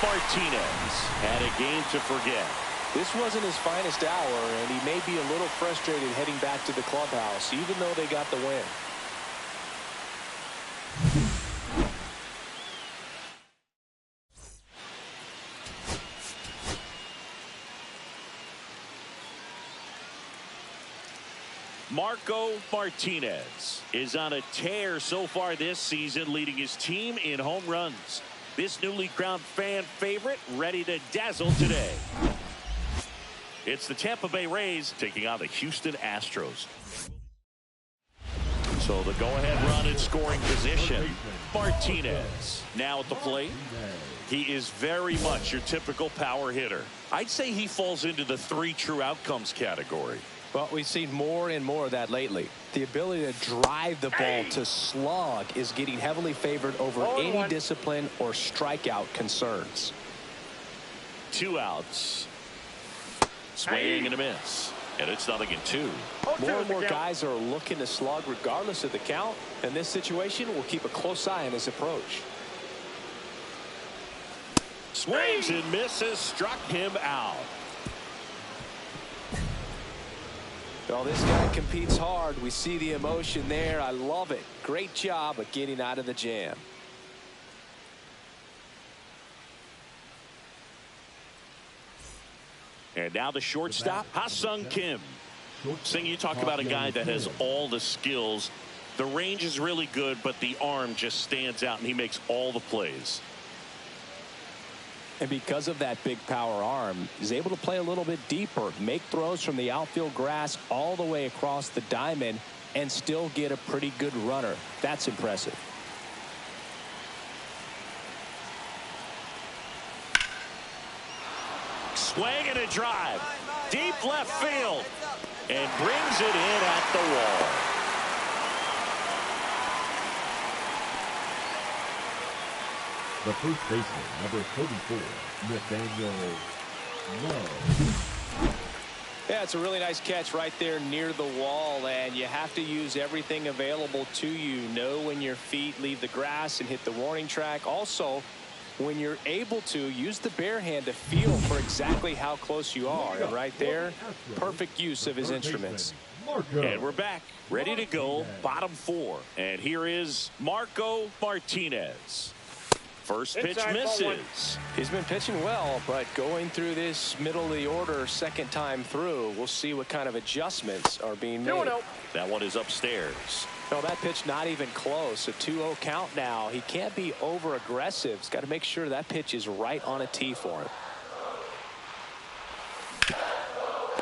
Martinez had a game to forget. This wasn't his finest hour, and he may be a little frustrated heading back to the clubhouse, even though they got the win. Marco Martinez is on a tear so far this season, leading his team in home runs. This newly crowned fan favorite ready to dazzle today. It's the Tampa Bay Rays taking on the Houston Astros. So the go-ahead run in scoring position. Martinez now at the plate. He is very much your typical power hitter. I'd say he falls into the 3 true outcomes category. Well, we've seen more and more of that lately. The ability to drive the ball to slug is getting heavily favored over any discipline or strikeout concerns. 2 outs. Swing and a miss. And it's 0-2. More and more guys are looking to slug regardless of the count. In this situation, we'll keep a close eye on his approach. Swings and misses, struck him out. Well, this guy competes hard. We see the emotion there. I love it. Great job of getting out of the jam. And now the shortstop, Ha-Sung Kim. Sing, you talk about a guy that has all the skills. The range is really good, but the arm just stands out, and he makes all the plays. And because of that big power arm, he's able to play a little bit deeper, make throws from the outfield grass all the way across the diamond, and still get a pretty good runner. That's impressive. Swing and a drive. Deep left field. And brings it in at the wall. The first baseman, number 34, Nathaniel Lowe. Yeah, it's a really nice catch right there near the wall, and you have to use everything available to you. Know when your feet leave the grass and hit the warning track. Also, when you're able to, use the bare hand to feel for exactly how close you are. And right there, perfect use of his instruments. And we're back, ready to go, bottom 4. And here is Marco Martinez. First pitch misses. He's been pitching well, but going through this middle of the order second time through, we'll see what kind of adjustments are being made. That one is upstairs. No, that pitch not even close. A 2-0 count now. He can't be over aggressive. He's got to make sure that pitch is right on a tee for him.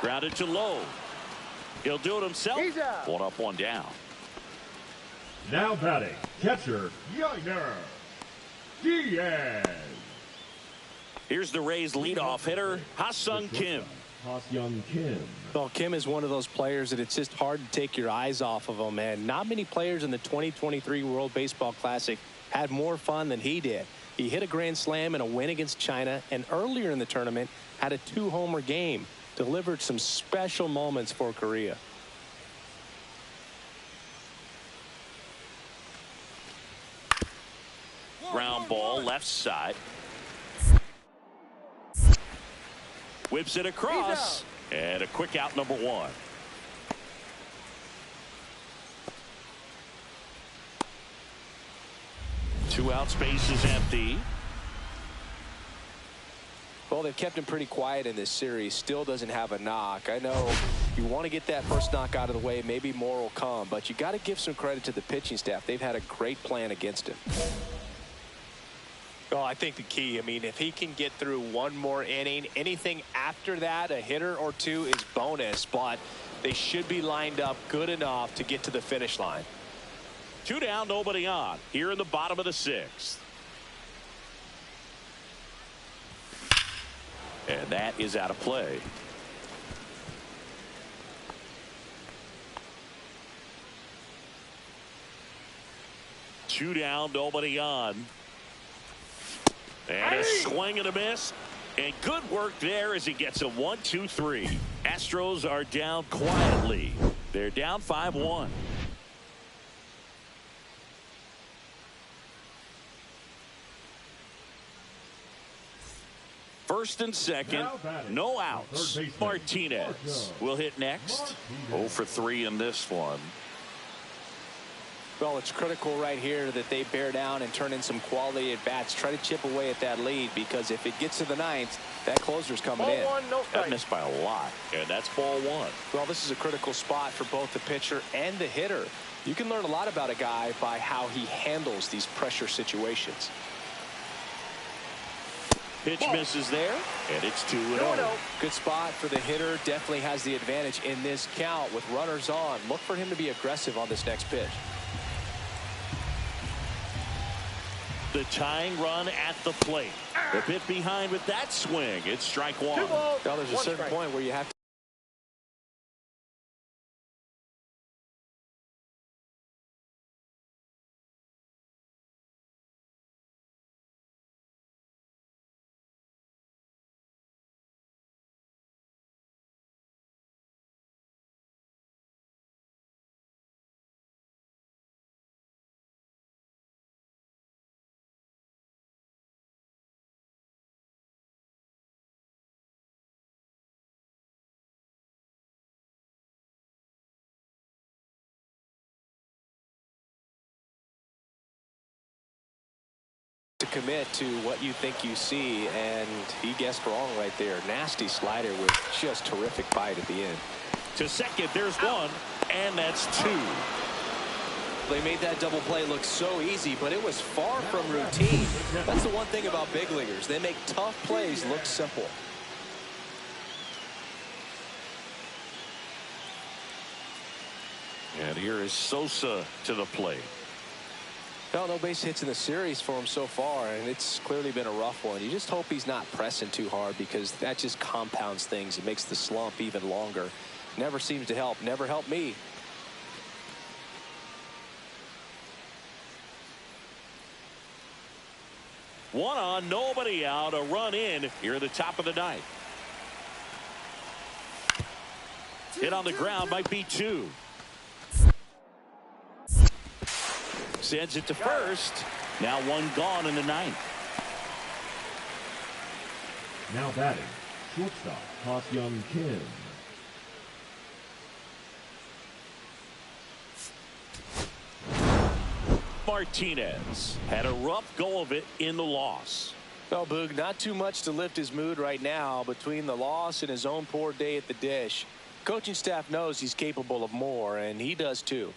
Grounded to Lowe. He'll do it himself. One up, one down. Now batting, catcher, Yainer Diaz. Here's the Rays leadoff hitter, Ha-Sung Kim. Ha-Sung Kim. Well, Kim is one of those players that it's just hard to take your eyes off of him, and not many players in the 2023 World Baseball Classic had more fun than he did. He hit a grand slam in a win against China, and earlier in the tournament had a 2-homer game. Delivered some special moments for Korea. Ground ball left side. Whips it across. And a quick out, number 1. Two out, space is empty. Well, they've kept him pretty quiet in this series. Still doesn't have a knock. I know You want to get that first knock out of the way. Maybe more will come, but you got to give some credit to the pitching staff. They've had a great plan against him. Well, I think the key, I mean, if he can get through one more inning, anything after that, a hitter or two is bonus, but they should be lined up good enough to get to the finish line. 2 down, nobody on here in the bottom of the 6th. And that is out of play. Two down, nobody on. And a swing and a miss. And good work there as he gets a 1-2-3. Astros are down quietly. They're down 5-1. First and second, no outs. Martinez will hit next. 0 for 3 in this one. Well, it's critical right here that they bear down and turn in some quality at bats. Try to chip away at that lead, because if it gets to the 9th, that closer's coming in. Ball 1, no strike. That missed by a lot, and that's ball 1. Well, this is a critical spot for both the pitcher and the hitter. You can learn a lot about a guy by how he handles these pressure situations. Pitch misses there, and it's 2-0. Good spot for the hitter. Definitely has the advantage in this count with runners on. Look for him to be aggressive on this next pitch. The tying run at the plate. The hit behind with that swing. It's strike 1. Well, there's a certain point where you have to commit to what you think you see, and he guessed wrong right there. Nasty slider with just terrific bite at the end. To second, there's 1, and that's 2. They made that double play look so easy, but it was far from routine. That's the one thing about big leaguers. They make tough plays look simple. And here is Sosa to the plate. Well, no base hits in the series for him so far, and it's clearly been a rough one. You just hope he's not pressing too hard, because that just compounds things. It makes the slump even longer. Never seems to help. Never helped me. One on, nobody out. A run in here at the top of the 9th. Hit on the ground, might be 2. Sends it to first. Now 1 gone in the 9th. Now batting, shortstop, Ha-Seong Kim. Martinez had a rough go of it in the loss. Well, Boog, not too much to lift his mood right now between the loss and his own poor day at the dish. Coaching staff knows he's capable of more, and he does too.